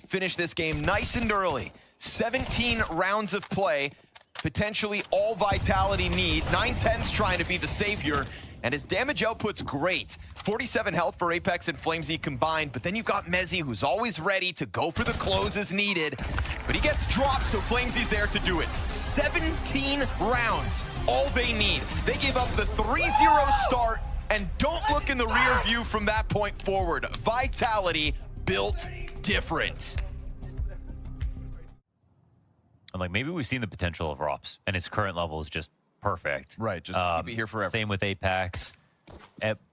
finish this game nice and early. 17 rounds of play, potentially all Vitality need. 910's trying to be the savior, and his damage output's great. 47 health for Apex and Flamesy combined, but then you've got Mezzy, who's always ready to go for the close as needed, but he gets dropped, so Flamesy's there to do it. 17 rounds, all they need. They gave up the 3-0 start, and don't look in the rear view from that point forward. Vitality built different. I'm like, maybe we've seen the potential of Rops, and his current level is just perfect. Right, just keep it here forever. Same with Apex.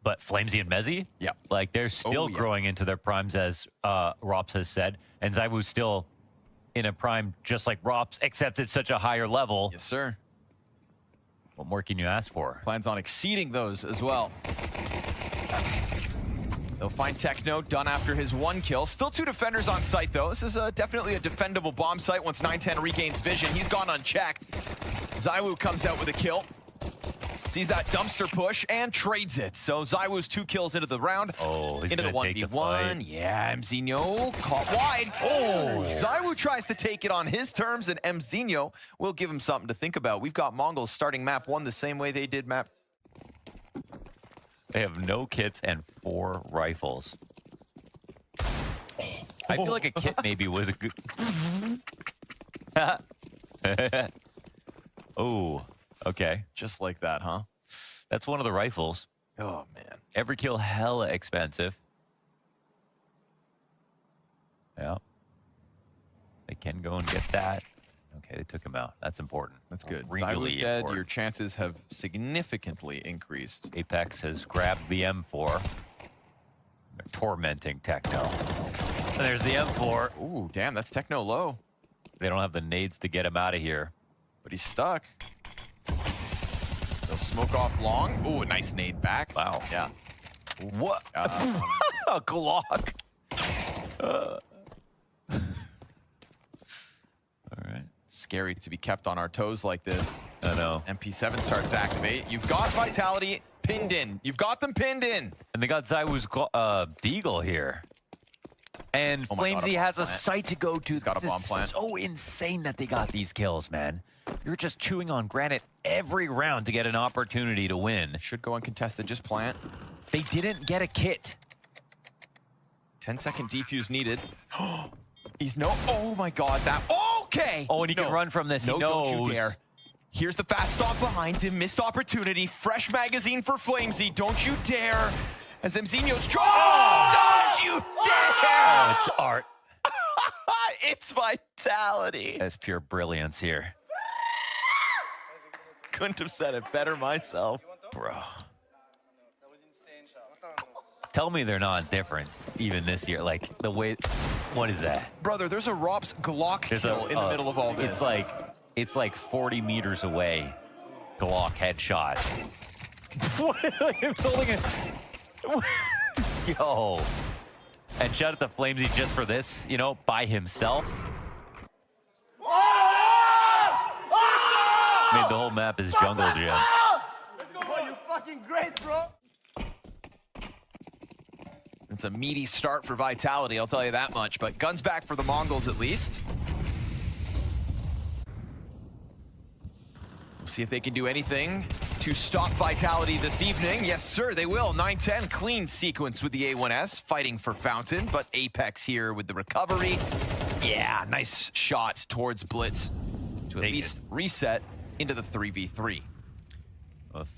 But Flamesy and Mezzy, yeah, like they're still growing into their primes, as Rops has said, and Zywoo's still in a prime just like Rops, except it's such a higher level. Yes, sir. What more can you ask for? Plans on exceeding those as well. They'll find Techno, done after his 1 kill. Still 2 defenders on site, though. This is definitely a defendable bomb site once 910 regains vision. He's gone unchecked. Zywoo comes out with a kill. Sees that dumpster push and trades it. So Zywoo's 2 kills into the round. Oh, he's into the 1v1. Yeah, Mzinho caught wide. Oh, Zywoo tries to take it on his terms, and Mzinho will give him something to think about. We've got Mongols starting map 1 the same way they did map. They have no kits and 4 rifles. I feel like a kit maybe was a good... Oh, okay. Just like that, huh? That's one of the rifles. Oh, man. Every kill hella expensive. Yeah. They can go and get that. Okay, they took him out. That's important. That's good. Really Zywoo's dead. important. Your chances have significantly increased. Apex has grabbed the M4. They're tormenting Techno. And there's the M4. Ooh, damn, that's Techno low. They don't have the nades to get him out of here. But he's stuck. They'll smoke off long. Ooh, a nice nade back. Wow. Yeah. What? A Glock. All right. Scary to be kept on our toes like this. I know. MP7 starts to activate. You've got Vitality pinned in. You've got them pinned in. And they got Zywoo's Deagle here. And Flamesy has a site to go to. He's got a bomb plant. So insane that they got these kills, man. You're just chewing on granite every round to get an opportunity to win. Should go uncontested, just plant. They didn't get a kit. 10-second defuse needed. He's no, oh my God, that, okay. Oh, and he can run from this, no, he knows. Don't you dare. Here's the fast stop behind him, missed opportunity, fresh magazine for Flamesy, don't you dare. As Mzinho's don't you dare. Oh, it's art. It's Vitality. That's pure brilliance here. Couldn't have said it better myself. Bro. Tell me they're not different even this year. Like, the way... What is that? Brother, there's a Rops Glock kill in the middle of all this. It's like 40 meters away. Glock headshot. What? It's holding it. Yo. And shout out to Flamesy just for this, you know, by himself. Made the whole map his jungle gym. Oh, you fucking great, bro. It's a meaty start for Vitality, I'll tell you that much, but guns back for the Mongols at least. We'll see if they can do anything to stop Vitality this evening. Yes, sir, they will. 910, clean sequence with the A1S, fighting for Fountain, but Apex here with the recovery. Yeah, nice shot towards Blitz to at least reset into the 3v3.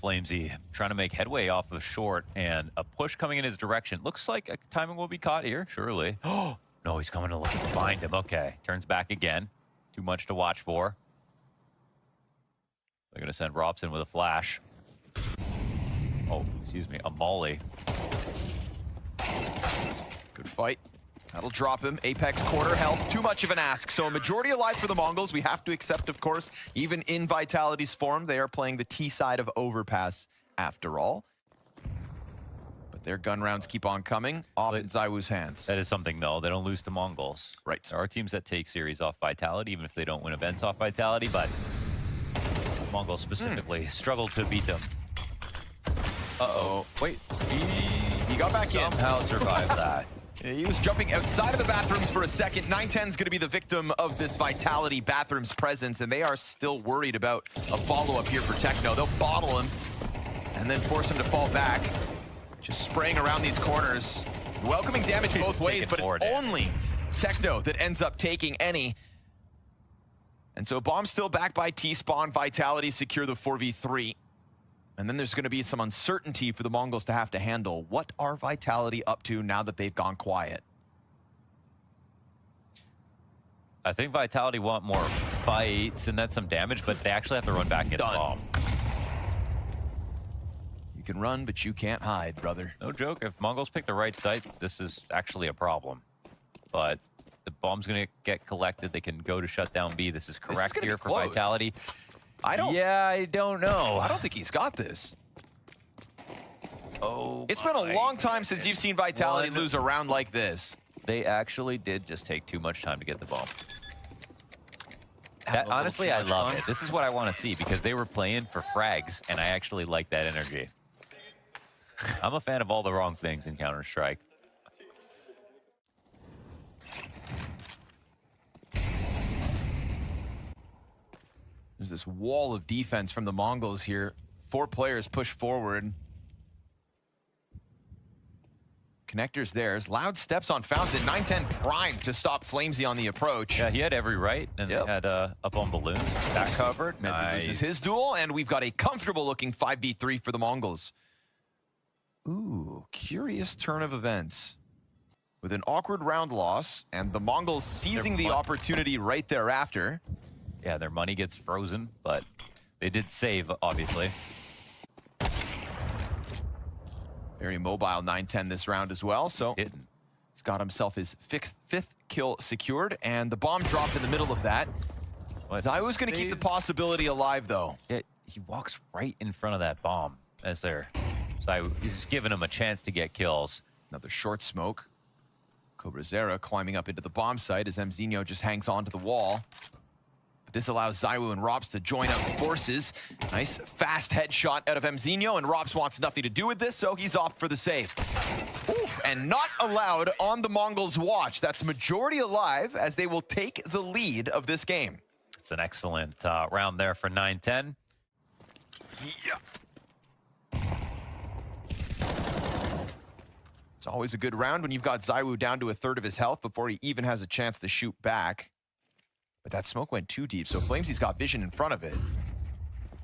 Flamesy trying to make headway off of short, and a push coming in his direction. Looks like a timing will be caught here, surely. Oh, no, he's coming to find him. Okay, turns back again. Too much to watch for. They're going to send Rops in with a flash. Oh, excuse me, a molly. Good fight. That'll drop him. Apex quarter health. Too much of an ask. So a majority alive for the Mongols. We have to accept, of course, even in Vitality's form, they are playing the T side of Overpass after all. But their gun rounds keep on coming. Off in Zywoo's hands. That is something, though. They don't lose to Mongols. Right. There are teams that take series off Vitality, even if they don't win events off Vitality, but Mongols specifically struggle to beat them. Uh-oh. Wait. He got back in. Somehow survived that. He was jumping outside of the bathrooms for a second. 910's gonna be the victim of this Vitality Bathrooms presence, and they are still worried about a follow-up here for Techno. They'll bottle him and then force him to fall back. Just spraying around these corners. Welcoming damage both ways, but it's only Techno that ends up taking any. And so Bomb's still back by T-Spawn. Vitality secure the 4v3. And then there's going to be some uncertainty for the Mongols to have to handle. What are Vitality up to now that they've gone quiet? I think Vitality want more fights and that's some damage, but they actually have to run back and get the bomb. You can run, but you can't hide, brother. No joke. If Mongols pick the right site, this is actually a problem. But the bomb's going to get collected. They can go to shut down B. This is correct here for Vitality. I don't know. I don't think he's got this. Oh, it's been a long time since you've seen Vitality lose a round like this. They actually did just take too much time to get the bomb. That, honestly, I love it. This is what I want to see because they were playing for frags, and I actually like that energy. I'm a fan of all the wrong things in Counter-Strike. There's this wall of defense from the Mongols here. 4 players push forward. Connectors theirs. Loud steps on Fountain. 910 primed to stop Flamesy on the approach. Yeah, he had every right, and they had up on balloons. That covered. Mezzi loses his duel, and we've got a comfortable-looking 5v3 for the Mongols. Ooh, curious turn of events. With an awkward round loss, and the Mongols seizing the opportunity right thereafter. Yeah, their money gets frozen, but they did save, obviously. Very mobile 910 this round as well, so he's got himself his fifth kill secured, and the bomb dropped in the middle of that. Zywoo's going to keep the possibility alive, though. Yeah, he walks right in front of that bomb as they're... So he's just giving him a chance to get kills. Another short smoke. Cobrazera climbing up into the bomb site as Mzinho just hangs on to the wall. But this allows Zywoo and Rops to join up forces. Nice fast headshot out of Mzinho, and Rops wants nothing to do with this, so he's off for the save. Oof, and not allowed on the Mongols' watch. That's majority alive as they will take the lead of this game. It's an excellent round there for 910. Yeah. It's always a good round when you've got Zywoo down to a third of his health before he even has a chance to shoot back. But that smoke went too deep, so Flamesy's got vision in front of it.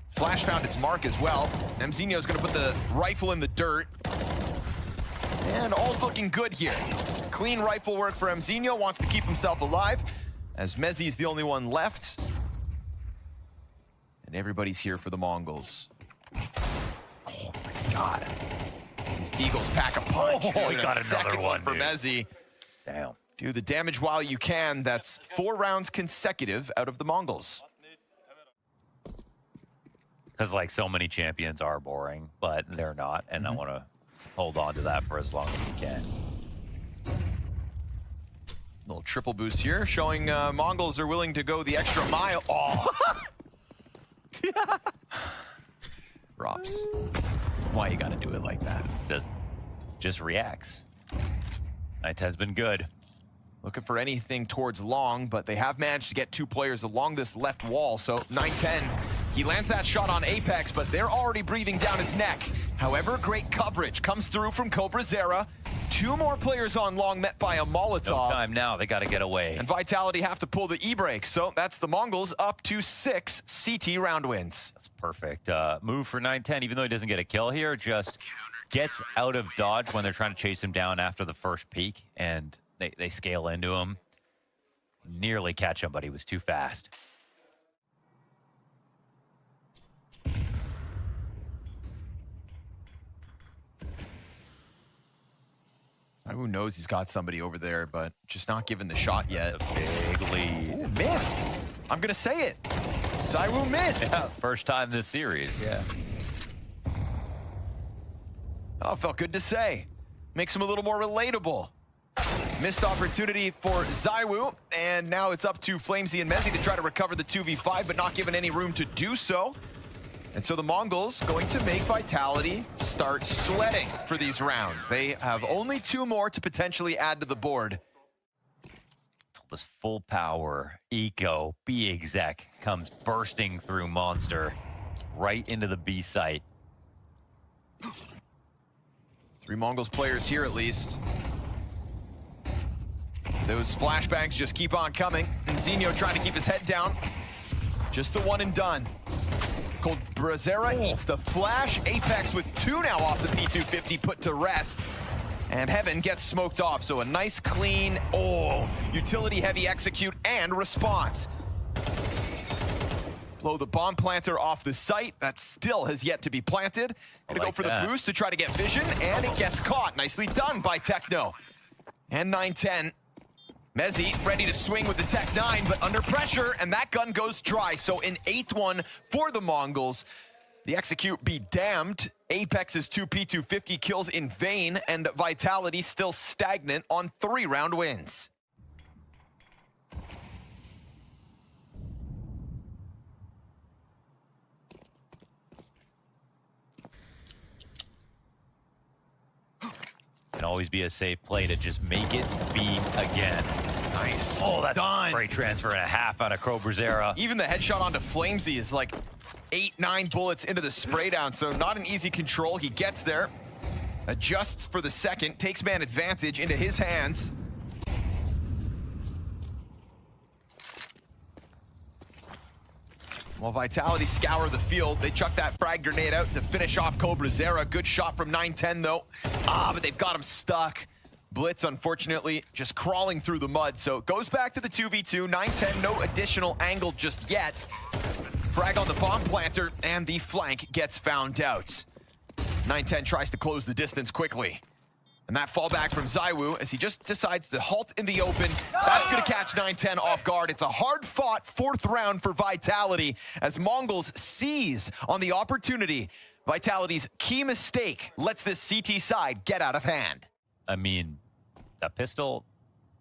Flash found its mark as well. Mzinho's gonna put the rifle in the dirt. And all's looking good here. Clean rifle work for Mzinho, wants to keep himself alive, as Mezzi's the only one left. And everybody's here for the Mongols. Oh my God. These Deagles pack a punch. Oh, he got another one for Mezzi. Damn. Do the damage while you can. That's 4 rounds consecutive out of the Mongols. Because like so many champions are boring, but they're not, and I want to hold on to that for as long as we can. Little triple boost here, showing Mongols are willing to go the extra mile. Oh. Rops. Why you gotta do it like that? Just reacts. 910's been good. Looking for anything towards long, but they have managed to get 2 players along this left wall. So 910, he lands that shot on Apex, but they're already breathing down his neck. However, great coverage comes through from Cobrazera. 2 more players on long met by a Molotov. No time now, they gotta get away. And Vitality have to pull the e-brake. So that's the Mongols up to 6 CT round wins. That's perfect. Move for 910, even though he doesn't get a kill here, just gets out of dodge when they're trying to chase him down after the first peek, and they scale into him. Nearly catch him, but he was too fast. Who knows he's got somebody over there, but just not given the shot yet. A big lead. Ooh, missed. I'm gonna say it. Zywoo missed. Yeah, first time this series, yeah. Oh, felt good to say. Makes him a little more relatable. Missed opportunity for Zywoo, and now it's up to Flamesy and Mezzi to try to recover the 2v5, but not given any room to do so. And so the Mongols going to make Vitality start sweating for these rounds. They have only 2 more to potentially add to the board. This full power eco B exec comes bursting through Monster right into the B site. 3 Mongols players here at least. Those flashbangs just keep on coming. And Zinho trying to keep his head down. Just the one and done. Brazera eats the flash. Apex with 2 now off the P250 put to rest. And Heaven gets smoked off, so a nice clean, utility heavy execute and response. Blow the bomb planter off the site. That still has yet to be planted. Gonna go for the boost to try to get vision, and it gets caught. Nicely done by Techno. And 910. Mezzi ready to swing with the Tech 9, but under pressure, and that gun goes dry. So an 8th one for the Mongols. The execute be damned. Apex's 2 P250 kills in vain, and Vitality still stagnant on 3-round wins. Can always be a safe play to just make it be again. Nice. Oh, that's done. a great transfer and a half out of Brazera. Even the headshot onto Flamesy is like 8-9 bullets into the spray down, so not an easy control. He gets there, adjusts for the second, takes man advantage into his hands. While Vitality scour the field, they chuck that frag grenade out to finish off Brazera. Good shot from 910 though. But they've got him stuck. Blitz, unfortunately, just crawling through the mud. So it goes back to the 2v2. 910, no additional angle just yet. Frag on the bomb planter, and the flank gets found out. 910 tries to close the distance quickly. And that fallback from Zywoo as he just decides to halt in the open. That's gonna catch 910 off guard. It's a hard-fought 4th round for Vitality as Mongols seize on the opportunity. Vitality's key mistake lets this CT side get out of hand. I mean, that pistol,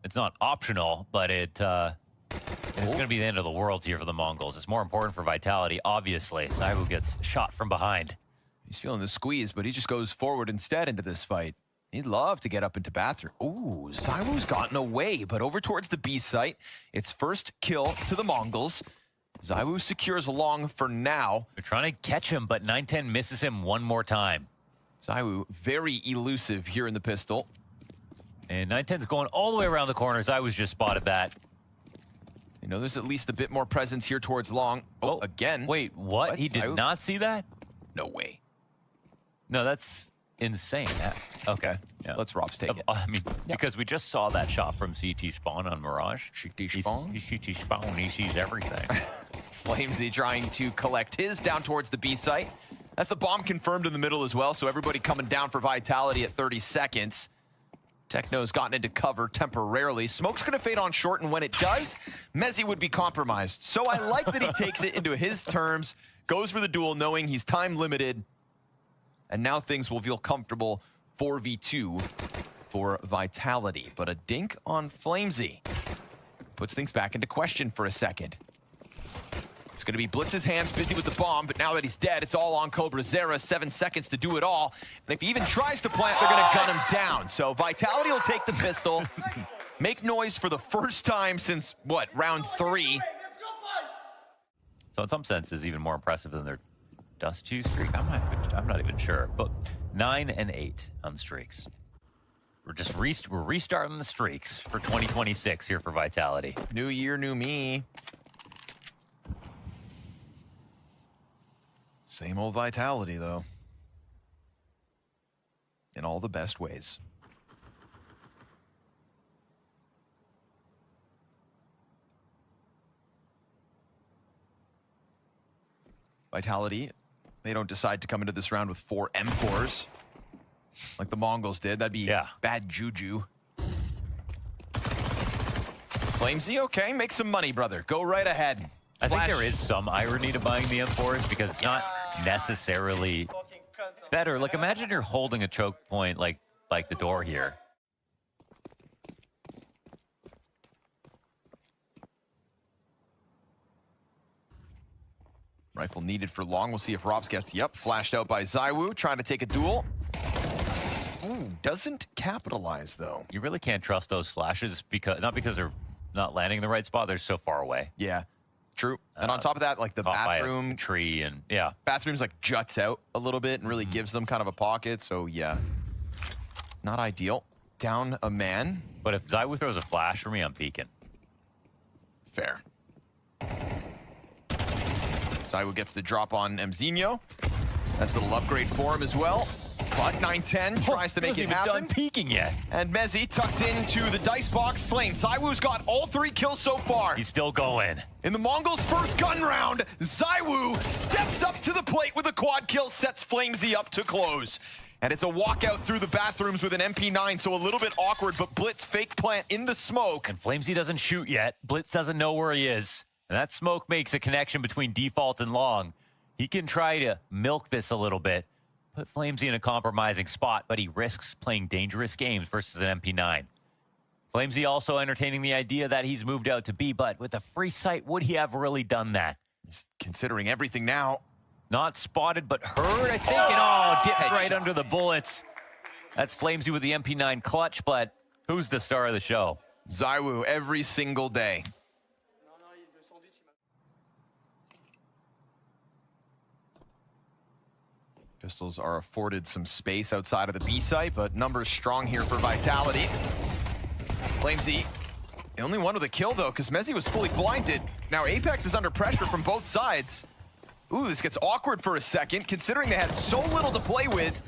it's not optional, but it's going to be the end of the world here for the Mongols. It's more important for Vitality, obviously. Zywoo gets shot from behind. He's feeling the squeeze, but he just goes forward instead into this fight. He'd love to get up into bathroom. Ooh, Zywoo's gotten away, but over towards the B site. It's first kill to the Mongols. Zywoo secures along for now. They're trying to catch him, but 910 misses him one more time. Zywoo very elusive here in the pistol. And 910's going all the way around the corners. I was just spotted that. You know, there's at least a bit more presence here towards long. Oh, again. Wait, what? He did not see that? No way. No, that's insane. Okay. Yeah. Let's Rob's take it. I mean, because we just saw that shot from CT Spawn on Mirage. CT Spawn? He's CT Spawn. He sees everything. Flamesy trying to collect his down towards the B site. That's the bomb confirmed in the middle as well, so everybody coming down for Vitality at 30 seconds. Techno's gotten into cover temporarily. Smoke's gonna fade on short, and when it does, Mezzi would be compromised. So I like that he takes it into his terms, goes for the duel knowing he's time limited, and now things will feel comfortable 4v2 for Vitality. But a dink on Flamesy puts things back into question for a second. It's going to be Blitz's hands busy with the bomb, but now that he's dead, it's all on Brazera. 7 seconds to do it all. And if he even tries to plant, they're going to gun him down. So Vitality will take the pistol, make noise for the first time since, what, round 3. So in some senses, even more impressive than their Dust 2 streak. I'm not even sure. But 9 and 8 on streaks. We're restarting the streaks for 2026 here for Vitality. New year, new me. Same old Vitality, though. In all the best ways. Vitality, they don't decide to come into this round with 4 M4s like the Mongols did. That'd be bad juju. Flamesy, okay, make some money, brother. Go right ahead. I think there is some irony to buying the M4s because it's not necessarily better. Like, imagine you're holding a choke point like the door here. Rifle needed for long. We'll see if Robs gets, flashed out by ZywOo, trying to take a duel. Ooh, doesn't capitalize, though. You really can't trust those flashes, not because they're not landing in the right spot. They're so far away. Yeah, true. And on top of that, like the bathroom. By a tree and, Bathroom's like juts out a little bit and really gives them kind of a pocket. So, yeah, not ideal. Down a man. But if ZywOo throws a flash for me, I'm peeking. Fair. ZywOo gets the drop on Mzinho. That's a little upgrade for him as well. But 9-10 tries to make it happen. Done peeking yet. And Mezzi tucked into the dice box, slain. ZywOo's got all 3 kills so far. He's still going. In the Mongols' first gun round, ZywOo steps up to the plate with a quad kill, sets Flamesy up to close. And it's a walkout through the bathrooms with an MP9, so a little bit awkward, but Blitz fake plant in the smoke. And Flamesy doesn't shoot yet. Blitz doesn't know where he is. And that smoke makes a connection between default and long. He can try to milk this a little bit, put Flamesy in a compromising spot, but he risks playing dangerous games versus an MP9. Flamesy also entertaining the idea that he's moved out to B, but with a free sight, would he have really done that? He's considering everything now. Not spotted, but heard, I think, and dips right under the bullets. That's Flamesy with the MP9 clutch, but who's the star of the show? ZywOo every single day. Pistols are afforded some space outside of the B site, but numbers strong here for Vitality. Flamesy, the only one with a kill, though, because Mezzi was fully blinded. Now Apex is under pressure from both sides. Ooh, this gets awkward for a second, considering they had so little to play with.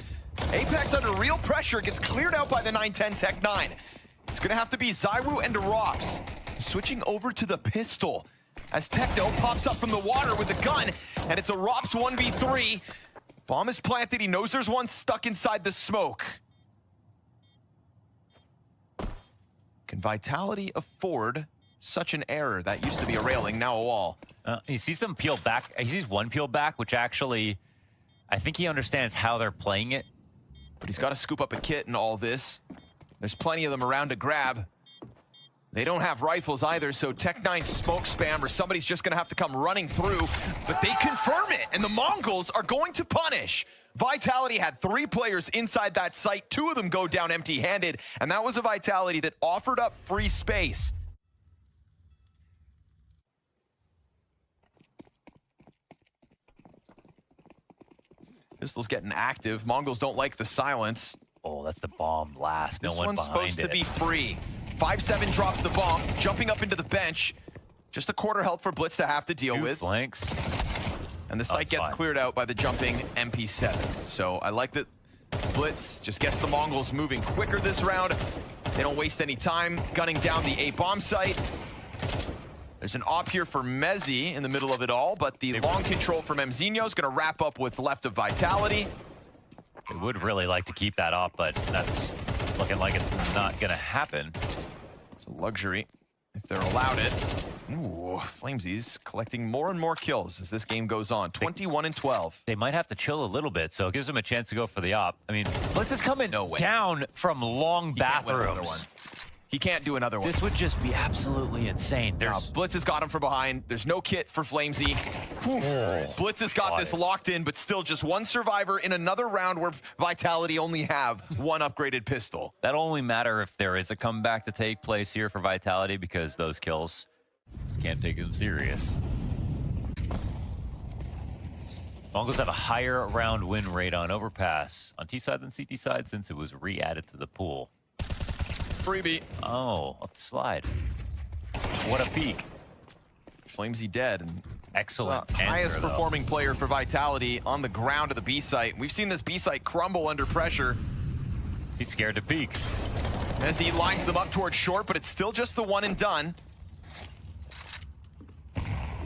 Apex under real pressure gets cleared out by the 9-10 Tech 9. It's gonna have to be ZywOo and Rops switching over to the pistol as Techno pops up from the water with the gun, and it's a Rops 1v3. Bomb is planted, he knows there's one stuck inside the smoke. Can Vitality afford such an error? That used to be a railing, now a wall. He sees them peel back. He sees one peel back, which actually, I think he understands how they're playing it. But he's got to scoop up a kit in all this. There's plenty of them around to grab. They don't have rifles either, so Tech 9 smoke spam, or somebody's just gonna have to come running through, but they confirm it, and the Mongols are going to punish. Vitality had 3 players inside that site. 2 of them go down empty-handed, and that was a Vitality that offered up free space. Pistol's getting active. Mongols don't like the silence. Oh, that's the bomb last. This one's supposed to be free. 5-7 drops the bomb, jumping up into the bench. Just a quarter health for Blitz to have to deal with. Flanks. And the site gets cleared out by the jumping MP7. So I like that Blitz just gets the Mongols moving quicker this round. They don't waste any time gunning down the A bomb site. There's an op here for Mezzi in the middle of it all, but the long control from Mzinho is going to wrap up what's left of Vitality. They would really like to keep that up, but that's looking like it's not going to happen. It's a luxury if they're allowed it. Ooh, Flamesy's collecting more and more kills as this game goes on. 21-12. They might have to chill a little bit, so it gives them a chance to go for the op. I mean, Blitz is coming down from long bathrooms. He can't do another one. This would just be absolutely insane. Blitz has got him from behind. There's no kit for Flamesy. Blitz has got this locked in, but still just one survivor in another round where Vitality only have one upgraded pistol. That'll only matter if there is a comeback to take place here for Vitality, because those kills can't take them serious. Mongols have a higher round win rate on overpass on T side than CT side since it was re-added to the pool. Freebie. Oh, up the slide. What a peek. Flamesy dead. And excellent. Highest performing player for Vitality on the ground of the B site. We've seen this B site crumble under pressure. He's scared to peek. As he lines them up towards short, but it's still just the one and done.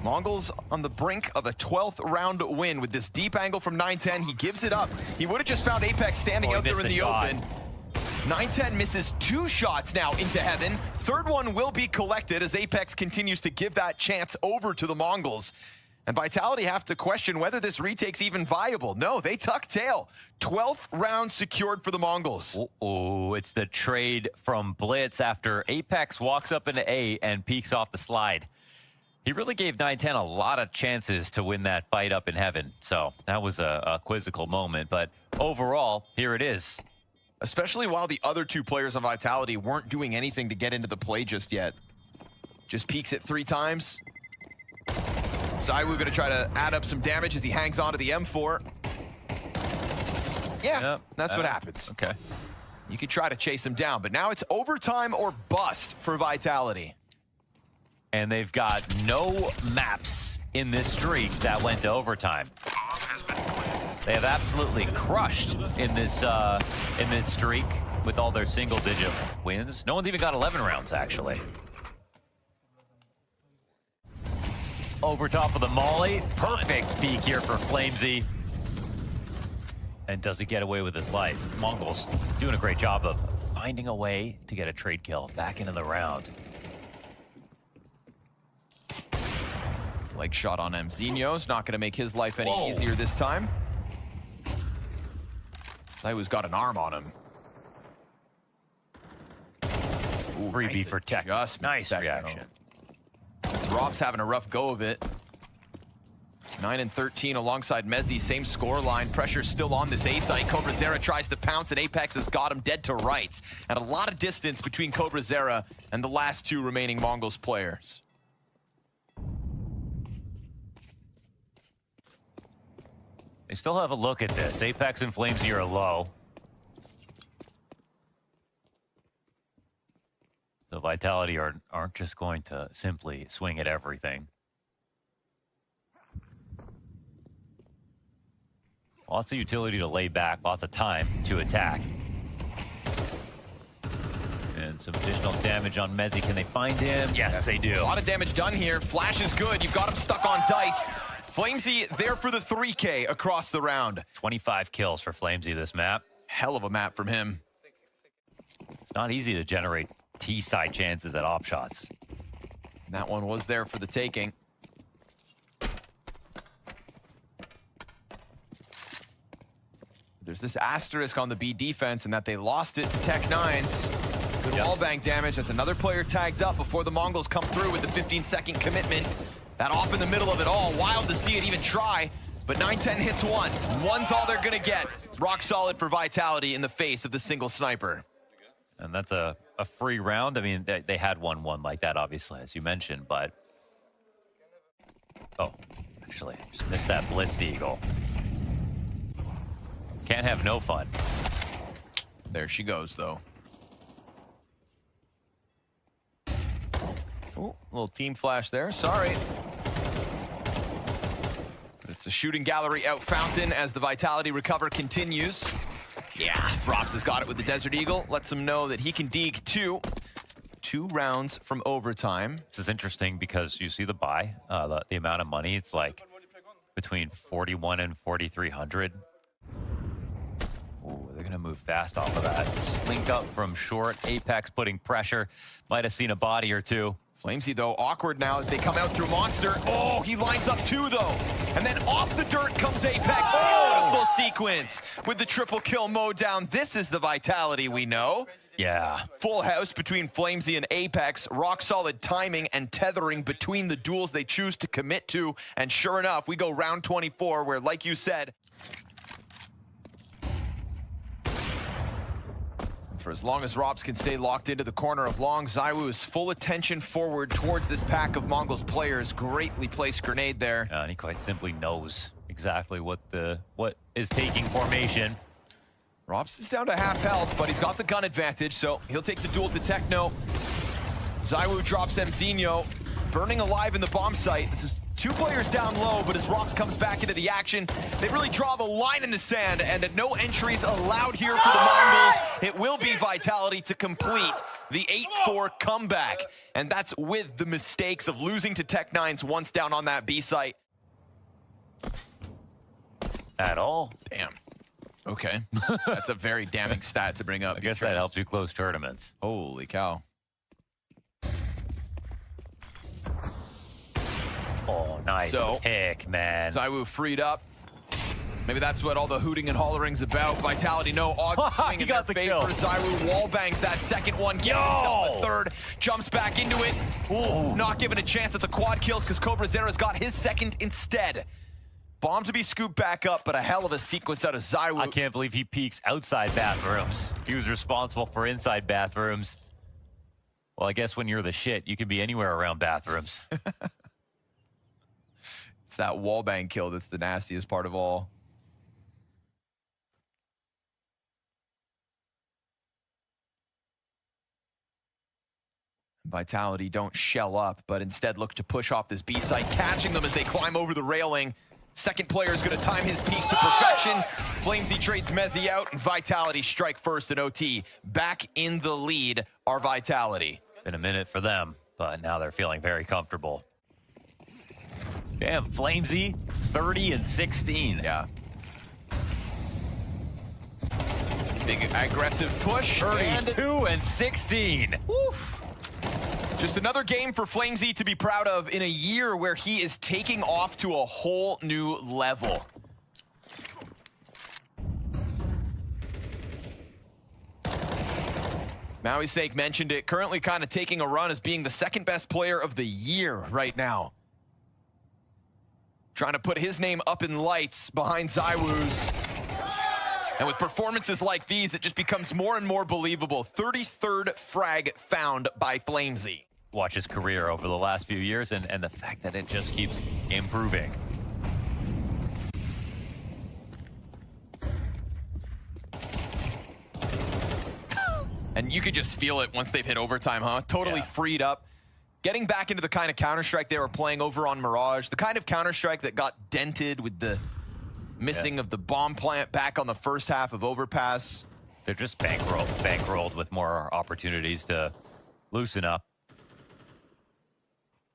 Mongols on the brink of a 12th round win with this deep angle from 9-10. He gives it up. He would have just found Apex standing out there in the open. 9-10 misses 2 shots now into heaven. Third one will be collected as Apex continues to give that chance over to the Mongols. And Vitality have to question whether this retake's even viable. No, they tuck tail. 12th round secured for the Mongols. Oh, it's the trade from Blitz after Apex walks up into A and peeks off the slide. He really gave 9-10 a lot of chances to win that fight up in heaven. So that was a quizzical moment. But overall, here it is. Especially while the other two players on Vitality weren't doing anything to get into the play just yet. Just peeks it 3 times. Zaiwu gonna try to add up some damage as he hangs on to the M4. Yeah, Yep, that's what happens. Okay. You could try to chase him down, but now it's overtime or bust for Vitality. And they've got no maps in this streak that went to overtime. They have absolutely crushed in this streak with all their single-digit wins. No one's even got 11 rounds, actually. Over top of the molly. Perfect peek here for Flamesy. And does he get away with his life? Mongols doing a great job of finding a way to get a trade kill back into the round. Leg shot on Mzinho's not going to make his life any easier this time. Zaiwu's got an arm on him. Ooh, Freebie nice for Tech. adjustment. Nice reaction. Rob's having a rough go of it. 9 and 13 alongside Mezzi, same score line. Pressure still on this A site. Cobra Zera tries to pounce, and Apex has got him dead to rights. And a lot of distance between Cobra Zera and the last 2 remaining Mongols players. They still have a look at this. Apex and Flamesy are low. So Vitality aren't just going to simply swing at everything. Lots of utility to lay back, lots of time to attack. And some additional damage on Mezzi. Can they find him? Yes, they do. A lot of damage done here. Flash is good. You've got him stuck on dice. Flamesy there for the 3K across the round. 25 kills for Flamesy this map. Hell of a map from him. It's not easy to generate T-side chances at op shots. That one was there for the taking. There's this asterisk on the B defense and that they lost it to Tech 9s. Good wallbang damage. That's another player tagged up before the Mongols come through with the 15-second commitment. That off in the middle of it all. Wild to see it even try, but 9-10 hits one. One's all they're gonna get. Rock solid for Vitality in the face of the single sniper. And that's a free round. I mean, they had 1-1 like that, obviously, as you mentioned, but... Oh, actually, just missed that blitzed eagle. Can't have no fun. There she goes, though. Oh, little team flash there. Sorry. But it's a shooting gallery out fountain as the Vitality recover continues. Yeah, Rops has got it with the Desert Eagle. Lets him know that he can deke 2 rounds from overtime. This is interesting because you see the buy, the amount of money. It's like between 41 and 4,300. Ooh, they're gonna move fast off of that. Link up from short. Apex putting pressure. Might have seen a body or two. Flamesy, though, awkward now as they come out through Monster. Oh, he lines up 2, though. And then off the dirt comes Apex. Beautiful sequence with the triple kill mode down. This is the Vitality we know. Yeah. Full house between Flamesy and Apex. Rock solid timing and tethering between the duels they choose to commit to. And sure enough, we go round 24 where, like you said, for as long as Robs can stay locked into the corner of long, Zaiwu's full attention forward towards this pack of Mongols players. Greatly placed grenade there. And he quite simply knows exactly what is taking formation. Robs is down to half health, but he's got the gun advantage, so he'll take the duel to Techno. Zaiwu drops Mzinho, burning alive in the bomb site. This is 2 players down low, but as Robs comes back into the action, they really draw the line in the sand, and no entries allowed here for the Mongols. It will be Vitality to complete the 8-4 comeback, and that's with the mistakes of losing to Tech 9s once down on that B site. At all? Damn. Okay. That's a very damning stat to bring up. I guess that helps you close tournaments. Holy cow. Oh, nice pick, man. Zaiwu freed up. Maybe that's what all the hooting and hollering's about. Vitality, no odds swing in their favor. Zyru wallbangs that second one, gets himself a third, jumps back into it. Ooh, not given a chance at the quad kill because Cobra Zera's got his second instead. Bomb to be scooped back up, but a hell of a sequence out of Zyru. I can't believe he peeks outside bathrooms. He was responsible for inside bathrooms. Well, I guess when you're the shit, you can be anywhere around bathrooms. It's that wallbang kill that's the nastiest part of all. Vitality don't shell up, but instead look to push off this B site, catching them as they climb over the railing. Second player is going to time his peak to perfection. Flamesy trades Mezzy out, and Vitality strike first in OT. Back in the lead are Vitality. Been a minute for them, but now they're feeling very comfortable. Damn, Flamesy, 30 and 16. Yeah. Big aggressive push. 32 and 16. Woof. Just another game for Flamesy to be proud of in a year where he is taking off to a whole new level. Maui Snake mentioned it, currently kind of taking a run as being the second best player of the year right now. Trying to put his name up in lights behind Zyru's. And with performances like these, it just becomes more and more believable. 33rd frag found by Flamesy. Watch his career over the last few years and the fact that it just keeps improving. And you could just feel it once they've hit overtime, huh? Totally freed up. Getting back into the kind of Counter-Strike they were playing over on Mirage, the kind of Counter-Strike that got dented with the missing of the bomb plant back on the first half of Overpass. They're just bankrolled with more opportunities to loosen up.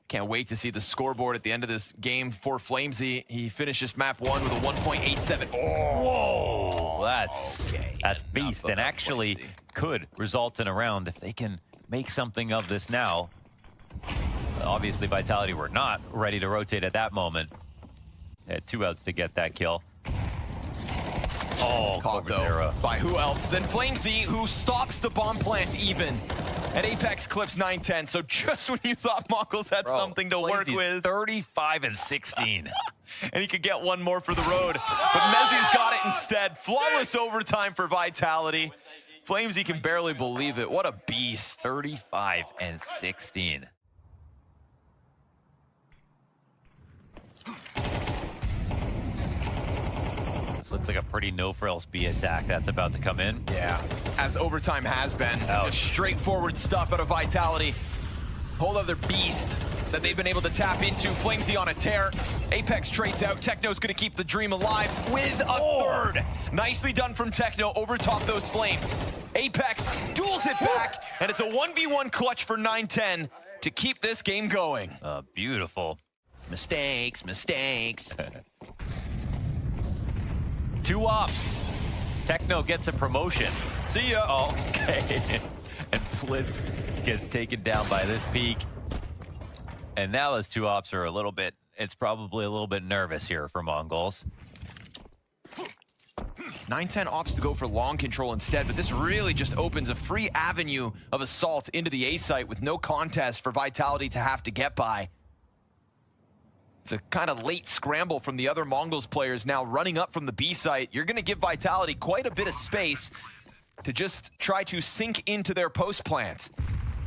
Can't wait to see the scoreboard at the end of this game for Flamesy. He finishes map 1 with a 1.87. Whoa, that's beast, and actually Flamesy could result in a round if they can make something of this now. Obviously, Vitality were not ready to rotate at that moment. They had 2 outs to get that kill. Oh, caught though by who else than Flamesy, who stops the bomb plant even. And Apex clips 9-10, so just when you thought Mongols had something to work with. 35 and 16. And he could get one more for the road. But Mezzy's got it instead. Flawless overtime for Vitality. Flamesy can barely believe it. What a beast. 35 and 16. This looks like a pretty no-frills B attack that's about to come in. Yeah, as overtime has been. Just straightforward stuff out of Vitality. Whole other beast that they've been able to tap into. Flamesy on a tear. Apex trades out. Techno's gonna keep the dream alive with a third. Nicely done from Techno over top those flames. Apex duels it back, and it's a 1v1 clutch for 9-10 to keep this game going. Beautiful. Mistakes. 2 ops. Techno gets a promotion. See ya. Okay. And Blitz gets taken down by this peak. And now those 2 ops are it's probably a little bit nervous here for Mongols. 9-10 opts to go for long control instead, but this really just opens a free avenue of assault into the A site with no contest for Vitality to have to get by. It's a kind of late scramble from the other Mongols players now running up from the B site. You're going to give Vitality quite a bit of space to just try to sink into their post plant.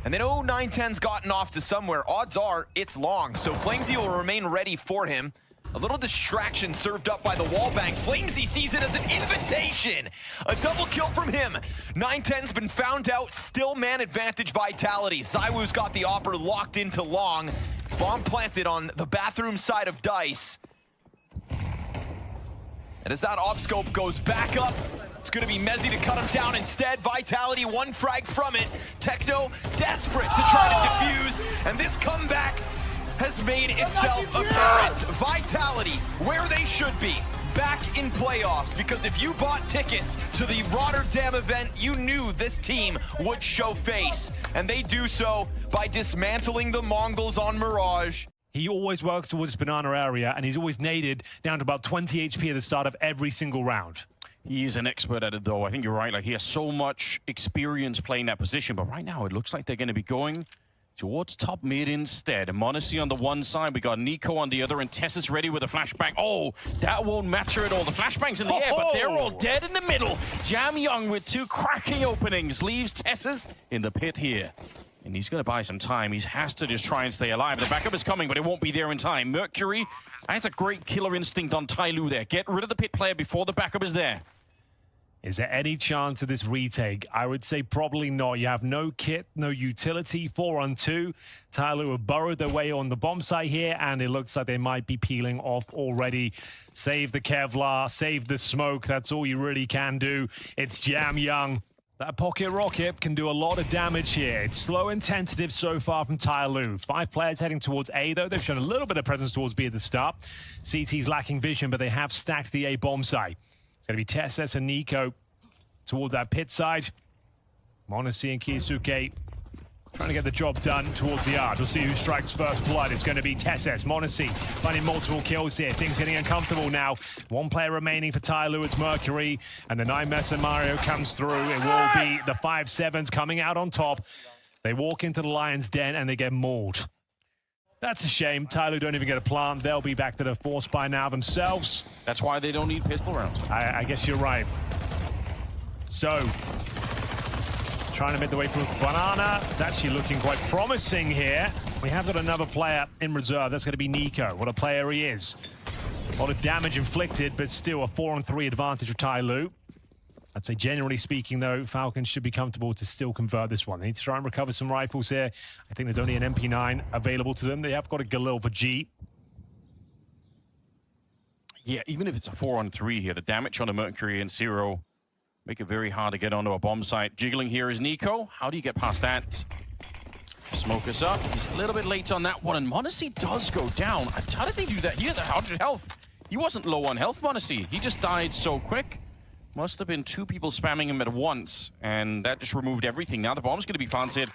And they know 9-10's gotten off to somewhere. Odds are it's long, so Flamesy will remain ready for him. A little distraction served up by the wallbang. Flamesy sees it as an invitation. A double kill from him. 9-10's been found out. Still man advantage Vitality. Zyru's got the opper locked into long. Bomb planted on the bathroom side of Dice. And as that op scope goes back up, it's gonna be Mezzy to cut him down instead. Vitality 1 frag from it. Techno desperate to try to defuse, and this comeback has made itself apparent. Vitality, where they should be, back in playoffs, because if you bought tickets to the Rotterdam event, you knew this team would show face, and they do so by dismantling the Mongols on Mirage. He always works towards this banana area, and he's always naded down to about 20 HP at the start of every single round. He is an expert at it, though. I think you're right. Like, he has so much experience playing that position. But right now, it looks like they're going to be going towards top mid instead. Monacy on the one side. We got Nico on the other, and Tess is ready with a flashbang. Oh, that won't matter at all. The flashbang's in the air, but they're all dead in the middle. Jam Young with 2 cracking openings leaves Tess's in the pit here. And he's going to buy some time. He has to just try and stay alive. The backup is coming, but it won't be there in time. Mercury has a great killer instinct on Tai Lu there. Get rid of the pit player before the backup is there. Is there any chance of this retake? I would say probably not. You have no kit, no utility, 4-on-2. Tai Lu have burrowed their way on the bomb site here, and it looks like they might be peeling off already. Save the Kevlar, save the smoke. That's all you really can do. It's Jam Young. That pocket rocket can do a lot of damage here. It's slow and tentative so far from Tai Lu. 5 players heading towards A, though. They've shown a little bit of presence towards B at the start. CT's lacking vision, but they have stacked the A bomb site. It's going to be Tesses and Nico towards that pit side. Monacy and Kiyasuke trying to get the job done towards the arch. We'll see who strikes first blood. It's going to be Tesses. Monacy finding multiple kills here. Things getting uncomfortable now. 1 player remaining for Tai Lu. It's Mercury. And the 9-Messer Mario comes through. It will be the 5-7s coming out on top. They walk into the Lion's Den and they get mauled. That's a shame. Tai Lu don't even get a plant. They'll be back to the force by now themselves. That's why they don't need pistol rounds. I guess you're right. So, trying to make the way through Banana. It's actually looking quite promising here. We have got another player in reserve. That's going to be Nico. What a player he is. A lot of damage inflicted, but still a 4-on-3 advantage for Tai Lu. I'd say generally speaking, though, Falcons should be comfortable to still convert this one. They need to try and recover some rifles here. I think there's only an MP9 available to them. They have got a Galil for G. Yeah, even if it's a 4-on-3 here, the damage on the Mercury and Zero make it very hard to get onto a bomb site. Jiggling here is Nico. How do you get past that? Smoke us up. He's a little bit late on that one, and Monacy does go down. How did they do that? He has 100 health. He wasn't low on health, Monacy. He just died so quick. Must have been 2 people spamming him at once, and that just removed everything. Now the bomb's going to be planted,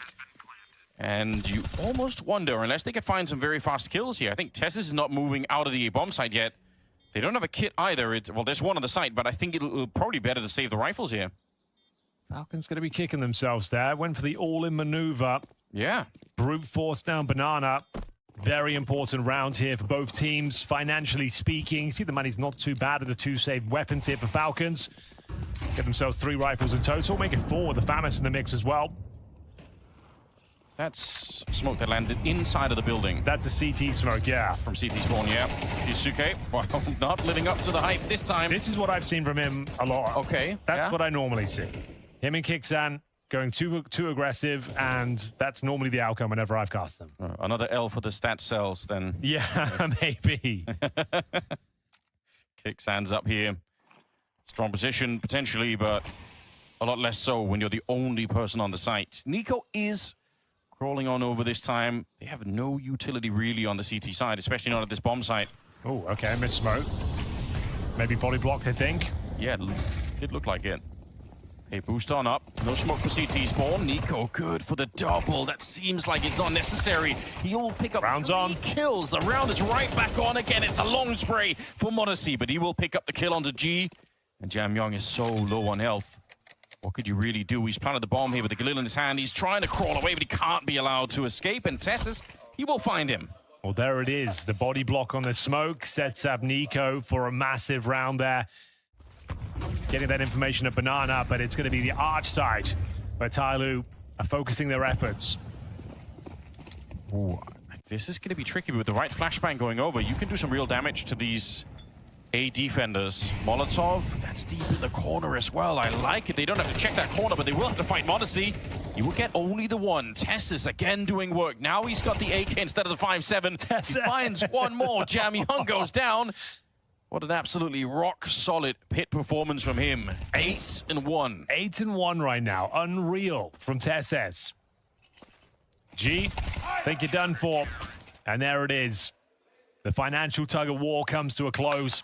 and you almost wonder, unless they can find some very fast kills here. I think Tessis is not moving out of the bomb site yet. They don't have a kit either. Well, there's one on the site, but I think it'll probably be better to save the rifles here. Falcons going to be kicking themselves there. Went for the all-in maneuver. Yeah. Brute force down Banana. Very important round here for both teams, financially speaking. See, the money's not too bad with the 2 saved weapons here for Falcons. Get themselves 3 rifles in total. Make it 4 with the FAMAS in the mix as well. That's smoke that landed inside of the building. That's a CT smoke, yeah. From CT spawn, yeah. Yusuke, well, not living up to the hype this time. This is what I've seen from him a lot. Okay. That's what I normally see. Him and Kixan going too aggressive, and that's normally the outcome whenever I've cast them. Another L for the stat cells, then. Yeah, maybe. Kixan's up here. Strong position, potentially, but a lot less so when you're the only person on the site. Nico is crawling on over this time. They have no utility really on the CT side, especially not at this bomb site. Oh, okay, missed smoke. Maybe body blocked, I think. Yeah, it did look like it. Okay, boost on up. No smoke for CT spawn. Nico good for the double. That seems like it's not necessary. He'll pick up Round's 3 on. kills. The round is right back on again. It's a long spray for Monacy, but he will pick up the kill onto G. And Jam Young is so low on health. What could you really do? He's planted the bomb here with the Galil in his hand. He's trying to crawl away, but he can't be allowed to escape. And Tessis, he will find him. Well, there it is. The body block on the smoke sets up Nico for a massive round there. Getting that information at Banana, but it's going to be the arch side where Tai Lu are focusing their efforts. Ooh, this is going to be tricky with the right flashbang going over. You can do some real damage to these A defenders. Molotov, that's deep in the corner as well. I like it. They don't have to check that corner, but they will have to fight Monacy. You will get only the one. Tessis again doing work. Now he's got the AK instead of the 5.7. He finds one more. Jam Young goes down. What an absolutely rock-solid pit performance from him. 8-1. 8-1 right now. Unreal from Tesses. G, think you're done for. And there it is. The financial tug-of-war comes to a close.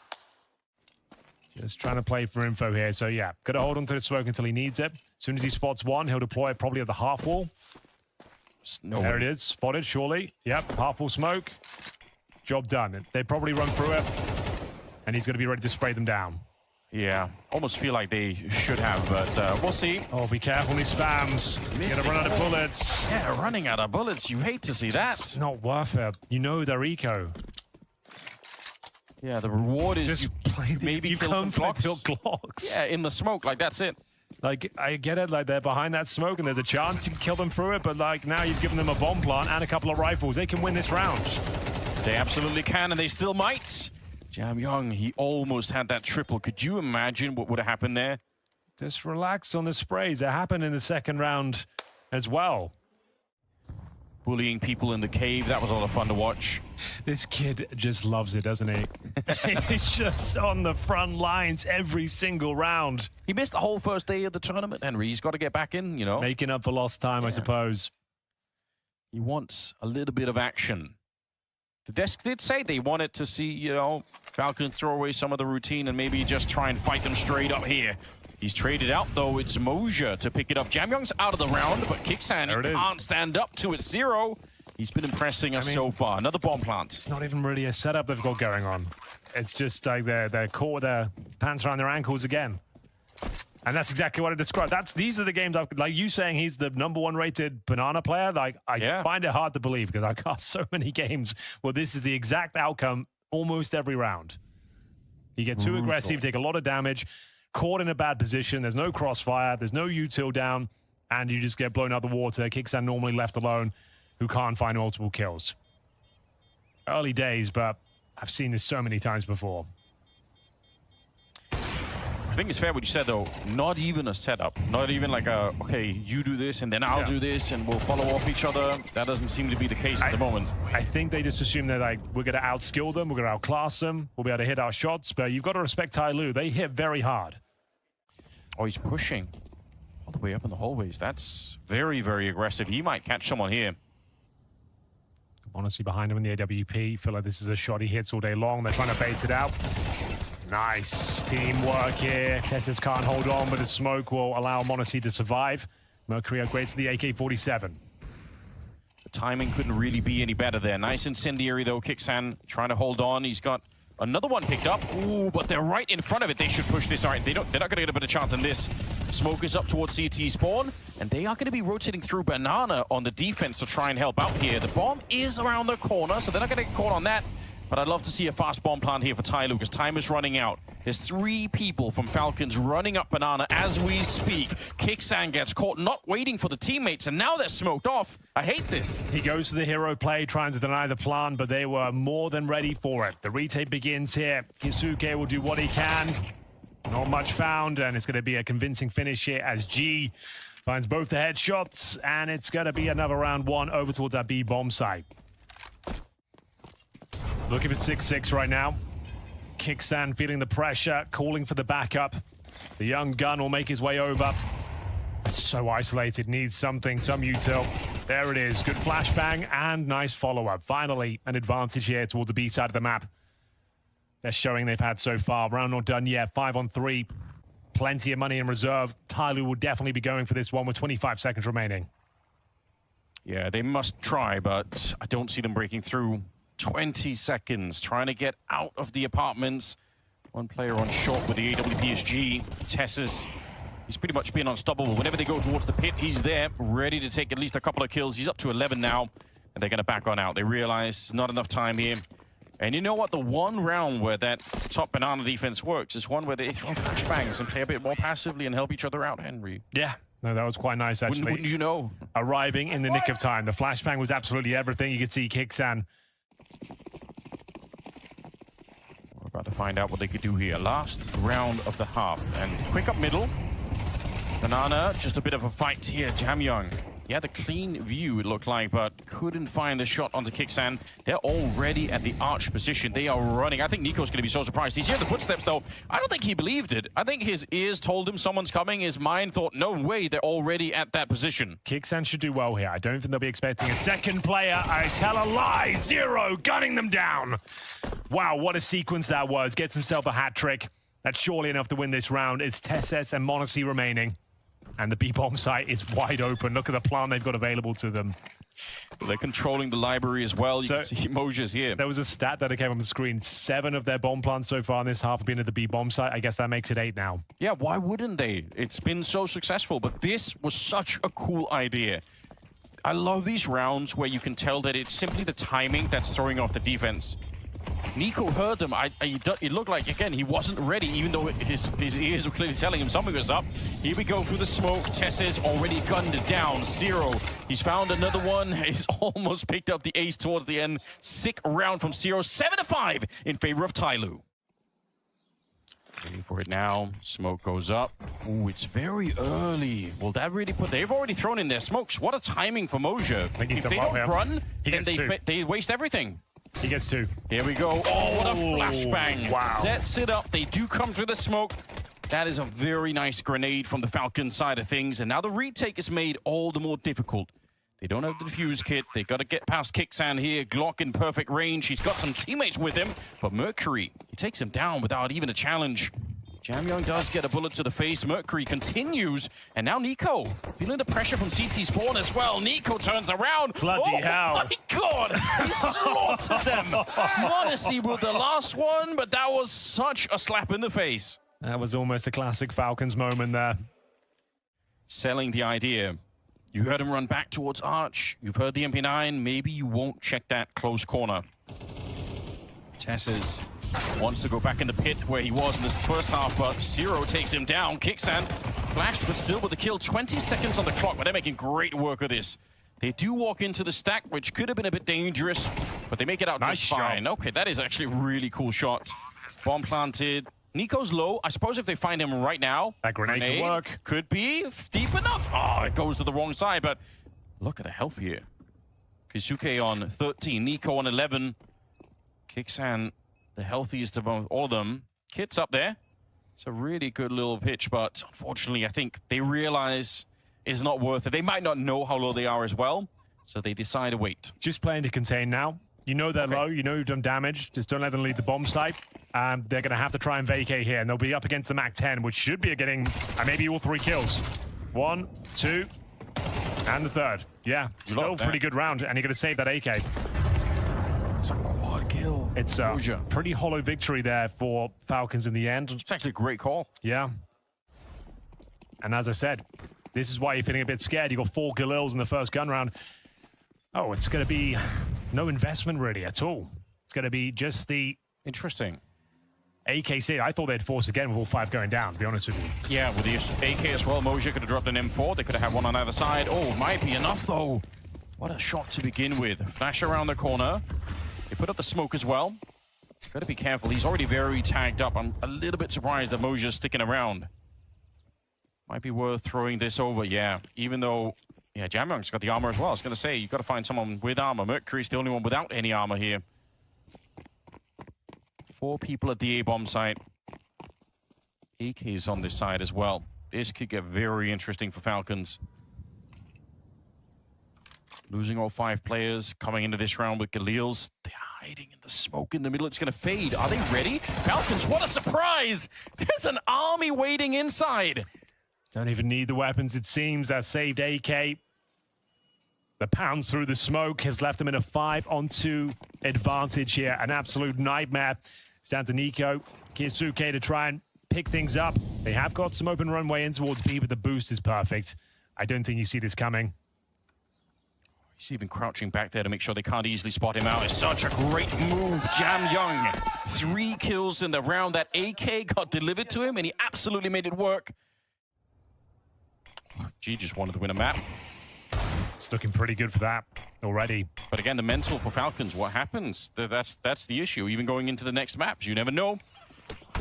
Just trying to play for info here. So, yeah, got to hold on to the smoke until he needs it. As soon as he spots one, he'll deploy it probably at the half wall. No There it is. Spotted, surely. Yep, half wall smoke. job done. They probably run through it, and he's going to be ready to spray them down. Yeah, almost feel like they should have, but we'll see. Oh, be careful, he spams. You're going to run out of bullets. Yeah, running out of bullets. You hate to see that. It's not worth it. You know their eco. Yeah, the reward is Just you play maybe you kill come some for Glocks. Glocks. Yeah, in the smoke, like that's it. Like, I get it, like they're behind that smoke and there's a chance you can kill them through it, but like now you've given them a bomb plant and a couple of rifles. They can win this round. They absolutely can, and they still might. Jam Young, he almost had that triple. Could you imagine what would have happened there? Just relax on the sprays. It happened in the second round as well. Bullying people in the cave, that was a lot of fun to watch. This kid just loves it, doesn't he? He's just on the front lines every single round. He missed the whole first day of the tournament, Henry. He's got to get back in, you know. Making up for lost time, I suppose. He wants a little bit of action. The desk did say they wanted to see, you know, Falcon throw away some of the routine and maybe just try and fight them straight up here. He's traded out, though. It's Moja to pick it up. Jam Young's out of the round, but Kixan can't stand up to it. Zero. He's been impressing us so far. Another bomb plant. It's not even really a setup they've got going on. It's just like they're caught with their pants around their ankles again. And that's exactly what I described. These are the games, like you saying he's the #1 rated banana player. Like, I find it hard to believe because I got so many games where this is the exact outcome almost every round. You get too aggressive, take a lot of damage, caught in a bad position. There's no crossfire. There's no util down. And you just get blown out the water. Kixan normally left alone, who can't find multiple kills. Early days, but I've seen this so many times before. I think it's fair what you said, though. Not even a setup. Not even like a, okay, you do this, and then I'll do this, and we'll follow off each other. That doesn't seem to be the case at the moment. I think they just assume they're like, we're going to outskill them, we're going to outclass them, we'll be able to hit our shots, but you've got to respect Tai Lu. They hit very hard. Oh, he's pushing all the way up in the hallways. That's very, very aggressive. He might catch someone here. Honestly, behind him in the AWP, feel like this is a shot he hits all day long. They're trying to bait it out. Nice teamwork here. Tessus can't hold on, but the smoke will allow Monacy to survive. Mercury upgrades to the AK-47. The timing couldn't really be any better there. Nice incendiary, though. Kixan trying to hold on. He's got another one picked up. Ooh, but they're right in front of it. They should push this. All right, they're not going to get a better chance than this. Smoke is up towards CT spawn, and they are going to be rotating through Banana on the defense to try and help out here. The bomb is around the corner, so they're not going to get caught on that. But I'd love to see a fast bomb plant here for Tai Lu because time is running out. There's 3 people from Falcons running up Banana as we speak. Kixan gets caught not waiting for the teammates, and now they're smoked off. I hate this. He goes to the hero play, trying to deny the plan, but they were more than ready for it. The retake begins here. Kisuke will do what he can. Not much found, and it's going to be a convincing finish here as G finds both the headshots, and it's going to be another round 1 over towards that B bomb site. Looking for 6-6 right now. Kixan feeling the pressure, calling for the backup. The young gun will make his way over. It's so isolated, needs something, some util. There it is, good flashbang and nice follow-up. Finally, an advantage here towards the B side of the map. Best showing they've had so far. Round not done yet, 5 on 3. Plenty of money in reserve. Tai Lu will definitely be going for this one with 25 seconds remaining. Yeah, they must try, but I don't see them breaking through. 20 seconds, trying to get out of the apartments. One player on short with the AWPSG. Tessus, he's pretty much been unstoppable. Whenever they go towards the pit, he's there, ready to take at least a couple of kills. He's up to 11 now, and they're going to back on out. They realize not enough time here. And you know what? The one round where that top Banana defense works is one where they throw flashbangs and play a bit more passively and help each other out, Henry. Yeah. No, that was quite nice, actually. Wouldn't you know? Arriving in the nick of time. The flashbang was absolutely everything. You could see Kixan. We're about to find out what they could do here. Last round of the half. And quick up middle. Banana, just a bit of a fight here. Jam Young. He had a clean view, it looked like, but couldn't find the shot onto Kixan. They're already at the arch position. They are running. I think Nico's going to be so surprised. He's hearing the footsteps, though. I don't think he believed it. I think his ears told him someone's coming. His mind thought, no way, they're already at that position. Kixan should do well here. I don't think they'll be expecting a second player. I tell a lie. Zero, gunning them down. Wow, what a sequence that was. Gets himself a hat trick. That's surely enough to win this round. It's Tessus and Monacy remaining. And the B-bomb site is wide open. Look at the plan they've got available to them. They're controlling the library as well. You can see Moja's here. There was a stat that came on the screen. 7 of their bomb plants so far in this half have been at the B bomb site. I guess that makes it 8 now. Yeah, why wouldn't they? It's been so successful, but this was such a cool idea. I love these rounds where you can tell that it's simply the timing that's throwing off the defense. NiKo heard them. It looked like, again, he wasn't ready, even though his ears were clearly telling him something was up. Here we go through the smoke. Tess's already gunned it down. Zero. He's found another one. He's almost picked up the ace towards the end. Sick round from Zero. 7-5 in favor of Tyloo. Waiting for it now. Smoke goes up. Ooh, it's very early. Will that really put... They've already thrown in their smokes. What a timing for Moja. If they don't run, then they waste everything. He gets 2. Here we go. Oh, what a flashbang. Wow. Sets it up. They do come through the smoke. That is a very nice grenade from the Falcon side of things. And now the retake is made all the more difficult. They don't have the defuse kit. They got to get past Kixan here. Glock in perfect range. He's got some teammates with him. But Mercury, he takes him down without even a challenge. Jamyoung does get a bullet to the face. Mercury continues. And now NiKo, feeling the pressure from CT spawn as well. NiKo turns around. Bloody hell. Oh my God. He slaughtered them. Honestly, with the last one, but that was such a slap in the face. That was almost a classic Falcons moment there. Selling the idea. You heard him run back towards Arch. You've heard the MP9. Maybe you won't check that close corner. Tess's wants to go back in the pit where he was in this first half, but Zero takes him down. Kixan flashed, but still with the kill. 20 seconds on the clock, but they're making great work of this. They do walk into the stack, which could have been a bit dangerous, but they make it out nice just shot. fine. Okay, that is actually a really cool shot. Bomb planted. NiKo's low. I suppose if they find him right now, that grenade could work. Could be deep enough. Oh, it goes to the wrong side, but look at the health here. Kizuke on 13, NiKo on 11. Kixan, the healthiest of all of them. Kit's up there. It's a really good little pitch, but unfortunately, I think they realize it's not worth it. They might not know how low they are as well, so they decide to wait. Just playing to contain now. You know they're low, you know you've done damage. Just don't let them lead the bomb site. They're going to have to try and vacate here, and they'll be up against the MAC-10, which should be getting maybe all 3 kills. 1, 2, and the 3rd. Yeah, still pretty good round, and you're going to save that AK. It's a quad kill. It's a pretty hollow victory there for Falcons in the end. It's actually a great call. Yeah. And as I said, this is why you're feeling a bit scared. You got 4 Galils in the first gun round. Oh, it's going to be no investment really at all. It's going to be just the... Interesting. AKC. I thought they'd force again with all 5 going down, to be honest with you. Yeah, with the AK as well, Moja could have dropped an M4. They could have had one on either side. Oh, might be enough though. What a shot to begin with. Flash around the corner. They put up the smoke as well. Got to be careful. He's already very tagged up. I'm a little bit surprised that Moja's sticking around. Might be worth throwing this over, yeah. Even though... Yeah, Jamyoung's got the armor as well. I was going to say, you've got to find someone with armor. Mercury's the only one without any armor here. 4 people at the A-bomb site. AK is on this side as well. This could get very interesting for Falcons. Losing all 5 players, coming into this round with Galils. They're hiding in the smoke in the middle. It's going to fade. Are they ready? Falcons, what a surprise! There's an army waiting inside. Don't even need the weapons, it seems. That saved AK. The pounds through the smoke has left them in a 5-on-2 advantage here. An absolute nightmare. It's down to NiKo, Kizuke to try and pick things up. They have got some open runway in towards B, but the boost is perfect. I don't think you see this coming. He's even crouching back there to make sure they can't easily spot him out. It's such a great move, Jamyoung. 3 kills in the round. That AK got delivered to him, and he absolutely made it work. G just wanted to win a map. It's looking pretty good for that already. But again, the mental for Falcons, what happens? That's the issue. Even going into the next maps, you never know.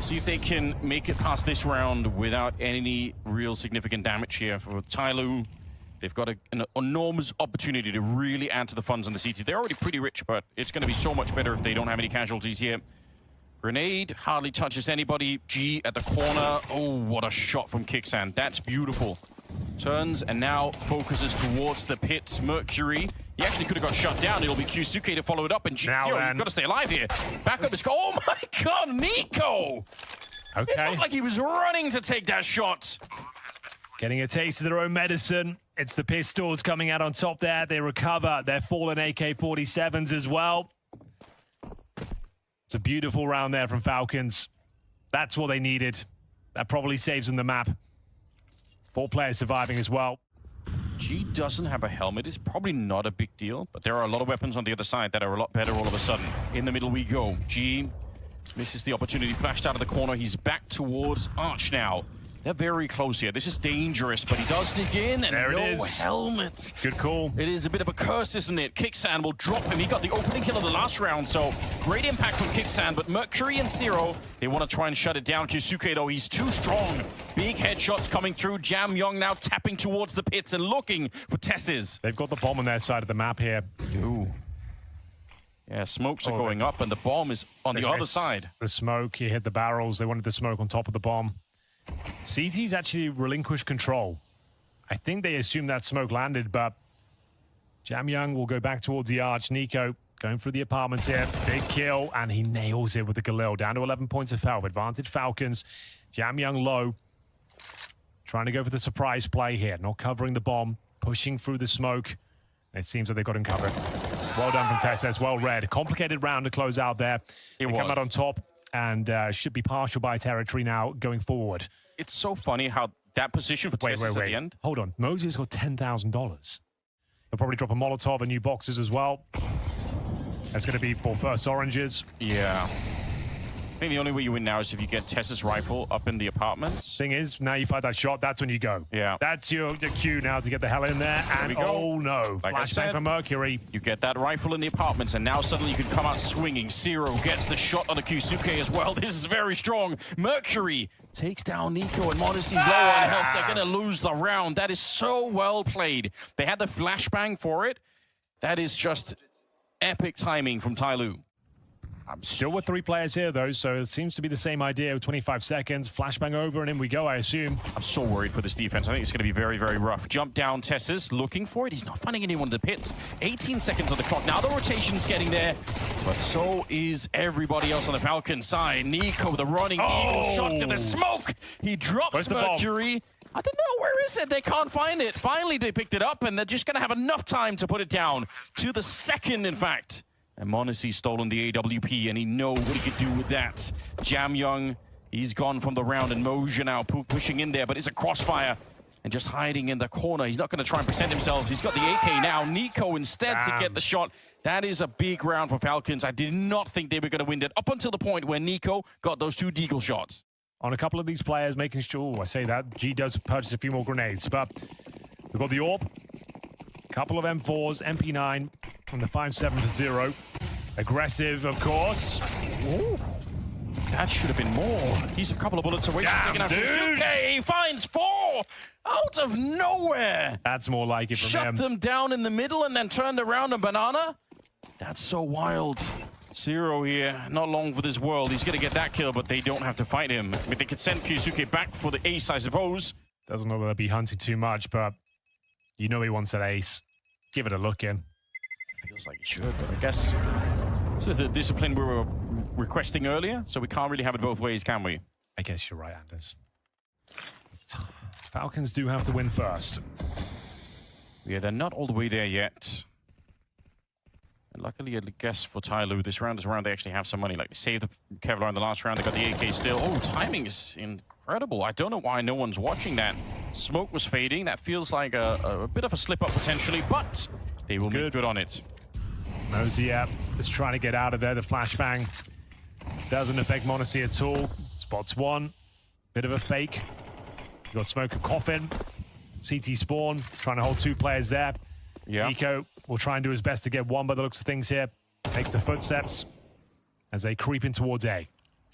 See if they can make it past this round without any real significant damage here. For Tyloo, they've got an enormous opportunity to really add to the funds on the CT. They're already pretty rich, but it's going to be so much better if they don't have any casualties here. Grenade hardly touches anybody. G at the corner. Oh, what a shot from Kixan. That's beautiful. Turns and now focuses towards the pit. Mercury, he actually could have got shut down. It'll be Kyusuke to follow it up. And G0, you've got to stay alive here. Back up his goal. Oh my God, NiKo! Okay. It looked like he was running to take that shot. Getting a taste of their own medicine. It's the pistols coming out on top there. They recover their fallen AK-47s as well. It's a beautiful round there from Falcons. That's what they needed. That probably saves them the map. 4 players surviving as well. G doesn't have a helmet. It's probably not a big deal, but there are a lot of weapons on the other side that are a lot better all of a sudden. In the middle we go. G misses the opportunity, flashed out of the corner. He's back towards Arch now. They're very close here. This is dangerous, but he does sneak in, and there no it is. helmet. Good call. It is a bit of a curse, isn't it? Kicksand will drop him. He got the opening kill of the last round, so great impact from Kicksand, but Mercury and Zero, they want to try and shut it down. Kyusuke, though, he's too strong. Big headshots coming through. Jam Young now tapping towards the pits and looking for Tesses. They've got the bomb on their side of the map here. Ooh. Yeah, smokes are going up, and the bomb is on the other side. The smoke, he hit the barrels. They wanted the smoke on top of the bomb. CT's actually relinquished control. I think they assumed that smoke landed, but Jam Young will go back towards the arch. Nico going through the apartments here. Big kill, and he nails it with the Galil. Down to 11 points of health. Advantage Falcons. Jam Young low. Trying to go for the surprise play here. Not covering the bomb. Pushing through the smoke. It seems that they got him covered. Well done from Tesses. Well read. Complicated round to close out there. They come out on top. And should be partial by territory now going forward. It's so funny how that position for Tesses at the end. Hold on. Mosey's got $10,000. He'll probably drop a Molotov and new boxes as well. That's going to be for first oranges. Yeah. I think the only way you win now is if you get Tess's rifle up in the apartments. Thing is, now you find that shot, that's when you go. Yeah. That's your cue now to get the hell in there. And oh no, like flashbang for Mercury. You get that rifle in the apartments, and now suddenly you can come out swinging. Zero gets the shot on the Kyusuke as well. This is very strong. Mercury takes down Nico, and Modesty's low on health. They're going to lose the round. That is so well played. They had the flashbang for it. That is just epic timing from Tyloo. I'm still with 3 players here, though, so it seems to be the same idea. 25 seconds, flashbang over, and in we go, I assume. I'm so worried for this defense. I think it's going to be very, very rough. Jump down, Tesses, looking for it. He's not finding anyone in the pits. 18 seconds on the clock. Now the rotation's getting there, but so is everybody else on the Falcon side. Nico, the running eagle shot to the smoke. He drops Mercury. I don't know, where is it? They can't find it. Finally, they picked it up, and they're just going to have enough time to put it down. To the second, in fact. And Monacy's stolen the AWP, and he knows what he could do with that. Jam Young, he's gone from the round, and Moja now pushing in there, but it's a crossfire. And just hiding in the corner. He's not going to try and present himself. He's got the AK now. Nico instead to get the shot. That is a big round for Falcons. I did not think they were going to win that up until the point where Nico got those 2 deagle shots. On a couple of these players, making sure, I say that, G does purchase a few more grenades, but we've got the AWP. Couple of M4s, MP9 from the 5.7 for Zero. Aggressive, of course. Ooh. That should have been more. He's a couple of bullets away from taking out Kyusuke. He finds 4 out of nowhere. That's more like it from Shut them down in the middle and then turned around and banana. That's so wild. Zero here, not long for this world. He's going to get that kill, but they don't have to fight him. I mean, they could send Kyusuke back for the ace, I suppose. Doesn't look like they'll be hunting too much, but you know he wants that ace. Give it a look in. Feels like he should, but I guess this is the discipline we were requesting earlier, so we can't really have it both ways, can we? I guess you're right, Anders. Falcons do have to win first. Yeah, they're not all the way there yet. And luckily, I guess for Tyloo, this round is a round they actually have some money. Like, they saved the Kevlar in the last round. They got the AK still. Oh, timing is incredible. I don't know why no one's watching that. Smoke was fading. That feels like a bit of a slip-up potentially, but they will make good on it. Mosey is trying to get out of there. The flashbang doesn't affect Monacy at all. Spots 1. Bit of a fake. You got Smoker Coffin. CT Spawn trying to hold 2 players there. Yeah. Nico will try and do his best to get 1 by the looks of things here. Takes the footsteps as they creep in towards A.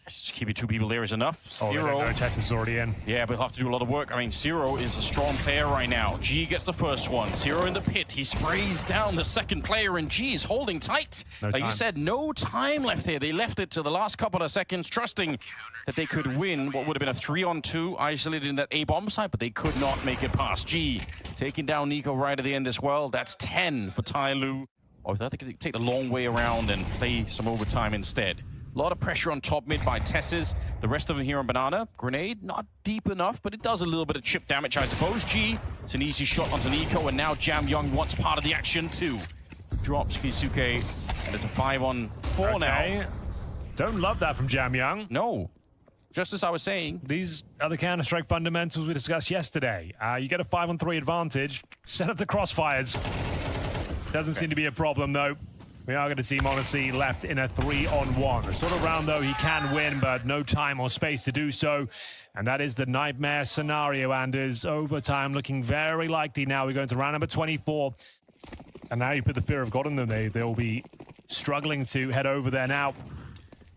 Just keeping 2 people there is enough. Zero. Oh, Tess is already in. Yeah, but he'll have to do a lot of work. I mean, Zero is a strong player right now. G gets the first one. Zero in the pit. He sprays down the second player, and G is holding tight. Like you said, no time left here. They left it to the last couple of seconds, trusting that they could win what would have been a 3-on-2 isolated in that A-bomb site, but they could not make it past. G taking down Nico right at the end as well. That's 10 for Tyloo. Or I think they could take the long way around and play some overtime instead. A lot of pressure on top mid by Tesses. The rest of them here on Banana. Grenade, not deep enough, but it does a little bit of chip damage, I suppose. G, it's an easy shot onto Nico, and now Jam Young wants part of the action too. Drops Keisuke, and it's a 5-on-4 now. Don't love that from Jam Young. No. Just as I was saying. These are the Counter-Strike fundamentals we discussed yesterday. You get a 5-on-3 advantage, set up the crossfires. Doesn't seem to be a problem, though. We are going to see m0NESY left in a 3-on-1. The sort of round, though, he can win, but no time or space to do so. And that is the nightmare scenario, Anders. Overtime looking very likely now. We're going to round number 24. And now you put the fear of God in them. They'll be struggling to head over there now.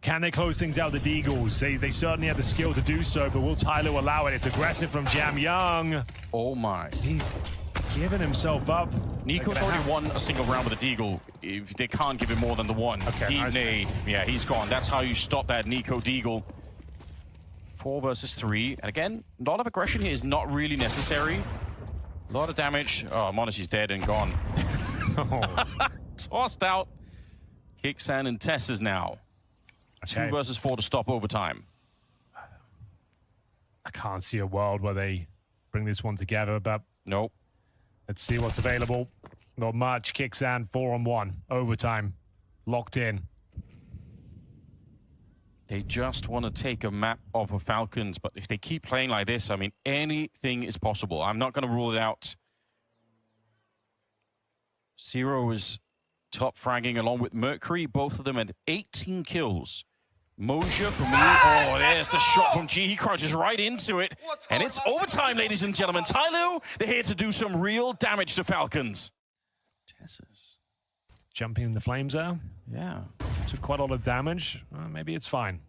Can they close things out with the Deagles? They certainly have the skill to do so, but will Tyloo allow it? It's aggressive from Jam Young. Oh, my. He's given himself up. Nico's already won a single round with a Deagle. If they can't give him more than the one. Okay, He nice. nade. Yeah, he's gone. That's how you stop that Nico Deagle. 4 versus 3. And again, a lot of aggression here is not really necessary. A lot of damage. Oh, m0NESY's dead and gone. Tossed out. Kixan and Tesses now. Okay. 2 versus 4 to stop overtime. I can't see a world where they bring this one together, but Nope. let's see what's available. Not much. Kixan 4-on-1. Overtime. Locked in. They just want to take a map off of Falcons, but if they keep playing like this, I mean, anything is possible. I'm not going to rule it out. Zero is top fragging along with Mercury. Both of them had 18 kills. Moja for me. Oh, there's the shot from G. He crouches right into it. And it's overtime, ladies and gentlemen. Tyloo, they're here to do some real damage to Falcons. Tessus. Jumping in the flames there. Yeah. Took quite a lot of damage. Maybe it's fine.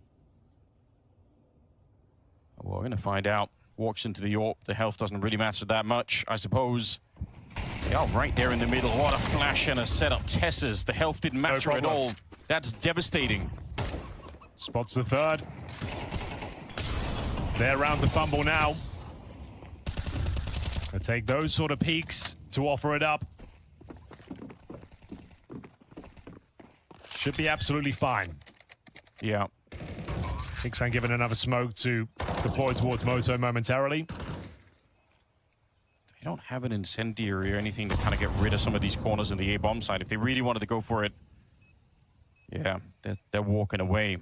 Well, we're going to find out. Walks into the AWP. The health doesn't really matter that much, I suppose. Yeah, right there in the middle. What a flash and a setup. Tessus, the health didn't matter at all. That's devastating. Spots the third. They're around the fumble now. They take those sort of peaks to offer it up. Should be absolutely fine. Yeah. Kixan given another smoke to deploy towards Moto momentarily. They don't have an incendiary or anything to kind of get rid of some of these corners in the A-bomb side. If they really wanted to go for it, yeah, they're walking away.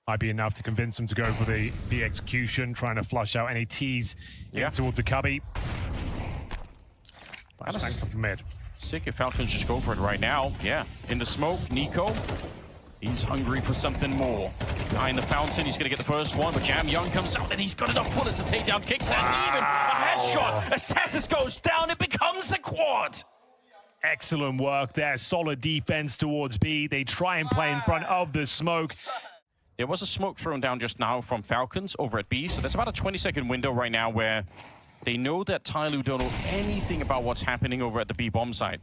Might be enough to convince them to go for the B execution, trying to flush out any T's in towards the cubby. Flashbang top of mid. Sick if Falcons just go for it right now. Yeah, in the smoke, Nico. He's hungry for something more. Behind the fountain, he's going to get the first one, but Jam Young comes out and he's got enough bullets to take down Kixan. Even a headshot. As Tessus goes down, it becomes a quad. Excellent work there. Solid defense towards B. They try and play in front of the smoke. There was a smoke thrown down just now from Falcons over at B, so there's about a 20-second window right now where they know that Tyloo don't know anything about what's happening over at the B bomb site.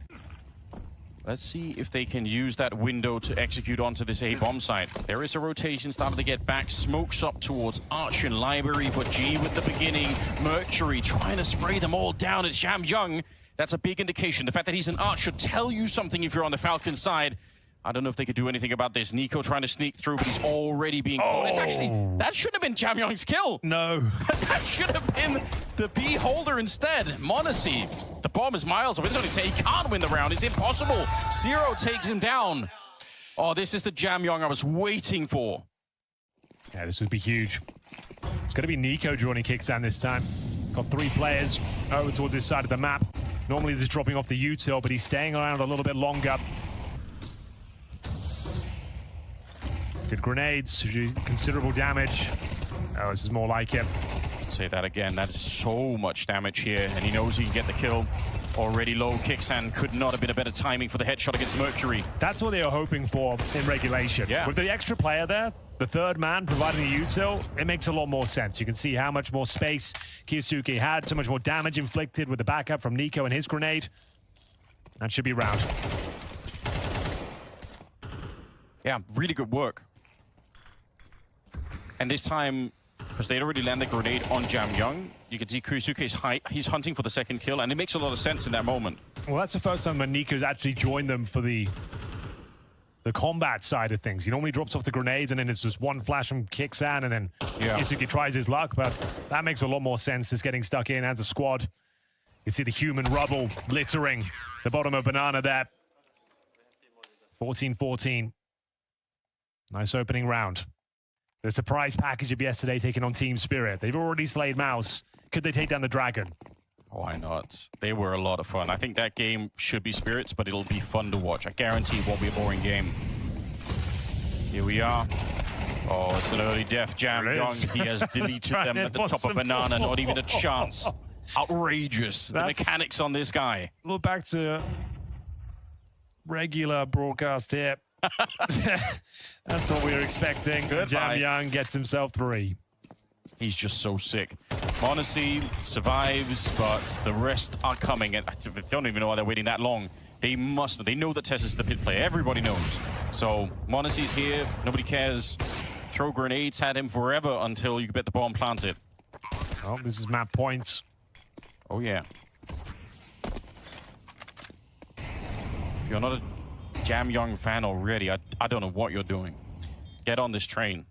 Let's see if they can use that window to execute onto this A bomb site. There is a rotation starting to get back. Smokes up towards Arch and Library, but G with the beginning. Mercury trying to spray them all down. It's Jam Young. That's a big indication. The fact that he's an Arch should tell you something if you're on the Falcon side. I don't know if they could do anything about this. Nico trying to sneak through, but he's already being caught. It's actually, that should have been Jam Young's kill. No. That should have been the B holder instead. m0NESY, the bomb is miles away. It's only say he can't win the round. It's impossible. Zero takes him down. Oh, this is the Jam Young I was waiting for. Yeah, this would be huge. It's going to be Nico joining Kixan this time. Got 3 players over towards this side of the map. Normally he's dropping off the util, but he's staying around a little bit longer. Good grenades, considerable damage. Oh, this is more like it. Say that again. That is so much damage here, and he knows he can get the kill. Already low. Kixan could not have been a better timing for the headshot against Mercury. That's what they were hoping for in regulation. Yeah. With the extra player there, the third man providing the util, it makes a lot more sense. You can see how much more space Keisuke had, so much more damage inflicted with the backup from Nico and his grenade. That should be round. Yeah, really good work. And this time, because they'd already landed the grenade on Jam Young, you can see Keisuke's height. He's hunting for the second kill, and it makes a lot of sense in that moment. Well, that's the first time when Nico's actually joined them for the the combat side of things. He normally drops off the grenades, and then it's just one flash from Kixan, and then Isuki tries his luck, but that makes a lot more sense. It's getting stuck in as a squad. You can see the human rubble littering the bottom of Banana there. 14-14. Nice opening round. The surprise package of yesterday taking on Team Spirit. They've already slayed Mouse. Could they take down the Dragon? Why not? They were a lot of fun. I think that game should be Spirits, but it'll be fun to watch. I guarantee it won't be a boring game. Here we are. Oh, it's an early death. Jam Young, he has deleted them at the top of Banana. Not even a chance. Outrageous. The mechanics on this guy. Look back to regular broadcast here. That's what we were expecting. Jam Young gets himself 3. He's just so sick. Monacy survives, but the rest are coming. And I don't even know why they're waiting that long. They must. They know that Tess is the pit player. Everybody knows. So Monacy's here. Nobody cares. Throw grenades at him forever until you get the bomb planted. Oh, this is map points. Oh, yeah. If you're not a Jam Young fan already, I don't know what you're doing. Get on this train.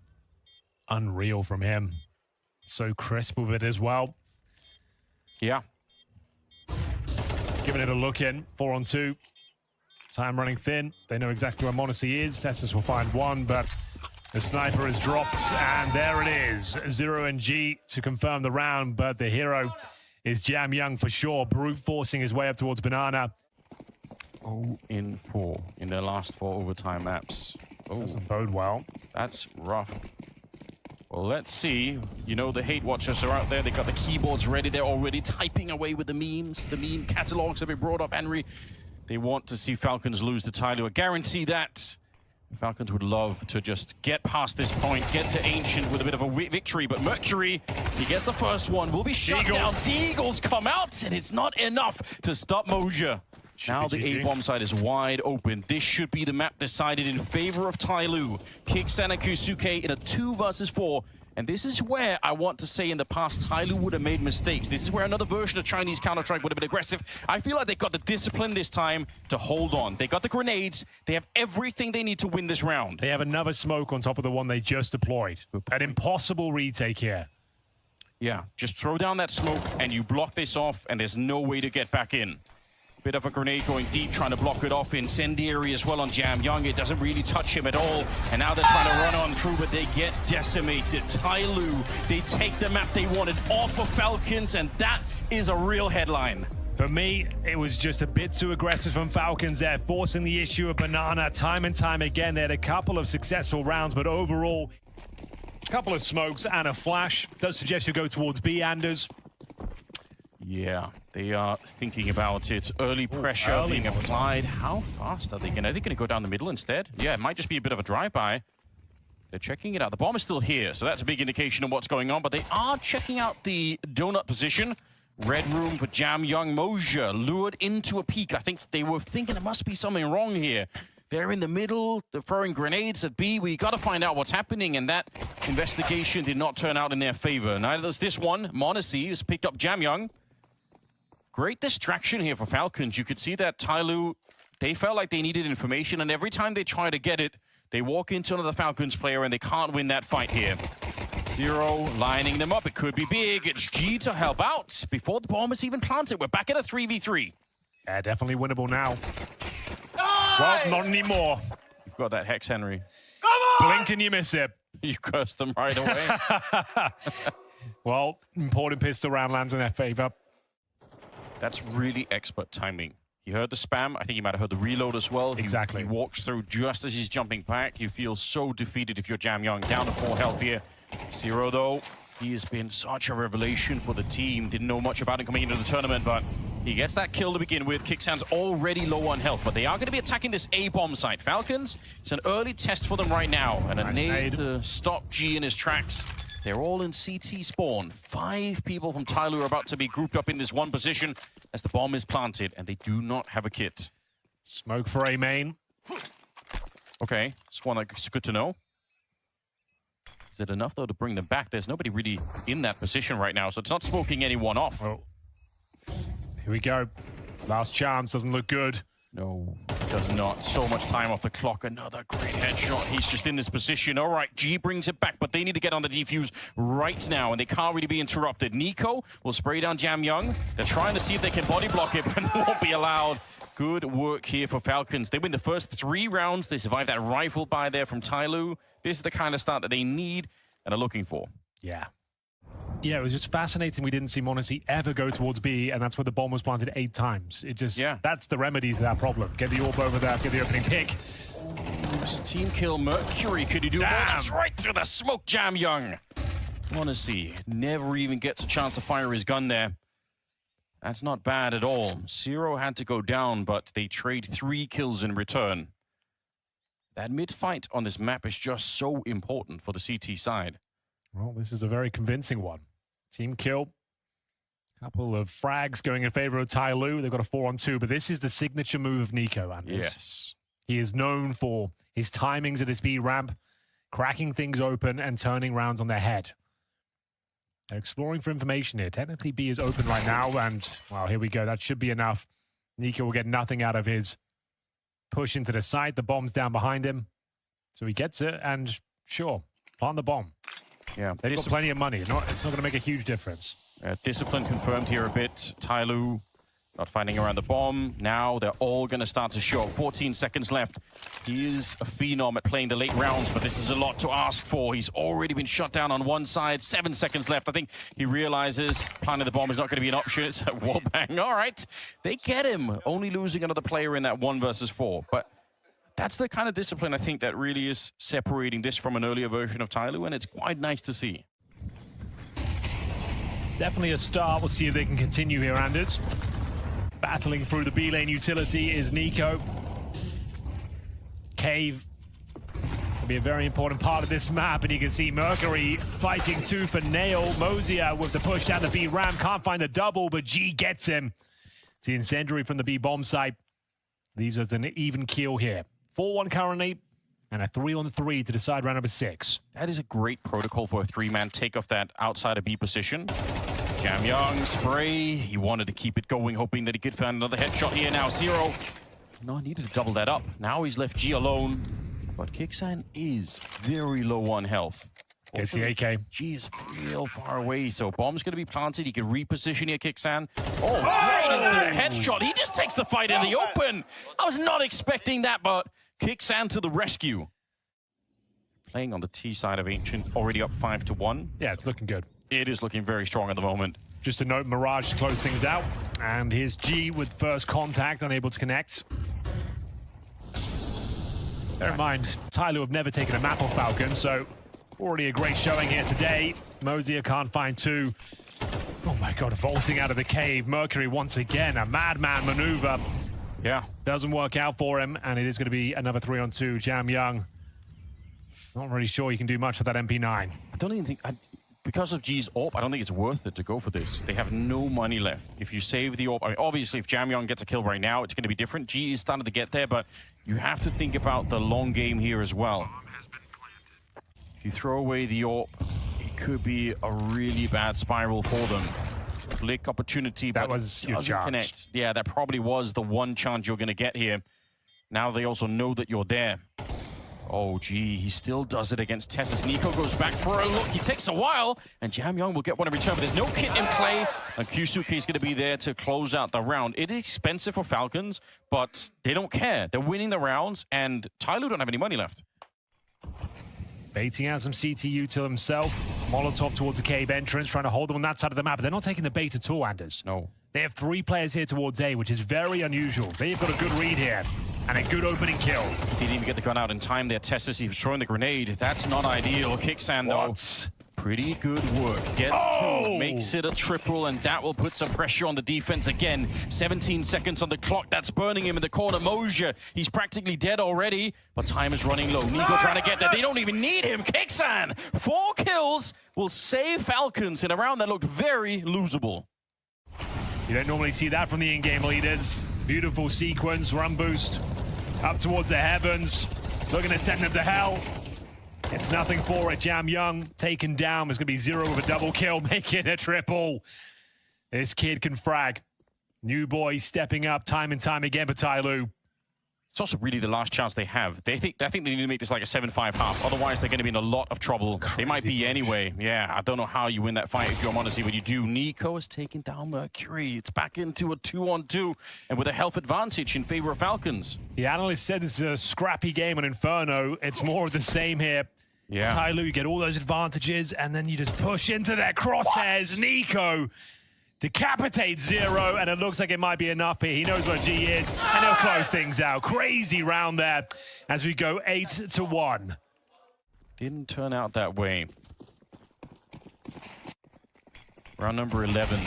Unreal from him. So crisp with it as well. Yeah. Giving it a look in. 4-on-2. Time running thin. They know exactly where Monacy is. Tessus will find one, but the sniper is dropped, and there it is. 0 and G to confirm the round, but the hero is Jam Young for sure. Brute forcing his way up towards Banana. 0-4 in their last 4 overtime maps. Oh, doesn't bode well. That's rough. Well, let's see. You know, the hate watchers are out there. They got the keyboards ready. They're already typing away with the memes. The meme catalogs have been brought up, Henry. They want to see Falcons lose to Tyloo. I guarantee that Falcons would love to just get past this point, get to Ancient with a bit of a victory. But Mercury, he gets the first one, will be shut down. The Eagles come out, and it's not enough to stop Moja. Now the A-bomb side is wide open. This should be the map decided in favor of Tyloo. Kixan and Kusuke in a 2 versus 4. And this is where I want to say in the past, Tyloo would have made mistakes. This is where another version of Chinese Counter-Strike would have been aggressive. I feel like they got the discipline this time to hold on. They got the grenades. They have everything they need to win this round. They have another smoke on top of the one they just deployed. An impossible retake here. Yeah, just throw down that smoke and you block this off, and there's no way to get back in. Bit of a grenade going deep, trying to block it off. Incendiary as well on Jam Young. It doesn't really touch him at all. And now they're trying to run on through, but they get decimated. Tyloo, they take the map they wanted off of Falcons, and that is a real headline. For me, it was just a bit too aggressive from Falcons there, forcing the issue of Banana time and time again. They had a couple of successful rounds, but overall, a couple of smokes and a flash. Does suggest you go towards B, Anders. Yeah, they are thinking about it. Early pressure being applied. How fast are they going to go down the middle instead? Yeah, it might just be a bit of a drive-by. They're checking it out. The bomb is still here, so that's a big indication of what's going on, but they are checking out the donut position. Red room for Jam Young. Moja lured into a peak. I think they were thinking there must be something wrong here. They're in the middle. They're throwing grenades at B. We got to find out what's happening, and that investigation did not turn out in their favor. Neither does this one. Monacy has picked up Jam Young. Great distraction here for Falcons. You could see that Tyloo, they felt like they needed information, and every time they try to get it, they walk into another Falcons player, and they can't win that fight here. 0 lining them up. It could be big. It's G to help out before the bomb is even planted. We're back at a 3v3. Yeah, definitely winnable now. Well, not anymore. You've got that Hex, Henry. Blink and you miss it. You cursed them right away. Well, important pistol round lands in their favor. That's really expert timing. He heard the spam. I think he might have heard the reload as well. Exactly. He walks through just as he's jumping back. You feel so defeated if you're Jam Young. Down to 4 health here. 0, though. He has been such a revelation for the team. Didn't know much about him coming into the tournament, but he gets that kill to begin with. Kixan's already low on health, but they are going to be attacking this A-bomb site. Falcons, it's an early test for them right now. And a nade to stop G in his tracks. They're all in CT spawn. 5 people from Tyloo are about to be grouped up in this one position as the bomb is planted, and they do not have a kit. Smoke for A main. Okay, it's one that's good to know. Is it enough, though, to bring them back? There's nobody really in that position right now, so it's not smoking anyone off. Oh. Here we go. Last chance, doesn't look good. No, it does not. So much time off the clock. Another great headshot. He's just in this position. All right, G brings it back, but they need to get on the defuse right now, and they can't really be interrupted. Nico will spray down Jam Young. They're trying to see if they can body block it, but won't be allowed. Good work here for Falcons. They win the first 3 rounds. They survive that rifle buy there from Tyloo. This is the kind of start that they need and are looking for. Yeah. Yeah, it was just fascinating we didn't see m0NESY ever go towards B, and that's where the bomb was planted 8 times. It just, that's the remedy to that problem. Get the AWP over there, get the opening pick. It's a team kill. Mercury, could he do more? That's right through the smoke, Jam Young. m0NESY never even gets a chance to fire his gun there. That's not bad at all. Zero had to go down, but they trade 3 kills in return. That mid-fight on this map is just so important for the CT side. Well, this is a very convincing one. Team kill. Couple of frags going in favor of Tyloo. They've got a 4-on-2, but this is the signature move of Nico, Anders. Yes. He is known for his timings at his B ramp, cracking things open and turning rounds on their head. They're exploring for information here. Technically, B is open right now, and, well, here we go. That should be enough. Nico will get nothing out of his push into the site. The bomb's down behind him. So he gets it, and sure, plant the bomb. Yeah, they've got plenty of money. It's not going to make a huge difference. Discipline confirmed here a bit. Tyloo not finding around the bomb. Now they're all going to start to show. 14 seconds left. He is a phenom at playing the late rounds, but this is a lot to ask for. He's already been shut down on one side. 7 seconds left. I think he realizes planting the bomb is not going to be an option. It's a wallbang. All right. They get him. Only losing another player in that 1 versus 4. But that's the kind of discipline, I think, that really is separating this from an earlier version of Tyloo, and it's quite nice to see. Definitely a start. We'll see if they can continue here, Anders. Battling through the B lane utility is Nico. Cave will be a very important part of this map, and you can see Mercury fighting too for Nail. Mosier with the push down the B ramp. Can't find the double, but G gets him. It's the incendiary from the B bomb site. Leaves us an even keel here. 4-1 currently, and a 3-on-3 to decide round number 6. That is a great protocol for a 3-man take off that outside of B position. Jam Young, spray. He wanted to keep it going, hoping that he could find another headshot here now. Zero. No, needed to double that up. Now he's left G alone. But Kixan is very low on health. Gets the AK. G is real far away, so bomb's going to be planted. He can reposition here, Kixan. Oh, right into the headshot. He just takes the fight in the open. I was not expecting that, but Kixan to the rescue. Playing on the T side of Ancient, already up 5-1. Yeah, it's looking good. It is looking very strong at the moment. Just a note, Mirage to close things out. And here's G with first contact, unable to connect. Bear in mind, Tyloo have never taken a map off Falcon, so already a great showing here today. Mosier can't find 2. Oh my god, vaulting out of the cave. Mercury once again, a madman maneuver. Yeah. Doesn't work out for him, and it is going to be another 3-on-2. Jam Young, not really sure you can do much with that MP9. I don't even think... because of G's AWP, I don't think it's worth it to go for this. They have no money left. If you save the AWP... I mean, obviously, if Jam Young gets a kill right now, it's going to be different. G is starting to get there, but you have to think about the long game here as well. If you throw away the AWP, it could be a really bad spiral for them. Flick opportunity, but that was your doesn't connect. Yeah, that probably was the one chance you're going to get here. Now they also know that you're there. Oh, gee, he still does it against Tessus. Nico goes back for a look. He takes a while, and Jam Young will get one in return, but there's no kit in play, and Kyusuke is going to be there to close out the round. It is expensive for Falcons, but they don't care. They're winning the rounds, and Tyloo don't have any money left. Baiting out some CTU to himself. Molotov towards the cave entrance, trying to hold them on that side of the map. But they're not taking the bait at all, Anders. No. They have 3 players here towards A, which is very unusual. They've got a good read here and a good opening kill. He didn't even get the gun out in time there. Tessus, he was throwing the grenade. That's not ideal. Kixan, though. What? Pretty good work. Gets 2, makes it a triple, and that will put some pressure on the defense again. 17 seconds on the clock. That's burning him in the corner. Mosier, he's practically dead already, but time is running low. Nico trying to get there. They don't even need him. Kixan, 4 kills will save Falcons in a round that looked very losable. You don't normally see that from the in-game leaders. Beautiful sequence, run boost up towards the heavens. Looking to send them to hell. It's nothing for it. Jam Young taken down. It's going to be 0 with a double kill, making a triple. This kid can frag. New boy stepping up time and time again for Tyloo. It's also really the last chance they have. I think they need to make this like a 7-5 half. Otherwise, they're going to be in a lot of trouble. They might be anyway. Yeah, I don't know how you win that fight if you're Monacy, but you do. Nico has taken down Mercury. It's back into a 2-on-2 and with a health advantage in favor of Falcons. The analyst said it's a scrappy game on Inferno. It's more of the same here. Yeah. Tyloo, you get all those advantages, and then you just push into their crosshairs. What? Nico decapitates Zero, and it looks like it might be enough here. He knows what G is, and he'll close things out. Crazy round there as we go 8-1. Didn't turn out that way. Round number 11.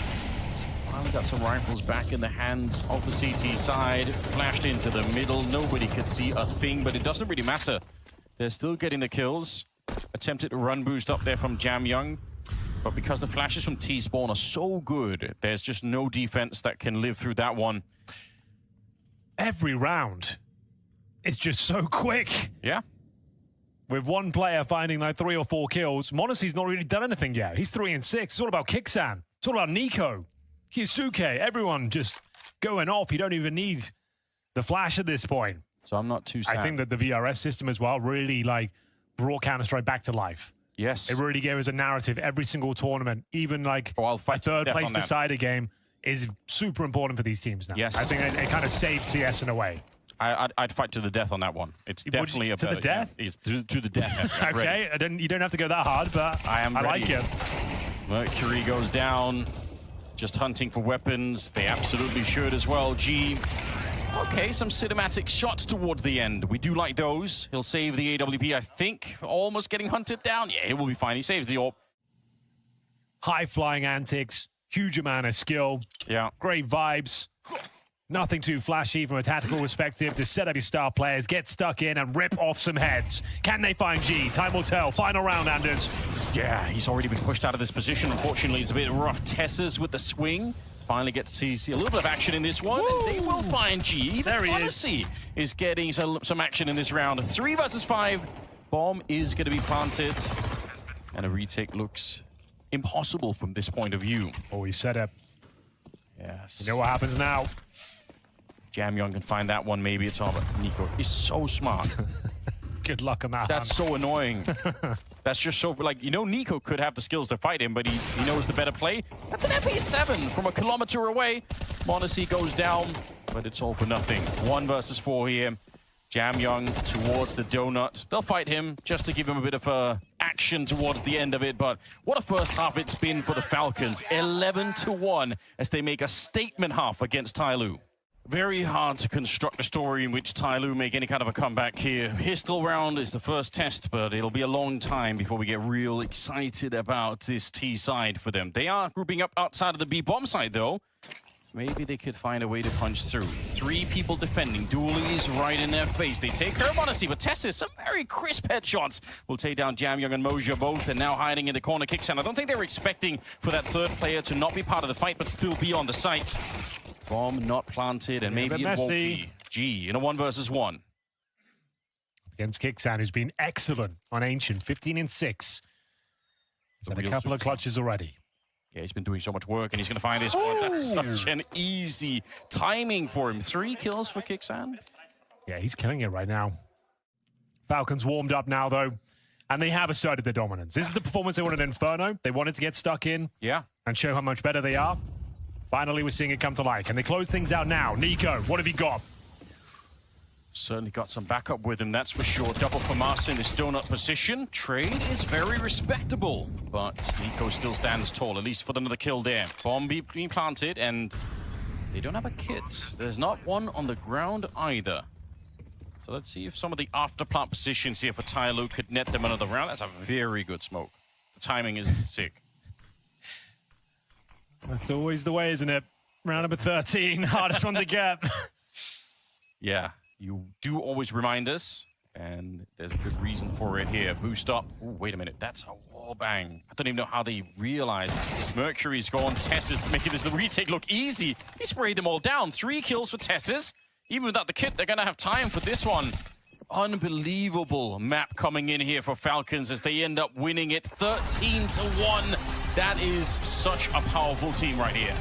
Finally got some rifles back in the hands of the CT side. Flashed into the middle. Nobody could see a thing, but it doesn't really matter. They're still getting the kills. Attempted a run boost up there from Jam Young. But because the flashes from T-Spawn are so good, there's just no defense that can live through that one. Every round is just so quick. Yeah. With one player finding like 3 or 4 kills, Monacy's not really done anything yet. He's 3-6. It's all about Kixan. It's all about Nico, Kiyusuke, everyone just going off. You don't even need the flash at this point. So I'm not too sad. I think that the VRS system as well really like brought Counter-Strike back to life. Yes. It really gave us a narrative every single tournament. Even like I'll a fight third place decider game is super important for these teams now. Yes. I think it kind of saved CS in a way. I'd fight to the death on that one. It's definitely a to better, the death? Yeah, it's to the death. Okay, you don't have to go that hard, but I like it. Mercury goes down, just hunting for weapons. They absolutely should as well. G. Okay, some cinematic shots towards the end. We do like those. He'll save the AWP, I think. Almost getting hunted down. Yeah, he will be fine. He saves the AWP. High-flying antics, huge amount of skill. Yeah. Great vibes. Nothing too flashy from a tactical perspective to set up your star players, get stuck in and rip off some heads. Can they find G? Time will tell. Final round, Anders. Yeah, he's already been pushed out of this position. Unfortunately, it's a bit rough. Tessers with the swing. Finally get to see a little bit of action in this one. And they will find G. There he is getting some action in this round. 3 versus 5. Bomb is going to be planted. And a retake looks impossible from this point of view. Oh, he set up. Yes. You know what happens now? Jam Young can find that one. Maybe it's all, but Nico is so smart. Good luck on that. That's so annoying. That's just so, like, you know, Nico could have the skills to fight him, but he knows the better play. That's an MP7 from a kilometer away. Monacy goes down, but it's all for nothing. 1 versus 4 here. Jam Young towards the donut. They'll fight him just to give him a bit of action towards the end of it, but what a first half it's been for the Falcons. 11-1 as they make a statement half against Tyloo. Very hard to construct a story in which Tyloo make any kind of a comeback here. Pistol round is the first test, but it'll be a long time before we get real excited about this T side for them. They are grouping up outside of the B bomb side, though. Maybe they could find a way to punch through. 3 people defending. Dooley's right in their face. They take her Monacy, but Tessis, some very crisp headshots. Will take down Jam Young and Moja both, and now hiding in the corner. Kixan. I don't think they were expecting for that third player to not be part of the fight, but still be on the site. Bomb not planted, and maybe it won't be. G in a 1 versus 1. Against Kixan, who's been excellent on Ancient, 15-6. He's had a couple of clutches already. Yeah, he's been doing so much work, and he's going to find this one. That's such an easy timing for him. 3 kills for Kixan. Yeah, he's killing it right now. Falcons warmed up now, though, and they have asserted their dominance. This is the performance they wanted in Inferno. They wanted to get stuck in and show how much better they are. Finally, we're seeing it come to light. Can they close things out now? Nico, what have you got? Certainly got some backup with him, that's for sure. Double for Mars in this donut position. Trade is very respectable, but Nico still stands tall, at least for another kill there. Bomb being planted, and they don't have a kit. There's not one on the ground either. So let's see if some of the after-plant positions here for Tyloo could net them another round. That's a very good smoke. The timing is sick. That's always the way, isn't it? Round number 13, hardest one to get. Yeah, you do always remind us, and there's a good reason for it here. Boost up. Ooh, wait a minute, that's a wall bang. I don't even know how they realized. Mercury's gone. Tessis making this retake look easy. He sprayed them all down. 3 kills for Tessis. Even without the kit, they're going to have time for this one. Unbelievable map coming in here for Falcons as they end up winning it 13-1. That is such a powerful team right here.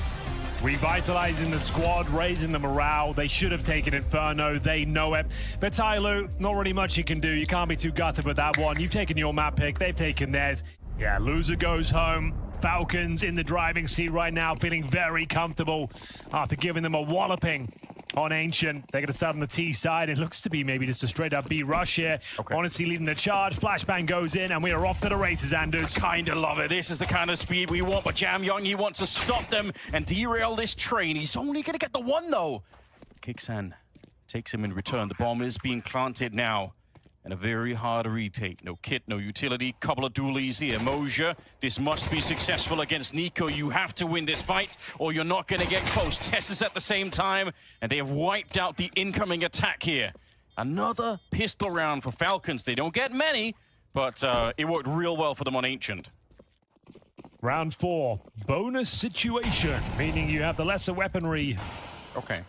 Revitalizing the squad, raising the morale. They should have taken Inferno. They know it. But Tyloo, not really much you can do. You can't be too gutted with that one. You've taken your map pick. They've taken theirs. Yeah, loser goes home. Falcons in the driving seat right now, feeling very comfortable after giving them a walloping on Ancient. They're going to start on the T side. It looks to be maybe just a straight-up B rush here. Okay. Honestly, leading the charge. Flashbang goes in, and we are off to the races, Anders. Kind of love it. This is the kind of speed we want, but Jamyong, he wants to stop them and derail this train. He's only going to get the one, though. Kixan takes him in return. The bomb is being planted now. And a very hard retake. No kit, no utility. Couple of dualies here. Mosier, this must be successful against Nico. You have to win this fight, or you're not going to get close. Tess is at the same time, and they have wiped out the incoming attack here. Another pistol round for Falcons. They don't get many, but it worked real well for them on Ancient. Round 4, bonus situation, meaning you have the lesser weaponry Okay.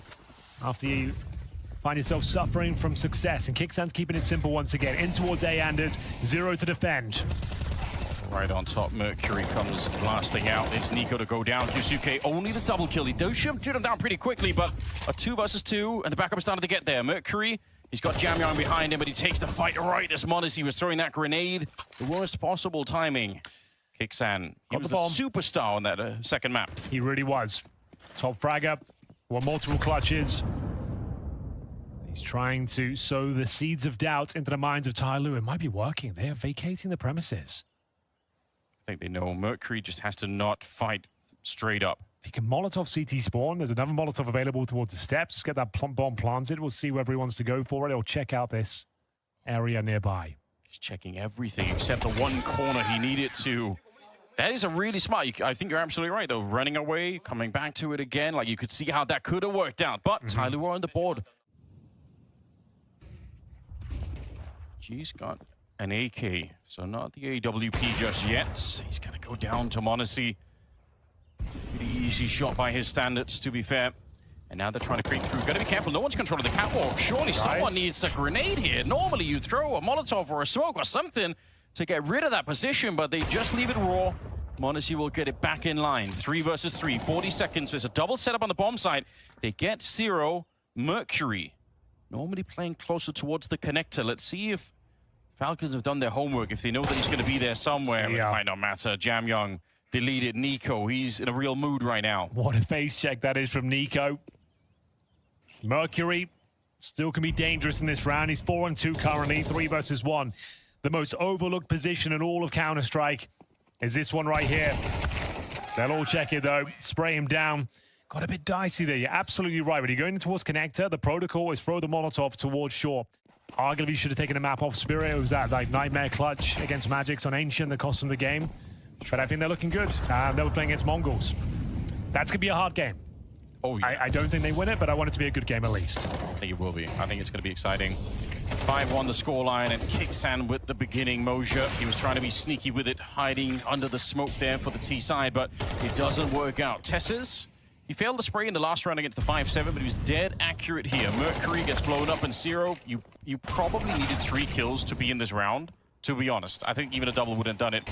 after you find yourself suffering from success. And Kixan's keeping it simple once again. In towards A, Anders. 0 to defend. Right on top, Mercury comes blasting out. It's Nico to go down. Yusuke only the double kill. He does shoot him down pretty quickly, but a 2 versus 2, and the backup is starting to get there. Mercury, he's got Jamyong behind him, but he takes the fight right as Monacy was throwing that grenade. The worst possible timing. Kixan, he was a superstar on that second map. He really was. Top fragger. Won multiple clutches. He's trying to sow the seeds of doubt into the minds of Tyloo. It might be working. They are vacating the premises. I think they know Mercury just has to not fight straight up. If he can Molotov CT spawn, there's another Molotov available towards the steps. Get that bomb planted. We'll see whether he wants to go for it or check out this area nearby. He's checking everything except the one corner he needed to. That is a really smart. I think you're absolutely right, though. Running away, coming back to it again. Like, you could see how that could have worked out. But Tyloo are on the board. He's got an AK, so not the AWP just yet. He's going to go down to Monacy. Pretty easy shot by his standards, to be fair. And now they're trying to creep through. Got to be careful. No one's controlling the catwalk. Surely someone needs a grenade here. Normally you throw a Molotov or a smoke or something to get rid of that position, but they just leave it raw. Monacy will get it back in line. 3 versus 3, 40 seconds. There's a double setup on the bomb site. They get 0. Mercury normally playing closer towards the connector. Let's see if Falcons have done their homework. If they know that he's going to be there somewhere, it might not matter. Jamyong deleted Nico. He's in a real mood right now. What a face check that is from Nico. Mercury still can be dangerous in this round. He's 4-2 currently, 3 versus 1. The most overlooked position in all of Counter-Strike is this one right here. They'll all check it, though. Spray him down. Got a bit dicey there. You're absolutely right. When you're going towards connector, the protocol is throw the Molotov towards shore. Arguably should have taken a map off Spirit. It was that like nightmare clutch against Magix on Ancient that cost them the game. But I think they're looking good. They were playing against Mongols. That's going to be a hard game. Oh, yeah. I don't think they win it, but I want it to be a good game at least. I think it will be. I think it's going to be exciting. 5-1 the scoreline, and Kixan with the beginning. Mosier, he was trying to be sneaky with it, hiding under the smoke there for the T side, but it doesn't work out. Tesses, he failed the spray in the last round against the 5-7, but he was dead accurate here. Mercury gets blown up in 0. You probably needed 3 kills to be in this round, to be honest. I think even a double wouldn't have done it.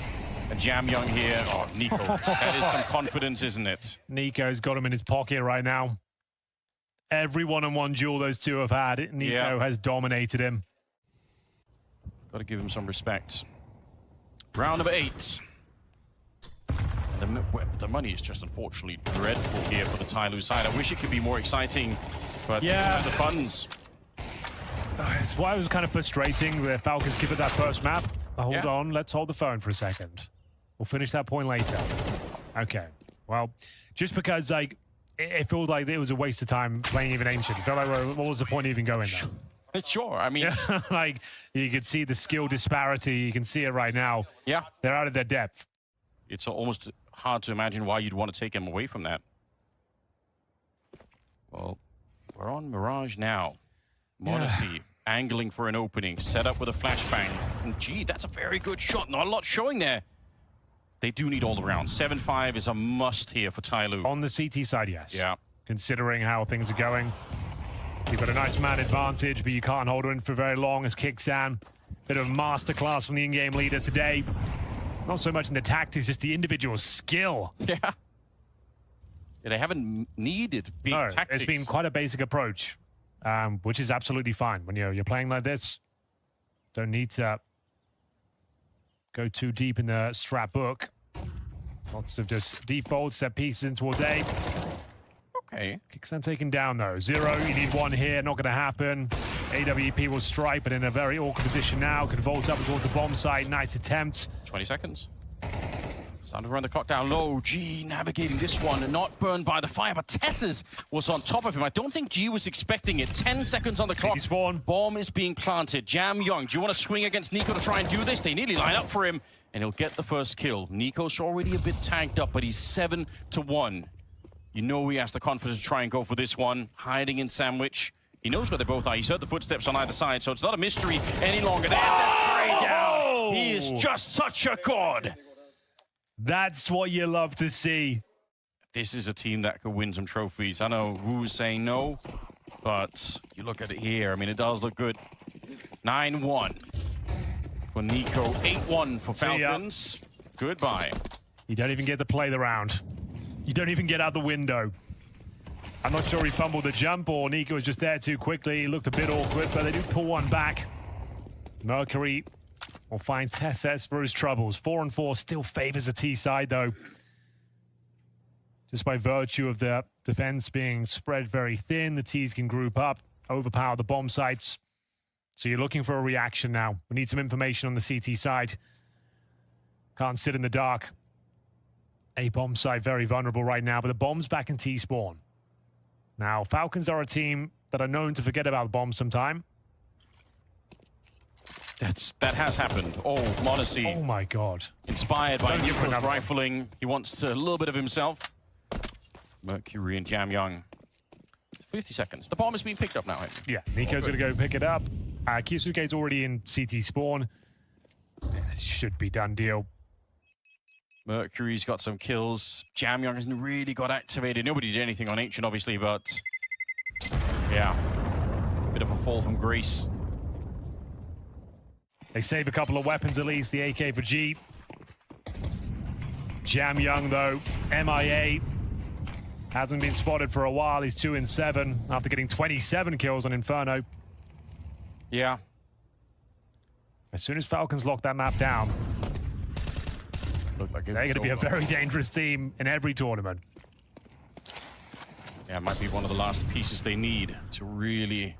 And Jamyong here, oh, Nico, that is some confidence, isn't it? Nico's got him in his pocket right now. Every one-on-one duel those two have had, Nico has dominated him. Got to give him some respect. Round number 8. And the money is just unfortunately dreadful here for the Tyloo side. I wish it could be more exciting, but the funds. That's why it was kind of frustrating. The Falcons give it that first map. Hold on, let's hold the phone for a second. We'll finish that point later. Okay, well, just because like it feels like it was a waste of time playing even Ancient. It felt like, what was the point of even going there? Sure, I mean... like, you could see the skill disparity. You can see it right now. Yeah. They're out of their depth. It's almost hard to imagine why you'd want to take him away from that. Well, we're on Mirage now. Monacy angling for an opening, set up with a flashbang. And gee, that's a very good shot. Not a lot showing there. They do need all the rounds. 7-5 is a must here for Tyloo. On the CT side, yes. Yeah. Considering how things are going. You've got a nice man advantage, but you can't hold in for very long as Kixan. Bit of a masterclass from the in-game leader today. Not so much in the tactics, just the individual skill. Yeah, They haven't needed big tactics. It's been quite a basic approach, which is absolutely fine when you're playing like this. Don't need to go too deep in the strat book. Lots of just default set pieces in towards A. Okay. Kickstand taken down though. 0, you need 1 here, not going to happen. AWP will strike, but in a very awkward position now. Could vault up towards the bomb site. Nice attempt. 20 seconds. It's time to run the clock down low. G navigating this one and not burned by the fire, but Tess's was on top of him. I don't think G was expecting it. 10 seconds on the clock. Spawn. Bomb is being planted. Jam Young, do you want to swing against Nico to try and do this? They nearly line up for him, and he'll get the first kill. Nico's already a bit tagged up, but he's 7-1. You know he has the confidence to try and go for this one. Hiding in sandwich. He knows where they both are. He's heard the footsteps on either side, so it's not a mystery any longer. There's the spray down. He is just such a god. That's what you love to see. This is a team that could win some trophies. I know Ru's saying no, but you look at it here. I mean, it does look good. 9-1 for Nico. 8-1 for Falcons. Goodbye. You don't even get to play the round. You don't even get out the window. I'm not sure he fumbled the jump or Nico was just there too quickly. He looked a bit awkward, but they do pull one back. Mercury will find Tesses for his troubles. 4-4 still favors the T side, though. Just by virtue of the defense being spread very thin, the T's can group up, overpower the bomb sites. So you're looking for a reaction now. We need some information on the CT side. Can't sit in the dark. A bomb site very vulnerable right now, but the bomb's back in T-spawn. Now, Falcons are a team that are known to forget about bombs sometime. That has happened. Oh, Modesty. Oh my God. Inspired by Don't give him Nico's another rifling. He wants a little bit of himself. Mercury and Jam Young. 50 seconds. The bomb is being picked up now. Yeah, Nico's going to go pick it up. Kisuke's already in CT spawn. Yeah, this should be done deal. Mercury's got some kills. Jam Young hasn't really got activated. Nobody did anything on Ancient, obviously, but yeah, bit of a fall from grace. They save a couple of weapons at least. The AK for G. Jam Young, though, MIA. Hasn't been spotted for a while. He's 2-7 after getting 27 kills on Inferno. Yeah. As soon as Falcons lock that map down, Like they're going to be a very dangerous team in every tournament. Yeah, it might be one of the last pieces they need to really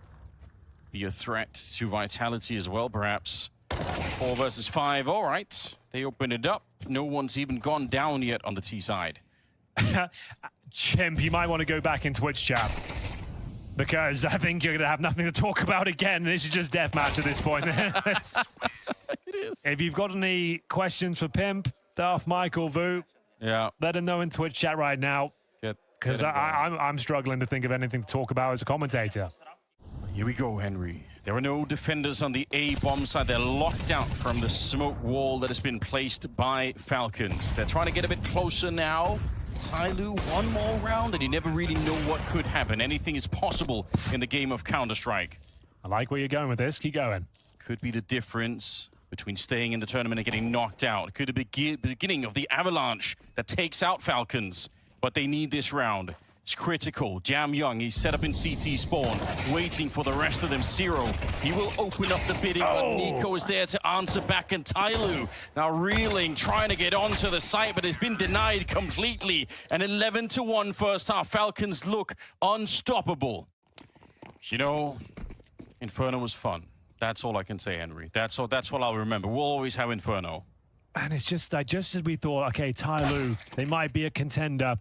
be a threat to Vitality as well, perhaps. 4 versus 5, all right. They open it up. No one's even gone down yet on the T side. Chimp, you might want to go back in Twitch chat. Because I think you're going to have nothing to talk about again. This is just deathmatch at this point. It is. If you've got any questions for Pimp, Darth, Michael, Vu, Yeah. let them know in Twitch chat right now. Because I'm struggling to think of anything to talk about as a commentator. Here we go, Henry. There are no defenders on the A bomb side. They're locked out from the smoke wall that has been placed by Falcons. They're trying to get a bit closer now. Tyloo, one more round, and you never really know what could happen. Anything is possible in the game of Counter-Strike. I like where you're going with this. Keep going. Could be the difference between staying in the tournament and getting knocked out. Could be the beginning of the avalanche that takes out Falcons. But they need this round. It's critical. Jam Young, he's set up in CT spawn, waiting for the rest of them. Zero, he will open up the bidding, but Nico is there to answer back, and Tyloo now reeling, trying to get onto the site, but it's been denied completely. An 11-1 first half. Falcons look unstoppable. You know, Inferno was fun. That's all I can say, Henry. That's all I'll remember. We'll always have Inferno. And it's just as we thought, okay, Tyloo, they might be a contender.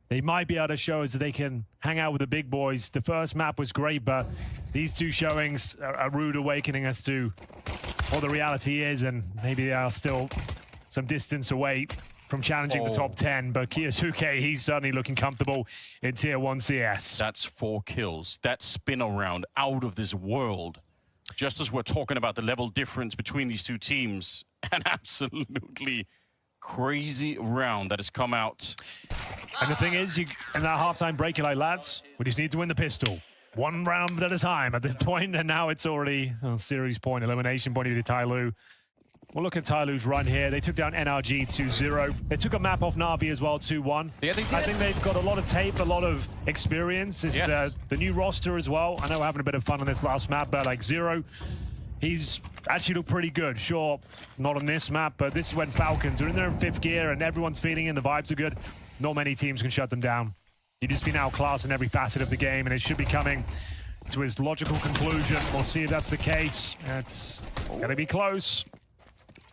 They might be able to show us that they can hang out with the big boys. The first map was great, but these two showings are a rude awakening as to what the reality is, and maybe they are still some distance away from challenging the top 10. But Kisuke, he's certainly looking comfortable in Tier 1 CS. That's 4 kills. That spin around out of this world. Just as we're talking about the level difference between these two teams, an absolutely crazy round that has come out. And the thing is, in that halftime break, you're like, lads, we just need to win the pistol. One round at a time at this point, and now it's already a series point, elimination point to Tyloo. Well, look at Tyloo's run here. They took down NRG 2-0. They took a map off Na'Vi as well, 2-1. Yeah, they did. I think they've got a lot of tape, a lot of experience. It's Yes. the new roster as well. I know we're having a bit of fun on this last map, but like Zero, he's actually looked pretty good. Sure, not on this map, but this is when Falcons are in there in 5th gear and everyone's feeling in, the vibes are good. Not many teams can shut them down. You've just been outclassed in every facet of the game, and it should be coming to its logical conclusion. We'll see if that's the case. It's going to be close.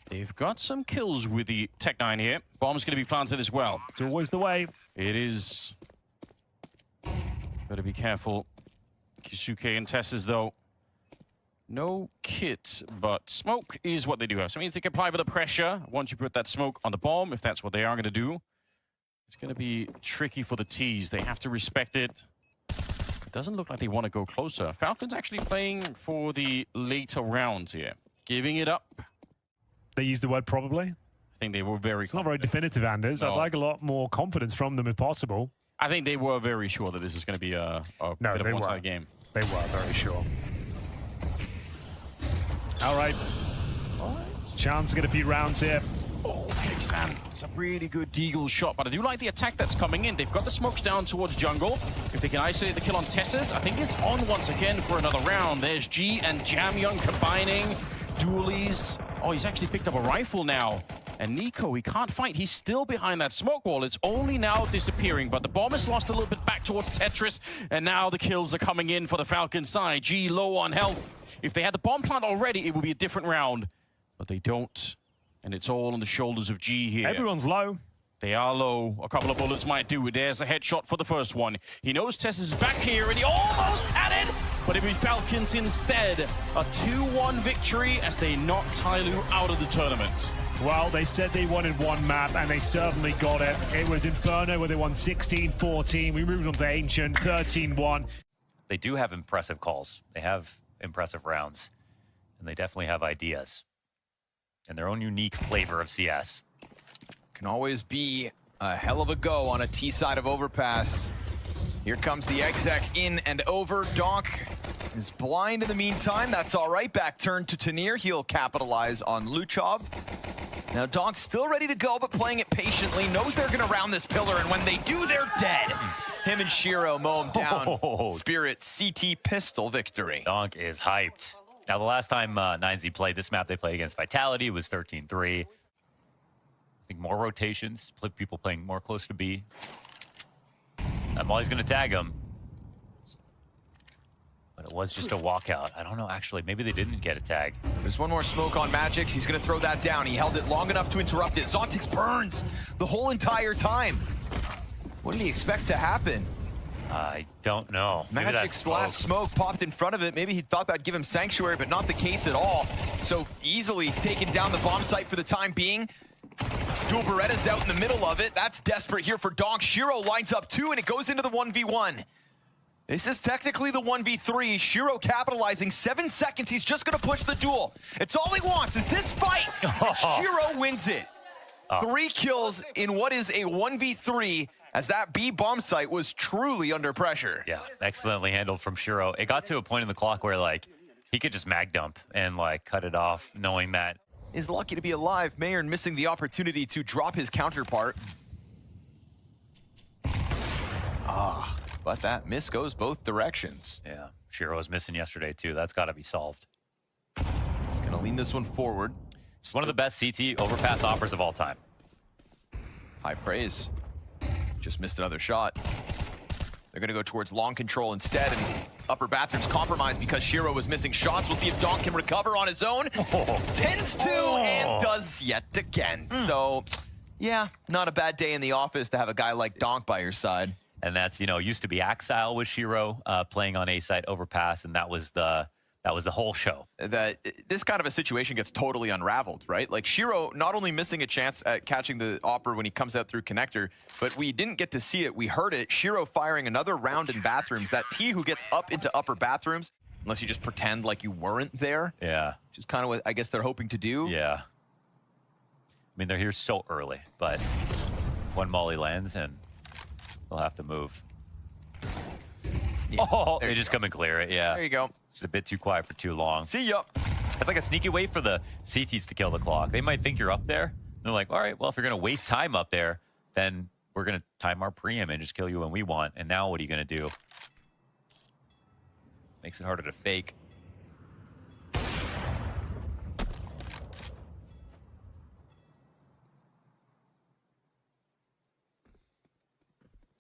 They've got some kills with the Tech-9 here. Bomb's going to be planted as well. It's always the way. It is. Got to be careful. Kisuke and Tess's, though. No kit, but smoke is what they do have. So it means they can apply a bit of pressure once you put that smoke on the bomb, if that's what they are going to do. It's going to be tricky for the T's. They have to respect it. It doesn't look like they want to go closer. Falcons actually playing for the later rounds here. Giving it up. They used the word probably. I think they were very It's not very definitive, Anders. No. I'd like a lot more confidence from them if possible. I think they were very sure that this is going to be a bit of a one-sided game. They were very sure. All right. Chance to get a few rounds here. Oh, Hexan. It's a really good Deagle shot, but I do like the attack that's coming in. They've got the smokes down towards jungle. If they can isolate the kill on Tess's, I think it's on once again for another round. There's G and Jamyoung combining. Dualies. Oh, he's actually picked up a rifle now. And Nico, he can't fight. He's still behind that smoke wall. It's only now disappearing, but the bomb is lost a little bit back towards Tetris, and now the kills are coming in for the Falcon side. G low on health. If they had the bomb plant already, it would be a different round, but they don't. And it's all on the shoulders of G here. Everyone's low. They are low. A couple of bullets might do it. There's a headshot for the first one. He knows Tess is back here, and he almost had it, but it will be Falcons instead. A 2-1 victory as they knock Tyloo out of the tournament. Well, they said they wanted one map, and they certainly got it. It was Inferno, where they won 16-14. We moved on to Ancient, 13-1. They do have impressive calls. They have impressive rounds. And they definitely have ideas. And their own unique flavor of CS. Can always be a hell of a go on a T side of overpass. Here comes the exec in and over. Donk is blind in the meantime. That's all right. Back turn to Tanir. He'll capitalize on Luchov. Now Donk's still ready to go, but playing it patiently. Knows they're going to round this pillar, and when they do, they're dead. Him and Shiro mow him down. Spirit CT pistol victory. Donk is hyped. Now, the last time 9Z played this map, they played against Vitality. It was 13-3. I think more rotations, people playing more close to B. I'm always going to tag him. But it was just a walkout. I don't know, actually. Maybe they didn't get a tag. There's one more smoke on Magix. He's going to throw that down. He held it long enough to interrupt it. Zontix burns the whole entire time. What did he expect to happen? I don't know. Maybe Magic's last smoke popped in front of it. Maybe he thought that'd give him sanctuary, but not the case at all. So easily taking down the bomb site for the time being. Dual Beretta's out in the middle of it. That's desperate here for Donk. Shiro lines up 2, and it goes into the 1v1. This is technically the 1v3. Shiro capitalizing. 7 seconds. He's just going to push the duel. It's all he wants is this fight. Shiro wins it. 3 kills in what is a 1v3, as that B bomb site was truly under pressure. Yeah, excellently handled from Shiro. It got to a point in the clock where, like, he could just mag dump and, like, cut it off, knowing that. Is lucky to be alive. Mayern missing the opportunity to drop his counterpart. But that miss goes both directions. Yeah, Shiro was missing yesterday, too. That's got to be solved. He's going to lean this one forward. It's one of the best CT overpass offers of all time. High praise. Just missed another shot. They're going to go towards long control instead, and upper bathroom's compromised because Shiro was missing shots. We'll see if Donk can recover on his own. Tends to, and does yet again. So, yeah, not a bad day in the office to have a guy like Donk by your side. And that's, you know, used to be Axile with Shiro playing on A-side overpass, and that was the whole show. This kind of a situation gets totally unraveled, right? Like Shiro not only missing a chance at catching the Opera when he comes out through connector, but we didn't get to see it. We heard it. Shiro firing another round in bathrooms. That T who gets up into upper bathrooms, unless you just pretend like you weren't there. Yeah. Which is kind of what I guess they're hoping to do. Yeah. I mean, they're here so early, but one molly lands and they'll have to move. Yeah, they just come and clear it, yeah. There you go. It's a bit too quiet for too long. See ya. That's like a sneaky way for the CTs to kill the clock. They might think you're up there. They're like, all right, well, if you're going to waste time up there, then we're going to time our preem and just kill you when we want. And now what are you going to do? Makes it harder to fake.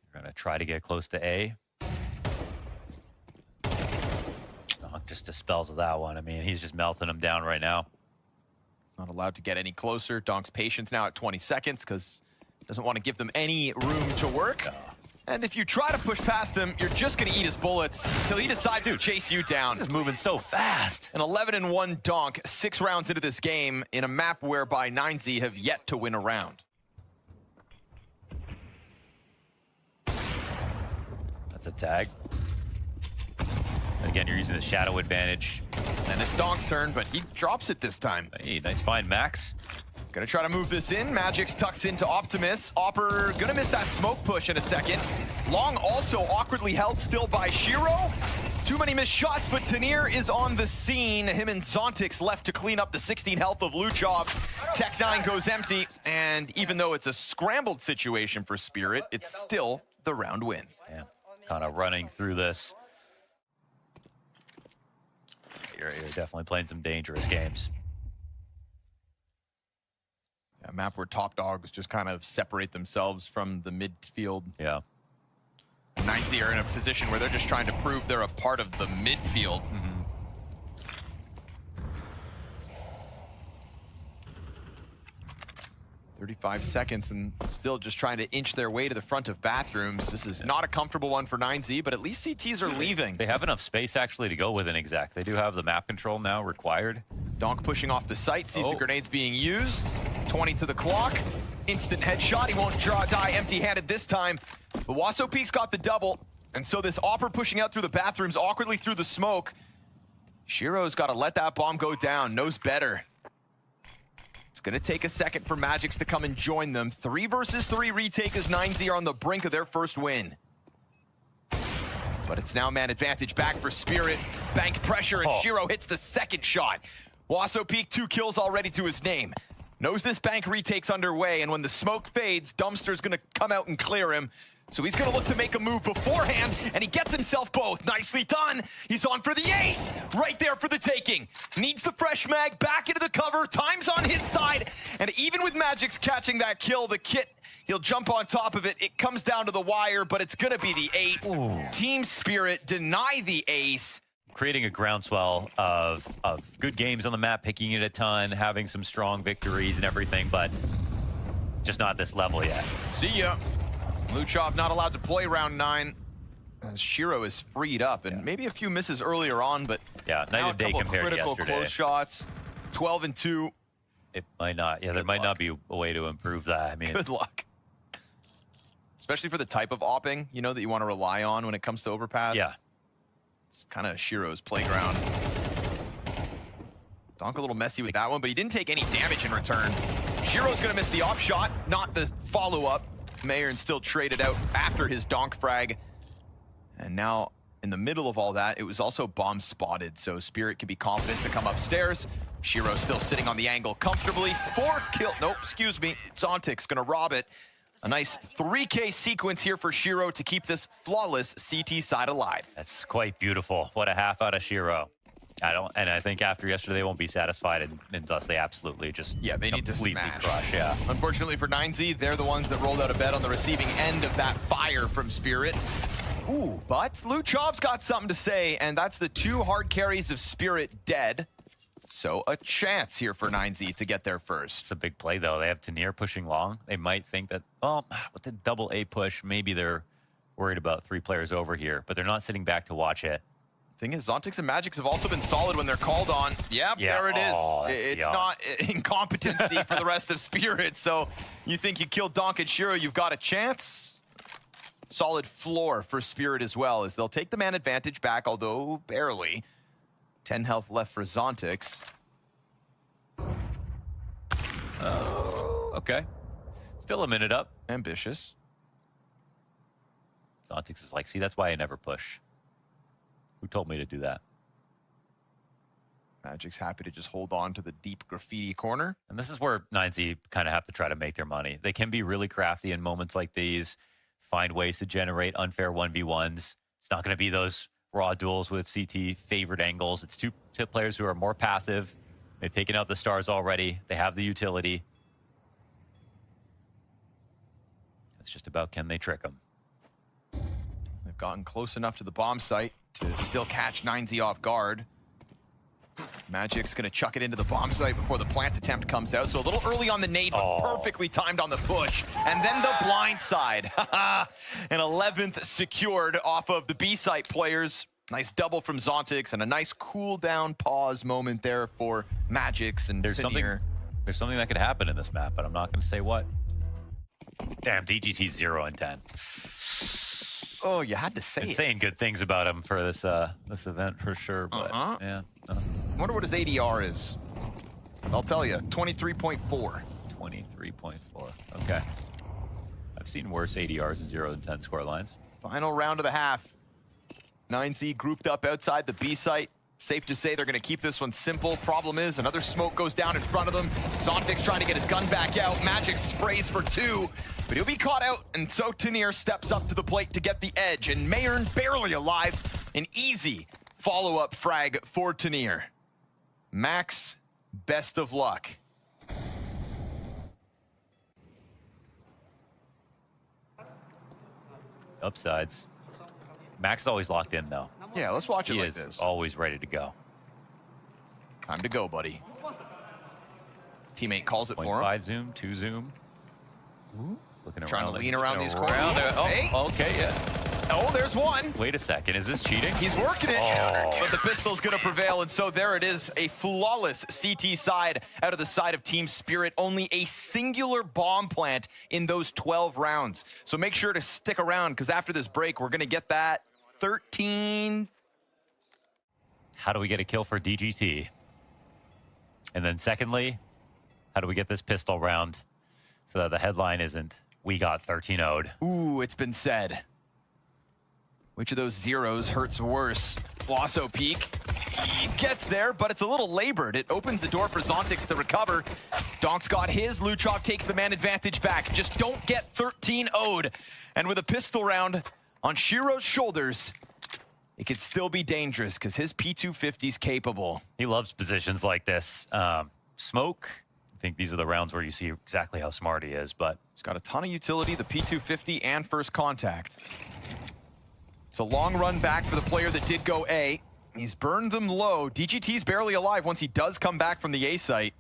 You're going to try to get close to A. Oh, just dispels of that one. I mean, he's just melting him down right now. Not allowed to get any closer. Donk's patience now at 20 seconds because doesn't want to give them any room to work. And if you try to push past him, you're just going to eat his bullets. So he decides to chase you down. He's moving so fast. An 11-1 Donk, 6 rounds into this game in a map whereby 9Z have yet to win a round. That's a tag. And again, you're using the shadow advantage. And it's Donk's turn, but he drops it this time. Hey, nice find, Max. Gonna try to move this in. Magix tucks into Optimus. Opper gonna miss that smoke push in a second. Long also awkwardly held still by Shiro. Too many missed shots, but Tanir is on the scene. Him and Zontix left to clean up the 16 health of Luchov. Tech9 goes empty, and even though it's a scrambled situation for Spirit, it's still the round win. Yeah, kind of running through this. You're definitely playing some dangerous games. A map where top dogs just kind of separate themselves from the midfield. Yeah. 9Z are in a position where they're just trying to prove they're a part of the midfield. 35 seconds and still just trying to inch their way to the front of bathrooms. This is not a comfortable one for 9Z, but at least CTs are leaving. They have enough space actually to go with an exec. They do have the map control now required. Donk pushing off the site, sees the grenades being used. 20 to the clock. Instant headshot. He won't die empty-handed this time. But Wasso Peak's got the double. And so this Opper pushing out through the bathrooms, awkwardly through the smoke. Shiro's got to let that bomb go down. Knows better. It's going to take a second for Magix to come and join them. 3 versus 3 retake as 9Z are on the brink of their first win. But it's now man advantage back for Spirit. Bank pressure, and Shiro hits the second shot. Wasso Peak, 2 kills already to his name. Knows this bank retake's underway, and when the smoke fades, Dumpster's going to come out and clear him. So he's going to look to make a move beforehand, and he gets himself both. Nicely done. He's on for the ace. Right there for the taking. Needs the fresh mag, back into the cover. Time's on his side. And even with Magix catching that kill, the kit, he'll jump on top of it. It comes down to the wire, but it's going to be the 8th. Ooh. Team Spirit deny the ace. Creating a groundswell of good games on the map, picking it a ton, having some strong victories and everything, but just not this level yet. See ya. Luchov not allowed to play round 9 as Shiro is freed up, and maybe a few misses earlier on, but yeah, night and day compared to critical yesterday. Close shots, 12 and 2. It might not. Yeah, there might not be a way to improve that. I mean, good luck, especially for the type of opping that you want to rely on when it comes to overpass. Yeah, it's kind of Shiro's playground. Donk a little messy with that one, but he didn't take any damage in return. Shiro's gonna miss the op shot, not the follow-up. Mayern still traded out after his Donk frag. And now, in the middle of all that, it was also bomb spotted, so Spirit can be confident to come upstairs. Shiro still sitting on the angle comfortably. 4 kill, nope, excuse me. Zontic's gonna rob it. A nice 3K sequence here for Shiro to keep this flawless CT side alive. That's quite beautiful. What a half out of Shiro. I think after yesterday they won't be satisfied unless they absolutely just they need to completely smash. crush. Yeah. Unfortunately for 9Z, they're the ones that rolled out of bed on the receiving end of that fire from Spirit. Ooh, but Luchov's got something to say, and that's the 2 hard carries of Spirit dead. So a chance here for 9Z to get there first. It's a big play though. They have Tanir pushing long. They might think that, with the double A push, maybe they're worried about 3 players over here, but they're not sitting back to watch it. Thing is, Zontix and Magix have also been solid when they're called on. Yep, there it is. It's not incompetency for the rest of Spirit, so you think you kill Donk and Shiro, you've got a chance. Solid floor for Spirit as well, as they'll take the man advantage back, although barely. 10 health left for Zontix. Oh, okay. Still a minute up. Ambitious. Zontix is like, see, that's why I never push. Who told me to do that? Magic's happy to just hold on to the deep graffiti corner. And this is where 9Z kind of have to try to make their money. They can be really crafty in moments like these, find ways to generate unfair 1v1s. It's not going to be those raw duels with CT favored angles. It's two players who are more passive. They've taken out the stars already. They have the utility. It's just about, can they trick them? They've gotten close enough to the bomb site to still catch 9Z off guard. Magic's gonna chuck it into the bomb site before the plant attempt comes out. So a little early on the nade, but perfectly timed on the push. And then the blind side. An 11th secured off of the B site players. Nice double from Zontix and a nice cool down pause moment there for Magix and there's something that could happen in this map, but I'm not gonna say what. Damn, DGT's 0 and 10. Oh, you had to say it. Saying good things about him for this this event for sure, but yeah. I wonder what his ADR is. I'll tell you, 23.4. 23.4. Okay. I've seen worse ADRs in 0 and 10 score lines. Final round of the half. 9Z grouped up outside the B site. Safe to say they're going to keep this one simple. Problem is, another smoke goes down in front of them. Zontix trying to get his gun back out. Magic sprays for 2, but he'll be caught out, and so Tanier steps up to the plate to get the edge, and Mayern barely alive. An easy follow-up frag for Tanier. Max, best of luck. Upsides. Max is always locked in, though. Yeah, let's watch it He like is this. always ready to go. Time to go, buddy. Teammate calls it for him. 0.5 zoom, 2 zoom. He's looking Trying around, to lean around these corners. Oh, Hey. okay, yeah. Oh, there's one. Wait a second, is this cheating? He's working it, Oh. but the pistol's gonna prevail, and so there it is, a flawless CT side out of the side of Team Spirit. Only a singular bomb plant in those 12 rounds. So make sure to stick around, because after this break, we're gonna get that 13. How do we get a kill for DGT? And then secondly, how do we get this pistol round so that the headline isn't, we got 13-0'd? Ooh, it's been said. Which of those zeros hurts worse? Wasso peek. He gets there, but it's a little labored. It opens the door for Zontix to recover. Donk's got his. Luchov takes the man advantage back. Just don't get 13-0'd. And with a pistol round on Shiro's shoulders, it could still be dangerous because his P250's capable. He loves positions like this. Smoke, I think these are the rounds where you see exactly how smart he is, but He's got a ton of utility, the P250 and first contact. It's a long run back for the player that did go A. He's burned them low. DGT's barely alive once he does come back from the A site.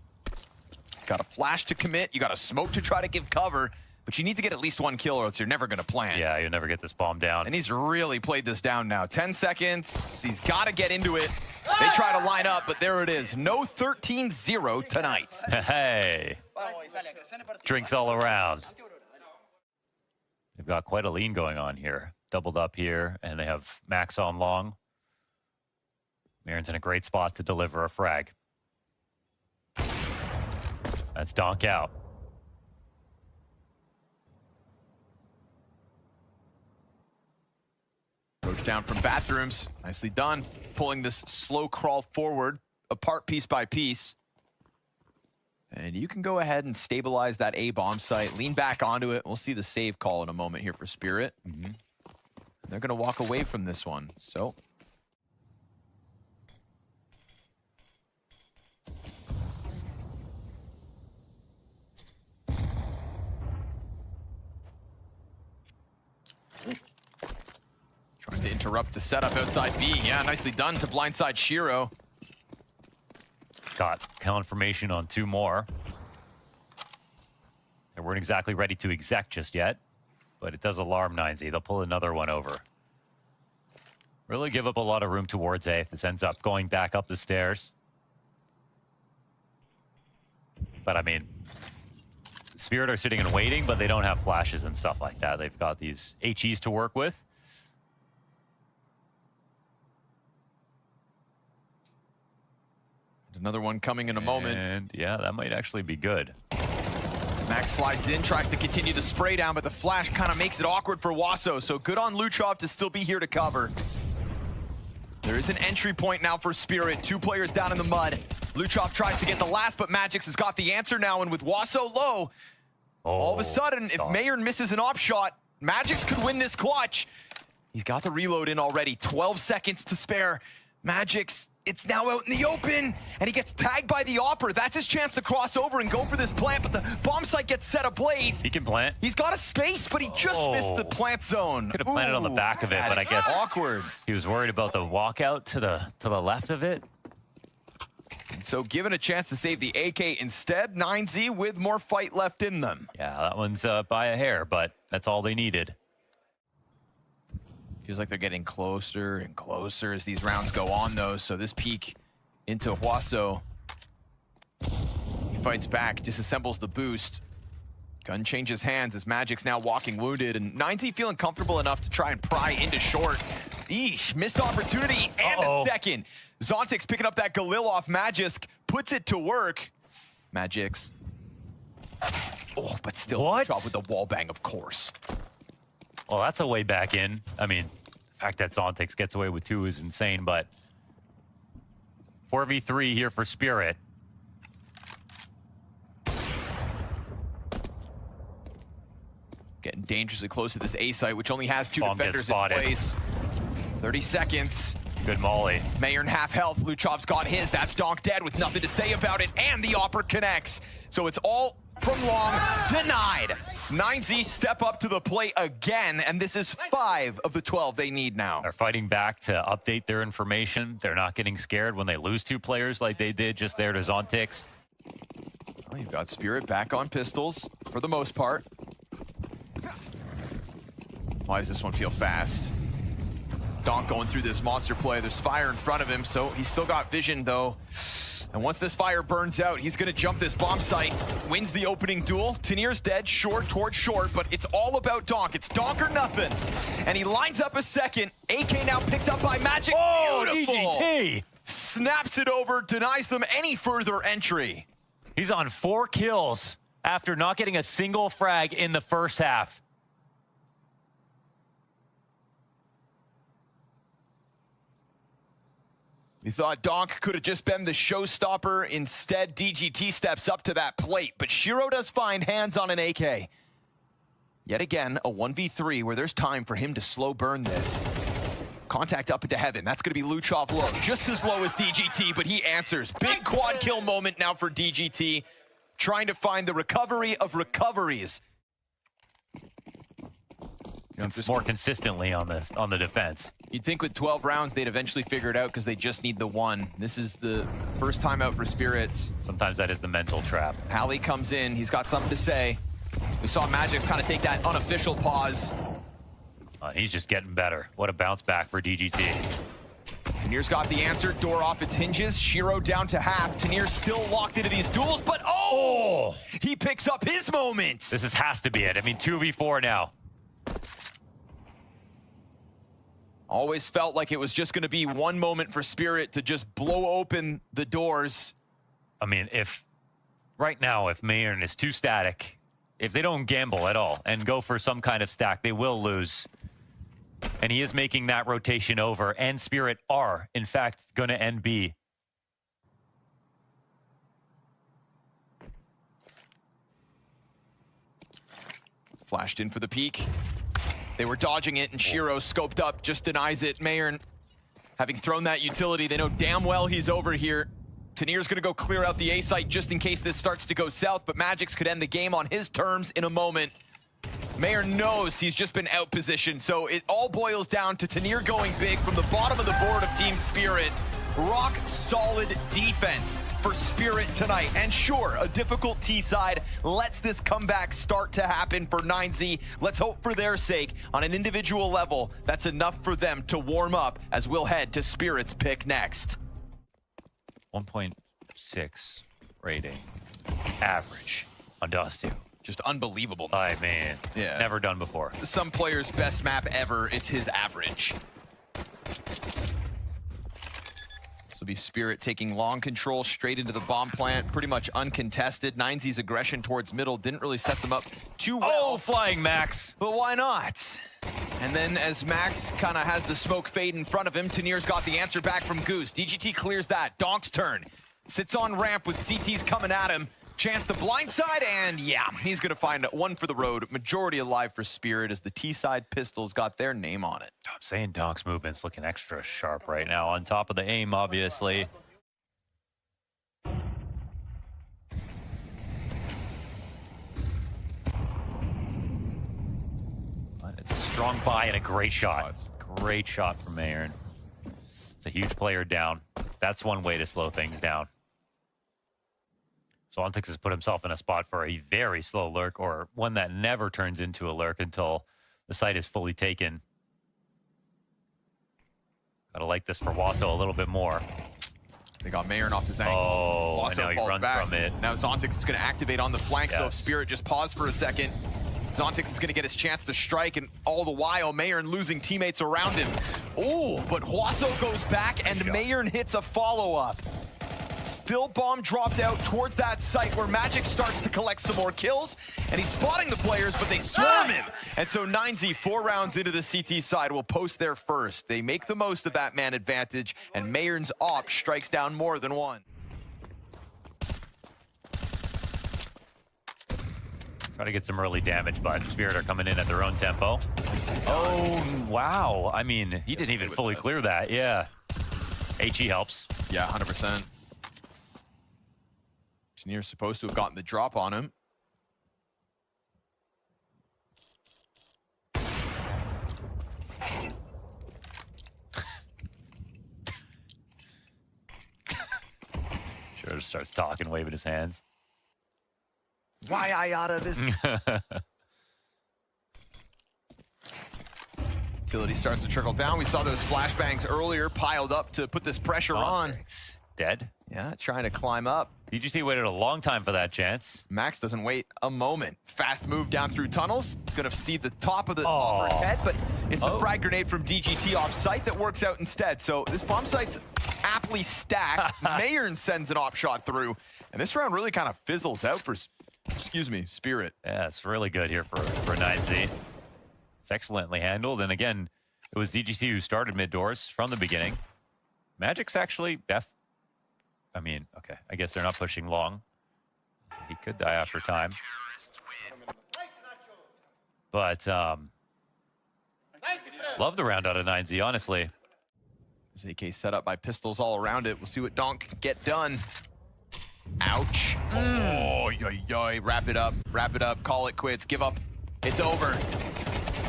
Got a flash to commit. You got a smoke to try to give cover, but you need to get at least 1 kill or else you're never going to plant. yeah, you'll never get this bomb down. And he's really played this down now. 10 seconds. He's got to get into it. They try to line up, but there it is. No 13-0 tonight. Hey, drinks all around. They've got quite a lean going on here. Doubled up here, and they have Max on long. Maron's in a great spot to deliver a frag. That's Donk out. Approach down from bathrooms. Nicely done. Pulling this slow crawl forward, apart piece by piece. And you can go ahead and stabilize that A bomb site. Lean back onto it. We'll see the save call in a moment here for Spirit. They're going to walk away from this one. So trying to interrupt the setup outside B. Yeah, nicely done to blindside Shiro. Got confirmation on 2 more. They weren't exactly ready to exec just yet, but it does alarm 9Z. They'll pull another one over. Really give up a lot of room towards A if this ends up going back up the stairs. But I mean, Spirit are sitting and waiting, but they don't have flashes and stuff like that. They've got these HEs to work with. Another one coming in a moment. And yeah, that might actually be good. Max slides in, tries to continue the spray down, but the flash kind of makes it awkward for Wasso. So good on Luchov to still be here to cover. There is an entry point now for Spirit. 2 players down in the mud. Luchov tries to get the last, but Magix has got the answer now, and with Wasso low, all of a sudden, if Mayern misses an op shot, Magix could win this clutch. He's got the reload in already. 12 seconds to spare. Magix, it's now out in the open, and he gets tagged by the Opper. That's his chance to cross over and go for this plant, but the bomb site gets set ablaze. He can plant. He's got a space, but he just missed the plant zone. Could have planted on the back of it, but I guess awkward. He was worried about the walkout to the left of it. And so given a chance to save the AK instead, 9Z with more fight left in them. Yeah, that one's by a hair, but that's all they needed. Feels like they're getting closer and closer as these rounds go on, though. So this peek into Huaso. He fights back, disassembles the boost. Gun changes hands as Magic's now walking wounded, and 9Z feeling comfortable enough to try and pry into short. Eesh, missed opportunity and a second. Zontic's picking up that Galil off Magisk, puts it to work. Magix. Oh, but still shot with the wall bang, of course. Well, that's a way back in. I mean, the fact that Zontix gets away with 2 is insane, but 4v3 here for Spirit. Getting dangerously close to this A site, which only has 2 Bomb defenders in place. 30 seconds. Good molly. Mayern half health. Luchov's got his. That's Donk dead with nothing to say about it. And the Opper connects. So it's all from long. Denied. 9Z step up to the plate again. And this is 5 of the 12 they need now. They're fighting back to update their information. They're not getting scared when they lose 2 players like they did just there to Zontix. Well, you've got Spirit back on pistols for the most part. Why does this one feel fast? Donk going through this monster play. There's fire in front of him, so he's still got vision, though. And once this fire burns out, he's going to jump this bomb site. Wins the opening duel. Tanir's dead, short towards short, but it's all about Donk. It's Donk or nothing. And he lines up a second. AK now picked up by Magic. Oh, beautiful. DGT! Snaps it over, denies them any further entry. He's on 4 kills after not getting a single frag in the first half. We thought Donk could have just been the showstopper. Instead, DGT steps up to that plate, but Shiro does find hands on an AK. Yet again, a 1v3 where there's time for him to slow burn this. Contact up into heaven. That's going to be Luchov low, just as low as DGT, but he answers. Big quad kill moment now for DGT, trying to find the recovery of recoveries. It's more consistently on the defense. You'd think with 12 rounds, they'd eventually figure it out because they just need the 1. This is the first time out for Spirits. Sometimes that is the mental trap. Halley comes in. He's got something to say. We saw Magic kind of take that unofficial pause. He's just getting better. What a bounce back for DGT. Tanir's got the answer. Door off its hinges. Shiro down to half. Tanir's still locked into these duels, but he picks up his moment. This has to be it. I mean, 2v4 now. Always felt like it was just going to be one moment for Spirit to just blow open the doors. I mean, right now, if Mayern is too static, if they don't gamble at all and go for some kind of stack, they will lose. And he is making that rotation over, and Spirit are, in fact, going to end B. Flashed in for the peek. They were dodging it, and Shiro scoped up, just denies it. Mayern, having thrown that utility, they know damn well he's over here. Tanir's gonna go clear out the A site just in case this starts to go south, but Magix could end the game on his terms in a moment. Mayern knows he's just been out-positioned, so it all boils down to Tanir going big from the bottom of the board of Team Spirit. Rock solid defense for Spirit tonight. And sure, a difficult T side lets this comeback start to happen for 9Z. Let's hope for their sake, on an individual level, that's enough for them to warm up as we'll head to Spirit's pick next. 1.6 rating. Average on Dust2. Just unbelievable. I mean, never done before. Some player's best map ever, it's his average. This will be Spirit taking long control straight into the bomb plant, pretty much uncontested. 9Z's aggression towards middle didn't really set them up too well. Oh, flying Max. But why not? And then as Max kind of has the smoke fade in front of him, Tanir's got the answer back from Goose. DGT clears that. Donk's turn. Sits on ramp with CTs coming at him. Chance to blindside, and yeah, he's going to find one for the road. Majority alive for Spirit as the T-side pistols got their name on it. I'm saying Donk's movement's looking extra sharp right now. On top of the aim, obviously. But it's a strong buy and a great shot. Great shot from Mayern. It's a huge player down. That's one way to slow things down. So Ontix has put himself in a spot for a very slow lurk, or one that never turns into a lurk until the site is fully taken. Gotta like this for Wasso a little bit more. They got Mayern off his angle. Oh, and now he runs back. from it. Now Zontix is going to activate on the flank, so if Yes. Spirit just pause for a second, Zontix is going to get his chance to strike, and all the while, Mayern losing teammates around him. Oh, but Wasso goes back, and Mayern hits a follow-up. Still bomb dropped out towards that site where Magic starts to collect some more kills, and he's spotting the players, but they swarm him. And so 9Z, 4 rounds into the CT side, will post there first. They make the most of that man advantage, and Mayern's op strikes down more than one. Try to get some early damage, but Spirit are coming in at their own tempo. Oh, wow. I mean, he didn't even fully clear that. Yeah. HE helps. Yeah, 100%. Tanir's supposed to have gotten the drop on him. Sure just starts talking, waving his hands. Why I oughta this? Utility starts to trickle down. We saw those flashbangs earlier piled up to put this pressure on. It's dead. Yeah, trying to climb up. DGT waited a long time for that chance. Max doesn't wait a moment. Fast move down through tunnels. Gonna see the top of the Opera's head, but it's the frag grenade from DGT off site that works out instead. So this bomb site's aptly stacked. Mayern sends an op shot through, and this round really kind of fizzles out for, excuse me, Spirit. Yeah, it's really good here for 9Z. It's excellently handled, and again, it was DGT who started mid doors from the beginning. Magic's actually I mean, okay, I guess they're not pushing long. He could die after time. But love the round out of 9Z, honestly. This AK set up by pistols all around it. We'll see what Donk can get done. Ouch. Oh, yoy, yoy. Wrap it up, call it quits, give up. It's over.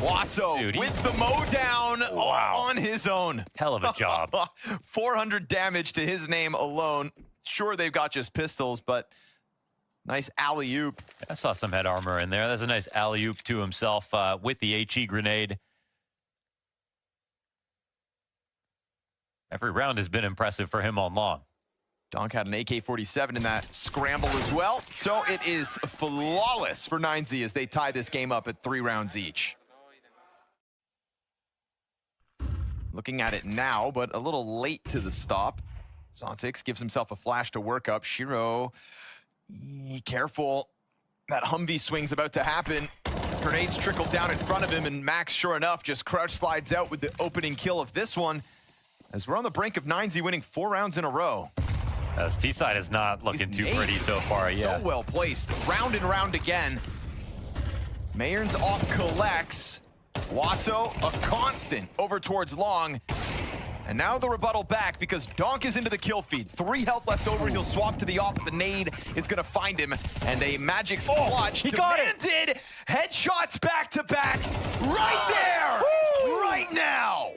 Wasso Dude, with the mow down on his own. Hell of a job. 400 damage to his name alone. Sure, they've got just pistols, but nice alley-oop. I saw some head armor in there. That's a nice alley-oop to himself with the HE grenade. Every round has been impressive for him all along. Donk had an AK-47 in that scramble as well. So it is flawless for 9Z as they tie this game up at 3 rounds each. Looking at it now, but a little late to the stop. Zontix gives himself a flash to work up. Shiro, careful. That Humvee swing's about to happen. Grenades trickle down in front of him, and Max, sure enough, just crouch slides out with the opening kill of this one. As we're on the brink of 9Z winning 4 rounds in a row. As T-side is not looking too pretty so far, yeah. So well placed. Round and round again. Mayern's off collects. Wasso, a constant over towards long. And now the rebuttal back because Donk is into the kill feed. 3 health left over. He'll swap to the op, but the nade is going to find him. And a Magic's clutch. He got it. Demanded headshots back to back. Right there. Right now.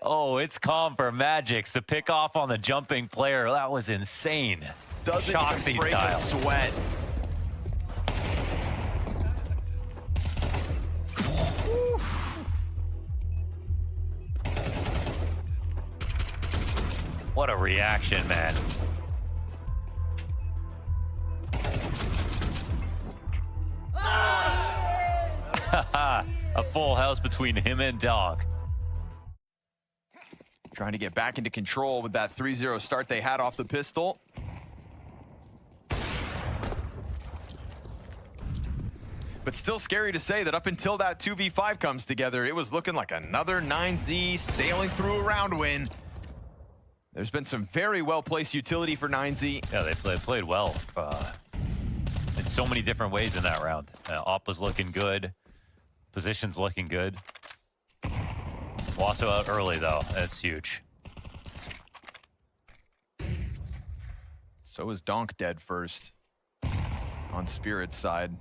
Oh, it's calm for Magix to pick off on the jumping player. That was insane. Doesn't Shoxy even break style. a sweat. What a reaction, man. A full house between him and Dog. Trying to get back into control with that 3-0 start they had off the pistol. But still scary to say that up until that 2v5 comes together, it was looking like another 9Z sailing through a round win. There's been some very well-placed utility for 9Z. Yeah, they played well in so many different ways in that round. Op was looking good. Position's looking good. Wasso out early, though. That's huge. So is Donk dead first on Spirit's side.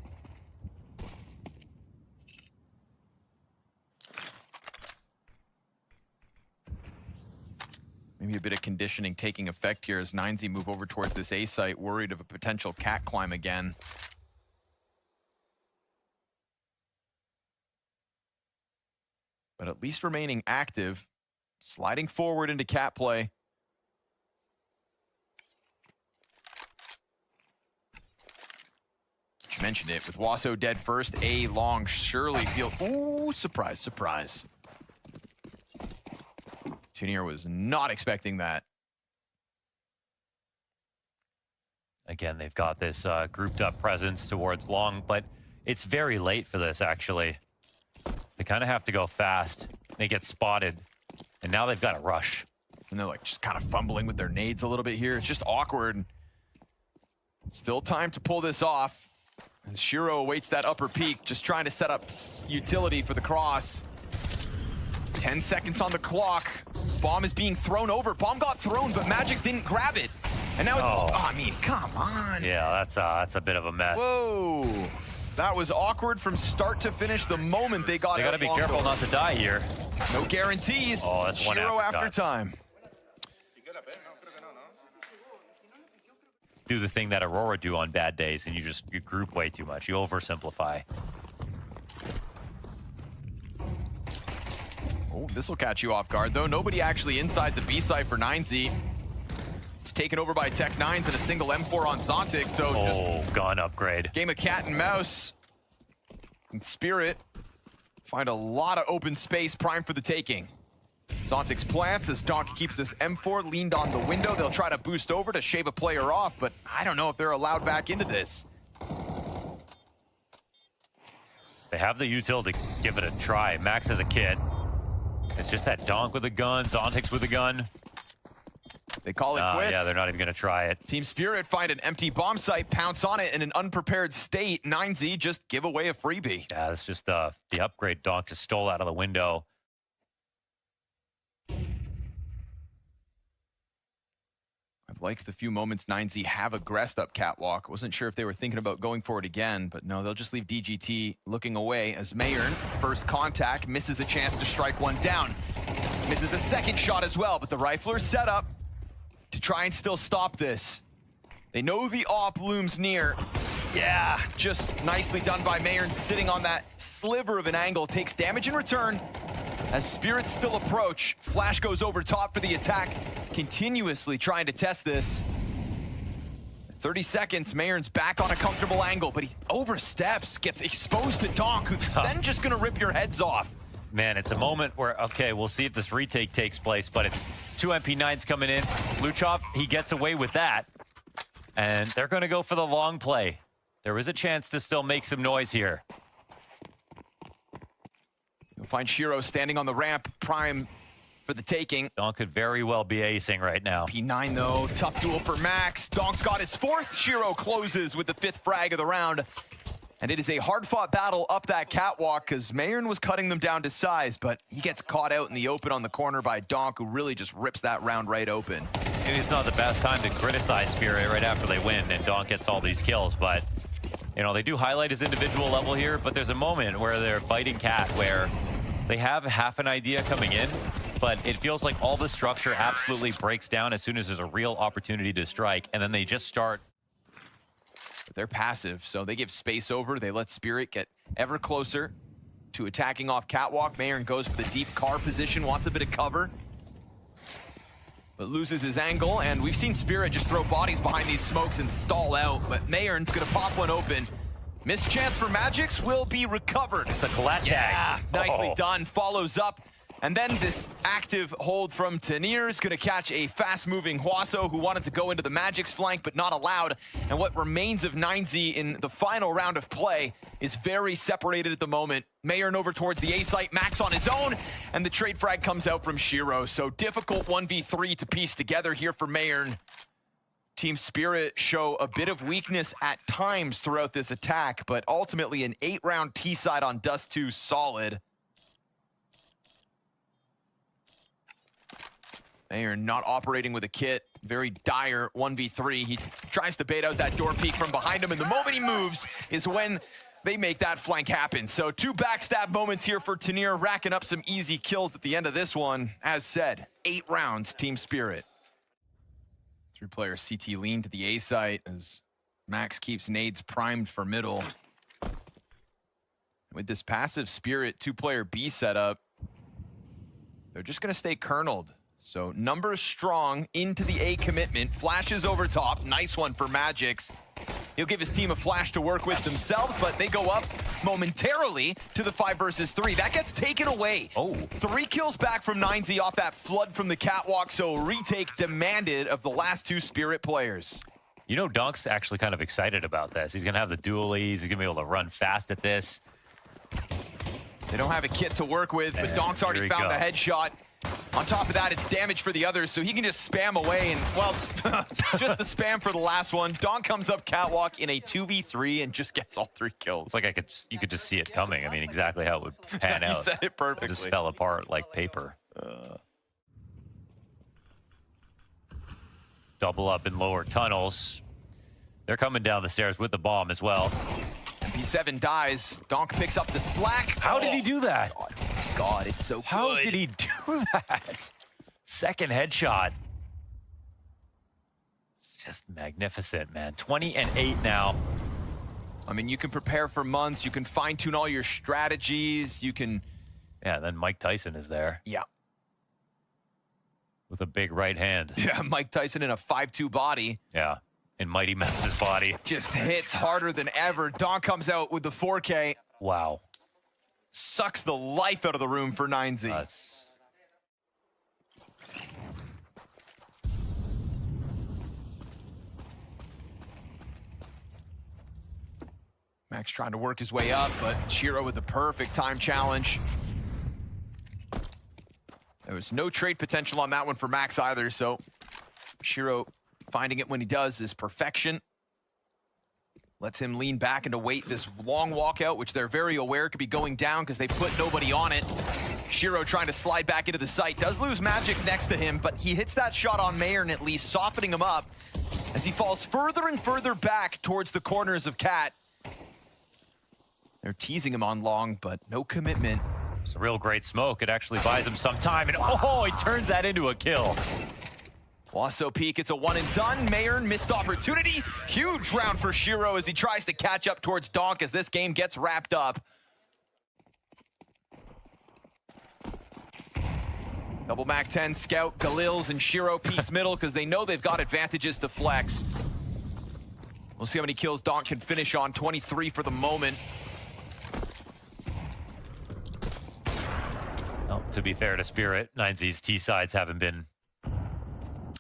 Maybe a bit of conditioning taking effect here as 9Z move over towards this A site, worried of a potential cat climb again. But at least remaining active, sliding forward into cat play. You mentioned it, with Wasso dead first, A long surely feel. Ooh, surprise, surprise. Tunier was not expecting that. Again, they've got this grouped up presence towards long, but it's very late for this, actually. They kind of have to go fast. They get spotted, and now they've got to rush. And they're like just kind of fumbling with their nades a little bit here. It's just awkward. Still time to pull this off. And Shiro awaits that upper peak, just trying to set up utility for the cross. 10 seconds on the clock. Bomb is being thrown over. Bomb got thrown, but Magix didn't grab it. And now it's, oh, I mean, come on. Yeah, that's a bit of a mess. Whoa. That was awkward from start to finish the moment they got They out. got to be careful not to die here. No guarantees. Oh, that's one Shiro after time. Do the thing that Aurora do on bad days, and you group way too much. You oversimplify. Oh, this will catch you off guard, though. Nobody actually inside the B site for 9Z. It's taken over by Tech 9s and a single M4 on Zontic, so just gun upgrade. Game of cat and mouse. And Spirit find a lot of open space, prime for the taking. Zontic's plants as Donkey keeps this M4 leaned on the window. They'll try to boost over to shave a player off, but I don't know if they're allowed back into this. They have the util to give it a try. Max has a kit. It's just that Donk with a gun, Zontic's with a gun. They call it quits. Yeah, they're not even going to try it. Team Spirit find an empty bomb site, pounce on it in an unprepared state. 9Z just give away a freebie. Yeah, that's just the upgrade Donk just stole out of the window. I've liked the few moments 9Z have aggressed up Catwalk. Wasn't sure if they were thinking about going for it again, but no, they'll just leave DGT looking away as Mayern, first contact, misses a chance to strike one down. Misses a second shot as well, but the Rifler's set up to try and still stop this. They know the op looms near. Yeah, just nicely done by Mayern, sitting on that sliver of an angle, takes damage in return. As Spirits still approach, Flash goes over top for the attack, continuously trying to test this. 30 seconds, Mayern's back on a comfortable angle, but he oversteps, gets exposed to Donk, who's then just gonna rip your heads off. Man, it's a moment where, okay, we'll see if this retake takes place, but it's two MP9s coming in. Luchov, he gets away with that. And they're gonna go for the long play. There is a chance to still make some noise here. You'll find Shiro standing on the ramp, prime for the taking. Donk could very well be acing right now. P9 though, tough duel for Max. Donk's got his fourth. Shiro closes with the fifth frag of the round. And it is a hard-fought battle up that catwalk because Mayern was cutting them down to size, but he gets caught out in the open on the corner by Donk, who really just rips that round right open. Maybe it's not the best time to criticize Spirit right after they win and Donk gets all these kills, but you know, they do highlight his individual level here, but there's a moment where they're fighting Cat where they have half an idea coming in, but it feels like all the structure absolutely breaks down as soon as there's a real opportunity to strike, and then they just start. But they're passive, so they give space over. They let Spirit get ever closer to attacking off catwalk. Mayern goes for the deep car position, wants a bit of cover, but loses his angle, and we've seen Spirit just throw bodies behind these smokes and stall out, but Mayern's gonna pop one open. Missed chance for Magix will be recovered. It's a collat tag. Yeah, nicely done. Follows up And then this active hold from Tanir is going to catch a fast-moving Hwaso who wanted to go into the Magic's flank but not allowed. And what remains of 9Z in the final round of play is very separated at the moment. Mayern over towards the A site, Max on his own, and the trade frag comes out from Shiro. So difficult 1v3 to piece together here for Mayern. Team Spirit show a bit of weakness at times throughout this attack, but ultimately an 8-round T-side on Dust 2 solid. Mayern not operating with a kit. Very dire 1v3. He tries to bait out that door peek from behind him, and the moment he moves is when they make that flank happen. So 2 backstab moments here for Tanir, racking up some easy kills at the end of this one. As said, 8 rounds, Team Spirit. 3-player CT lean to the A site as Max keeps nades primed for middle. With this passive Spirit 2-player B setup, they're just gonna stay kerneled. So numbers strong into the A commitment, flashes over top, nice one for Magix. He'll give his team a flash to work with themselves, but they go up momentarily to the 5 versus 3. That gets taken away. Oh. 3 kills back from 9Z off that flood from the catwalk, so retake demanded of the last 2 Spirit players. You know, Donk's actually kind of excited about this. He's going to have the dualies. He's going to be able to run fast at this. They don't have a kit to work with, but Donk's already found the headshot. On top of that, it's damage for the others, so he can just spam away, and, well, it's just the spam for the last one. Donk comes up catwalk in a 2v3 and just gets all 3 kills. It's like you could just see it coming. I mean, exactly how it would pan out. You said it perfectly. It just fell apart like paper. Double up in lower tunnels. They're coming down the stairs with the bomb as well. MP7 dies. Donk picks up the slack. How did he do that? God, it's so good. How did he do that? Second headshot. It's just magnificent, man. 20 and 8 now. I mean, you can prepare for months. You can fine-tune all your strategies. You can... Yeah, then Mike Tyson is there. Yeah. With a big right hand. Yeah, Mike Tyson in a 5-2 body. Yeah, in Mighty Max's body. Just hits harder than ever. Donk comes out with the 4K. Wow. Sucks the life out of the room for 9Z. That's... Max trying to work his way up, but Shiro with the perfect time challenge. There was no trade potential on that one for Max either, so Shiro finding it when he does is perfection. Lets him lean back and await this long walkout, which they're very aware could be going down because they put nobody on it. Shiro trying to slide back into the site. Does lose Magix next to him, but he hits that shot on Mayern at least, softening him up as he falls further and further back towards the corners of Cat. They're teasing him on long, but no commitment. It's a real great smoke. It actually buys him some time, and oh, he turns that into a kill. Hwaso peek, it's a 1 and done. Mayern missed opportunity. Huge round for Shiro as he tries to catch up towards Donk as this game gets wrapped up. Double Mac 10, Scout, Galils, and Shiro piece middle because they know they've got advantages to flex. We'll see how many kills Donk can finish on. 23 for the moment. Well, to be fair to Spirit, 9Z's T-sides haven't been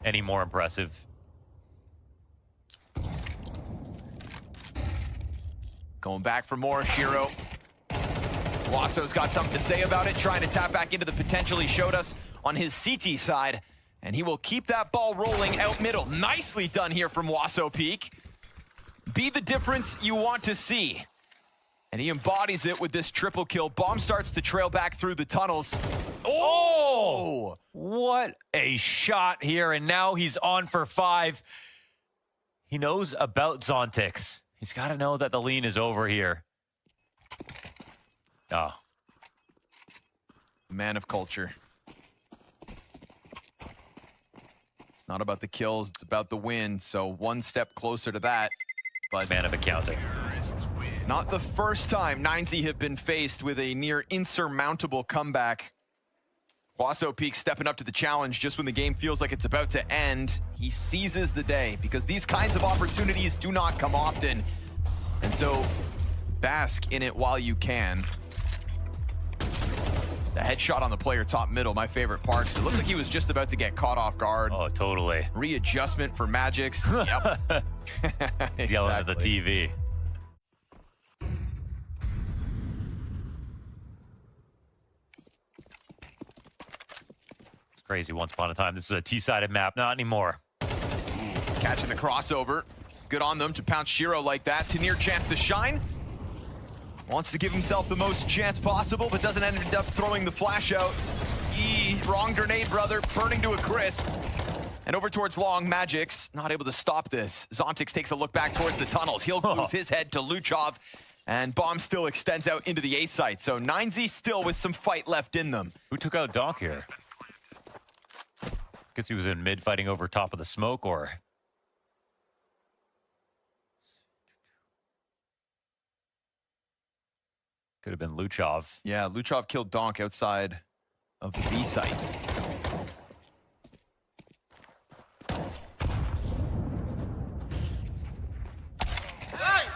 any more impressive. Going back for more, Shiro. Hwaso's got something to say about it, trying to tap back into the potential he showed us on his CT side, and he will keep that ball rolling out middle. Nicely done here from Hwaso Peak. Be the difference you want to see. And he embodies it with this triple kill. Bomb starts to trail back through the tunnels. Oh! What a shot here, and now he's on for 5. He knows about Zontix. He's got to know that the lean is over here. Oh. Man of culture. It's not about the kills, it's about the win, so one step closer to that. But man of accounting. Not the first time 9Z have been faced with a near insurmountable comeback. Hwaso Peak stepping up to the challenge just when the game feels like it's about to end. He seizes the day because these kinds of opportunities do not come often. And so bask in it while you can. The headshot on the player top middle, my favorite part, 'cause it looked like he was just about to get caught off guard. Oh, totally. Readjustment for Magic's. Yep. Yelling at the TV. It's crazy once upon a time. This is a T-sided map. Not anymore. Catching the crossover. Good on them to pounce Shiro like that. Tanir chance to shine. Wants to give himself the most chance possible, but doesn't end up throwing the flash out. Wrong grenade, brother. Burning to a crisp. And over towards long, Magic's not able to stop this. Zontix takes a look back towards the tunnels. He'll lose his head to Luchov, and bomb still extends out into the A site. So 9Z still with some fight left in them. Who took out Donk here? Guess he was in mid fighting over top of the smoke, or... Could have been Luchov. Yeah, Luchov killed Donk outside of the B sites.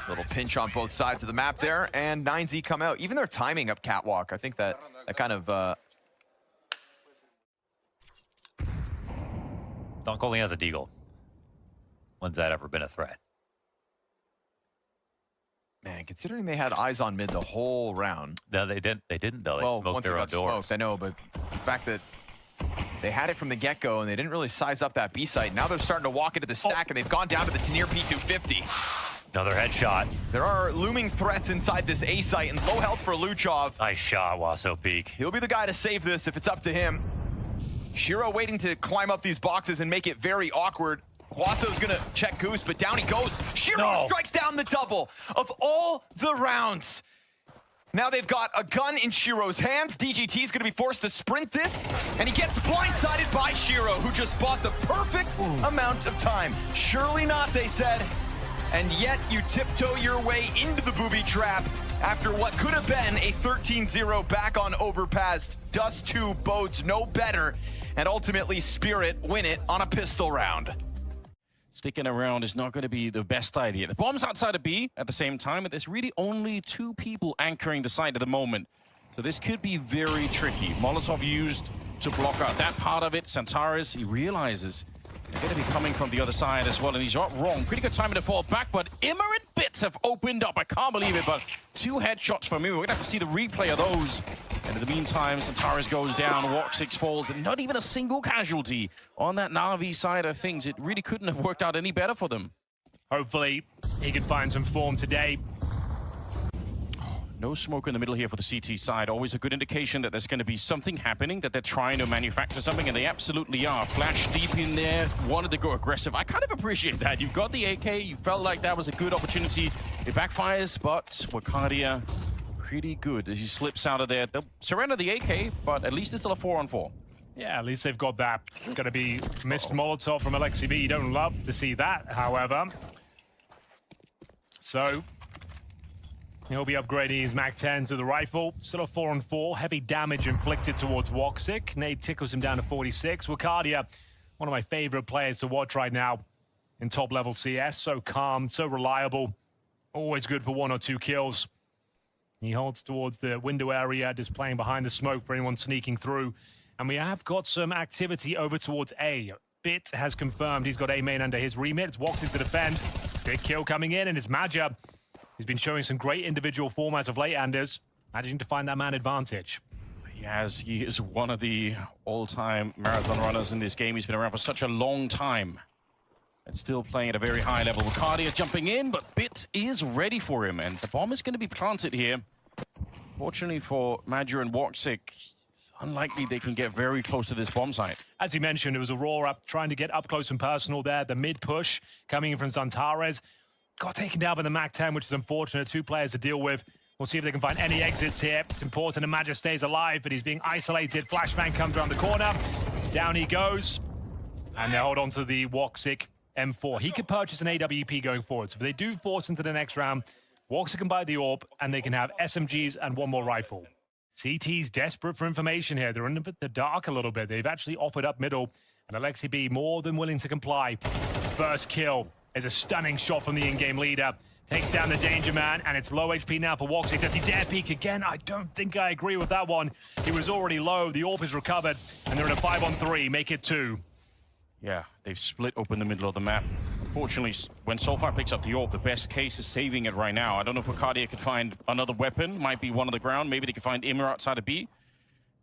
Little pinch on both sides of the map there, and 9Z come out. Even their timing up catwalk, I think that kind of... Donk only has a deagle. When's that ever been a threat? Man, considering they had eyes on mid the whole round. No, they didn't. They didn't though. They Well, smoked once they their own got doors. smoked, I know, but the fact that they had it from the get-go and they didn't really size up that B site. Now they're starting to walk into the stack, and they've gone down to the Tanir P250. Another headshot. There are looming threats inside this A site, and low health for Luchov. Nice shot, Wasso Peak. He'll be the guy to save this if it's up to him. Shiro waiting to climb up these boxes and make it very awkward. Wasso's gonna check Goose, but down he goes. Shiro strikes down the double of all the rounds. Now they've got a gun in Shiro's hands. DGT's gonna be forced to sprint this, and he gets blindsided by Shiro, who just bought the perfect amount of time. Surely not, they said. And yet you tiptoe your way into the booby trap after what could have been a 13-0 back on overpass. Dust 2 bodes no better, and ultimately Spirit win it on a pistol round. Sticking around is not going to be the best idea. The bomb's outside of B at the same time, but there's really only 2 people anchoring the site at the moment. So this could be very tricky. Molotov used to block out that part of it. Santaris, he realizes they're going to be coming from the other side as well, and he's not wrong. Pretty good timing to fall back, but Immer and Bits have opened up. I can't believe it, but 2 headshots from Immer. We're going to have to see the replay of those. And in the meantime, Santaris goes down, Walk 6 falls, and not even a single casualty on that Na'Vi side of things. It really couldn't have worked out any better for them. Hopefully, he can find some form today. No smoke in the middle here for the CT side. Always a good indication that there's going to be something happening, that they're trying to manufacture something, and they absolutely are. Flash deep in there, wanted to go aggressive. I kind of appreciate that. You've got the AK, you felt like that was a good opportunity. It backfires, but Wakadia pretty good as he slips out of there. They'll surrender the AK, but at least it's still a 4-on-4. Yeah, at least they've got that. It's going to be missed Molotov from Alexi B. You don't love to see that, however. So he'll be upgrading his MAC-10 to the rifle. Still a 4-on-4. Heavy damage inflicted towards Woxic. Nade tickles him down to 46. Wakadia, one of my favorite players to watch right now in top-level CS. So calm, so reliable. Always good for 1 or 2 kills. He holds towards the window area, just playing behind the smoke for anyone sneaking through. And we have got some activity over towards A. Bit has confirmed he's got A main under his remit. It's Woxic to defend. Big kill coming in, and it's Maja. He's been showing some great individual form as of late, Anders. Managing to find that man advantage. He is one of the all-time marathon runners in this game. He's been around for such a long time and still playing at a very high level. Wakadia jumping in, but Bit is ready for him, and the bomb is going to be planted here. Fortunately for Major and Woxic, unlikely they can get very close to this bomb site. As you mentioned, it was Aurora trying to get up close and personal there. The mid-push coming in from Zantares. Got taken down by the MAC-10, which is unfortunate. 2 players to deal with. We'll see if they can find any exits here. It's important that Magic stays alive, but he's being isolated. Flashbang comes around the corner. Down he goes. And they hold on to the Woxic M4. He could purchase an AWP going forward. So if they do force into the next round, Woxic can buy the AWP, and they can have SMGs and 1 more rifle. CT's desperate for information here. They're in the dark a little bit. They've actually offered up middle, and Alexi B more than willing to comply. First kill is a stunning shot from the in-game leader. Takes down the Danger Man, and it's low HP now for Woxic. Does he dare peek again? I don't think I agree with that one. He was already low. The AWP is recovered, and they're in a 5-on-3. Make it 2. Yeah, they've split open the middle of the map. Unfortunately, when Soulfire picks up the AWP, the best case is saving it right now. I don't know if Arcadia could find another weapon. Might be one on the ground. Maybe they could find Immer outside of B.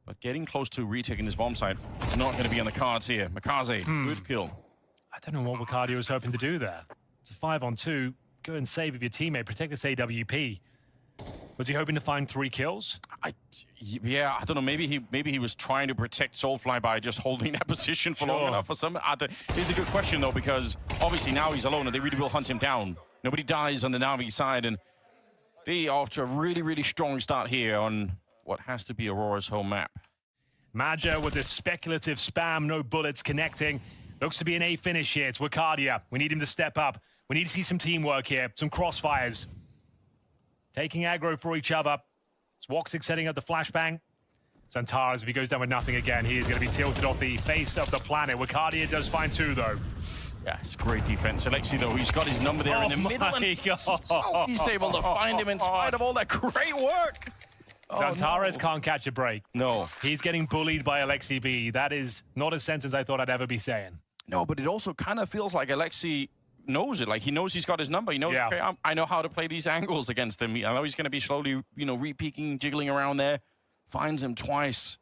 But getting close to retaking this bomb site is not going to be on the cards here. Makaze, good kill. I don't know what Arcadia was hoping to do there. It's a 5-on-2. Go and save with your teammate. Protect this AWP. Was he hoping to find 3 kills? Yeah, I don't know. Maybe he was trying to protect Soulfly by just holding that position for long enough. For some, it's a good question though, because obviously now he's alone and they really will hunt him down. Nobody dies on the Na'Vi side, and they are off to a really strong start here on what has to be Aurora's home map. Maja with this speculative spam, no bullets connecting. Looks to be an A finish here. It's Wakadia. We need him to step up. We need to see some teamwork here, some crossfires. Taking aggro for each other. It's Woxic setting up the flashbang. Xantares, if he goes down with nothing again, he is going to be tilted off the face of the planet. Wakadia does find 2, though. Yeah, it's great defense. Alexi, though, he's got his number there in the middle. And he's able to find him in spite of all that great work. Xantares can't catch a break. No. He's getting bullied by Alexi B. That is not a sentence I thought I'd ever be saying. No, but it also kind of feels like Alexi knows it. Like, he knows he's got his number. He knows, okay, I know how to play these angles against him. I know he's going to be slowly, re-peeking, jiggling around there. Finds him twice.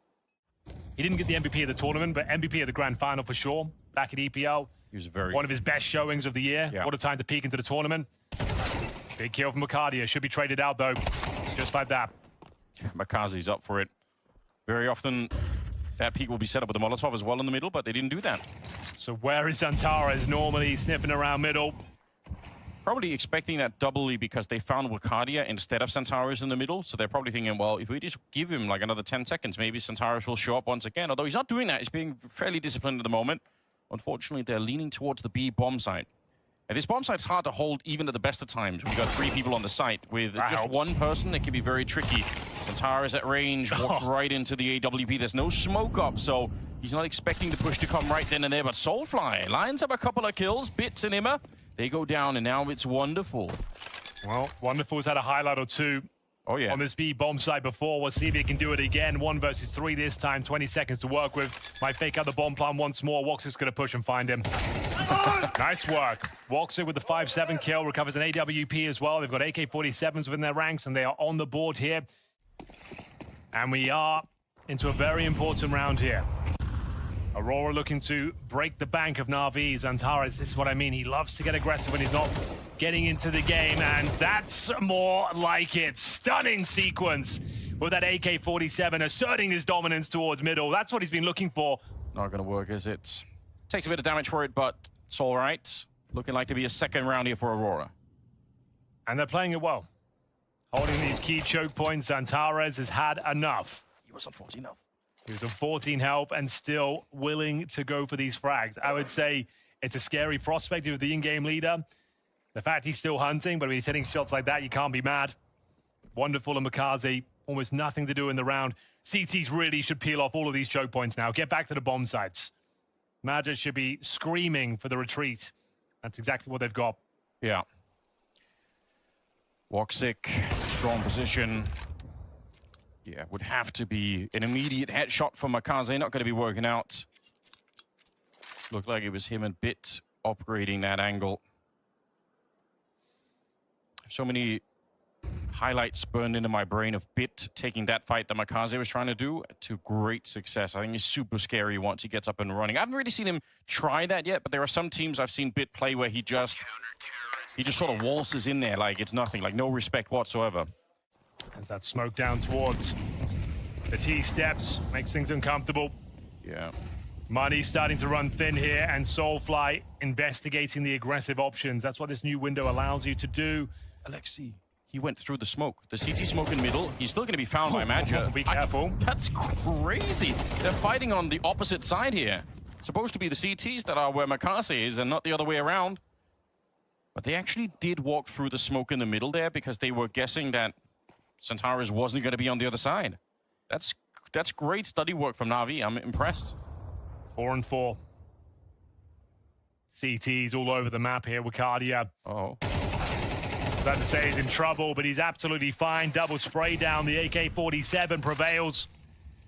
He didn't get the MVP of the tournament, but MVP of the grand final for sure. Back at EPL. He was one of his best showings of the year. Yeah. What a time to peek into the tournament. Big kill from Arcadia. Should be traded out, though. Just like that. Makazi's up for it. Very often, that peak will be set up with a Molotov as well in the middle, but they didn't do that. So where is Xantares? Normally sniffing around middle. Probably expecting that doubly because they found Wakadia instead of Xantares in the middle. So they're probably thinking, well, if we just give him like another 10 seconds, maybe Xantares will show up once again. Although he's not doing that. He's being fairly disciplined at the moment. Unfortunately, they're leaning towards the B bomb site. And this bomb site's hard to hold even at the best of times. We've got 3 people on the site. With just one person, it can be very tricky. Xantares at range, walks right into the AWP. There's no smoke up, so he's not expecting the push to come right then and there. But Soulfly lines up a couple of kills. Bits and Immer, they go down, and now it's Wonderful. Well, Wonderful's had a highlight or 2 on this B bomb site before. We'll see if he can do it again. 1 versus 3 this time. 20 seconds to work with. Might fake out the bomb plan once more. Woxic's going to push and find him. Nice work. Woxic with the 5-7 kill. Recovers an AWP as well. They've got AK-47s within their ranks, and they are on the board here. And we are into a very important round here. Aurora looking to break the bank of Na'Vi. Xantares, this is what I mean. He loves to get aggressive when he's not getting into the game, and that's more like it. Stunning sequence with that AK-47 asserting his dominance towards middle. That's what he's been looking for. Not going to work, is it? Takes a bit of damage for it, but it's all right. Looking like to be a second round here for Aurora. And they're playing it well. Holding these key choke points, Xantares has had enough. He was on 14 health. He was on 14 health and still willing to go for these frags. I would say it's a scary prospect of the in-game leader. The fact he's still hunting, but when he's hitting shots like that, you can't be mad. Wonderful and Makaze, almost nothing to do in the round. CTs really should peel off all of these choke points now. Get back to the bomb sites. Maja should be screaming for the retreat. That's exactly what they've got. Yeah. Woxic, strong position. Yeah, would have to be an immediate headshot from Makaze. Not going to be working out. Looked like it was him and Bit operating that angle. So many highlights burned into my brain of Bit taking that fight that Makaze was trying to do to great success. I think he's super scary once he gets up and running. I haven't really seen him try that yet, but there are some teams I've seen Bit play where he just sort of waltzes in there like it's nothing, like no respect whatsoever. As that smoke down towards the T steps, makes things uncomfortable. Yeah. Money starting to run thin here, and Soulfly investigating the aggressive options. That's what this new window allows you to do. Alexi, he went through the smoke. The CT smoke in middle. He's still going to be found by Maja. Be careful. That's crazy. They're fighting on the opposite side here. It's supposed to be the CTs that are where Makaze is and not the other way around. But they actually did walk through the smoke in the middle there because they were guessing that Xantares wasn't going to be on the other side. That's great study work from Na'Vi. I'm impressed. 4 and 4. CTs all over the map here. Wakadia. Oh. About to say he's in trouble, but he's absolutely fine. Double spray down. The AK-47 prevails.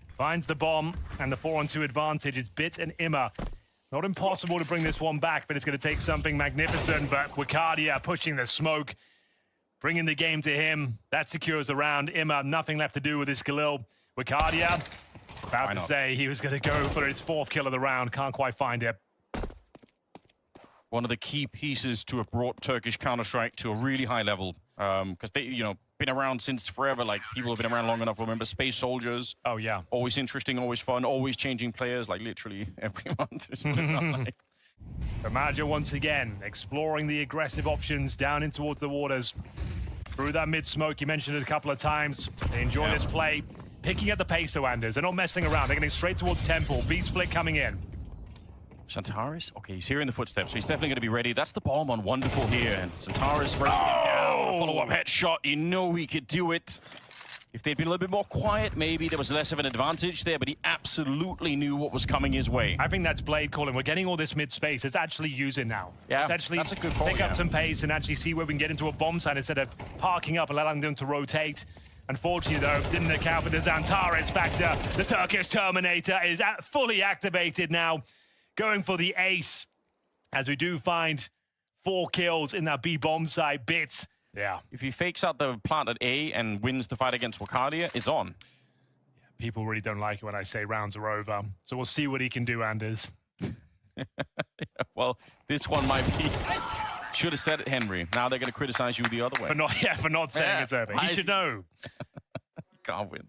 Finds the bomb, and the 4-on-2 advantage. It's Bit and Imma. Not impossible to bring this one back, but it's going to take something magnificent. But Wakadia pushing the smoke, bringing the game to him. That secures the round. Imma, nothing left to do with this Galil. Wakadia, about to say he was going to go for his 4th kill of the round. Can't quite find it. One of the key pieces to have brought Turkish Counter-Strike to a really high level. Because they, you know, been around since forever. Like, people have been around long enough. Remember Space Soldiers? Oh, yeah. Always interesting, always fun, always changing players, like literally every month. Is what it felt like. Imaja once again exploring the aggressive options down in towards the waters. Through that mid-smoke, you mentioned it a couple of times. They enjoy this play. Picking at the pace, though, Anders. They're not messing around. They're getting straight towards Temple. B-split coming in. Santaris? Okay, he's hearing the footsteps, so he's definitely going to be ready. That's the bomb on Wonderful here. And Santaris brings him down. Follow-up headshot. You know he could do it. If they'd been a little bit more quiet, maybe there was less of an advantage there, but he absolutely knew what was coming his way. I think that's Blade calling. We're getting all this mid-space. Let's actually use it now. Yeah, let's actually that's a good call, pick up some pace and actually see where we can get into a bomb site instead of parking up and allowing them to rotate. Unfortunately, though, didn't account for the Zantares factor. The Turkish Terminator is fully activated now. Going for the ace, as we do find 4 kills in that B bomb site. Bits. Yeah. If he fakes out the plant at A and wins the fight against Wakadia, it's on. People really don't like it when I say rounds are over. So we'll see what he can do, Anders. Well, this one might be... Should have said it, Henry. Now they're going to criticize you the other way. For not saying it's over. He should know. Can't win.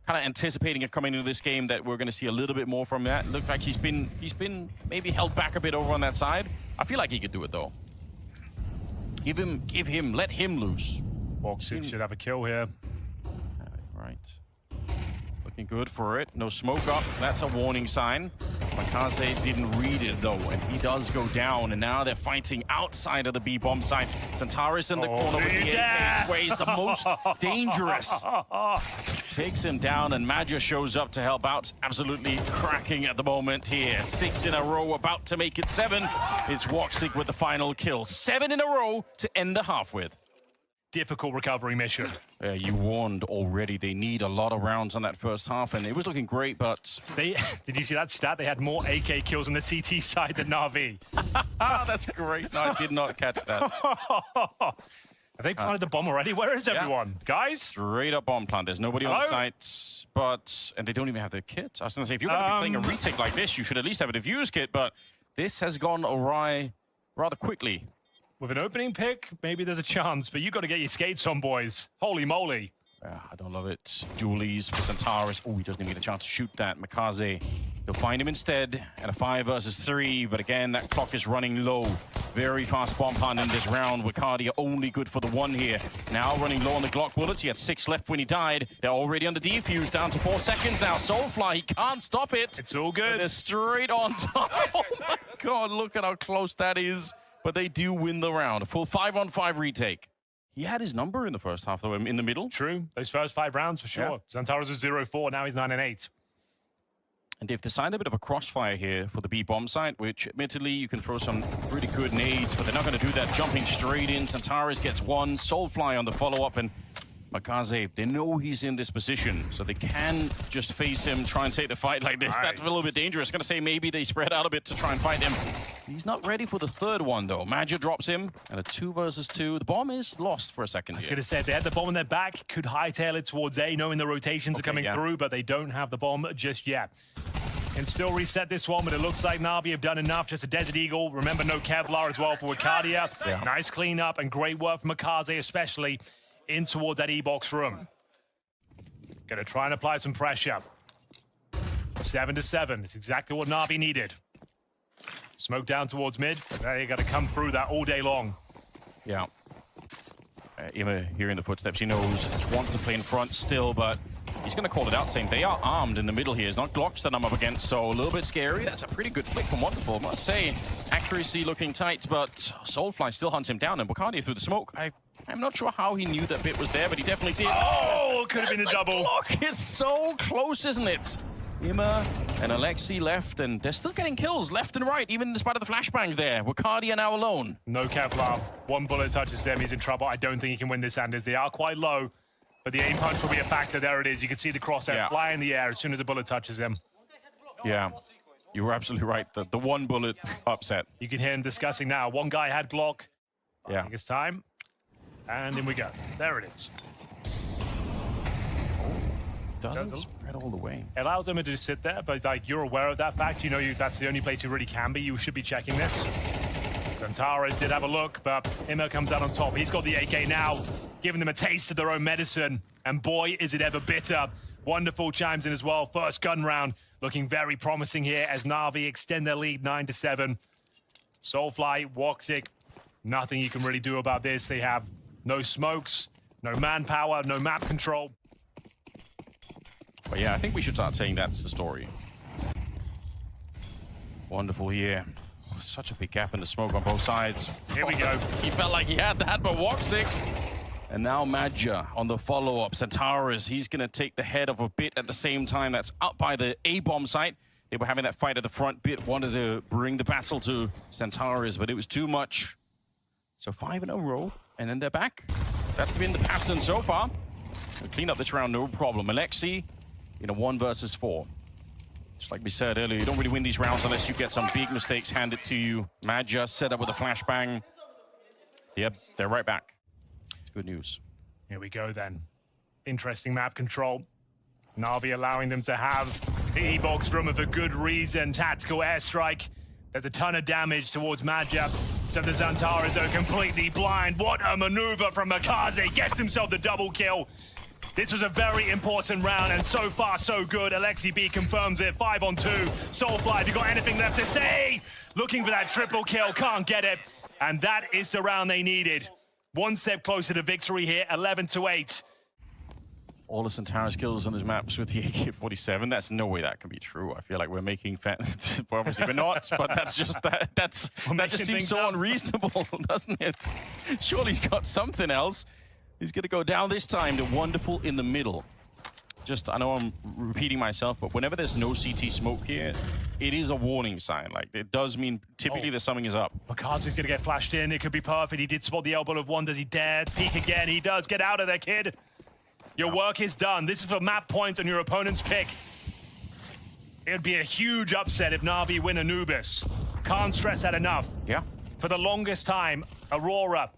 Kind of anticipating it coming into this game that we're going to see a little bit more from that. Looks like he's been maybe held back a bit over on that side. I feel like he could do it though. Let him loose. Walksuit should have a kill here. Right. Looking good for it. No smoke up. That's a warning sign. Makaze didn't read it though, and he does go down. And now they're fighting outside of the B bomb site. Santaris in the corner with the AK, where he's the most dangerous. Takes him down, and Maja shows up to help out. Absolutely cracking at the moment here. 6 in a row, about to make it 7. It's Woxic with the final kill. 7 in a row to end the half with. Difficult recovery mission. You warned already. They need a lot of rounds on that first half, and it was looking great, but... Did you see that stat? They had more AK kills on the CT side than Na'Vi. That's great. No, I did not catch that. Have they planted the bomb already? Where is everyone? Guys? Straight up bomb plant. There's nobody on site, and they don't even have their kit. I was going to say, if you're going to be playing a retake like this, you should at least have a diffuse kit, but this has gone awry rather quickly. With an opening pick, maybe there's a chance, but you got to get your skates on, boys. Holy moly. I don't love it. Julies for Santaris. Oh, he doesn't even get a chance to shoot that. Makaze, they'll find him instead at a 5 versus 3, but again, that clock is running low. Very fast bomb hunt in this round. Wakadia only good for the 1 here. Now running low on the Glock bullets. He had 6 left when he died. They're already on the defuse, down to 4 seconds now. Soulfly, he can't stop it. It's all good. They're straight on top. Oh my God, look at how close that is. But they do win the round. A full 5-on-5 retake. He had his number in the first half, though, in the middle. True. Those first 5 rounds, for sure. Yeah. Zantares was 0-4. Now he's 9-8. And they've designed a bit of a crossfire here for the B bomb site, which admittedly you can throw some really good nades, but they're not going to do that. Jumping straight in. Santaris gets 1. Soulfly on the follow-up, and Makaze, they know he's in this position, so they can just face him, try and take the fight like this. Nice. That's a little bit dangerous. Going to say maybe they spread out a bit to try and fight him. He's not ready for the 3rd one, though. Maja drops him, and a 2 versus 2. The bomb is lost for a second. I was going to say, if they had the bomb in their back, could hightail it towards A, knowing the rotations are coming through, but they don't have the bomb just yet. Can still reset this one, but it looks like Na'Vi have done enough. Just a Desert Eagle. Remember, no Kevlar as well for Wakadia. Yeah. Nice cleanup and great work from Makaze, especially in towards that E-box room. Gonna try and apply some pressure. 7-7. It's exactly what Na'Vi needed. Smoke down towards mid. They got to come through that all day long. Yeah. Imma hearing the footsteps. He knows, wants to play in front still, but he's going to call it out, saying they are armed in the middle here. It's not Glocks that I'm up against, so a little bit scary. That's a pretty good flick from Wonderful, I must say. Accuracy looking tight, but Soulfly still hunts him down, and Wakadia through the smoke. I'm not sure how he knew that bit was there, but he definitely did. Oh, could have been a double. Look, it's so close, isn't it? Ima and Alexi left, and they're still getting kills left and right, even despite of the flashbangs there. Wakadia are now alone. No Kevlar. One bullet touches them, he's in trouble. I don't think he can win this, Anders. They are quite low, but the aim punch will be a factor. There it is. You can see the crosshair fly in the air as soon as a bullet touches him. Yeah, you were absolutely right. The one bullet upset. You can hear him discussing now. One guy had Glock. Yeah. I think it's time. And in we go. There it is. Doesn't spread all the way. It allows him to just sit there, but like you're aware of that fact. You know that's the only place you really can be. You should be checking this. Gontares did have a look, but Ima comes out on top. He's got the AK now, giving them a taste of their own medicine. And boy, is it ever bitter. Wonderful chimes in as well. First gun round looking very promising here as Na'Vi extend their lead 9-7. Soulfly, Woxic, nothing you can really do about this. They have no smokes, no manpower, no map control. But yeah, I think we should start saying that's the story. Wonderful here. Oh, such a big gap in the smoke on both sides. Here we go. He felt like he had that, but Woxic. And now Madja on the follow-up. Centaurus, he's going to take the head of a bit at the same time. That's up by the A-bomb site. They were having that fight at the front. Bit wanted to bring the battle to Centaurus, but it was too much. So 5 in a row, and then they're back. That's been the pattern so far. They'll clean up this round, no problem. Alexi in a 1 versus 4. Just like we said earlier, you don't really win these rounds unless you get some big mistakes handed to you. Madja set up with a flashbang. Yep, they're right back. It's good news. Here we go then. Interesting map control. Na'Vi allowing them to have the E-box from it for good reason. Tactical airstrike. There's a ton of damage towards Madja. So the Zantaras are completely blind. What a maneuver from Makaze. Gets himself the double kill. This was a very important round, and so far, so good. Alexi B confirms it. 5 on 2. Soulfly, have you got anything left to say? Looking for that triple kill, can't get it. And that is the round they needed. One step closer to victory here, 11-8. All the Centaurus kills on his maps with the AK-47. That's no way that can be true. I feel like we're making well, obviously we're not, but that's just that just seems so unreasonable, doesn't it? Surely he's got something else. He's gonna go down this time to Wonderful in the middle. Just, I know I'm repeating myself, but whenever there's no CT smoke here, it is a warning sign. Like, it does mean typically that something is up. Makaze's gonna get flashed in. It could be perfect. He did spot the elbow of one. Does he dare peek again? He does. Get out of there, kid. Your work is done. This is for map points on your opponent's pick. It would be a huge upset if Na'Vi win Anubis. Can't stress that enough. Yeah. For the longest time, Aurora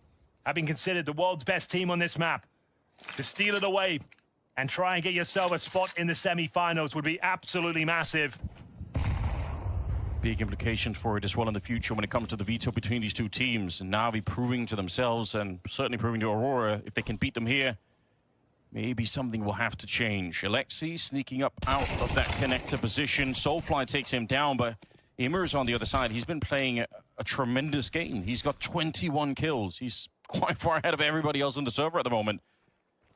have been considered the world's best team on this map. To steal it away and try and get yourself a spot in the semi-finals would be absolutely massive. Big implications for it as well in the future when it comes to the veto between these two teams. And Na'Vi proving to themselves and certainly proving to Aurora, if they can beat them here, maybe something will have to change. Alexi sneaking up out of that connector position. Soulfly takes him down, but Immer's on the other side. He's been playing a tremendous game. He's got 21 kills. He's quite far ahead of everybody else on the server at the moment.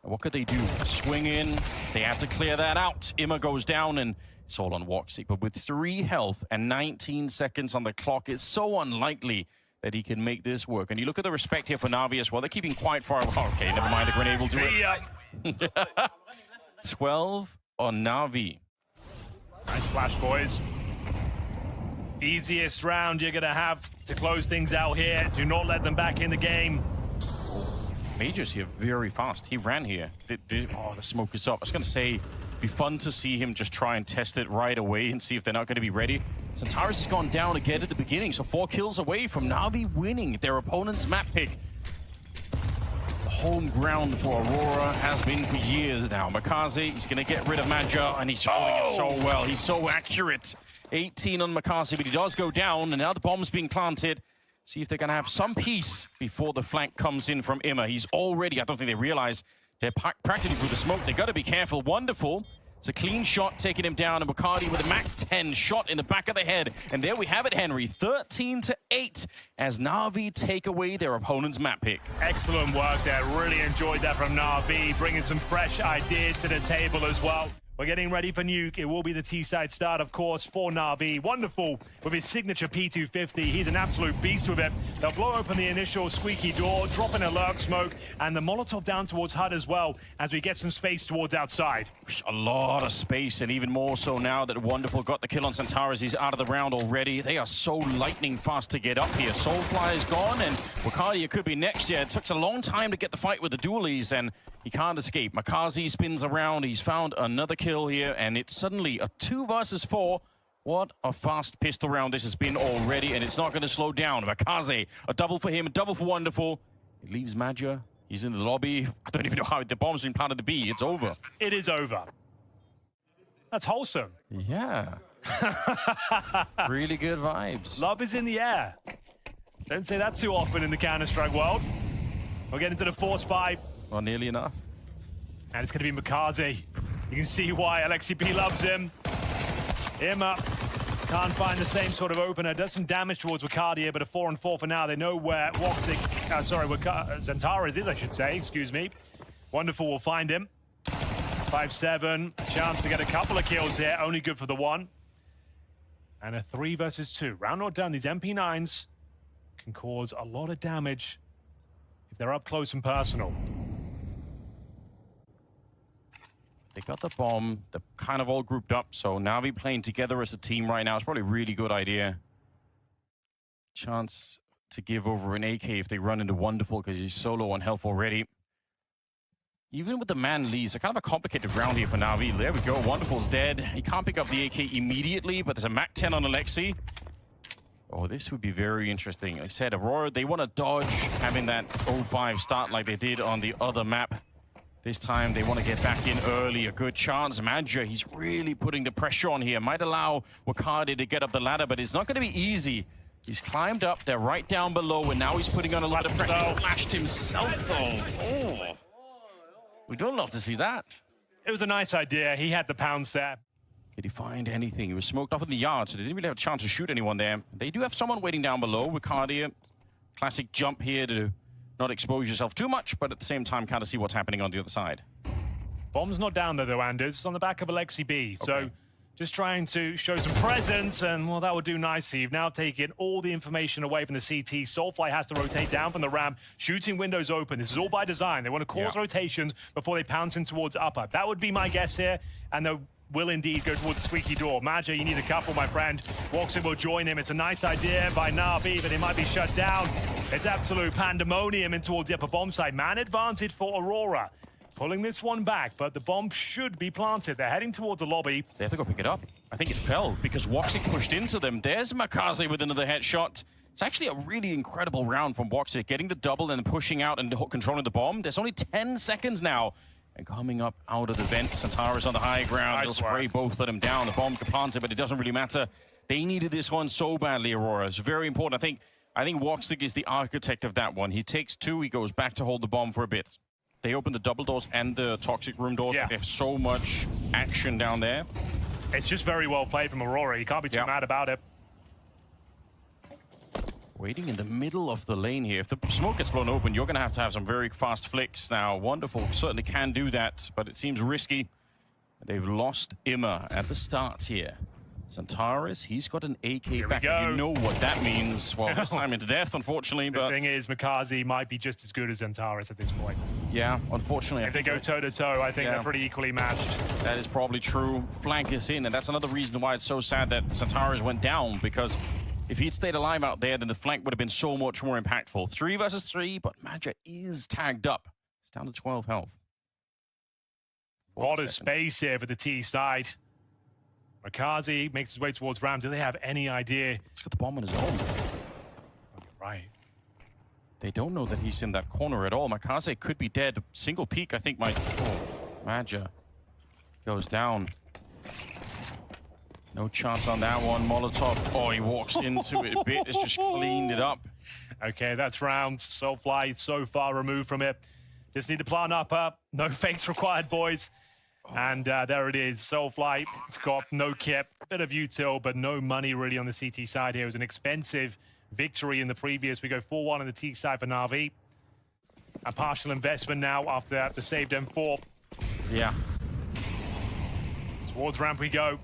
What could they do? Swing in. They have to clear that out. Immer goes down, and it's all on Woxic. But with 3 health and 19 seconds on the clock, it's so unlikely that he can make this work. And you look at the respect here for Na'Vi as well. They're keeping quite far. Okay, never mind. The grenade will do it. 12 on Na'Vi. Nice flash, boys. Easiest round you're going to have to close things out here. Do not let them back in the game. Major's here very fast. He ran here. Oh, the smoke is up. I was going to say, it'd be fun to see him just try and test it right away and see if they're not going to be ready. Centaurus has gone down again at the beginning, so 4 kills away from Na'Vi winning their opponent's map pick. The home ground for Aurora has been for years now. Makaze, he's going to get rid of Madja, and he's holding it so well. He's so accurate. 18 on Makaze, but he does go down, and now the bomb's being planted. See if they're going to have some peace before the flank comes in from Immer. He's already, I don't think they realize, they're practically through the smoke. They've got to be careful. Wonderful. It's a clean shot, taking him down, and Bacardi with a MAC-10 shot in the back of the head. And there we have it, Henry. 13-8 as Na'Vi take away their opponent's map pick. Excellent work there. Really enjoyed that from Na'Vi, bringing some fresh ideas to the table as well. We're getting ready for Nuke. It will be the T-side start, of course, for Na'Vi. Wonderful with his signature P250. He's an absolute beast with it. They'll blow open the initial squeaky door, drop in a lurk smoke, and the Molotov down towards HUD as well as we get some space towards outside. A lot of space, and even more so now that Wonderful got the kill on Centaurus. He's out of the round already. They are so lightning fast to get up here. Soulfly is gone, and Wakadia could be next year. It took a long time to get the fight with the dualies, and he can't escape. Makazi spins around. He's found another kill here, and it's suddenly a 2 versus 4. What a fast pistol round this has been already, and it's not going to slow down. Makazi, a double for him, a double for Wonderful. It leaves Madja. He's in the lobby. I don't even know how the bomb's been planted to be. It's over. It is over. That's wholesome. Yeah. Really good vibes. Love is in the air. Don't say that too often in the Counter-Strike world. We'll get into the force fight. Well, nearly enough. And it's going to be Makazi. You can see why Alexi P loves him. Imma can't find the same sort of opener. Does some damage towards Wakadia, but a 4-on-4 for now. They know where Zentaris is, I should say. Excuse me. Wonderful will find him. 5-7. A chance to get a couple of kills here. Only good for the one. And a 3 versus 2. Round not done. These MP9s can cause a lot of damage if they're up close and personal. They got the bomb. They're kind of all grouped up, so Na'Vi playing together as a team right now is probably a really good idea. Chance to give over an AK if they run into Wonderful because he's so low on health already. Even with the man leads, a kind of a complicated round here for Na'Vi. There we go. Wonderful's dead. He can't pick up the AK immediately, but there's a Mac 10 on Alexi. Oh, this would be very interesting. Like I said, Aurora, they want to dodge having that 0-5 start like they did on the other map. This time, they want to get back in early. A good chance. Madja, he's really putting the pressure on here. Might allow Wakadi to get up the ladder, but it's not going to be easy. He's climbed up. They're right down below, and now he's putting on a lot of pressure. He flashed himself, though. Oh. We don't love to see that. It was a nice idea. He had the pounds there. Did he find anything? He was smoked off in the yard, so they didn't really have a chance to shoot anyone there. They do have someone waiting down below. Wakadia, classic jump here to not expose yourself too much, but at the same time, kind of see what's happening on the other side. Bomb's not down there, though, Anders. It's on the back of Alexi B. Okay. So just trying to show some presence, and, well, that would do nicely. You've now taken all the information away from the CT. Soulfly has to rotate down from the ramp. Shooting windows open. This is all by design. They want to cause rotations before they pounce in towards upper. That would be my guess here, and they will indeed go towards the squeaky door. Madja, you need a couple, my friend. Walkson will join him. It's a nice idea by Na'Vi, but it might be shut down. It's absolute pandemonium in towards the upper bomb side. Man advantage for Aurora. Pulling this one back, but the bomb should be planted. They're heading towards the lobby. They have to go pick it up. I think it fell because Woxic pushed into them. There's Makazi with another headshot. It's actually a really incredible round from Woxic, getting the double and pushing out and controlling the bomb. There's only 10 seconds now. And coming up out of the vent, Centaurus on the high ground. They'll spray both of them down. The bomb can plant it, but it doesn't really matter. They needed this one so badly, Aurora. It's very important. I think Woxic is the architect of that one. He takes 2, he goes back to hold the bomb for a bit. They open the double doors and the toxic room doors. They have so much action down there. It's just very well played from Aurora. You can't be too mad about it. Waiting in the middle of the lane here. If the smoke gets blown open, you're going to have some very fast flicks. Now, Wonderful certainly can do that, but it seems risky. They've lost Imma at the start here. Centaurus, he's got an AK back. You know what that means. Well, this time into death, unfortunately. The thing is, Makazi might be just as good as Centaurus at this point. Yeah, unfortunately. If they go toe-to-toe, I think they're pretty equally matched. That is probably true. Flank is in, and that's another reason why it's so sad that Centaurus went down, because if he'd stayed alive out there, then the flank would have been so much more impactful. 3 versus 3, but Madja is tagged up. It's down to 12 health. A lot of space here for the T side. Makazi makes his way towards Ram. Do they have any idea? He's got the bomb on his own. Right. They don't know that he's in that corner at all. Makazi could be dead. Single peek, I think, might... Oh, Madja goes down. No chance on that one. Molotov. Oh, he walks into it a bit. It's just cleaned it up. Okay, that's round. Soulfly so far removed from it. Just need to plant up. No fakes required, boys. And there it is. Soulfly, it's got no kit, bit of util, but no money really on the CT side here. It was an expensive victory in the previous. We go 4-1 on the T side for Na'Vi. A partial investment now after the saved M4. Yeah. Towards ramp we go.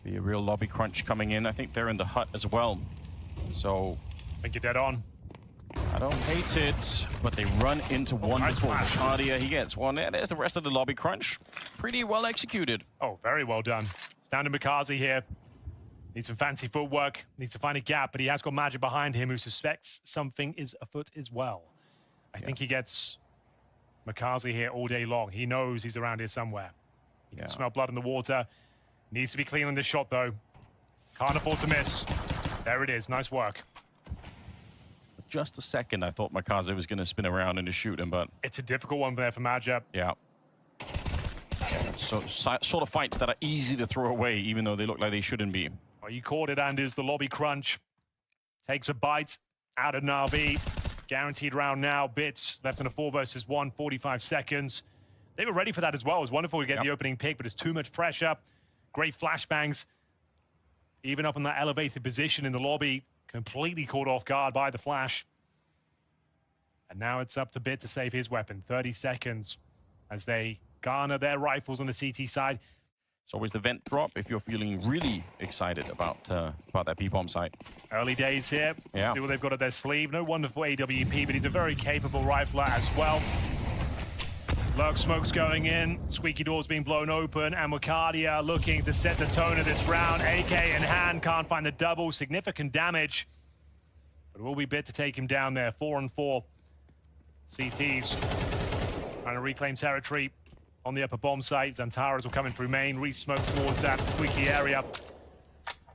Be a real lobby crunch coming in. I think they're in the hut as well. So I think you're dead on. I don't hate it, but they run into wonderful Cardia. He gets one. And there's the rest of the lobby crunch. Pretty well executed. Oh, very well done. It's down to Mikaze here. Needs some fancy footwork. Needs to find a gap, but he has got Magic behind him who suspects something is afoot as well. I think he gets Mikaze here all day long. He knows he's around here somewhere. He can smell blood in the water. Needs to be clean on this shot, though. Can't afford to miss. There it is. Nice work. For just a second, I thought Mikaze was going to spin around and just shoot him, but... It's a difficult one there for Maja. Yeah. So, sort of fights that are easy to throw away, even though they look like they shouldn't be. Well, you caught it, Anders. The lobby crunch takes a bite out of Na'Vi. Guaranteed round now. Bits left in a 4 versus 1, 45 seconds. They were ready for that as well. It was wonderful to get the opening pick, but it's too much pressure. Great flashbangs. Even up in that elevated position in the lobby, completely caught off guard by the flash. And now it's up to Bit to save his weapon. 30 seconds as they garner their rifles on the CT side. It's always the vent drop if you're feeling really excited about that B-bomb site. Early days here. Yeah. See what they've got at their sleeve. No wonderful AWP, but he's a very capable rifler as well. Lurk smoke's going in. Squeaky door's being blown open. And Wakadia looking to set the tone of this round. AK in hand, can't find the double. Significant damage. But it will be Bit to take him down there. 4-on-4. CTs trying to reclaim territory on the upper bomb site. Zantaras will come in through main. Re-smoke towards that squeaky area.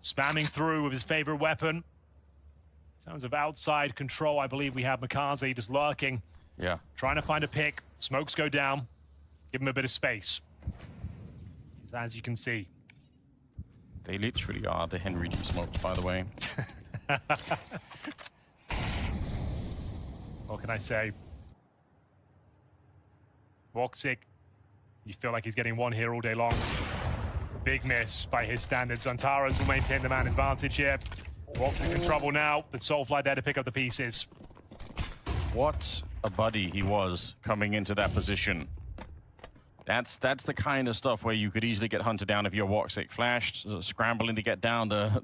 Spamming through with his favorite weapon. In terms of outside control, I believe we have Mikaze just lurking. Yeah. Trying to find a pick. Smokes go down. Give him a bit of space. As you can see. They literally are the Henry G. Smokes, by the way. What can I say? Voxic, you feel like he's getting one here all day long. Big miss by his standards. Zantaras will maintain the man advantage here. Voxic in trouble now, but Soulfly there to pick up the pieces. What a buddy he was coming into that position. That's the kind of stuff where you could easily get hunted down if you're Voxic. Flashed, scrambling to get down the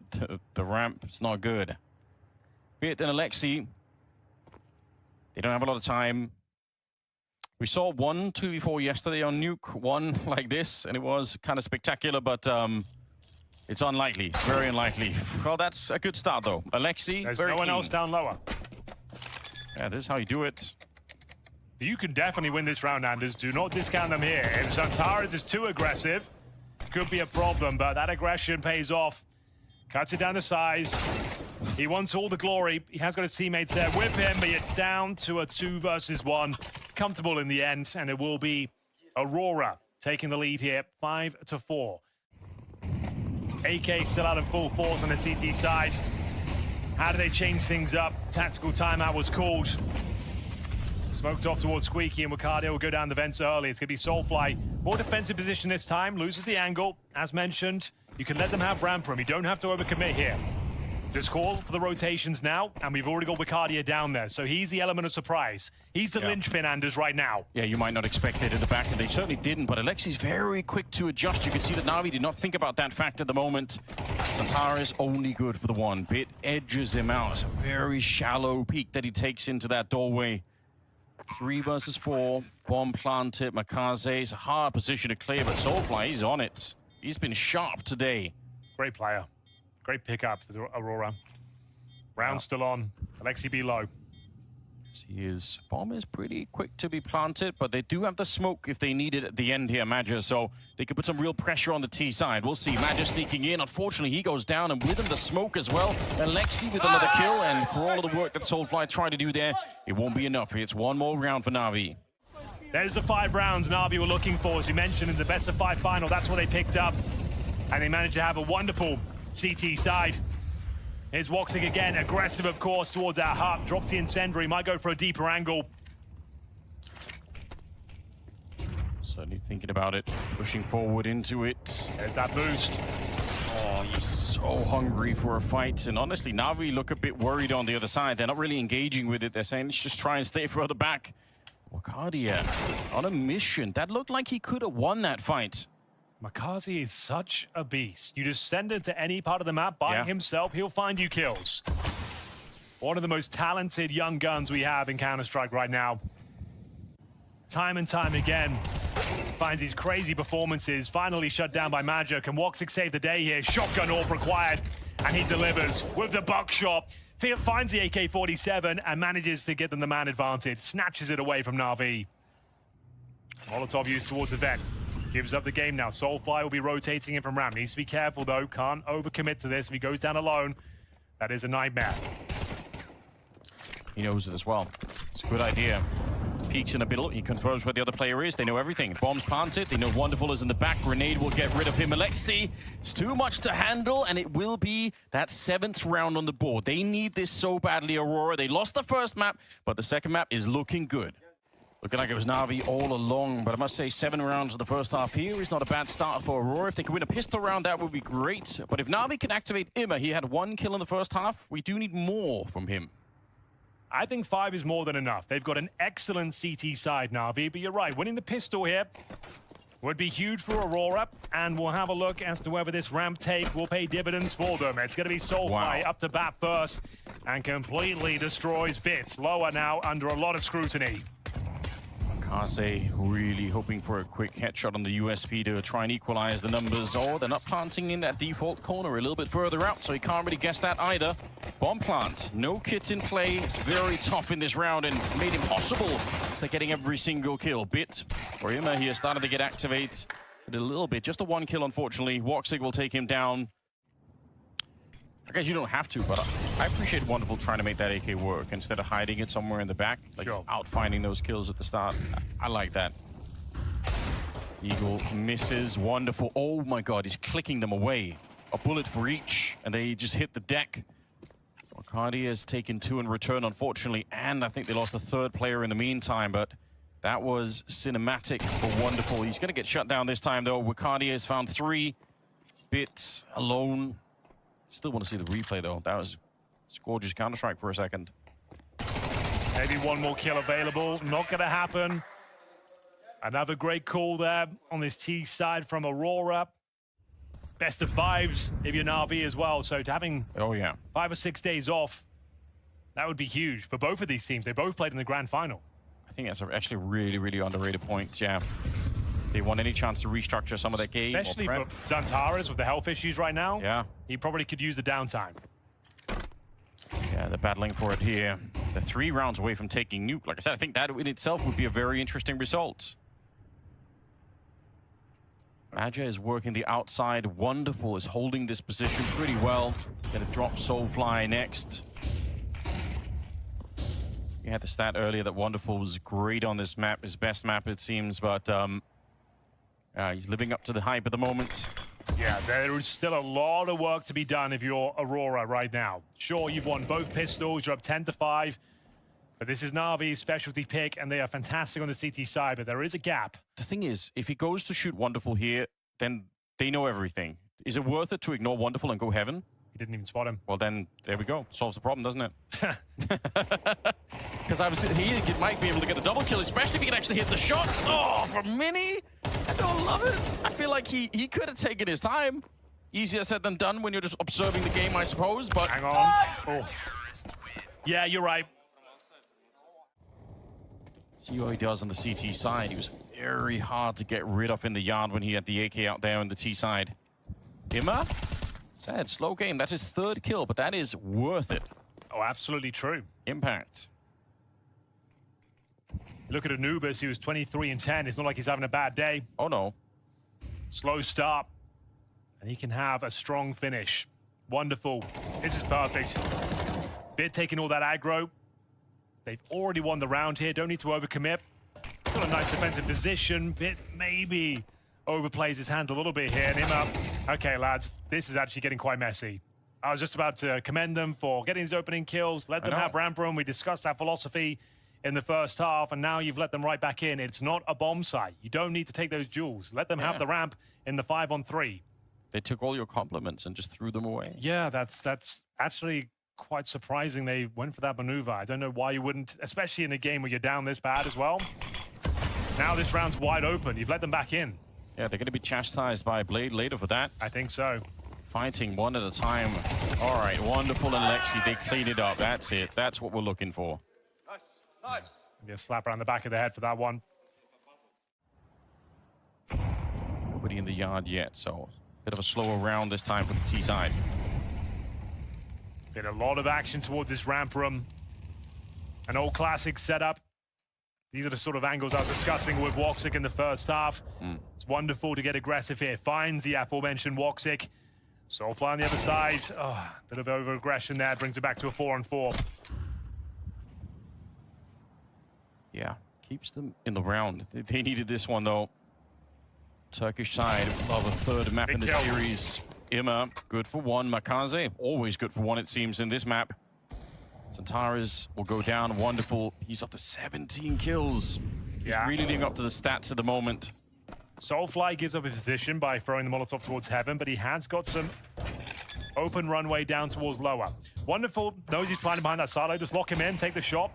ramp. It's not good. Bit and Alexi, they don't have a lot of time. We saw one 2v4 yesterday on Nuke, one like this, and it was kind of spectacular, but it's unlikely. It's very unlikely. Well, that's a good start, though. Alexi, There's very no one clean. else down lower. Yeah, this is how you do it. You can definitely win this round, Anders. Do not discount them here. If Zantaras is too aggressive, could be a problem, but that aggression pays off. Cuts it down to size. He wants all the glory. He has got his teammates there with him, but you're down to a 2 versus 1. Comfortable in the end, and it will be Aurora taking the lead here, 5-4. AK still out in full force on the CT side. How do they change things up? Tactical timeout was called. Smoked off towards Squeaky, and Wakadia will go down the vents early. It's going to be Soulfly. More defensive position this time, loses the angle. As mentioned, you can let them have ramp room. You don't have to overcommit here. Just call for the rotations now, and we've already got Wakadia down there, so he's the element of surprise. He's the linchpin, Anders, right now. Yeah, you might not expect it at the back, and they certainly didn't, but Alexi's very quick to adjust. You can see that Na'Vi did not think about that fact at the moment. Santara is only good for the one. Bit edges him out. It's a very shallow peek that he takes into that doorway. 3 versus 4. Bomb planted. Mikaze. It's a hard position to clear, but Soulfly, he's on it. He's been sharp today. Great player. Great pickup for Aurora. Round still on. Alexi below. Bomb is pretty quick to be planted, but they do have the smoke if they need it at the end here, Maja, so they could put some real pressure on the T side. We'll see. Maja sneaking in. Unfortunately, he goes down, and with him the smoke as well. Alexi with another kill, and for all of the work that Soulfly tried to do there, it won't be enough. It's one more round for Na'Vi. There's the 5 rounds Na'Vi were looking for, as you mentioned, in the best of 5 final. That's what they picked up, and they managed to have a wonderful CT side. Here's Voxic again, aggressive, of course, towards our hut. Drops the incendiary, might go for a deeper angle. Certainly thinking about it, pushing forward into it. There's that boost. Oh, he's so hungry for a fight. And honestly, Na'Vi look a bit worried on the other side. They're not really engaging with it. They're saying, let's just try and stay further back. Wakadia on a mission. That looked like he could have won that fight. Makazi is such a beast. You just send him to any part of the map by himself, he'll find you kills. One of the most talented young guns we have in Counter-Strike right now. Time and time again, finds these crazy performances, finally shut down by Magic, and Woxic saved the day here. Shotgun AWP required, and he delivers with the buckshot. Finds the AK-47 and manages to get them the man advantage. Snatches it away from Na'Vi. Molotov used towards the vent. Gives up the game now. Soulfly will be rotating in from ramp. Needs to be careful, though. Can't overcommit to this. If he goes down alone, that is a nightmare. He knows it as well. It's a good idea. Peeks in the middle. He confirms where the other player is. They know everything. Bombs planted. They know Wonderful is in the back. Grenade will get rid of him. Alexi, it's too much to handle, and it will be that 7th round on the board. They need this so badly, Aurora. They lost the first map, but the second map is looking good. Looking like it was Na'Vi all along, but I must say 7 rounds of the first half here is not a bad start for Aurora. If they can win a pistol round, that would be great. But if Na'Vi can activate Imma, he had 1 kill in the first half. We do need more from him. I think 5 is more than enough. They've got an excellent CT side, Na'Vi, but you're right. Winning the pistol here would be huge for Aurora, and we'll have a look as to whether this ramp take will pay dividends for them. It's going to be Soulfly up to bat first and completely destroys Bits. Lower now under a lot of scrutiny. Kaze really hoping for a quick headshot on the USP to try and equalize the numbers. Oh, they're not planting in that default corner, a little bit further out, so he can't really guess that either. Bomb plant, no kit in play. It's very tough in this round and made impossible to getting every single kill. Bit for Imma here started to get activated a little bit. Just a 1 kill, unfortunately. Woxic will take him down. I guess you don't have to, but I appreciate Wonderful trying to make that AK work instead of hiding it somewhere in the back, like out finding those kills at the start. I like that. Eagle misses. Wonderful. Oh my God, he's clicking them away. A bullet for each, and they just hit the deck. Arcadia has taken 2 in return, unfortunately, and I think they lost a 3rd player in the meantime, but that was cinematic for Wonderful. He's going to get shut down this time, though. Arcadia has found 3. Bits alone. Still want to see the replay, though. That was gorgeous Counter-Strike for a second. Maybe 1 more kill available. Not going to happen. Another great call there on this T side from Aurora. Best of 5s if you're Na'Vi as well. So to having 5 or 6 days off, that would be huge for both of these teams. They both played in the grand final. I think that's actually a really, really underrated point, yeah. If they want any chance to restructure some of that game. Especially for Xantares with the health issues right now. Yeah. He probably could use the downtime. Yeah, they're battling for it here. They're 3 rounds away from taking Nuke. Like I said, I think that in itself would be a very interesting result. Magi is working the outside. Wonderful is holding this position pretty well. Gonna drop Soulfly next. We had the stat earlier that Wonderful was great on this map, his best map it seems, but he's living up to the hype at the moment. Yeah, there is still a lot of work to be done if you're Aurora right now. Sure, you've won both pistols, you're up 10-5, but this is Na'Vi's specialty pick, and they are fantastic on the CT side, but there is a gap. The thing is, if he goes to shoot Wonderful here, then they know everything. Is it worth it to ignore Wonderful and go Heaven? He didn't even spot him. Well, then, there we go. Solves the problem, doesn't it? Because I was he might be able to get the double kill, especially if he can actually hit the shots. Oh, from Mini? I don't love it. I feel like he could have taken his time. Easier said than done when you're just observing the game, I suppose, but... Hang on. Oh. Yeah, you're right. See what he does on the CT side. He was very hard to get rid of in the yard when he had the AK out there on the T side. Imma? Sad, slow game. That's his 3rd kill, but that is worth it. Oh, absolutely true. Impact. Look at Anubis, he was 23-10. It's not like he's having a bad day. Oh, no. Slow start. And he can have a strong finish. Wonderful. This is perfect. Bit taking all that aggro. They've already won the round here. Don't need to overcommit. Still a nice defensive position. Bit maybe overplays his hand a little bit here. And Imma, okay, lads, this is actually getting quite messy. I was just about to commend them for getting these opening kills. Let them have ramp room. We discussed that philosophy in the first half, and now you've let them right back in. It's not a bomb site. You don't need to take those duels. Let them have the ramp in the 5-on-3. They took all your compliments and just threw them away. Yeah, that's actually quite surprising they went for that maneuver. I don't know why you wouldn't, especially in a game where you're down this bad as well. Now this round's wide open. You've let them back in. Yeah, they're going to be chastised by Blade later for that. I think so. Fighting one at a time. All right, wonderful and Lexi, they clean it up. That's it. That's what we're looking for. Nice. Maybe a slap around the back of the head for that one. Nobody in the yard yet, so bit of a slower round this time for the T side. Been a lot of action towards this ramp room. An old classic setup. These are the sort of angles I was discussing with Woxic in the first half. It's wonderful to get aggressive here. Finds the aforementioned Woxic. Soulfly on the other side. Oh, bit of over-aggression there. Brings it back to a 4-on-4. Yeah, keeps them in the round. They needed this one, though. Turkish side of a third map in the series. Ima, good for one. Makaze, always good for one, it seems, in this map. Santaris will go down. Wonderful. He's up to 17 kills. He's really living up to the stats at the moment. Soulfly gives up his position by throwing the Molotov towards heaven, but he has got some open runway down towards lower. Wonderful. Knows he's planning behind that silo. Just lock him in, take the shot.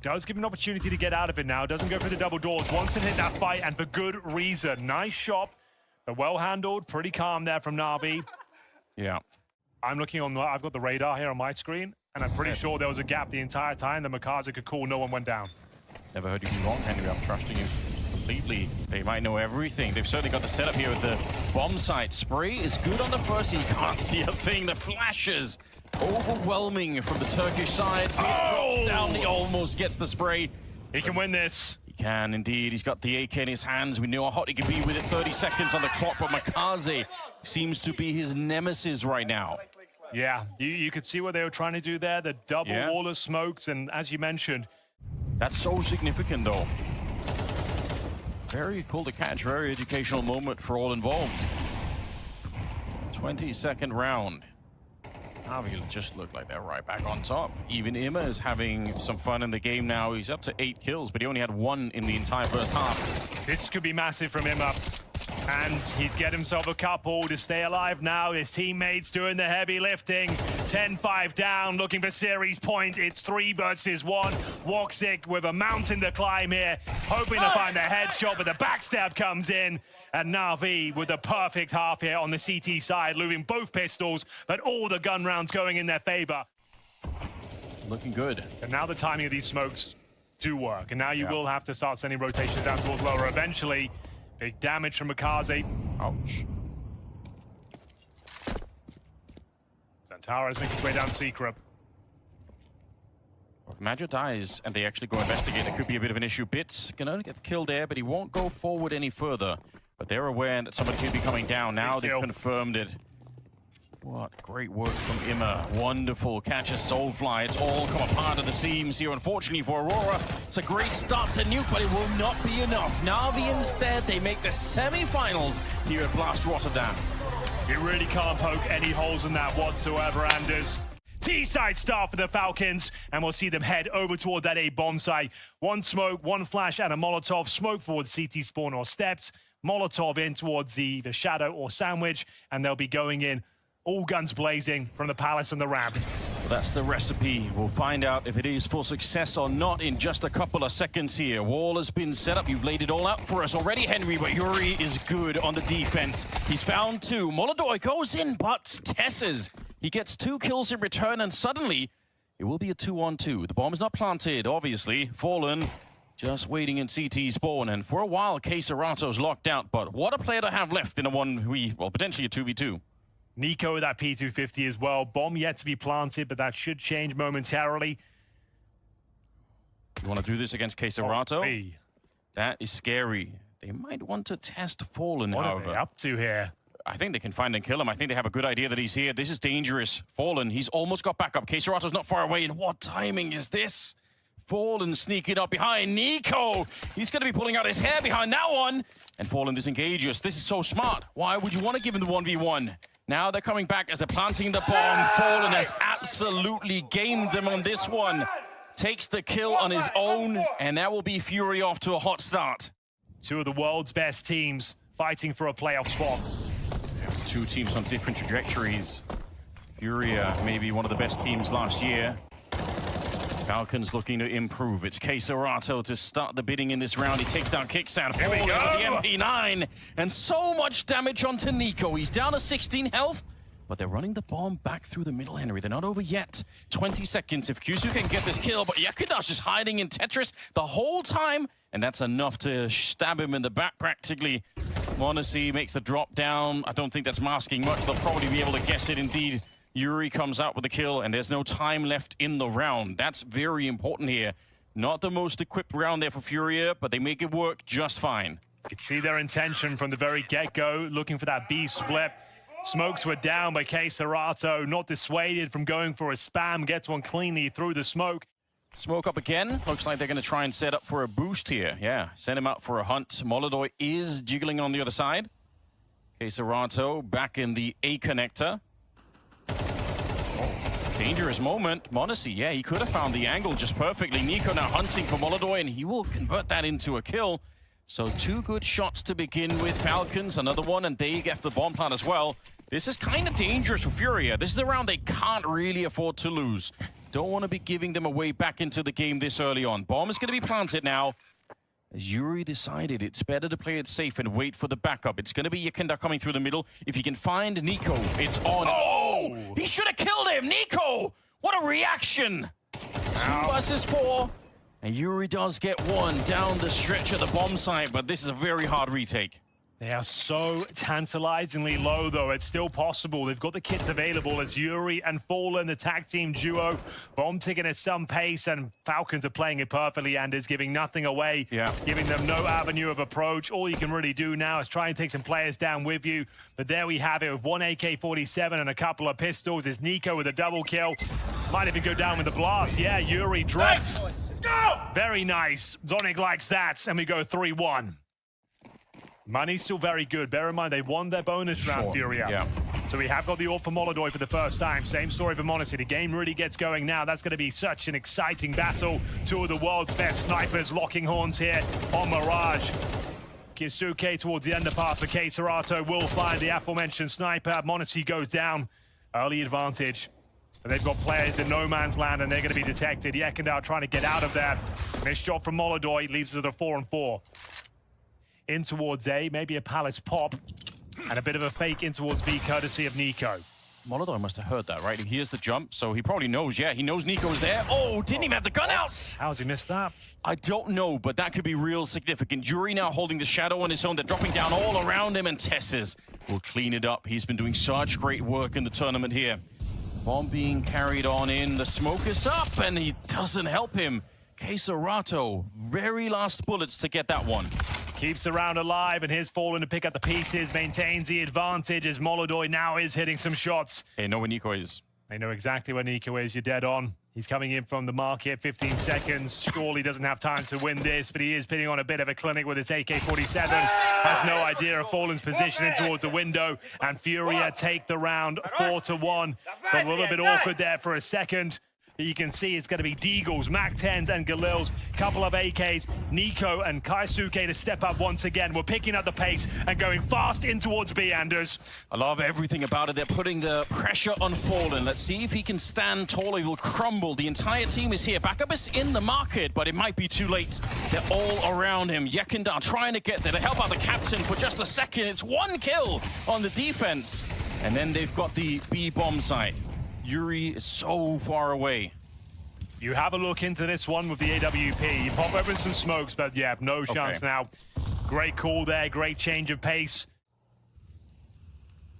Does give him an opportunity to get out of it now. Doesn't go through the double doors. Wants to hit that fight, and for good reason. Nice shot, but well handled. Pretty calm there from Na'Vi. Yeah. I'm looking on, I've got the radar here on my screen, and I'm pretty sure there was a gap the entire time that Makaza could call. No one went down. Never heard you be wrong, Henry. I'm trusting you completely. They might know everything. They've certainly got the setup here with the bomb site. Spray is good on the first. You can't see a thing. The flashes overwhelming from the Turkish side. He drops down. He almost gets the spray. He can win this. He can indeed. He's got the AK in his hands. We know how hot he can be with it. 30 seconds on the clock, but Makaze seems to be his nemesis right now. Yeah, you could see what they were trying to do there. The double wall of smokes, and as you mentioned, that's so significant, though. Very cool to catch. Very educational moment for all involved. 22nd round. Na'Vi just look like they're right back on top. Even Ima is having some fun in the game now. He's up to 8 kills, but he only had 1 in the entire first half. This could be massive from Ima. And he's get himself a couple to stay alive now. His teammates doing the heavy lifting. 10-5 down, looking for series point. It's 3 versus 1. Woxic with a mountain to climb here, hoping to find a headshot, but the backstab comes in. And Na'Vi with the perfect half here on the CT side, losing both pistols, but all the gun rounds going in their favor. Looking good. And now the timing of these smokes do work. And now you will have to start sending rotations down towards lower eventually. Big damage from Makaze. Ouch. Santaris makes his way down Secret. Well, if Madja dies and they actually go investigate, it could be a bit of an issue. Bits can only get the kill there, but he won't go forward any further. But they're aware that somebody could be coming down. Now they've confirmed it. What great work from Ima. Wonderful catch a Soulfly. It's all come apart at the seams here. Unfortunately for Aurora, it's a great start to nuke, but it will not be enough. Na'Vi instead, they make the semi-finals here at Blast Rotterdam. You really can't poke any holes in that whatsoever, Anders. T-side start for the Falcons, and we'll see them head over toward that A bomb site. 1 smoke, 1 flash, and a Molotov. Smoke towards CT spawn or steps. Molotov in towards the shadow or sandwich, and they'll be going in. All guns blazing from the palace and the ramp. Well, that's the recipe. We'll find out if it is for success or not in just a couple of seconds here. Wall has been set up. You've laid it all out for us already, Henry, but Yuri is good on the defense. He's found 2. Molodoi goes in, but Tesses. He gets 2 kills in return, and suddenly it will be a 2-on-2. The bomb is not planted, obviously. Fallen, just waiting in CT spawn, and for a while, Keisarato's locked out, but what a player to have left in a 1v, well, potentially a 2v2. Nico with that P250 as well. Bomb yet to be planted, but that should change momentarily. You want to do this against Keisarato? Oh, that is scary. They might want to test Fallen, what however. are they up to here? I think they can find and kill him. I think they have a good idea that he's here. This is dangerous. Fallen, he's almost got backup. Keisarato's not far away, and what timing is this? Fallen sneaking up behind Nico. He's going to be pulling out his hair behind that one. And Fallen disengages. This is so smart. Why would you want to give him the 1v1? Now they're coming back as they're planting the bomb. Fallen has absolutely gamed them on this one. Takes the kill on his own, and that will be Fury off to a hot start. 2 of the world's best teams fighting for a playoff spot. 2 teams on different trajectories. Furia, maybe one of the best teams last year. Falcons looking to improve. It's Queserato to start the bidding in this round. He takes down Kickstand, Here we falling go. with the MP9. And so much damage onto Nico. He's down to 16 health. But they're running the bomb back through the middle, Henry. They're not over yet. 20 seconds if Kyusu can get this kill, but Yakuda's just hiding in Tetris the whole time, and that's enough to stab him in the back practically. m0NESY makes the drop down. I don't think that's masking much. They'll probably be able to guess it indeed. Yuri comes out with the kill, and there's no time left in the round. That's very important here. Not the most equipped round there for Furia, but they make it work just fine. You can see their intention from the very get-go, looking for that B split. Smokes were down by Queserato, not dissuaded from going for a spam, gets one cleanly through the smoke. Smoke up again. Looks like they're going to try and set up for a boost here. Yeah, send him out for a hunt. Molodoi is jiggling on the other side. Queserato back in the A connector. Dangerous moment. m0NESY, yeah, he could have found the angle just perfectly. Nico now hunting for Molodoi, and he will convert that into a kill. So 2 good shots to begin with. Falcons, another one, and they get the bomb plant as well. This is kind of dangerous for Furia. This is a round they can't really afford to lose. Don't want to be giving them away back into the game this early on. Bomb is going to be planted now. As Yuri decided, it's better to play it safe and wait for the backup. It's going to be Yakinda coming through the middle. If he can find Nico, it's on. Oh! He should have killed him! Nico! What a reaction! 2 versus 4. And Yuri does get one down the stretch at the bomb site, but this is a very hard retake. They are so tantalizingly low, though. It's still possible. They've got the kits available as Yuri and Fallen, the tag team duo. Bomb ticking at some pace, and Falcons are playing it perfectly and is giving nothing away, giving them no avenue of approach. All you can really do now is try and take some players down with you. But there we have it with 1 AK-47 and a couple of pistols. It's Nico with a double kill. Might even go down with the blast. Yeah, Yuri drops. Let's go! Very nice. Zonic likes that, and we go 3-1. Money's still very good. Bear in mind, they won their bonus round, Furia. Yeah. So we have got the AWP for Molodoi for the first time. Same story for m0NESY. The game really gets going now. That's going to be such an exciting battle. 2 of the world's best snipers locking horns here on Mirage. Kisuke towards the underpass for Queserato will find the aforementioned sniper. m0NESY goes down. Early advantage. But they've got players in no man's land, and they're going to be detected. Yakinda trying to get out of there. Missed shot from Molodoi leaves us at a 4-4. In towards A, maybe a Palace pop, and a bit of a fake in towards B, courtesy of Nico. Molodoi must have heard that, right? He hears the jump, so he probably knows, he knows Nico's there. Oh, didn't even have the gun out! How's he missed that? I don't know, but that could be real significant. Yuri now holding the shadow on his own. They're dropping down all around him, and Tesses will clean it up. He's been doing such great work in the tournament here. Bomb being carried on in. The smoke is up, and he doesn't help him. Queserato, very last bullets to get that one. Keeps the round alive, and here's Fallen to pick up the pieces, maintains the advantage as Molodoi now is hitting some shots. They know where Nico is. They know exactly where Nico is. You're dead on. He's coming in from the market, 15 seconds. Surely doesn't have time to win this, but he is putting on a bit of a clinic with his AK-47. Has no idea of Fallen's positioning towards the window, and Furia take the round 4-1. Got a little bit awkward there for a second. You can see it's going to be Deagles, MAC-10s, and Galils. Couple of AKs. Nico and Keisuke to step up once again. We're picking up the pace and going fast in towards B, Anders. I love everything about it. They're putting the pressure on Fallen. Let's see if he can stand tall. He will crumble. The entire team is here. Backup is in the market, but it might be too late. They're all around him. Yakinda trying to get there to help out the captain for just a second. It's 1 kill on the defense. And then they've got the B bomb site. Yuri is so far away. You have a look into this one with the AWP. You pop open some smokes, but yeah, no chance now. Great call there, great change of pace.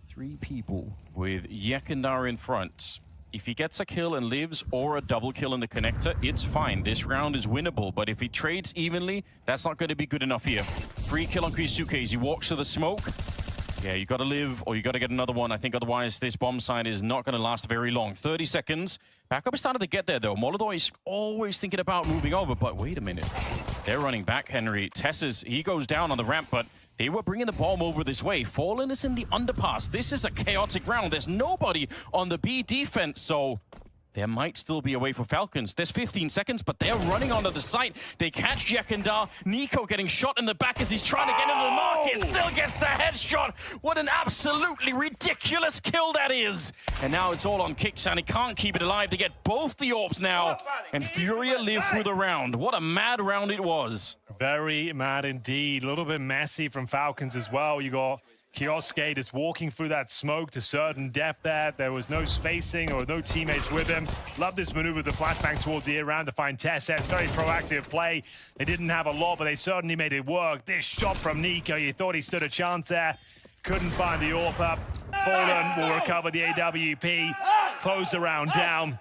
3 people with Yakinda in front. If he gets a kill and lives or a double kill in the connector, it's fine. This round is winnable, but if he trades evenly, that's not going to be good enough here. Free kill on Keisuke as he walks to the smoke. Yeah, you got to live or you got to get another one. I think otherwise this bomb site is not going to last very long. 30 seconds. Backup is starting to get there, though. Molodoi is always thinking about moving over, but wait a minute. They're running back, Henry. Tesses, he goes down on the ramp, but they were bringing the bomb over this way. Fallen is in the underpass. This is a chaotic round. There's nobody on the B defense, so There might still be a way for Falcons. There's 15 seconds, but they're running onto the site. They catch Jekindar. Nico getting shot in the back as he's trying to get into the market. Still gets the headshot. What an absolutely ridiculous kill that is. And now it's all on Kixan. He can't keep it alive. They get both the orbs now. And Furia live through the round. What a mad round it was. Very mad indeed. A little bit messy from Falcons as well. You got Kioske just walking through that smoke to certain death there. There was no spacing or no teammates with him. Love this maneuver, the flashbang towards the air round to find Tesses. Very proactive play. They didn't have a lot, but they certainly made it work. This shot from Nico, you thought he stood a chance there. Couldn't find the AWP up. Fallen will recover the AWP. Close the round down.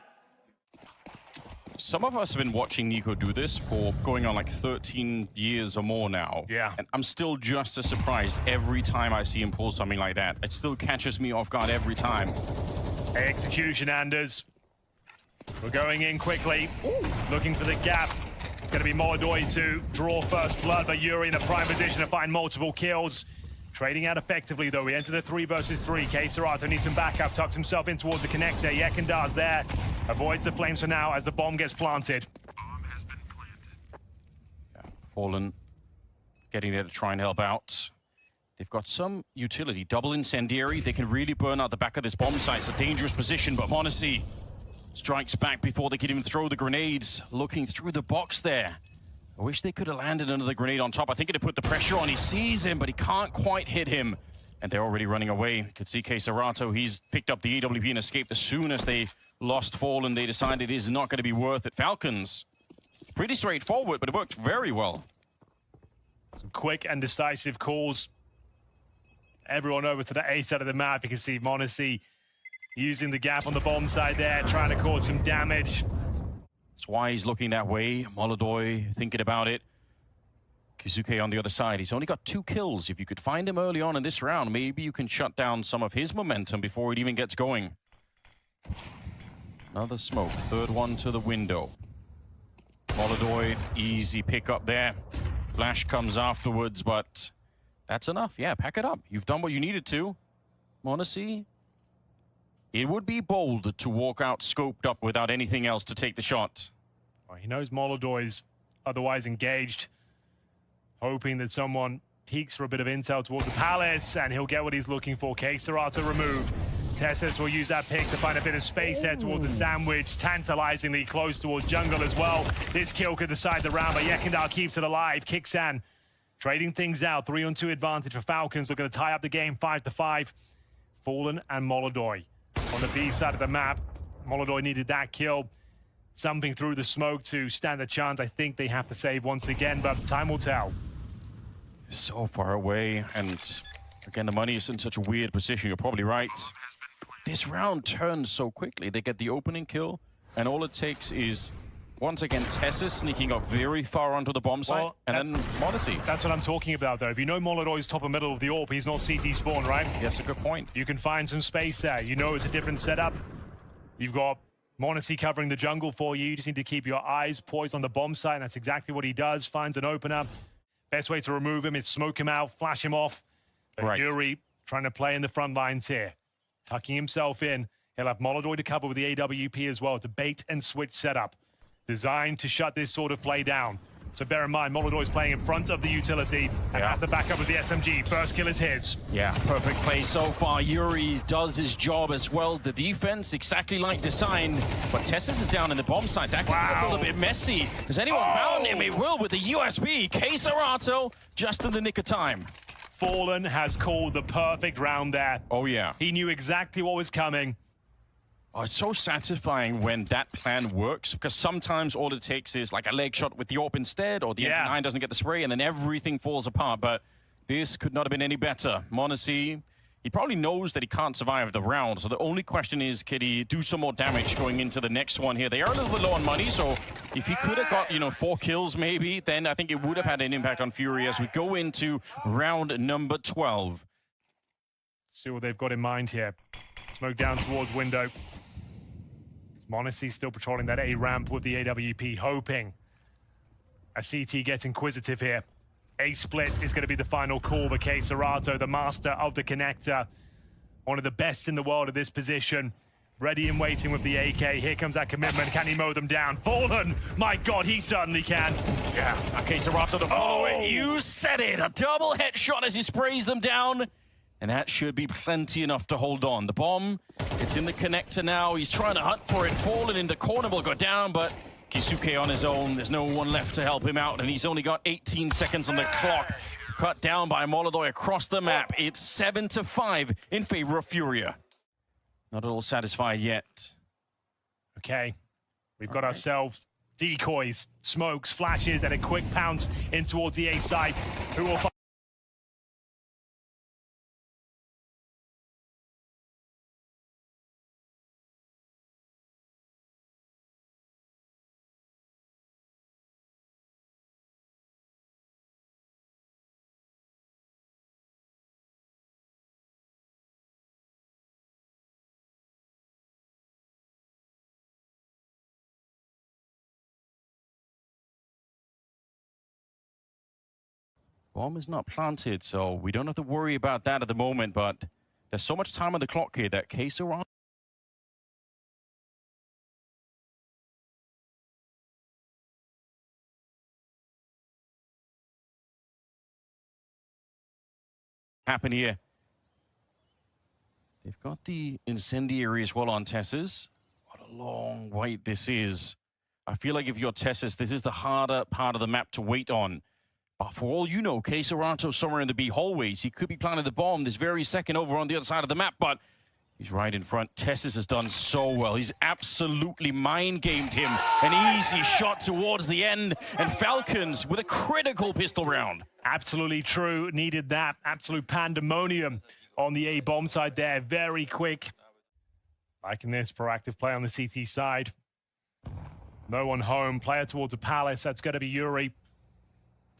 Some of us have been watching Nico do this for going on like 13 years or more now. Yeah. And I'm still just as surprised every time I see him pull something like that. It still catches me off guard every time. Execution, Anders. We're going in quickly. Looking for the gap. It's going to be Molodoi to draw first blood, but Yuri in a prime position to find multiple kills. Trading out effectively, though. We enter the 3 versus 3. Serato needs some backup, tucks himself in towards the connector. Yekindar's there. Avoids the flames for now as the bomb gets planted. Yeah, Fallen getting there to try and help out. They've got some utility. Double incendiary. They can really burn out the back of this bomb site. It's a dangerous position, but Monacy strikes back before they can even throw the grenades. Looking through the box there. I wish they could have landed another grenade on top. I think it'd put the pressure on. He sees him, but he can't quite hit him. And they're already running away. You could see Serato. He's picked up the EWP and escaped as soon as they lost Fallen. They decided it is not going to be worth it. Falcons, pretty straightforward, but it worked very well. Some quick and decisive calls. Everyone over to the A side of the map. You can see Monacy using the gap on the bomb side there, trying to cause some damage. That's why he's looking that way. Molodoi thinking about it. Kizuke on the other side. He's only got 2 kills. If you could find him early on in this round, maybe you can shut down some of his momentum before it even gets going. Another smoke. Third one to the window. Molodoi, easy pickup there. Flash comes afterwards, but that's enough. Yeah, pack it up. You've done what you needed to. Monacy. It would be bold to walk out scoped up without anything else to take the shot. Well, he knows Molodoi's otherwise engaged, hoping that someone peeks for a bit of intel towards the palace, and he'll get what he's looking for. Serato removed. Tessus will use that pick to find a bit of space there towards the sandwich, tantalizingly close towards jungle as well. This kill could decide the round, but Yekindar keeps it alive. Kixan trading things out. 3-on-2 advantage for Falcons. They're going to tie up the game 5-5. Fallen and Molodoi. On the B side of the map, Molodoi needed that kill. Something through the smoke to stand a chance. I think they have to save once again, but time will tell. So far away, and again, the money is in such a weird position. You're probably right. This round turns so quickly. They get the opening kill, and all it takes is, once again, Tessus sneaking up very far onto the bomb site, and then Monacy. That's what I'm talking about, though. If you know Molodoi's top and middle of the AWP, he's not CT spawn, right? That's a good point. You can find some space there. You know it's a different setup. You've got Monacy covering the jungle for you. You just need to keep your eyes poised on the bomb site, and that's exactly what he does. Finds an opener. Best way to remove him is smoke him out, flash him off. But right. Yuri trying to play in the front lines here. Tucking himself in. He'll have Molodoi to cover with the AWP as well. It's a bait and switch setup designed to shut this sort of play down. So bear in mind, Molodoi's playing in front of the utility and has the backup of the SMG. First kill is his. Yeah, perfect play so far. Yuri does his job as well. The defense, exactly like designed. But Tessus is down in the bomb site. That could be a little bit messy. Has anyone found him? It will with the USB. Serato just in the nick of time. Fallen has called the perfect round there. Oh, yeah. He knew exactly what was coming. Oh, it's so satisfying when that plan works, because sometimes all it takes is like a leg shot with the AWP instead, or the MP9 doesn't get the spray, and then everything falls apart. But this could not have been any better. Monacy, he probably knows that he can't survive the round, so the only question is, can he do some more damage going into the next one here? They are a little bit low on money, so if he could have got, 4 kills maybe, then I think it would have had an impact on Fury as we go into round number 12. Let's see what they've got in mind here. Smoke down towards window. Monacy still patrolling that A ramp with the AWP, hoping a CT gets inquisitive here. A split is going to be the final call, but Serato, the master of the connector, one of the best in the world at this position, Ready and waiting with the AK. Here comes that commitment. Can he mow them down? Fallen! My God, he certainly can. Yeah, okay, Serato to follow it. You said it! A double headshot as he sprays them down. And that should be plenty enough to hold on. The bomb, it's in the connector now. He's trying to hunt for it. Fallen in the corner will go down, but Kisuke on his own. There's no one left to help him out, and he's only got 18 seconds on the clock. Cut down by Molodoi across the map. It's 7-5 in favor of Furia. Not at all satisfied yet. Okay, we've got ourselves decoys, smokes, flashes, and a quick pounce in towards the A side. Who will find? Bomb is not planted, so we don't have to worry about that at the moment, but there's so much time on the clock here that K-Serato happen here. They've got the incendiary as well on Tessus. What a long wait this is. I feel like if you're Tessus, this is the harder part of the map to wait on. But for all you know, K-Serato's somewhere in the B hallways. He could be planting the bomb this very second over on the other side of the map, but he's right in front. Tessus has done so well. He's absolutely mind-gamed him. An easy shot towards the end, and Falcons with a critical pistol round. Absolutely true. Needed that. Absolute pandemonium on the A bomb side there. Very quick. Liking this proactive play on the CT side. No one home. Player towards the Palace. That's going to be Yuri.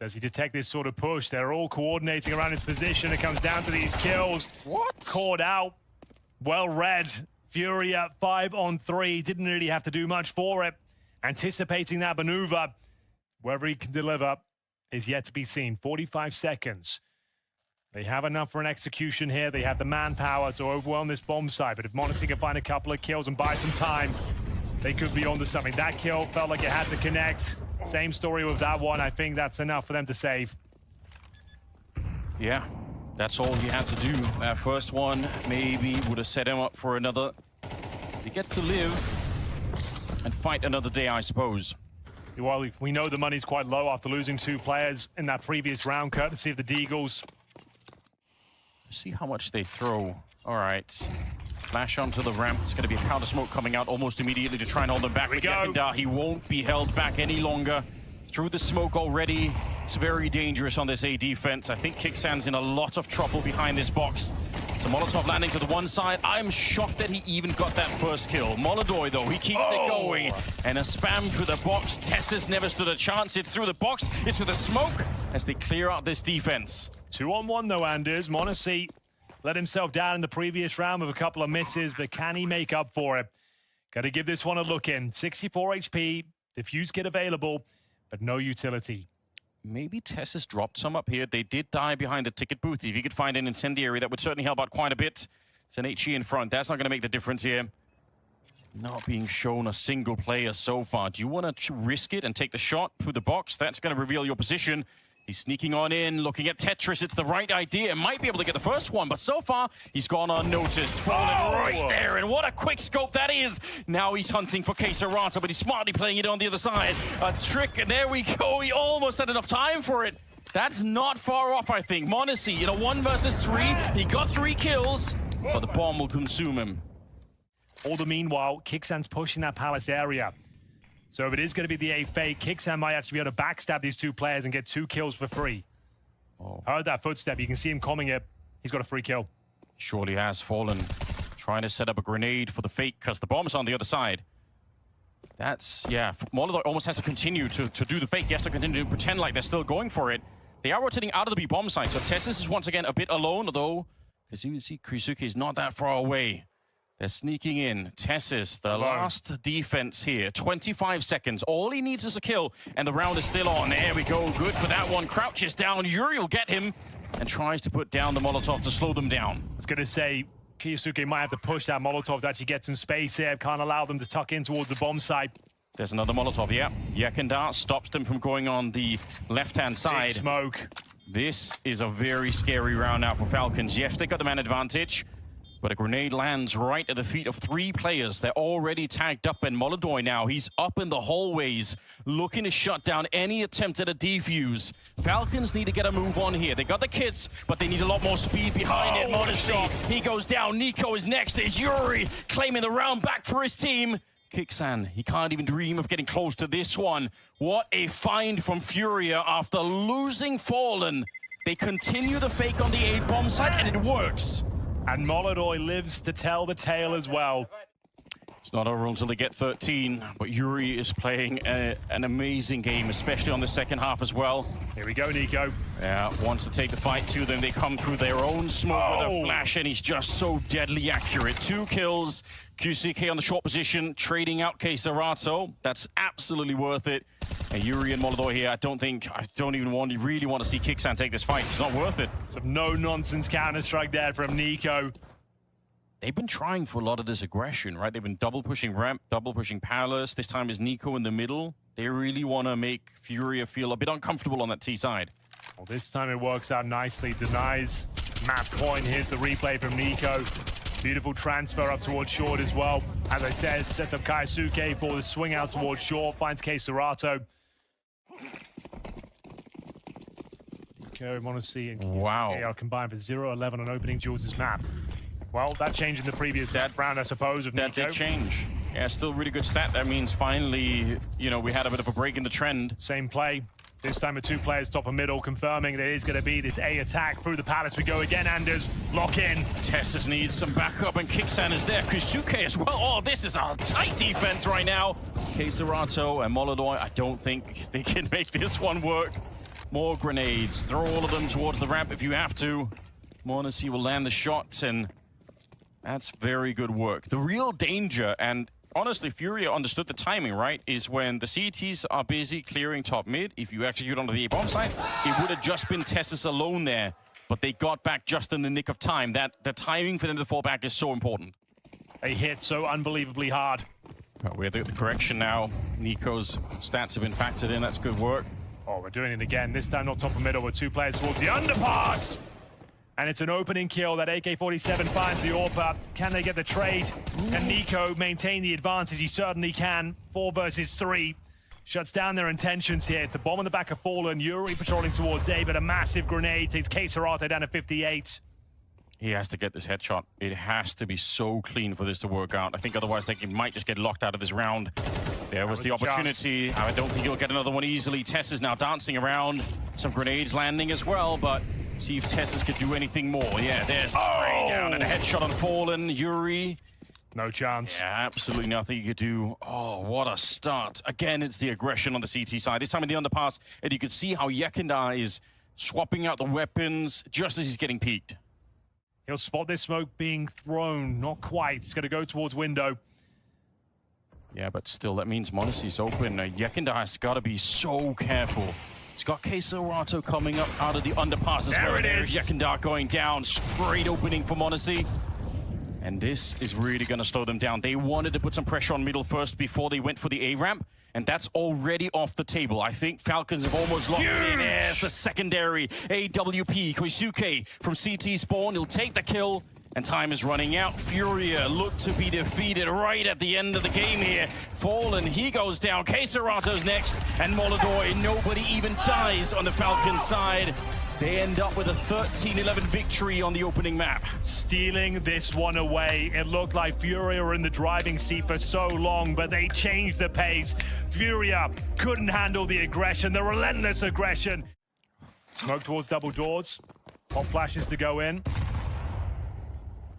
Does he detect this sort of push? They're all coordinating around his position. It comes down to these kills. What? Caught out. Well read. Fury at 5 on 3. Didn't really have to do much for it. Anticipating that maneuver. Whether he can deliver is yet to be seen. 45 seconds. They have enough for an execution here. They have the manpower to overwhelm this bomb site. But if m0NESY can find a couple of kills and buy some time, they could be onto something. That kill felt like it had to connect. Same story with that one. I think that's enough for them to save. Yeah, that's all he had to do. That first one maybe would have set him up for another. He gets to live and fight another day, I suppose. Well, we know the money's quite low after losing 2 players in that previous round, courtesy of the Deagles. See how much they throw. All right. Flash onto the ramp. It's going to be a counter smoke coming out almost immediately to try and hold them back. Here we go. He won't be held back any longer. Through the smoke already. It's very dangerous on this A defense. I think Kicksan's in a lot of trouble behind this box. So Molotov landing to the one side. I'm shocked that he even got that first kill. Molodoi, though, he keeps it going. And a spam through the box. Tessus never stood a chance. It's through the box. It's through the smoke as they clear out this defense. 2 on 1, though, Anders. m0NESY let himself down in the previous round with a couple of misses, but can he make up for it? Got to give this one a look in. 64 HP, defuse kit available, but no utility. Maybe Tessus dropped some up here. They did die behind the ticket booth. If you could find an incendiary, that would certainly help out quite a bit. It's an HE in front. That's not going to make the difference here. Not being shown a single player so far. Do you want to risk it and take the shot through the box? That's going to reveal your position. He's sneaking on in, looking at Tetris. It's the right idea. Might be able to get the first one, but so far, he's gone unnoticed. Fallen right there, and what a quick scope that is. Now he's hunting for K-Serato, but he's smartly playing it on the other side. A trick, and there we go. He almost had enough time for it. That's not far off, I think. m0NESY in a 1 versus 3. He got 3 kills, but the bomb will consume him. All the meanwhile, Kicksan's pushing that Palace area. So if it is going to be the A fake, Kicksan might actually be able to backstab these 2 players and get 2 kills for free. Heard that footstep. You can see him coming it. He's got a free kill. Surely has Fallen. Trying to set up a grenade for the fake because the bomb's on the other side. That's, yeah, Molodoi almost has to continue to do the fake. He has to continue to pretend like they're still going for it. They are rotating out of the B bomb site, so Tessus is once again a bit alone, although, because you see Krisuke is not that far away. They're sneaking in. Tessus, the last defense here. 25 seconds. All he needs is a kill, and the round is still on. There we go. Good for that one. Crouches down. Yuri will get him and tries to put down the Molotov to slow them down. I was going to say, Kiyasuke might have to push that Molotov to actually get some space here. Can't allow them to tuck in towards the bomb site. There's another Molotov, yeah. Yekindar stops them from going on the left-hand side. Big smoke. This is a very scary round now for Falcons. Yes, they got the man advantage, but a grenade lands right at the feet of 3 players. They're already tagged up, and Molodoi now, he's up in the hallways, looking to shut down any attempt at a defuse. Falcons need to get a move on here. They got the kits, but they need a lot more speed behind it. Modesty, he goes down. Nico is next. There's Yuri claiming the round back for his team. Kixan, he can't even dream of getting close to this one. What a find from Furia after losing Fallen. They continue the fake on the A bomb site, and it works. And Molodoi lives to tell the tale as well. It's not over until they get 13, but Yuri is playing an amazing game, especially on the second half as well. Here we go, Nico. Yeah, wants to take the fight to them. They come through their own smoke with a flash, and he's just so deadly accurate. 2 kills. QCK on the short position, trading out Keserato. That's absolutely worth it. And Yuri and Molodoi here, I don't even really want to see Kixan take this fight. It's not worth it. Some no-nonsense counter-strike there from Nico. They've been trying for a lot of this aggression, right? They've been double pushing ramp, double pushing Palace. This time is Nico in the middle. They really want to make Furia feel a bit uncomfortable on that T side. Well, this time it works out nicely. Denies map point. Here's the replay from Nico. Beautiful transfer up towards short as well. As I said, sets up Kaisuke for the swing out towards short. Finds Keserato. Okay, want to see and wow. are combined for 0-11 on opening Jules' map. Well, that changed in the previous round, I suppose, of Nico. That did change. Yeah, still really good stat. That means finally, you know, we had a bit of a break in the trend. Same play. This time with 2 players top and middle, confirming there is going to be this A attack through the Palace. We go again, Anders. Lock in. Tessus needs some backup, and Kixan is there. Kusuke as well. Oh, this is a tight defense right now. Keserato and Molodoi, I don't think they can make this one work. More grenades. Throw all of them towards the ramp if you have to. Mornacy will land the shots, and that's very good work. The real danger, and honestly, Furia understood the timing, right? Is when the CTs are busy clearing top mid. If you execute onto the A-bomb site, it would have just been Tessus alone there. But they got back just in the nick of time. The timing for them to fall back is so important. They hit so unbelievably hard. We have the correction now. Nico's stats have been factored in. That's good work. Oh, we're doing it again. This time not top and middle with 2 players towards the underpass. And it's an opening kill that AK-47 finds the AWP. Can they get the trade? Can Nico maintain the advantage? He certainly can. 4 versus 3. Shuts down their intentions here. It's a bomb on the back of Fallen. Yuri patrolling towards A, but a massive grenade takes Keserato down to 58. He has to get this headshot. It has to be so clean for this to work out. I think otherwise they might just get locked out of this round. There was the opportunity. I don't think he'll get another one easily. Tess is now dancing around. Some grenades landing as well, but see if Tessus could do anything more. Yeah, there's the spray down and a headshot on Fallen. Yuri. No chance. Yeah, absolutely nothing you could do. Oh, what a start. Again, it's the aggression on the CT side. This time in the underpass, and you could see how Yekindar is swapping out the weapons just as he's getting peeked. He'll spot this smoke being thrown. Not quite. It's going to go towards window. Yeah, but still, that means Monacy's open. Yekindar has got to be so careful. He's got Keserato coming up out of the underpass as well. There it is. Yekindar going down. Great opening for Monacy. And this is really going to slow them down. They wanted to put some pressure on middle first before they went for the A-ramp, and that's already off the table. I think Falcons have almost locked it in. There's the secondary. AWP, Koisuke from CT spawn. He'll take the kill, and time is running out. Furia look to be defeated right at the end of the game here. Fallen, he goes down. Keserato's next, and Molodoi, nobody even dies on the Falcons side. They end up with a 13-11 victory on the opening map. Stealing this one away. It looked like Furia were in the driving seat for so long, but they changed the pace. Furia couldn't handle the aggression, the relentless aggression. Smoke towards double doors. Pop flashes to go in.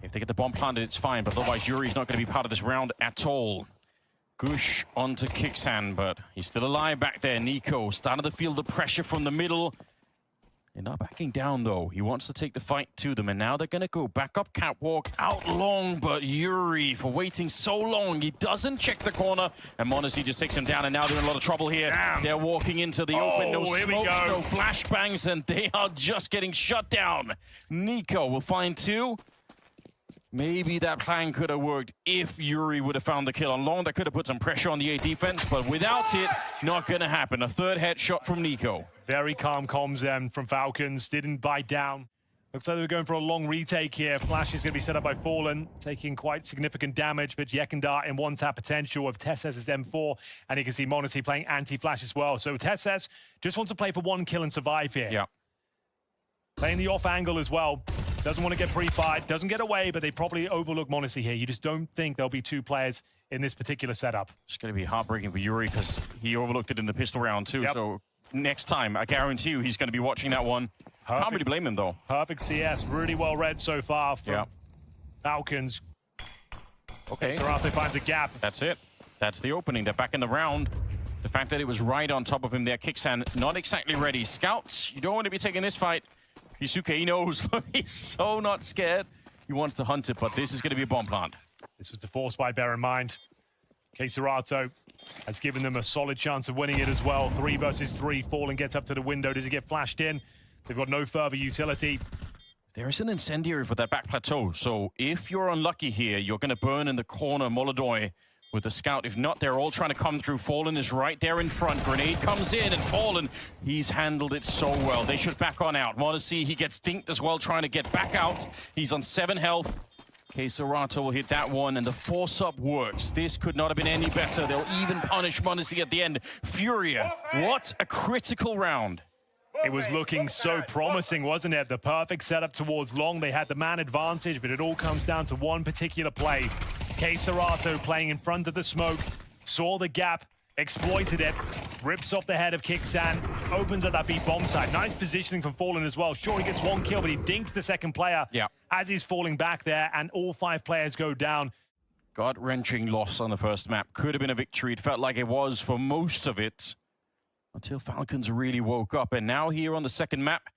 If they get the bomb planted, it's fine, but otherwise Yuri's not going to be part of this round at all. Gush onto Kixan, but he's still alive back there. Nico starting to feel the pressure from the middle. They're not backing down, though. He wants to take the fight to them, and now they're going to go back up catwalk, out long, but Yuri, for waiting so long, he doesn't check the corner, and Monacy just takes him down, and now they're in a lot of trouble here. Damn. They're walking into the open, no here we smokes, go. no flashbangs, and they are just getting shut down. Nico will find 2. Maybe that plan could have worked if Yuri would have found the kill on long. That could have put some pressure on the A defense, but without it, not going to happen. A third headshot from Nico. Very calm comms then from Falcons. Didn't bite down. Looks like they were going for a long retake here. Flash is going to be set up by Fallen, taking quite significant damage, but Yekindar in one-tap potential of Tesses' M4, and you can see Monity playing anti-flash as well. So Tesses just wants to play for one kill and survive here. Yeah. Playing the off angle as well. Doesn't want to get pre-fired, doesn't get away, but they probably overlook Monity here. You just don't think there'll be two players in this particular setup. It's going to be heartbreaking for Yuri because he overlooked it in the pistol round too. Yep. So next time, I guarantee you he's going to be watching that one. Perfect. Can't really blame him though. Perfect CS, really well read so far from Falcons. Okay. Serato finds a gap. That's it. That's the opening. They're back in the round. The fact that it was right on top of him there, Kixan not exactly ready. Scouts, you don't want to be taking this fight. Kisuke, he knows. He's so not scared. He wants to hunt it, but this is going to be a bomb plant. This was the force by, bear in mind. Serato has given them a solid chance of winning it as well. 3 versus 3. Fallen gets up to the window. Does he get flashed in? They've got no further utility. There is an incendiary for that back plateau, so if you're unlucky here, you're going to burn in the corner Molodoi with the scout. If not, they're all trying to come through. Fallen is right there in front. Grenade comes in, and Fallen, he's handled it so well. They should back on out. Modesty, he gets dinked as well, trying to get back out. He's on 7 health. Serato will hit that one, and the force-up works. This could not have been any better. They'll even punish Modesty at the end. Furia, what a critical round. It was looking so promising, wasn't it? The perfect setup towards long. They had the man advantage, but it all comes down to one particular play. Serato playing in front of the smoke, saw the gap, exploited it, rips off the head of Kixan, opens at that B bomb site. Nice positioning from Fallen as well. Sure, he gets 1 kill, but he dinks the second player as he's falling back there, and all 5 players go down. Gut-wrenching loss on the first map. Could have been a victory. It felt like it was for most of it until Falcons really woke up. And now here on the second map,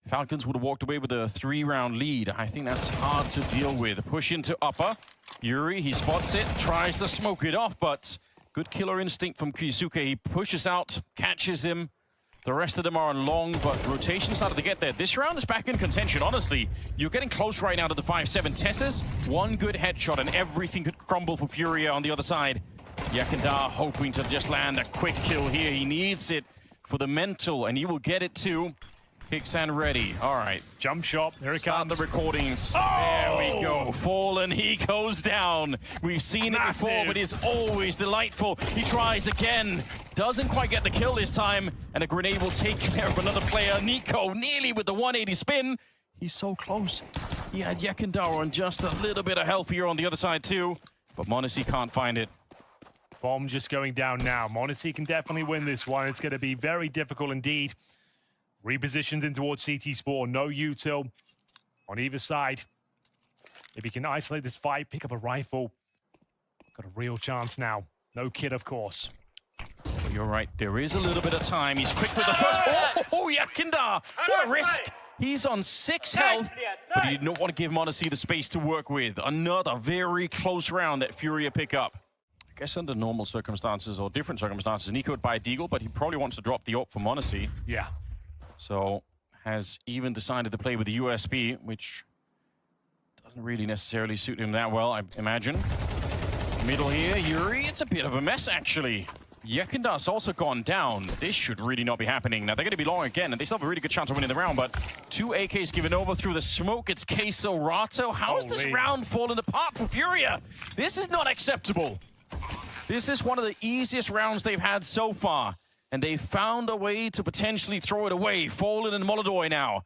Falcons would have walked away with a 3-round lead. I think that's hard to deal with. Push into upper. Yuri, he spots it, tries to smoke it off, but good killer instinct from Kisuke. He pushes out, catches him. The rest of them are on long, but rotation started to get there. This round is back in contention, honestly. You're getting close right now to the 5-7 Tesses. One good headshot and everything could crumble for Furia on the other side. Yakindar hoping to just land a quick kill here. He needs it for the mental, and he will get it too. Kixan ready. All right. Jump shot. Here it Start comes. the recordings. There we go. Fallen. He goes down. We've seen it before, but it's always delightful. He tries again. Doesn't quite get the kill this time, and a grenade will take care of another player. Nico nearly with the 180 spin. He's so close. He had Yakindar on just a little bit of health here on the other side too, but Monesi can't find it. Bomb just going down now. Monesi can definitely win this one. It's going to be very difficult indeed. Repositions in towards CT Spawn. No util on either side. If he can isolate this fight, pick up a rifle. Got a real chance now. No kid, of course. You're right. There is a little bit of time. He's quick with the first. Oh, Yakindar! What a risk! He's on 6 health, but he did not want to give Monesi the space to work with. Another very close round that Furia pick up. I guess under normal circumstances or different circumstances, Nico would buy a deagle, but he probably wants to drop the AWP for Monesi. Yeah. So has even decided to play with the USP, which doesn't really necessarily suit him that well, I imagine. Middle here, Yuri, it's a bit of a mess actually. Yekindar's also gone down. This should really not be happening. Now they're going to be long again, and they still have a really good chance of winning the round, but 2 AKs given over through the smoke. It's Serato. How is this round falling apart for Furia? This is not acceptable. This is one of the easiest rounds they've had so far, and they found a way to potentially throw it away. Fallen and Molodoi now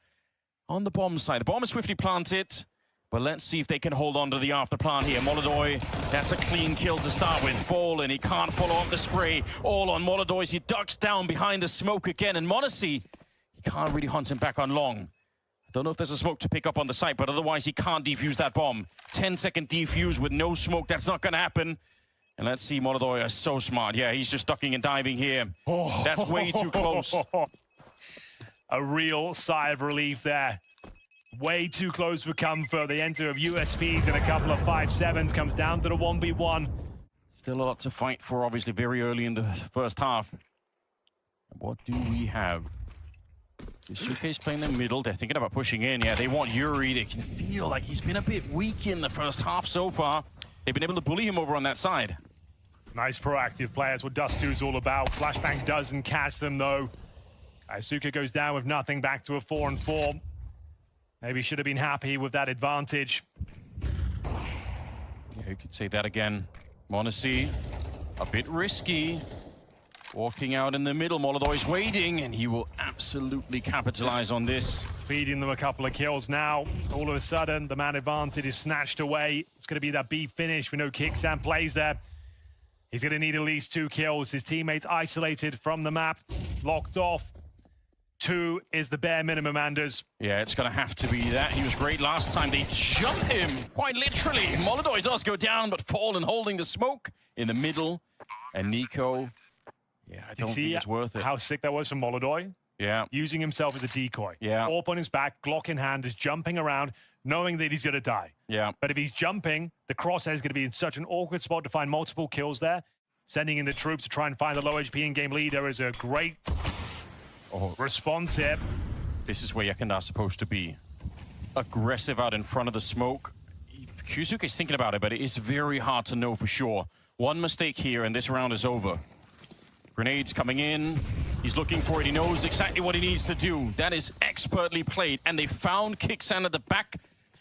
on the bomb side. The bomb is swiftly planted, but let's see if they can hold on to the after plant here. Molodoi, that's a clean kill to start with. Fallen, he can't follow up the spray. All on Molodoi, he ducks down behind the smoke again, and Monesi, he can't really hunt him back on long. Don't know if there's a smoke to pick up on the site, but otherwise he can't defuse that bomb. 10-second defuse with no smoke, that's not gonna happen. And let's see, Molodoi is so smart. Yeah, he's just ducking and diving here. Oh. That's way too close. A real sigh of relief there. Way too close for comfort. The enter of USPs and a couple of 5-7s comes down to the 1v1. Still a lot to fight for, obviously, very early in the first half. What do we have? Kisuke's playing the middle. They're thinking about pushing in. Yeah, they want Yuri. They can feel like he's been a bit weak in the first half so far. They've been able to bully him over on that side. Nice proactive play. That's what Dust 2 is all about. Flashbang doesn't catch them, though. Isuka goes down with nothing, back to a 4-4. Maybe should have been happy with that advantage. Yeah, you could say that again. m0NESY, a bit risky. Walking out in the middle, Molodoj's waiting, and he will absolutely capitalize on this. Feeding them a couple of kills now. All of a sudden, the man advantage is snatched away. It's going to be that B finish. We know Kicksan plays there. He's going to need at least 2 kills. His teammates isolated from the map, locked off. 2 is the bare minimum, Anders. Yeah, it's going to have to be that. He was great last time. They jump him, quite literally. Molodoj does go down, but Fallen holding the smoke in the middle. And Nico, yeah, I don't think it's worth it. How sick that was from Molodoj? Yeah. Using himself as a decoy. Yeah. Orp on his back, Glock in hand, is jumping around, knowing that he's going to die. Yeah. But if he's jumping, the crosshair is going to be in such an awkward spot to find multiple kills there. Sending in the troops to try and find the low HP in-game leader is a great response here. This is where Yekenda's supposed to be. Aggressive out in front of the smoke. Kyusuke's thinking about it, but it is very hard to know for sure. One mistake here and this round is over. Grenades coming in. He's looking for it. He knows exactly what he needs to do. That is expertly played. And they found Kicksan at the back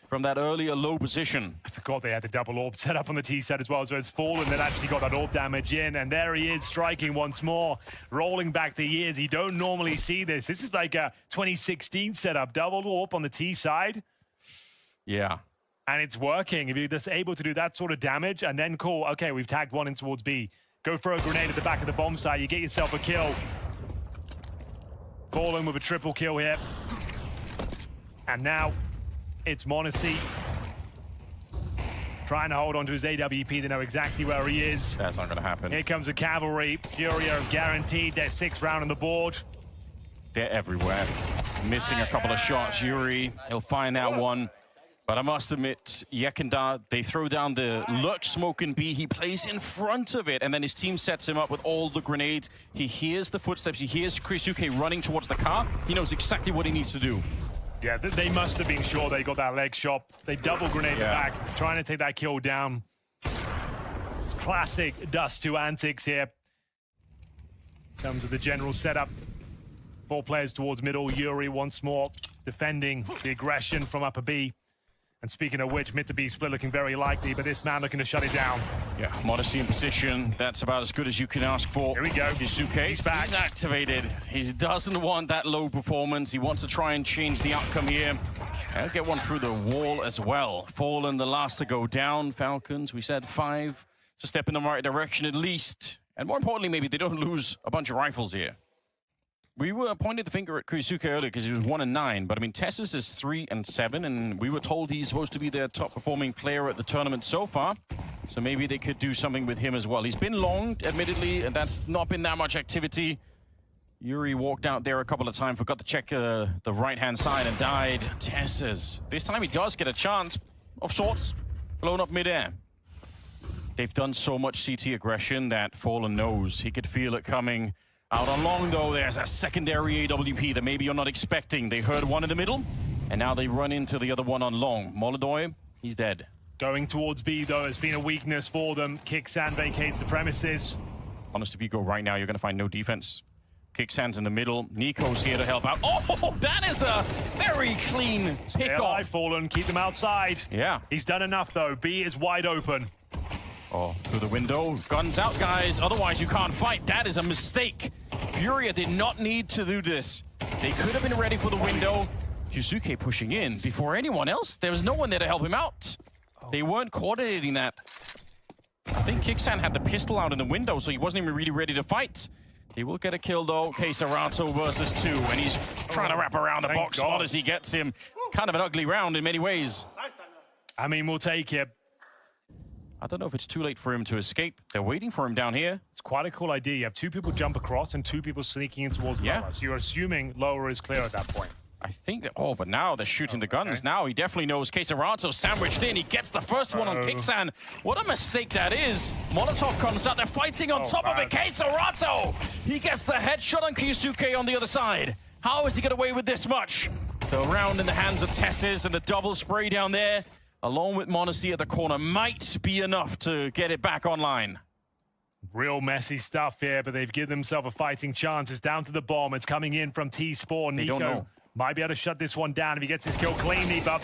from that earlier low position. I forgot they had the double orb set up on the T set as well, so it's Fallen that actually got that orb damage in, and there he is striking once more, rolling back the years. You don't normally see this. This is like a 2016 setup, double orb on the T side. Yeah. And it's working. If you're just able to do that sort of damage, and then cool, okay, we've tagged one in towards B. Go throw a grenade at the back of the bomb site, you get yourself a kill. Fallen with a triple kill here. And now it's m0NESY trying to hold on to his AWP. They know exactly where he is. That's not going to happen. Here comes the cavalry. Fury are guaranteed their 6th round on the board. They're everywhere. Missing a couple of shots. Yuri, he'll find that one. But I must admit, Yekenda, they throw down the lurk smoke in B. He plays in front of it, and then his team sets him up with all the grenades. He hears the footsteps. He hears Krisuke running towards the car. He knows exactly what he needs to do. Yeah, they must have been sure they got that leg shot. They double grenade back, trying to take that kill down. It's classic Dust 2 antics here. In terms of the general setup. 4 players towards middle. Yuri once more defending the aggression from upper B. And speaking of which, mid to B split looking very likely, but this man looking to shut it down. Yeah, m0NESY in position. That's about as good as you can ask for. Here we go. Kisuke, He's back. He's activated. He doesn't want that low performance. He wants to try and change the outcome here. And get one through the wall as well. Fallen, the last to go down. Falcons, we said 5. It's a step in the right direction at least. And more importantly, maybe they don't lose a bunch of rifles here. We were pointing the finger at Krisuke earlier because he was 1-9, but I mean, Tessus is 3-7, and we were told he's supposed to be their top-performing player at the tournament so far. So maybe they could do something with him as well. He's been long, admittedly, and that's not been that much activity. Yuri walked out there a couple of times, forgot to check the right-hand side and died. Tessus. This time he does get a chance of sorts, blown up mid-air. They've done so much CT aggression that Fallen knows. He could feel it coming. Out on long, though, there's a secondary AWP that maybe you're not expecting. They heard one in the middle, and now they run into the other one on long. Molodoj, he's dead. Going towards B, though, has been a weakness for them. Kicksan vacates the premises. Honest, if you go right now, you're going to find no defense. Kicksan's in the middle. Nico's here to help out. Oh, that is a very clean pick-off. Fallen, keep them outside. Yeah. He's done enough, though. B is wide open. Oh, through the window. Guns out, guys. Otherwise, you can't fight. That is a mistake. Furia did not need to do this. They could have been ready for the window. Yusuke pushing in before anyone else. There was no one there to help him out. They weren't coordinating that. I think Kicksan had the pistol out in the window, so he wasn't even really ready to fight. He will get a kill, though. Keserato versus 2, and he's trying to wrap around the box as he gets him. Kind of an ugly round in many ways. I mean, we'll take it. I don't know if it's too late for him to escape. They're waiting for him down here. It's quite a cool idea. You have 2 people jump across and 2 people sneaking in towards lower. So you're assuming lower is clear at that point. I think that, but now they're shooting the guns. Okay. Now he definitely knows Keserato sandwiched in. He gets the first one on Kicksan. What a mistake that is. Molotov comes out. They're fighting on top of it. Keserato! He gets the headshot on Kyusuke on the other side. How has he got away with this much? The round in the hands of Tesses and the double spray down there, along with Monacy at the corner, might be enough to get it back online. Real messy stuff here, but they've given themselves a fighting chance. It's down to the bomb. It's coming in from T-Spawn. They don't know. Nico might be able to shut this one down if he gets his kill cleanly, but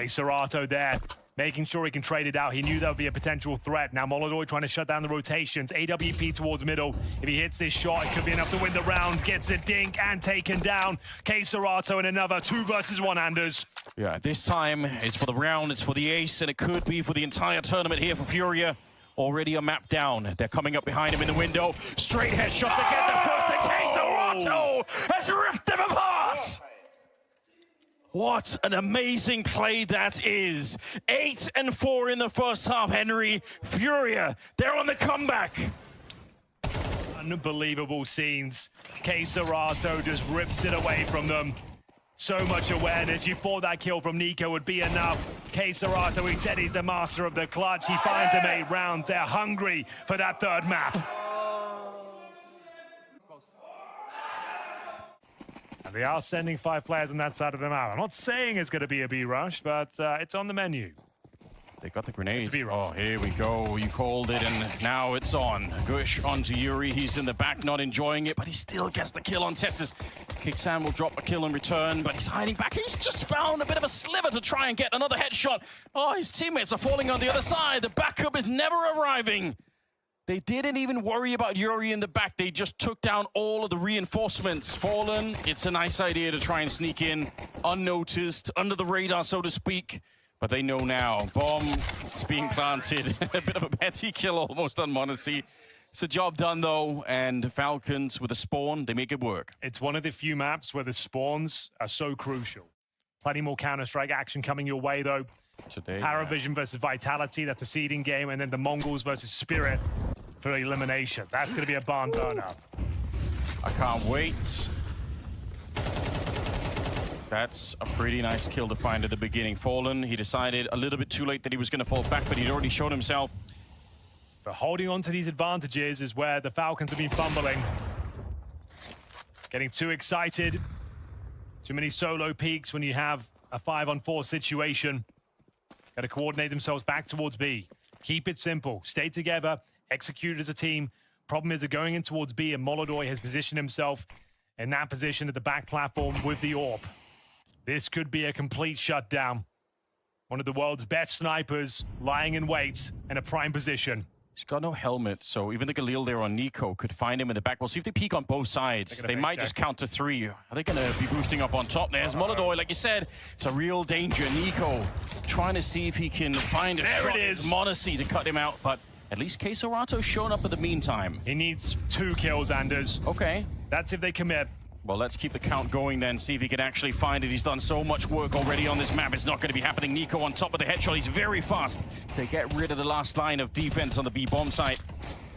Serato there, making sure he can trade it out. He knew that would be a potential threat. Now Molodoi trying to shut down the rotations. AWP towards middle. If he hits this shot, it could be enough to win the round. Gets a dink and taken down. Serato in another 2 versus 1, Anders. Yeah, this time it's for the round, it's for the ace, and it could be for the entire tournament here for Furia. Already a map down. They're coming up behind him in the window. Straight headshots again. The first, and Serato has ripped them apart. What an amazing play that is. 8 and 4 in the first half, Henry. Furia, they're on the comeback. Unbelievable scenes. Serato just rips it away from them. So much awareness. You thought that kill from Nico would be enough. Serato, he said he's the master of the clutch. He finds him 8 rounds. They're hungry for that 3rd map. And they are sending 5 players on that side of the map. I'm not saying it's going to be a B rush, but it's on the menu. They got the grenade. It's a B-rush. Oh, here we go. You called it, and now it's on. Gush onto Yuri. He's in the back, not enjoying it, but he still gets the kill on Tessus. Kixan will drop a kill in return, but he's hiding back. He's just found a bit of a sliver to try and get another headshot. Oh, his teammates are falling on the other side. The backup is never arriving. They didn't even worry about Yuri in the back. They just took down all of the reinforcements. Fallen, it's a nice idea to try and sneak in unnoticed, under the radar, so to speak. But they know now. Bomb is being planted. A bit of a petty kill almost on Monacy. It's a job done, though. And Falcons with a spawn, they make it work. It's one of the few maps where the spawns are so crucial. Plenty more Counter-Strike action coming your way, though. Today, Paravision versus Vitality, that's a seeding game. And then the Mongols versus Spirit for elimination. That's going to be a barn burner. I can't wait. That's a pretty nice kill to find at the beginning. Fallen, he decided a little bit too late that he was going to fall back, but he'd already shown himself. But holding on to these advantages is where the Falcons have been fumbling. Getting too excited. Too many solo peaks when you have a 5-on-4 situation. Got to coordinate themselves back towards B. Keep it simple. Stay together. Execute as a team. Problem is they're going in towards B, and Molodoi has positioned himself in that position at the back platform with the AWP. This could be a complete shutdown. One of the world's best snipers lying in wait in a prime position. He's got no helmet, so even the Galil there on Nico could find him in the back. We'll see if they peek on both sides. They might just count to 3. Are they going to be boosting up on top? There's Molodoi, like you said. It's a real danger. Nico trying to see if he can find a shot. There it is. Monacy to cut him out, but at least Serato shown up in the meantime. He needs 2 kills, Anders. Okay. That's if they commit. Well, let's keep the count going then, see if he can actually find it. He's done so much work already on this map. It's not going to be happening. Nico on top of the headshot. He's very fast to get rid of the last line of defense on the B bomb site.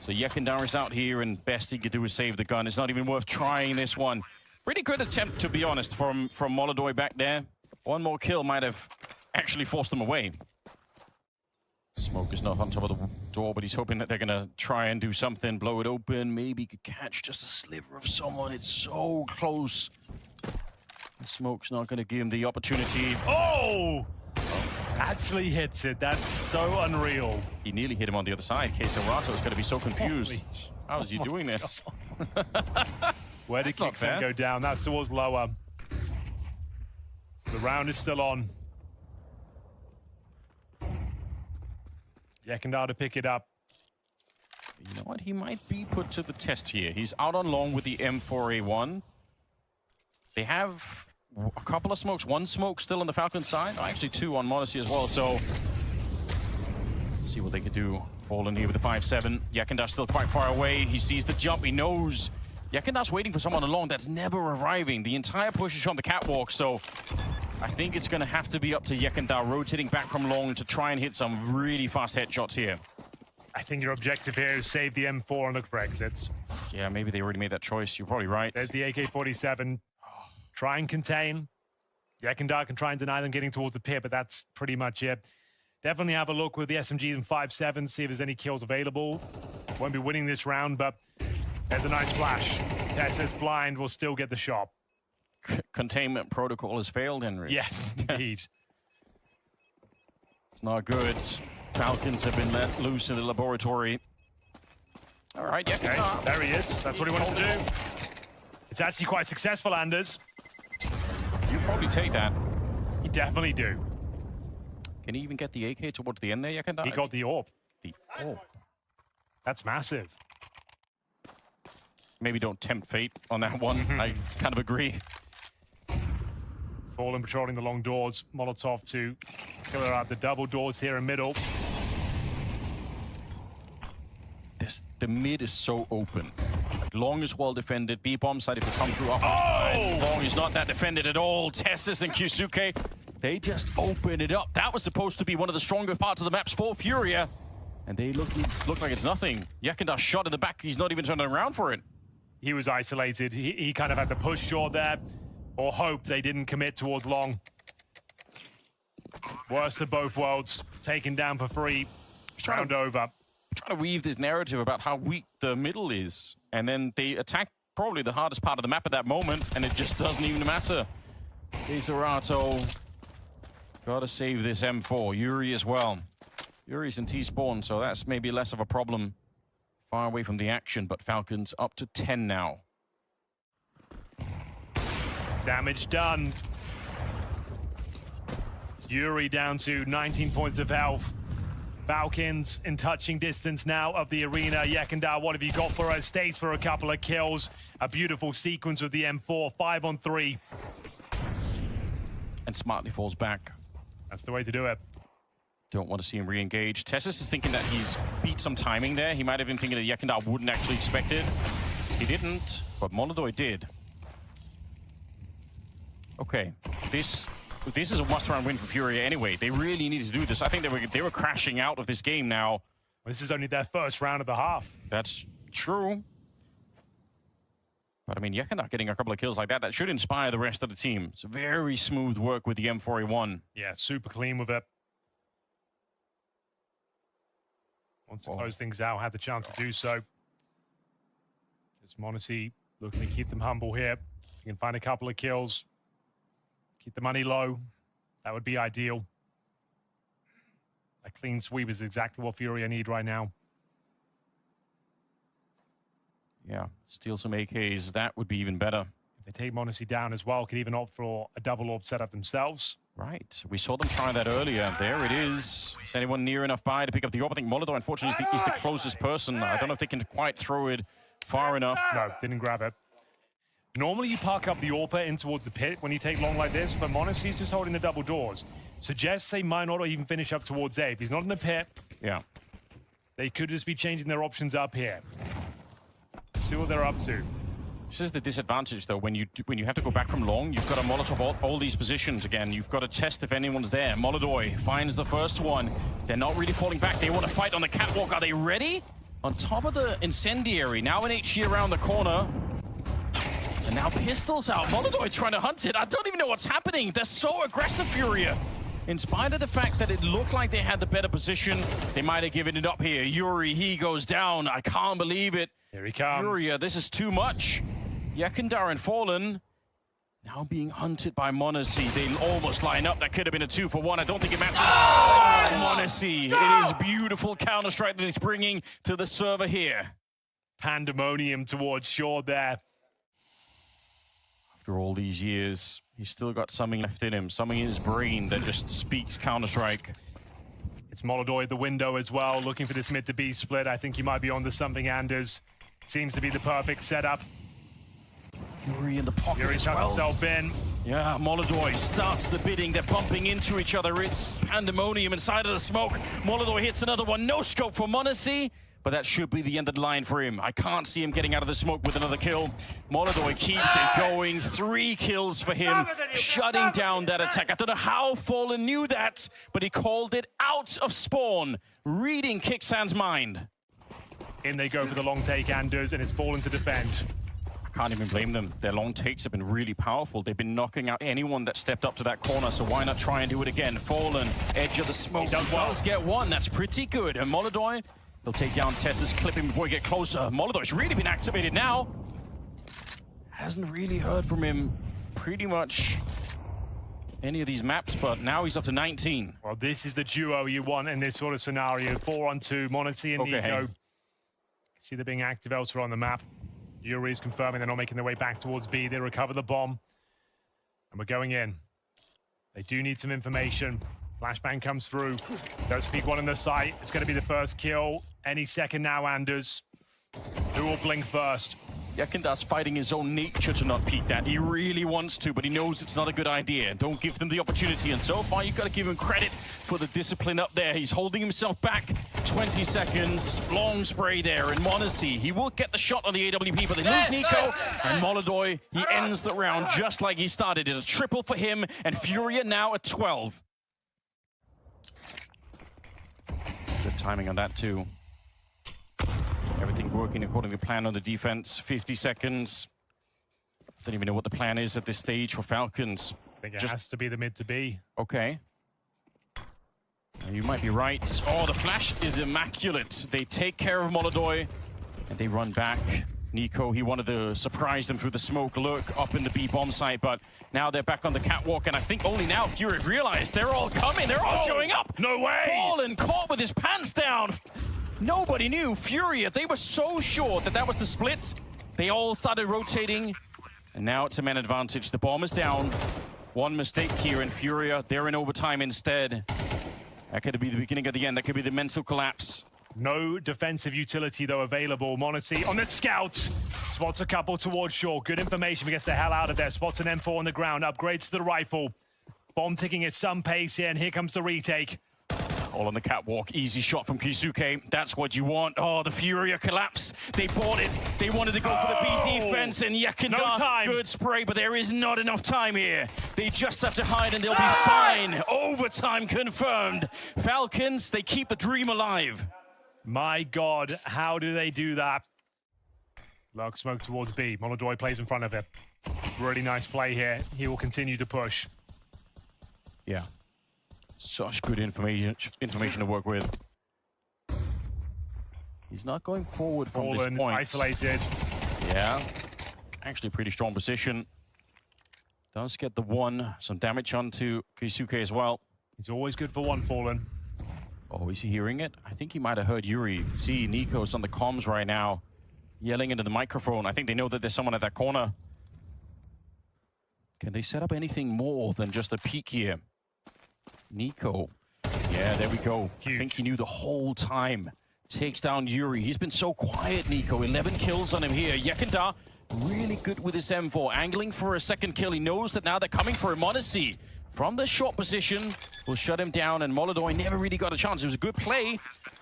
So Yekindar is out here, and best he could do is save the gun. It's not even worth trying this one. Pretty good attempt, to be honest, from Molodoi back there. One more kill might have actually forced them away. Smoke is not on top of the door, but he's hoping that they're going to try and do something, blow it open. Maybe he could catch just a sliver of someone. It's so close. The Smoke's not going to give him the opportunity. Oh! Actually hits it. That's so unreal. He nearly hit him on the other side. Serato is going to be so confused. How is he doing this? Where did Kixan go down? That's towards lower. So the round is still on. Yekindar to pick it up. You know what? He might be put to the test here. He's out on long with the M4A1. They have a couple of smokes. 1 smoke still on the Falcon side. Oh, actually 2 on Monacy as well. So let's see what they could do. Fallen here with the 5-7. Yekindar's still quite far away. He sees the jump. He knows Yekindar's waiting for someone along that's never arriving. The entire push is on the catwalk. So I think it's going to have to be up to Yekindar rotating back from long to try and hit some really fast headshots here. I think your objective here is save the M4 and look for exits. Yeah, maybe they already made that choice. You're probably right. There's the AK-47. Try and contain. Yekindar can try and deny them getting towards the pit, but that's pretty much it. Definitely have a look with the SMGs and 5.7, see if there's any kills available. Won't be winning this round, but there's a nice flash. Tessa's blind will still get the shot. containment protocol has failed, Henry. Yes, indeed. It's not good. Falcons have been let loose in the laboratory. All right, yeah. Okay, there he is. That's what he wanted to do. It's actually quite successful, Anders. You probably take that. You definitely do. Can he even get the AK towards the end there, Yakanda? He got the orb. the orb. That's massive. Maybe don't tempt fate on that one. I kind of agree. Fallen patrolling the long doors. Molotov to clear out the double doors here in middle. The mid is so open. Like, long is well defended. B bomb side if it comes through up. Oh! Long is not that defended at all. Tessus and Kyusuke, they just open it up. That was supposed to be one of the stronger parts of the maps for Furia. And they look like it's nothing. Yakanda shot in the back. He's not even turning around for it. He was isolated. He kind of had to push short there, or hope they didn't commit towards long. Worst of both worlds. Taken down for free. Round over. Trying to weave this narrative about how weak the middle is, and then they attack probably the hardest part of the map at that moment, and it just doesn't even matter. Zerato gotta save this M4. Yuri as well. Yuri's in T-spawn, so that's maybe less of a problem. Far away from the action, but Falcons up to 10 now. Damage done. It's Yuri down to 19 points of health. Falcons in touching distance now of the arena. Yakanda, what have you got for us? Stays for a couple of kills. A beautiful sequence with the M4, 5 on 3. And smartly falls back. That's the way to do it. Don't want to see him re-engage. Tessus is thinking that he's beat some timing there. He might have been thinking that Yakanda wouldn't actually expect it. He didn't, but Molodoi did. Okay, this is a must-round win for Furia anyway. They really need to do this. I think they were crashing out of this game now. This is only their first round of the half. That's true. But I mean, Yakanda getting a couple of kills like that should inspire the rest of the team. It's very smooth work with the M4A1. Yeah, super clean with it. Wants to close things out, had the chance to do so. It's Monacy looking to keep them humble here. He can find a couple of kills. Keep the money low. That would be ideal. A clean sweep is exactly what Furia need right now. Yeah, steal some AKs. That would be even better. If they take Monacy down as well, could even opt for a double orb setup themselves. Right. We saw them try that earlier. There it is. Is anyone near enough by to pick up the orb? I think Molodoi, unfortunately, is the closest person. I don't know if they can quite throw it far enough. No, didn't grab it. Normally, you park up the AWPer in towards the pit when you take long like this, but Monacy's just holding the double doors. Suggests they might not even finish up towards A. If he's not in the pit, yeah, they could just be changing their options up here. See what they're up to. This is the disadvantage, though. When you have to go back from long, you've got to Molotov all these positions again. You've got to test if anyone's there. Molodoi finds the first one. They're not really falling back. They want to fight on the catwalk. Are they ready? On top of the incendiary. Now an HG around the corner. And now pistols out. Molodoi trying to hunt it. I don't even know what's happening. They're so aggressive, Furia. In spite of the fact that it looked like they had the better position, they might have given it up here. Yuri, he goes down. I can't believe it. Here he comes. Furia, this is too much. Yakanda and Fallen now being hunted by Monacy. They almost line up. That could have been a 2-for-1. I don't think it matters. Oh, Monacy. It is beautiful Counter-Strike that he's bringing to the server here. Pandemonium towards shore there. After all these years, he's still got something left in him, something in his brain that just speaks Counter-Strike. It's Molodoi at the window as well, looking for this mid to B split. I think he might be onto something, Anders. Seems to be the perfect setup. Yuri in the pocket Yuri as tucks well. himself in. Yeah, Molodoi starts the bidding. They're bumping into each other. It's pandemonium inside of the smoke. Molodoi hits another one. No scope for Monacy, but that should be the end of the line for him. I can't see him getting out of the smoke with another kill. Molodoi keeps it going. 3 kills for him, shutting down that attack. I don't know how Fallen knew that, but he called it out of spawn, reading Kicksan's mind. In they go for the long take, Anders, and it's Fallen to defend. I can't even blame them. Their long takes have been really powerful. They've been knocking out anyone that stepped up to that corner, so why not try and do it again? Fallen, edge of the smoke. He does get one. That's pretty good. And Molodoi, he'll take down Tess's, clip him before he get closer. Molodoi's really been activated now. Hasn't really heard from him pretty much any of these maps, but now he's up to 19. Well, this is the duo you want in this sort of scenario. 4-on-2, Monacy and Nico. See they're being active elsewhere on the map. Yuri is confirming they're not making their way back towards B. They recover the bomb. And we're going in. They do need some information. Flashbang comes through. Does peek one on the site. It's going to be the first kill. Any second now, Anders. Who will blink first? Yekendar's fighting his own nature to not peek that. He really wants to, but he knows it's not a good idea. Don't give them the opportunity. And so far, you've got to give him credit for the discipline up there. He's holding himself back. 20 seconds. Long spray there. And Monacy, he will get the shot on the AWP, but they lose Nico. And Molodoy, he ends the round just like he started it. A triple for him, and Furia now at 12. Good timing on that, too. Everything working according to plan on the defense. 50 seconds. Don't even know what the plan is at this stage for Falcons. I think it has to be the mid to B. Okay. You might be right. Oh, the flash is immaculate. They take care of Molodoy, and they run back. Nico, he wanted to surprise them through the smoke lurk up in the B bomb site, but now they're back on the catwalk, and I think only now Fury have realized they're all coming. They're all showing up. No way! Fallen, caught with his pants down. Nobody knew. Furia, they were so sure that that was the split. They all started rotating, and now it's a man advantage. The bomb is down. One mistake here, and Furia, they're in overtime instead. That could be the beginning of the end. That could be the mental collapse. No defensive utility, though, available. Monacy on the scout. Spots a couple towards shore. Good information. He gets the hell out of there. Spots an M4 on the ground. Upgrades to the rifle. Bomb ticking at some pace here, and here comes the retake. All on the catwalk. Easy shot from Keisuke. That's what you want. Oh, the Furia collapse. They bought it. They wanted to go for the B defense, and Yekindar, no time. Good spray, but there is not enough time here. They just have to hide, and they'll be fine. Overtime confirmed. Falcons, they keep the dream alive. My God, how do they do that? Lurk smoke towards B. Molodoy plays in front of it. Really nice play here. He will continue to push. Yeah. Such good information to work with. He's not going forward from this point. Isolated. Yeah. Actually, pretty strong position. Does get the one. Some damage onto Keisuke as well. He's always good for one, Fallen. Oh, is he hearing it? I think he might have heard Yuri. See, Nico's on the comms right now, yelling into the microphone. I think they know that there's someone at that corner. Can they set up anything more than just a peek here? Nico. Yeah, there we go. Huge. I think he knew the whole time. Takes down Yuri. He's been so quiet, Nico. 11 kills on him here. Yekindar, really good with his M4. Angling for a second kill. He knows that now they're coming for him. Monacy, from the short position, will shut him down, and Molodoy never really got a chance. It was a good play,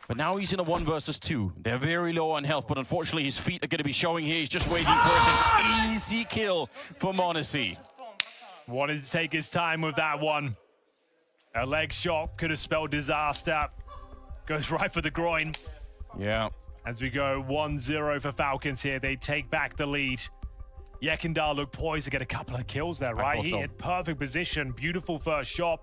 but now he's in a 1 versus 2. They're very low on health, but unfortunately his feet are going to be showing here. He's just waiting for an easy kill for Monacy. Wanted to take his time with that one. A leg shot could have spelled disaster. Goes right for the groin. Yeah. As we go 1-0 for Falcons here, they take back the lead. Yekindar looked poised to get a couple of kills there, right? He had perfect position, beautiful first shot.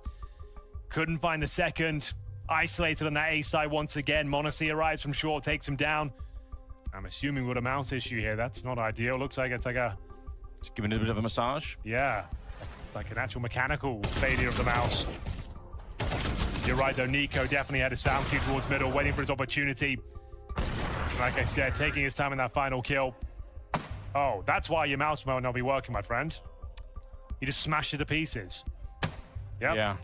Couldn't find the second. Isolated on that A side once again. Monacy arrives from short, takes him down. I'm assuming with a mouse issue here, that's not ideal. Looks like it's like a... Just giving it a bit of a massage. Yeah, like an actual mechanical failure of the mouse. You're right, though. Nico definitely had a sound cue towards middle, waiting for his opportunity. Like I said, taking his time in that final kill. Oh, that's why your mouse might not be working, my friend. You just smashed it to pieces. Yep. Yeah.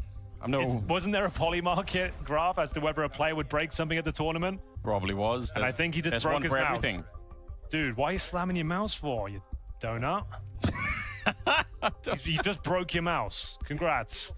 Wasn't there a polymarket graph as to whether a player would break something at the tournament? Probably was. And I think he just broke his mouse. Everything. Dude, why are you slamming your mouse for, you donut? You just broke your mouse. Congrats.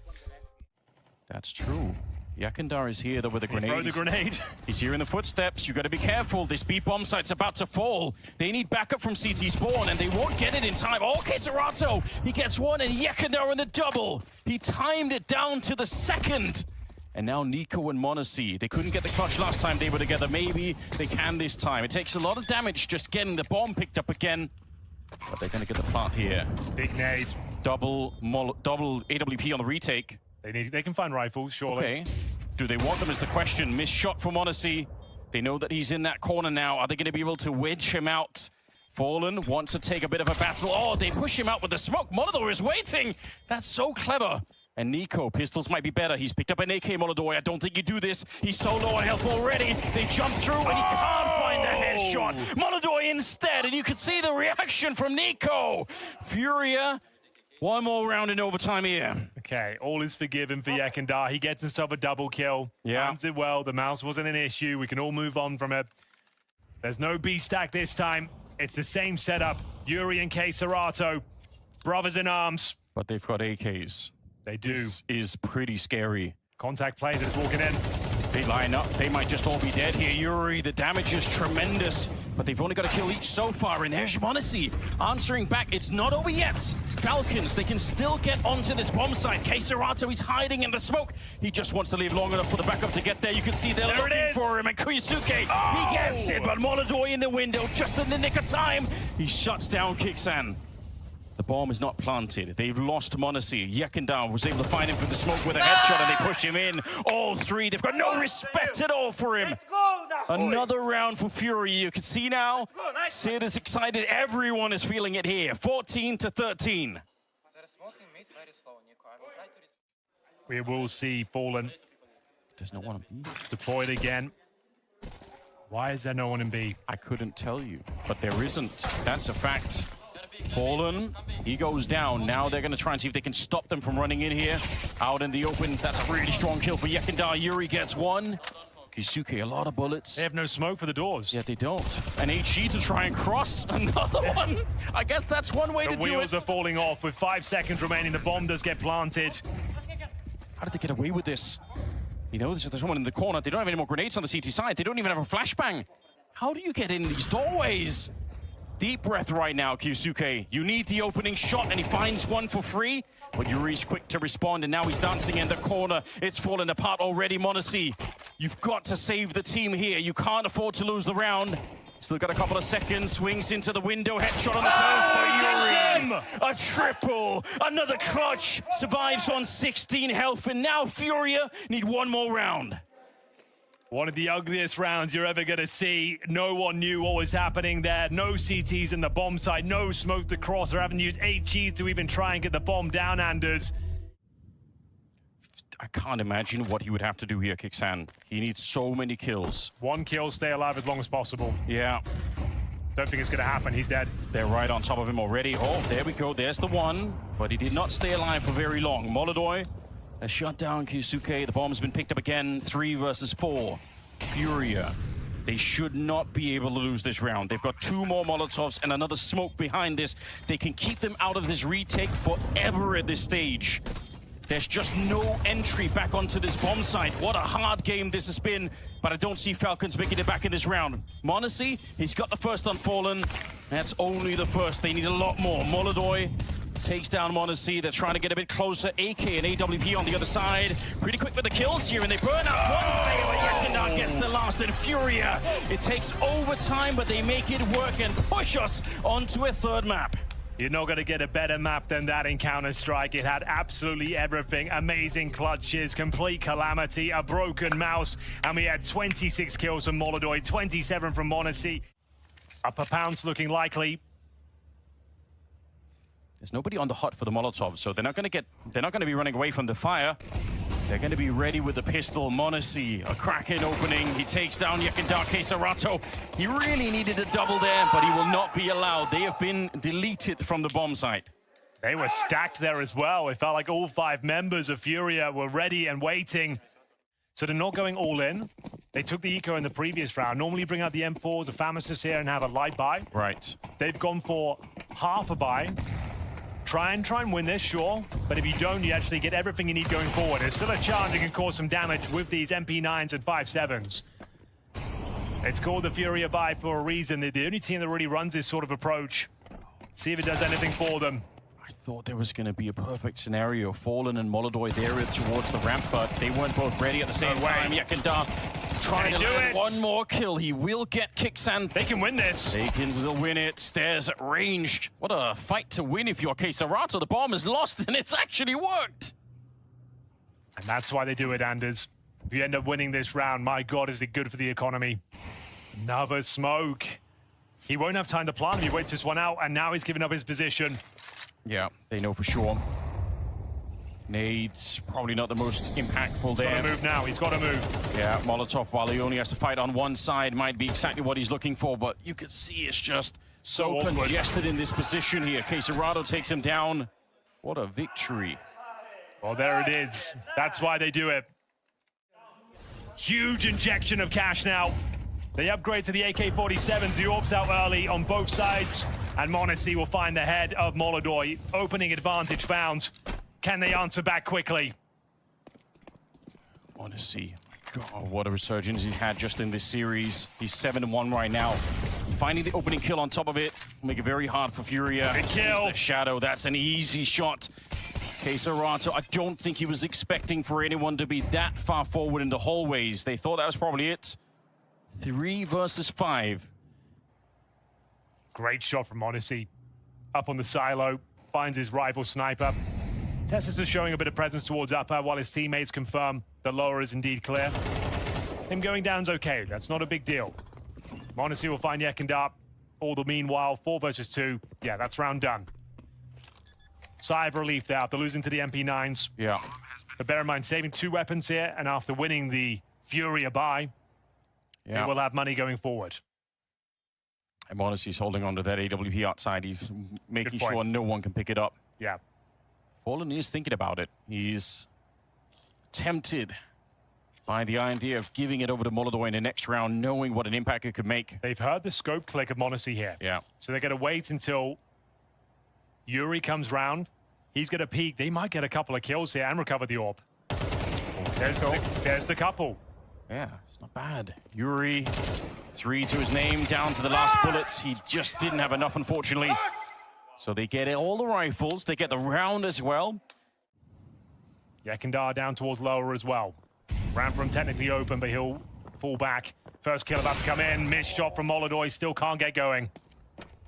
That's true. Yekindar is here though with a grenade. Throw the grenade. He's here in the footsteps. You got to be careful. This B bomb site's about to fall. They need backup from CT spawn, and they won't get it in time. Okay, Serato. He gets one, and Yekindar in the double. He timed it down to the second. And now Nico and Monacy. They couldn't get the clutch last time they were together. Maybe they can this time. It takes a lot of damage just getting the bomb picked up again. But they're going to get the plant here. Big nade. Double AWP on the retake. They can find rifles, surely. Okay. Do they want them is the question. Missed shot from Monacy. They know that he's in that corner now. Are they going to be able to wedge him out? Fallen wants to take a bit of a battle. Oh, they push him out with the smoke. Molodor is waiting. That's so clever. And Nico, pistols might be better. He's picked up an AK, Molodor. I don't think you do this. He's so low on health already. They jump through and he can't find the headshot. Molodor instead, and you can see the reaction from Nico. Furia, one more round in overtime here. Okay, all is forgiven for Yekindar. He gets himself a double kill. Yeah. Times it well. The mouse wasn't an issue. We can all move on from it. There's no B-stack this time. It's the same setup. Yuri and K. Serato, brothers in arms. But they've got AKs. They do. This is pretty scary. Contact players walking in. They line up. They might just all be dead here. Yuri, the damage is tremendous, but they've only got a kill each so far. And there's Monacy answering back. It's not over yet. Falcons, they can still get onto this bomb site. K. Serato, he's hiding in the smoke. He just wants to leave long enough for the backup to get there. You can see they're looking for him. And Kuisuke, he gets it, but Molodor in the window just in the nick of time. He shuts down Kixan. The bomb is not planted. They've lost Monacy. Yekindar was able to find him through the smoke with a headshot, and they push him in. All three, they've got no respect at all for him. Another round for Fury. You can see now, Sid is excited. Everyone is feeling it here. 14-13. We will see Fallen There's no one on B. deployed again. Why is there no one in B? I couldn't tell you, but there isn't. That's a fact. Fallen, he goes down. Now they're going to try and see if they can stop them from running in here. Out in the open, that's a really strong kill for Yekindar. Yuri gets one. Kuisuke, a lot of bullets. They have no smoke for the doors. Yeah, they don't. An HE to try and cross. Another one. I guess that's one way to do it. The wheels are falling off with 5 seconds remaining. The bomb does get planted. How did they get away with this? You know, there's someone in the corner. They don't have any more grenades on the CT side. They don't even have a flashbang. How do you get in these doorways? Deep breath right now, Kuisuke. You need the opening shot, and he finds one for free. But Yuri's quick to respond, and now he's dancing in the corner. It's falling apart already, Monacy. You've got to save the team here. You can't afford to lose the round. Still got a couple of seconds. Swings into the window. Headshot on the first by Yuri. A triple. Another clutch. Survives on 16 health, and now Furia need one more round. One of the ugliest rounds you're ever going to see. No one knew what was happening there. No CTs in the bomb site. No smoke to cross. They haven't used HGs to even try and get the bomb down, Anders. I can't imagine what he would have to do here, Kixan. He needs so many kills. One kill, stay alive as long as possible. Yeah. Don't think it's going to happen. He's dead. They're right on top of him already. Oh, there we go. There's the one. But he did not stay alive for very long. Molodor has shut down Kuisuke. The bomb's been picked up again. 3 versus 4. Furia. They should not be able to lose this round. They've got 2 more Molotovs and another smoke behind this. They can keep them out of this retake forever at this stage. There's just no entry back onto this bomb site. What a hard game this has been, but I don't see Falcons making it back in this round. Monacy, he's got the first on Fallen. That's only the first. They need a lot more. Molodor takes down Monacy. They're trying to get a bit closer. AK and AWP on the other side. Pretty quick with the kills here, and they burn out one player, but Yekindar gets the last, and Furia. It takes overtime, but they make it work and push us onto a third map. You're not going to get a better map than that in Counter-Strike. It had absolutely everything. Amazing clutches, complete calamity, a broken mouse, and we had 26 kills from Molodor, 27 from Monacy. Upper pounds looking likely. There's nobody on the hut for the Molotov, so they're not going to be running away from the fire. They're going to be ready with the pistol. Monacy, a cracking opening. He takes down Yekindar K. Serato. He really needed a double there, but he will not be allowed. They have been deleted from the bomb site. They were stacked there as well. It felt like all 5 members of Furia were ready and waiting. So they're not going all in. They took the eco in the previous round. Normally bring out the M4s, the Pharmacist here, and have a light buy. Right. They've gone for half a buy. Try and win this, sure. But if you don't, you actually get everything you need going forward. There's still a chance you can cause some damage with these MP9s and 5.7s. It's called the Furia buy for a reason. They're the only team that really runs this sort of approach. See if it does anything for them. I thought there was going to be a perfect scenario. Fallen and Molodor there towards the ramp, but they weren't both ready at the same time. Yekindar trying to land one more kill. He will get Kixan. They can win this. They can win it. Stairs at range. What a fight to win if you're K. Serato. The bomb is lost, and it's actually worked. And that's why they do it, Anders. If you end up winning this round, my God, is it good for the economy. Another smoke. He won't have time to plan. He waits this one out, and now he's giving up his position. Yeah, they know for sure. Nades, probably not the most impactful there. He's got to move now. He's got to move. Yeah, Molotov, while he only has to fight on one side, might be exactly what he's looking for, but you can see it's just so awkward. congested in this position here. Quesarado takes him down. What a victory. Well, there it is. That's why they do it. Huge injection of cash now. They upgrade to the AK-47s. The orbs out early on both sides. And m0NESY will find the head of Molodoi. Opening advantage found. Can they answer back quickly? m0NESY, God, what a resurgence he's had just in this series. He's 7-1 right now. Finding the opening kill on top of it will make it very hard for Furia. Big kill. The shadow, that's an easy shot. Quesarado, I don't think he was expecting for anyone to be that far forward in the hallways. They thought that was probably it. 3 versus 5. Great shot from m0NESY. Up on the silo, finds his rival sniper. Tessus is showing a bit of presence towards upper while his teammates confirm the lower is indeed clear. Him going down's okay, that's not a big deal. m0NESY will find Yekindar. All the meanwhile, 4 versus 2. Yeah, that's round done. Sigh of relief there after losing to the MP9s. Yeah. But bear in mind, saving 2 weapons here, and after winning the Furia buy, they will have money going forward. And m0NESY's holding on to that AWP outside. He's making sure no one can pick it up. Yeah. Fallen is thinking about it. He's tempted by the idea of giving it over to Molodoi in the next round, knowing what an impact it could make. They've heard the scope click of m0NESY here. Yeah. So they're going to wait until Yuri comes round. He's going to peek. They might get a couple of kills here and recover the orb. There's the couple. Yeah, it's not bad. Yuri, 3 to his name, down to the last bullets. He just didn't have enough, unfortunately. So they get all the rifles. They get the round as well. Yekindar down towards lower as well. Ramp from technically open, but he'll fall back. First kill about to come in. Missed shot from Molodoi. Still can't get going.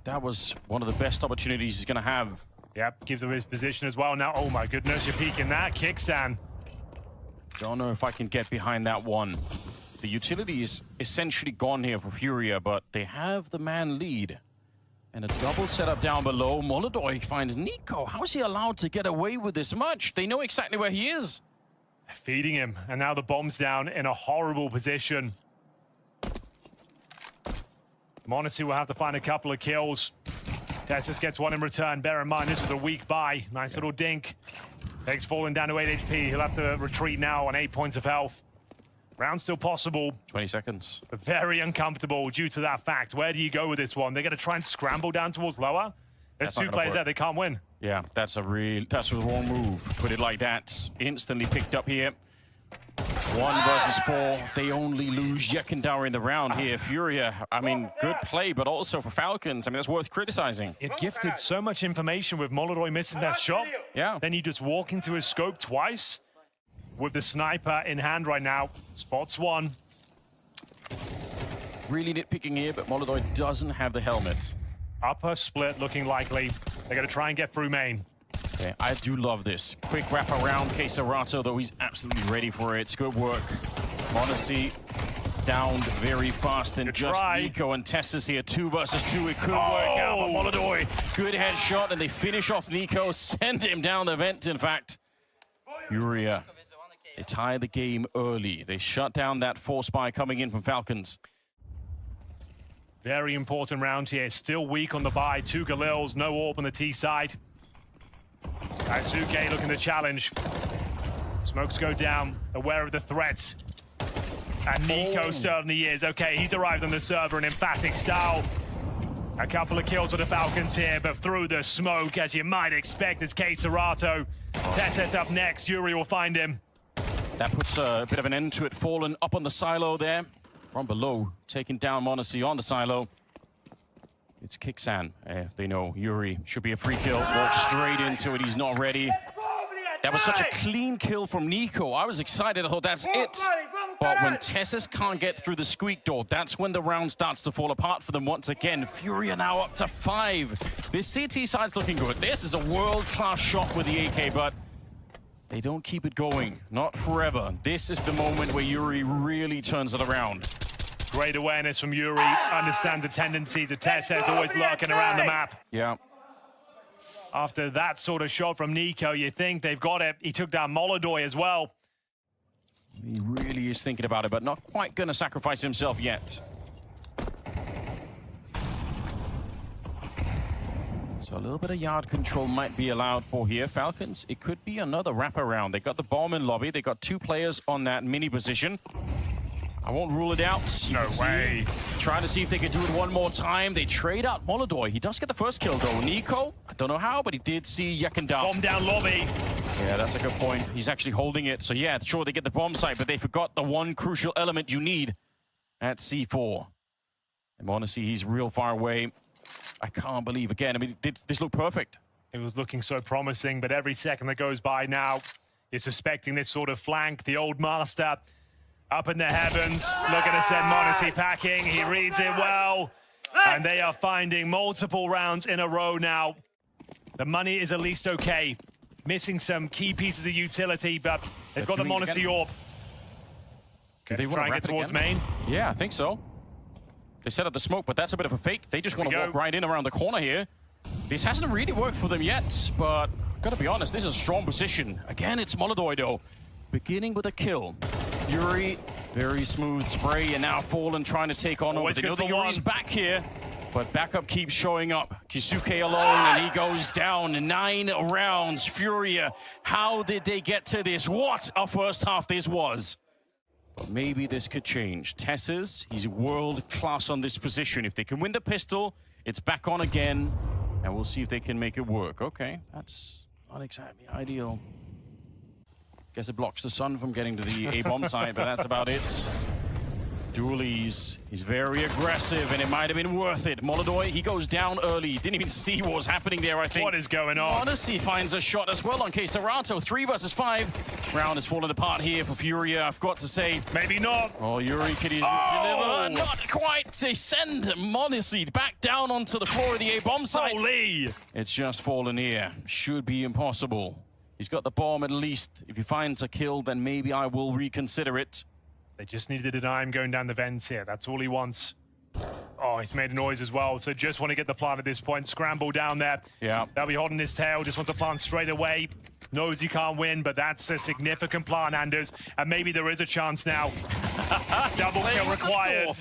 That was one of the best opportunities he's going to have. Yep, gives him his position as well. Now, oh my goodness, you're peeking that. Kixan. Don't know if I can get behind that one. The utility is essentially gone here for Furia, but they have the man lead. And a double setup down below. Molodoi finds NiKo. How is he allowed to get away with this much? They know exactly where he is. Feeding him, and now the bomb's down in a horrible position. m0NESY will have to find a couple of kills. Tessus gets one in return. Bear in mind, this was a weak buy. Nice little dink. Takes Fallen down to 8 HP. He'll have to retreat now on 8 points of health. Round still possible. 20 seconds. But very uncomfortable due to that fact. Where do you go with this one? They're going to try and scramble down towards lower. There's That's not 2 gonna players work. there. They can't win. Yeah, that's the wrong move. Put it like that. Instantly picked up here. 1 versus 4. They only lose Yekindar in the round here. Furia, I mean, good play, but also for Falcons. I mean, that's worth criticizing. It gifted so much information with Molodoi missing that shot. Yeah. Then you just walk into his scope twice with the sniper in hand right now. Spots one. Really nitpicking here, but Molodoi doesn't have the helmet. Upper split looking likely. They're going to try and get through main. Okay, I do love this. Quick wrap around Quesarado, though he's absolutely ready for it. Good work. m0NESY downed very fast, and just try. NiKo and Tessus here. 2 versus 2. It could work out for Molodoi. Good headshot, and they finish off NiKo, send him down the vent, in fact. Furia, they tie the game early. They shut down that 4 spy coming in from Falcons. Very important round here. Still weak on the buy. 2 Galils, no orb on the T side. Daisuke looking to challenge. Smokes go down, aware of the threats. And NiKo certainly is. Okay, he's arrived on the server in emphatic style. A couple of kills for the Falcons here, but through the smoke, as you might expect, it's Quesarado. Tessus up next. Yuri will find him. That puts a bit of an end to it. Fallen up on the silo there. From below, taking down m0NESY on the silo. It's Kixan. They know Yuri should be a free kill. Walk straight into it. He's not ready. That was such a clean kill from NiKo. I was excited. I thought that's it. But when Tessus can't get through the squeak door, that's when the round starts to fall apart for them once again. Furia now up to 5. This CT side's looking good. This is a world-class shot with the AK, but they don't keep it going. Not forever. This is the moment where Yuri really turns it around. Great awareness from Yuri. Understands the tendencies of Tessez, always lurking around the map. Yeah. After that sort of shot from Nico, you think they've got it. He took down Molodoi as well. He really is thinking about it, but not quite going to sacrifice himself yet. So a little bit of yard control might be allowed for here. Falcons, it could be another wraparound. They got the bomb in lobby. They got 2 players on that mini position. I won't rule it out. No way. Trying to see if they could do it one more time. They trade out Molodoi. He does get the first kill, though. Nico, I don't know how, but he did see Yekindar. Bomb down lobby. Yeah, that's a good point. He's actually holding it. So, yeah, sure, they get the bomb site, but they forgot the one crucial element you need at C4. And honestly, he's real far away. I can't believe, again, I mean, this looked perfect. It was looking so promising, but every second that goes by now, you're suspecting this sort of flank. The old master up in the heavens, looking to send Monacy packing. He reads it well, and they are finding multiple rounds in a row now. The money is at least okay. Missing some key pieces of utility, but they've got the Monacy orb. Do they Try and get towards main? Yeah, I think so. They set up the smoke, but that's a bit of a fake. They just want to walk right in around the corner here. This hasn't really worked for them yet, but gotta be honest, this is a strong position. Again, it's Molodoi, though. Beginning with a kill. Yuri, very smooth spray, and now Fallen trying to take on over. They know that Yuri's back here, but backup keeps showing up. Kisuke alone, and he goes down. 9 rounds. Furia, how did they get to this? What a first half this was. But maybe this could change. Tessez, he's world class on this position. If they can win the pistol, it's back on again, and we'll see if they can make it work. Okay, that's not exactly ideal. Guess it blocks the sun from getting to the A-bomb site, but that's about it. Dooley's, he's very aggressive, and it might have been worth it. Molodoi, he goes down early. Didn't even see what was happening there, I think. What is going on? Odyssey finds a shot as well on Keserato. 3 versus 5. Round has fallen apart here for Furia, I've got to say. Maybe not. Oh, Yuri, could he deliver? Not quite. They send Monacy back down onto the floor of the A-bomb site. Holy! It's just fallen here. Should be impossible. He's got the bomb at least. If he finds a kill, then maybe I will reconsider it. They just need to deny him going down the vents here. That's all he wants. Oh, he's made a noise as well. So just want to get the plant at this point. Scramble down there. Yeah. They'll be holding his tail. Just wants to plant straight away. Knows he can't win, but that's a significant plant, Anders. And maybe there is a chance now. Double kill required.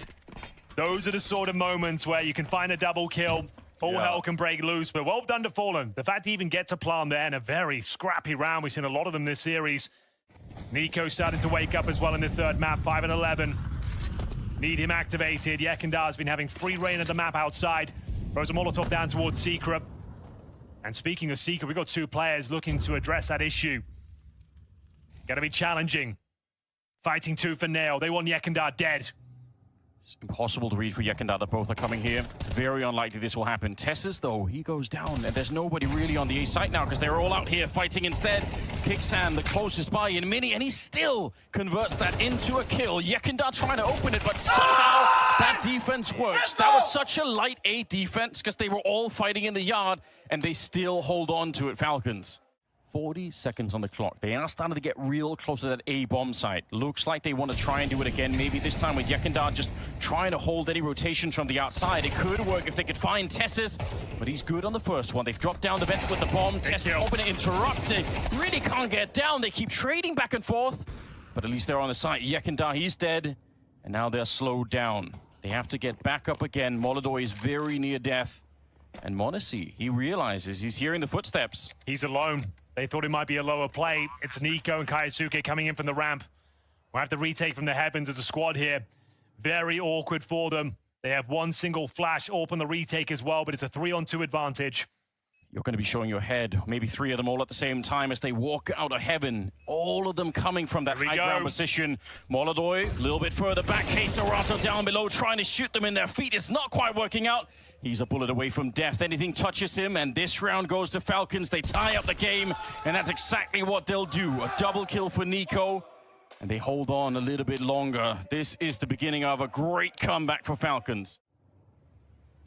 Those are the sort of moments where you can find a double kill. All hell can break loose, but well done to Fallen. The fact he even gets a plant there in a very scrappy round. We've seen a lot of them this series. Nico starting to wake up as well in the third map, 5 and 11. Need him activated. Yekindar's been having free reign of the map outside. Throws a Molotov down towards Secret. And speaking of Secret, we've got 2 players looking to address that issue. Gonna be challenging. Fighting tooth and nail. They want Yekindar dead. It's impossible to read for Yekindar that both are coming here. Very unlikely this will happen. Tessez, though, he goes down, and there's nobody really on the A site now because they're all out here fighting instead. Kixan, the closest by in Mini, and he still converts that into a kill. Yekindar trying to open it, but somehow that defense works. That was such a light A defense because they were all fighting in the yard, and they still hold on to it, Falcons. 40 seconds on the clock. They are starting to get real close to that A-bomb site. Looks like they want to try and do it again. Maybe this time with Yekindar just trying to hold any rotations from the outside. It could work if they could find Tessez, but he's good on the first one. They've dropped down the vent with the bomb. Tessez hoping to interrupt it. Really can't get down. They keep trading back and forth, but at least they're on the site. Yekindar, he's dead, and now they're slowed down. They have to get back up again. Molodoi is very near death, and Monacy, he realizes he's hearing the footsteps. He's alone. They thought it might be a lower play. It's Nico and Kaisuke coming in from the ramp. We'll have to retake from the heavens as a squad here. Very awkward for them. They have one single flash AWP on the retake as well, but it's a 3-on-2 advantage. You're going to be showing your head, maybe 3 of them all at the same time as they walk out of heaven. All of them coming from that high ground position. Molodoi, a little bit further back. Keserato down below, trying to shoot them in their feet. It's not quite working out. He's a bullet away from death. Anything touches him, and this round goes to Falcons. They tie up the game, and that's exactly what they'll do. A double kill for Nico, and they hold on a little bit longer. This is the beginning of a great comeback for Falcons.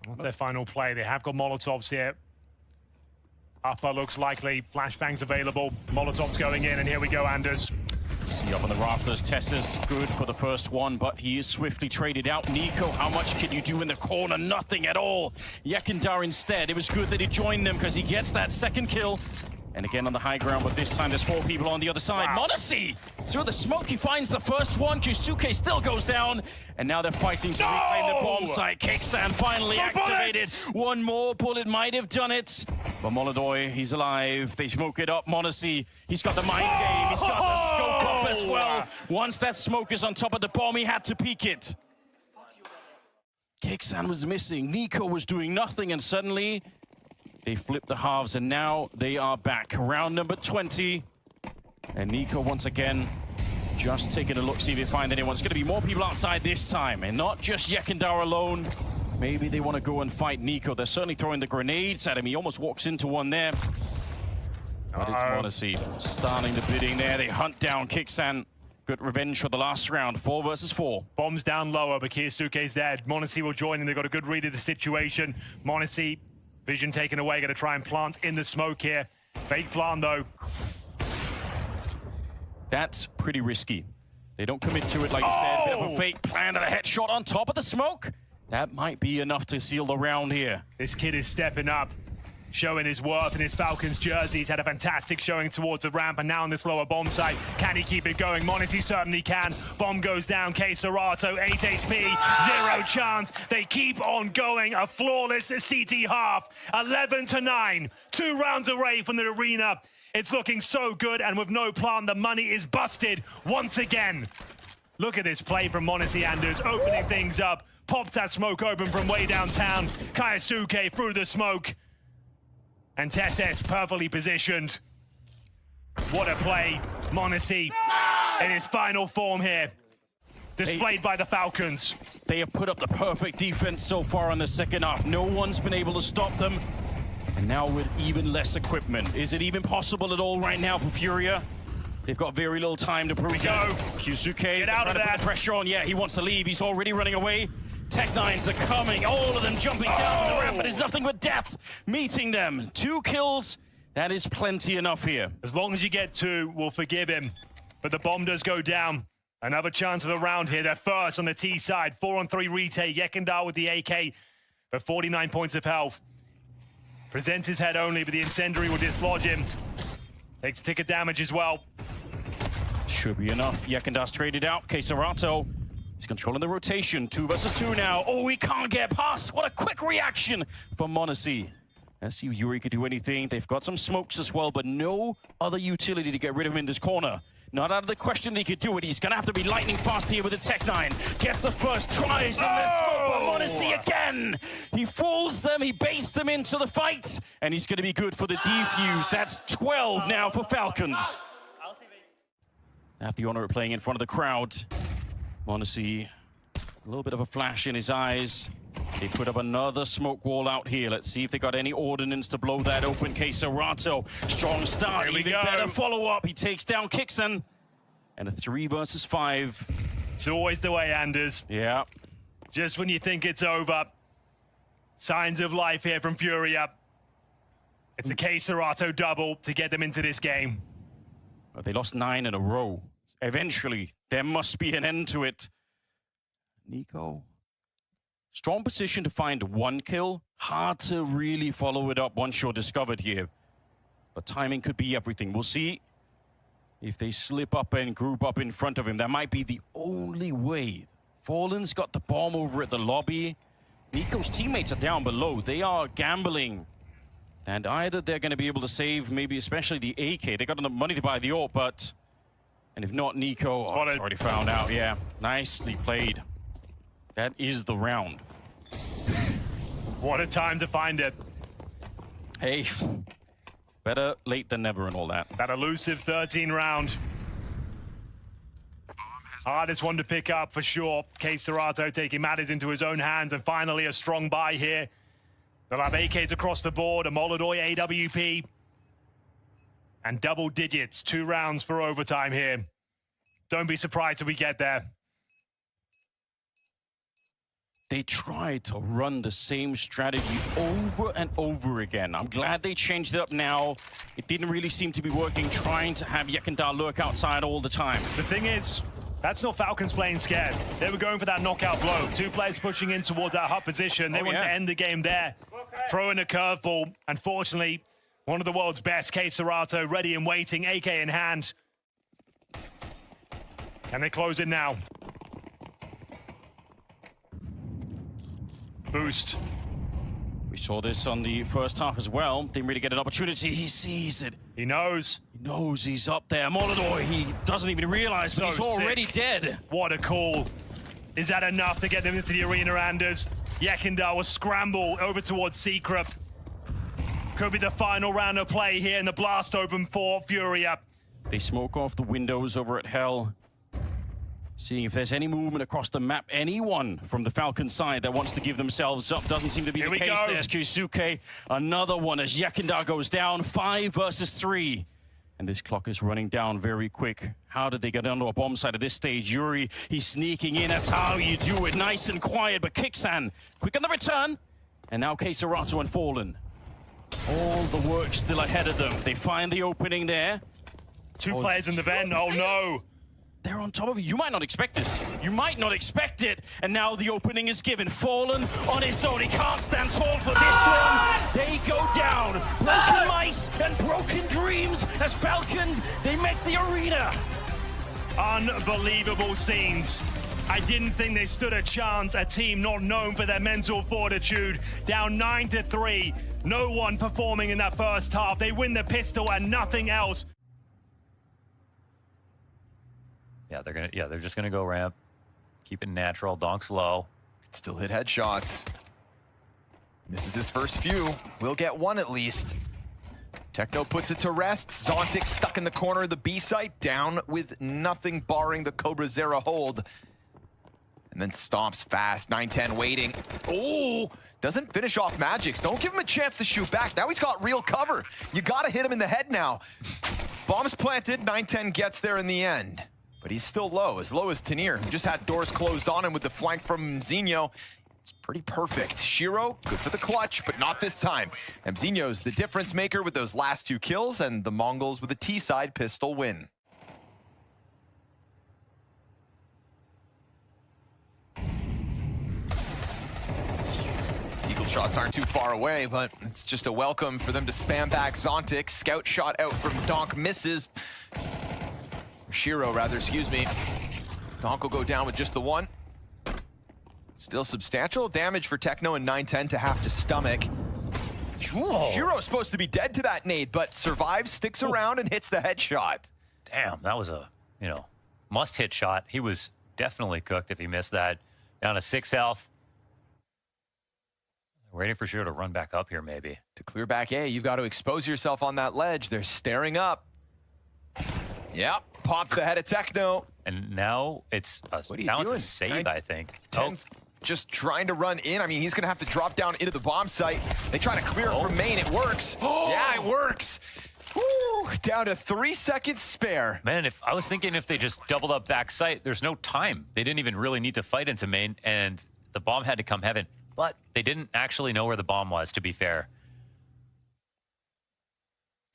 What's their final play? They have got Molotovs here. Upper looks likely. Flashbangs available. Molotovs going in, and here we go, Anders. See up on the rafters, Tessa's good for the first one, but he is swiftly traded out. Nico, how much can you do in the corner? Nothing at all. Yekindar instead. It was good that he joined them because he gets that second kill. And again on the high ground, but this time there's 4 people on the other side. Wow. m0NESY! Through the smoke, he finds the first one. KyuSuke still goes down. And now they're fighting to reclaim the bomb site. Kixan finally activated. One more bullet might have done it. But Molodoi, he's alive. They smoke it up. m0NESY, he's got the mind game. He's got the scope up as well. Once that smoke is on top of the bomb, he had to peek it. Kixan was missing. Nico was doing nothing, and suddenly they flipped the halves, and now they are back. Round number 20. And Nico, once again, just taking a look, see if they find anyone. It's going to be more people outside this time, and not just Yekindar alone. Maybe they want to go and fight Nico. They're certainly throwing the grenades at him. He almost walks into one there. But it's m0NESY starting the bidding there. They hunt down Kixan. Good revenge for the last round, 4 versus 4. Bombs down lower, but KyuSuke's dead. m0NESY will join, and they've got a good read of the situation. m0NESY, vision taken away, going to try and plant in the smoke here. Fake Flan, though. That's pretty risky. They don't commit to it, like you said. Bit of a fake plan and a headshot on top of the smoke. That might be enough to seal the round here. This kid is stepping up, showing his worth in his Falcons jersey. He's had a fantastic showing towards the ramp, and now on this lower bomb site. Can he keep it going? m0NESY certainly can. Bomb goes down. KScerato, 8 HP, 0 chance. They keep on going. A flawless CT half. 11-9. 2 rounds away from the arena. It's looking so good, and with no plan, the money is busted once again. Look at this play from m0NESY, Anders, opening things up. Pops that smoke open from way downtown. KyuSuke through the smoke. And TeSeS perfectly positioned. What a play. m0NESY in his final form here. Displayed by the Falcons. They have put up the perfect defense so far in the second half. No one's been able to stop them. And now with even less equipment. Is it even possible at all right now for Furia? They've got very little time to prove it. KyuSuke, get out of that. Pressure on. Yeah, he wants to leave. He's already running away. Tech9s are coming. All of them jumping down the ramp, but there's nothing but death meeting them. 2 kills. That is plenty enough here. As long as you get 2, we'll forgive him. But the bomb does go down. Another chance of a round here. They're first on the T side. 4-on-3 retake. Yekindar with the AK for 49 points of health. Presents his head only, but the incendiary will dislodge him. Takes a tick of damage as well. Should be enough. Yekindar's traded out. KScerato, he's controlling the rotation. 2 versus 2 now. Oh, he can't get past. What a quick reaction from m0NESY. Let's see if Yuri could do anything. They've got some smokes as well, but no other utility to get rid of him in this corner. Not out of the question that he could do it. He's going to have to be lightning fast here with the Tech9. Gets the first tries in the smoke, but m0NESY again. He fools them. He baits them into the fight, and he's going to be good for the defuse. That's 12 now for Falcons. I have the honor of playing in front of the crowd. m0NESY, a little bit of a flash in his eyes. They put up another smoke wall out here. Let's see if they got any ordnance to blow that open. KScerato, strong start, even better follow-up. He takes down Kixan. And a 3 versus 5. It's always the way, Anders. Yeah. Just when you think it's over, signs of life here from Furia. It's a KScerato double to get them into this game. But they lost 9 in a row. Eventually, there must be an end to it. Nico, strong position to find 1 kill. Hard to really follow it up once you're discovered here. But timing could be everything. We'll see if they slip up and group up in front of him. That might be the only way. Fallen's got the bomb over at the lobby. Nico's teammates are down below. They are gambling. And either they're going to be able to save, maybe especially the AK. They got enough money to buy the AWP, but... And if not, Nico, it's already found out. Yeah, nicely played. That is the round. What a time to find it. Hey, better late than never and all that. That elusive 13 round. Hardest one to pick up for sure. KScerato taking matters into his own hands, and finally a strong buy here. They'll have AKs across the board, a Molodoi AWP. And double digits, 2 rounds for overtime here. Don't be surprised if we get there. They tried to run the same strategy over and over again. I'm glad they changed it up now. It didn't really seem to be working, trying to have Yekindar lurk outside all the time. The thing is, that's not Falcons playing scared. They were going for that knockout blow. Two players pushing in towards that hut position. They wanted to end the game there. Throw in a curveball. Unfortunately, one of the world's best, K Serato, ready and waiting, AK in hand. Can they close it now? Boost. We saw this on the first half as well. Didn't really get an opportunity. He sees it. He knows. He knows he's up there. Molotov, he doesn't even realize, but he's already dead. What a call. Is that enough to get them into the arena, Anders? Yekindar will scramble over towards Secret. Could be the final round of play here in the blast open for Furia. They smoke off the windows over at Hell. Seeing if there's any movement across the map. Anyone from the Falcon side that wants to give themselves up. Doesn't seem to be the case. There's Kyusuke. Another one as Yekindar goes down. 5 versus 3. And this clock is running down very quick. How did they get onto a bomb site at this stage? Yuri, he's sneaking in. That's how you do it. Nice and quiet, but Kixan, quick on the return. And now K Serato and Fallen. All the work still ahead of them. They find the opening there. Two players in the vent. Oh, no. They're on top of it. You might not expect this. You might not expect it. And now the opening is given. Fallen on his own. He can't stand tall for this one. They go down. Broken mice and broken dreams as Falcons, they make the arena. Unbelievable scenes. I didn't think they stood a chance. A team not known for their mental fortitude. Down 9-3. No one performing in that first half. They win the pistol and nothing else. Yeah, they're just gonna go ramp. Keep it natural. Donk's low. Still hit headshots. Misses his first few. Will get one at least. Techno puts it to rest. Zontic stuck in the corner of the B site, down with nothing barring the Cobra Zera hold. And then stomps fast. 9-10 waiting. Oh, doesn't finish off Magix. Don't give him a chance to shoot back. Now he's got real cover. You gotta hit him in the head now. Bomb's planted. 9-10 gets there in the end. But he's still low as Tanir, who just had doors closed on him with the flank from Mzinho. It's pretty perfect. Shiro, good for the clutch, but not this time. Mzinho's the difference maker with those last 2 kills, and the Mongols with a T-side pistol win. Eagle shots aren't too far away, but it's just a welcome for them to spam back Zontic. Scout shot out from Donk misses. Shiro, rather, excuse me. Donk will go down with just the one. Still substantial damage for Techno and 9-10 to have to stomach. Shiro's supposed to be dead to that nade, but survives, sticks around, and hits the headshot. Damn, that was a, must-hit shot. He was definitely cooked if he missed that. Down to 6 health. Waiting for Shiro to run back up here, maybe. To clear back A, you've got to expose yourself on that ledge. They're staring up. Yep, popped the head of Techno. And now it's a balance to save, I think. 10's just trying to run in. I mean, he's going to have to drop down into the bomb site. They try to clear it from main. It works. Yeah, it works. Woo, down to 3 seconds spare. Man, I was thinking if they just doubled up back site, there's no time. They didn't even really need to fight into main, and the bomb had to come heaven. But they didn't actually know where the bomb was, to be fair.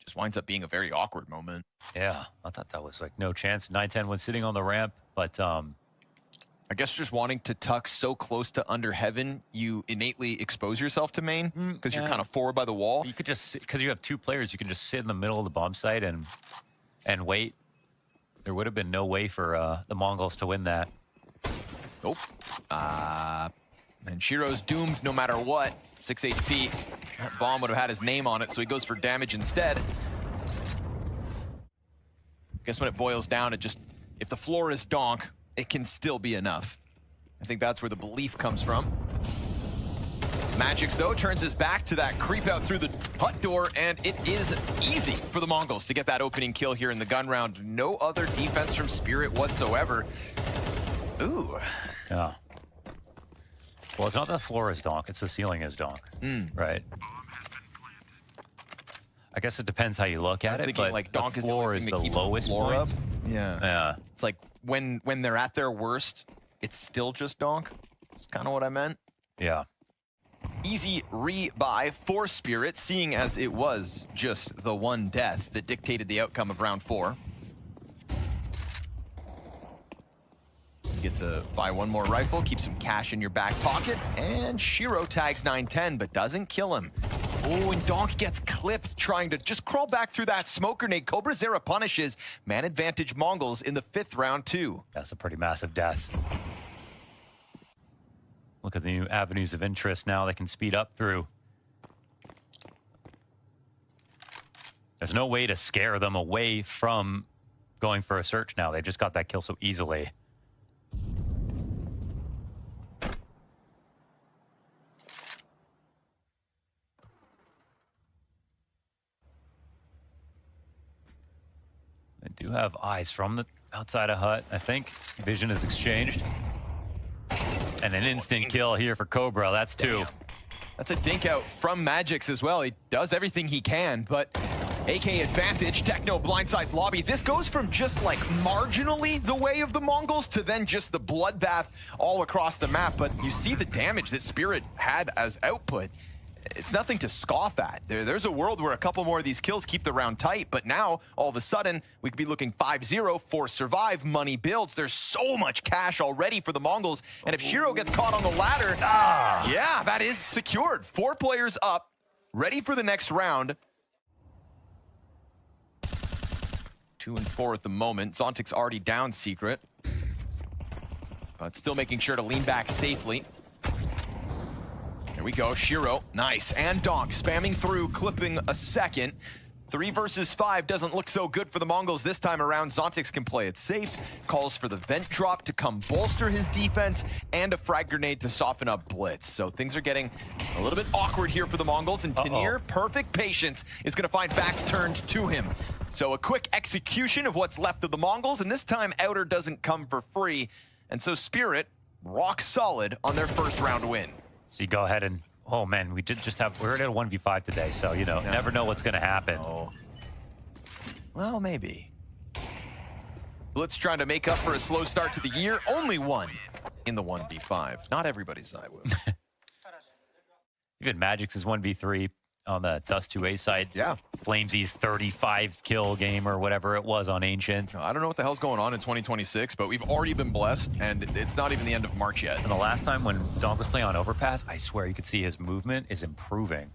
Just winds up being a very awkward moment. Yeah, I thought that was like no chance. 9-10 was sitting on the ramp, but I guess just wanting to tuck so close to under heaven, you innately expose yourself to main because you're kind of forward by the wall. You could just, because you have 2 players, you can just sit in the middle of the bomb site and wait. There would have been no way for the Mongols to win that. Nope. And Shiro's doomed no matter what. 6 HP. That bomb would have had his name on it, so he goes for damage instead. Guess when it boils down, if the floor is donk, it can still be enough. I think that's where the belief comes from. Magix, though, turns his back to that creep out through the hut door, and it is easy for the Mongols to get that opening kill here in the gun round. No other defense from Spirit whatsoever. Ooh. Yeah. Well, it's not the floor is donk, it's the ceiling is donk, right? I guess it depends how you look at it, but like donk the floor is the lowest point. Up. Yeah. Yeah. It's like when they're at their worst, it's still just donk. That's kind of what I meant. Yeah. Easy rebuy for Spirit, seeing as it was just the one death that dictated the outcome of round 4. You get to buy one more rifle, keep some cash in your back pocket, and Shiro tags 910, but doesn't kill him. Oh, and Donk gets clipped trying to just crawl back through that smoke grenade. Cobrazera punishes man advantage Mongols in the 5th round too. That's a pretty massive death. Look at the new avenues of interest now they can speed up through. There's no way to scare them away from going for a search now. They just got that kill so easily. They do have eyes from the outside of hut, I think. Vision is exchanged. And an instant kill here for Cobra. That's 2. Damn. That's a dink out from Magix as well. He does everything he can, but AK advantage, Techno blindsides lobby. This goes from just like marginally the way of the Mongols to then just the bloodbath all across the map. But you see the damage that Spirit had as output. It's nothing to scoff at. There's a world where a couple more of these kills keep the round tight, but now, all of a sudden, we could be looking 5-0 for survive, money builds. There's so much cash already for the Mongols, and if Shiro gets caught on the ladder, yeah, that is secured. 4 players up, ready for the next round. 2 and 4 at the moment. Zontic's already down Secret, but still making sure to lean back safely. Here we go, Shiro, nice, and Donk spamming through, clipping a second. 3 versus 5 doesn't look so good for the Mongols this time around. Zontix can play it safe, calls for the vent drop to come bolster his defense, and a frag grenade to soften up Blitz. So things are getting a little bit awkward here for the Mongols, and Tanir, perfect patience, is gonna find backs turned to him. So a quick execution of what's left of the Mongols, and this time Outer doesn't come for free. And so Spirit, rock solid on their first round win. So you go ahead and, oh man, we're at a 1v5 today, so you know, never know what's gonna happen. Oh. Well, maybe. Blitz trying to make up for a slow start to the year. Only one in the 1v5. Not everybody's I will. Even Magix is 1v3 on the Dust 2A side. Yeah. Flamesy's 35 kill game or whatever it was on Ancient. I don't know what the hell's going on in 2026, but we've already been blessed, and it's not even the end of March yet. And the last time when Donk was playing on Overpass, I swear you could see his movement is improving.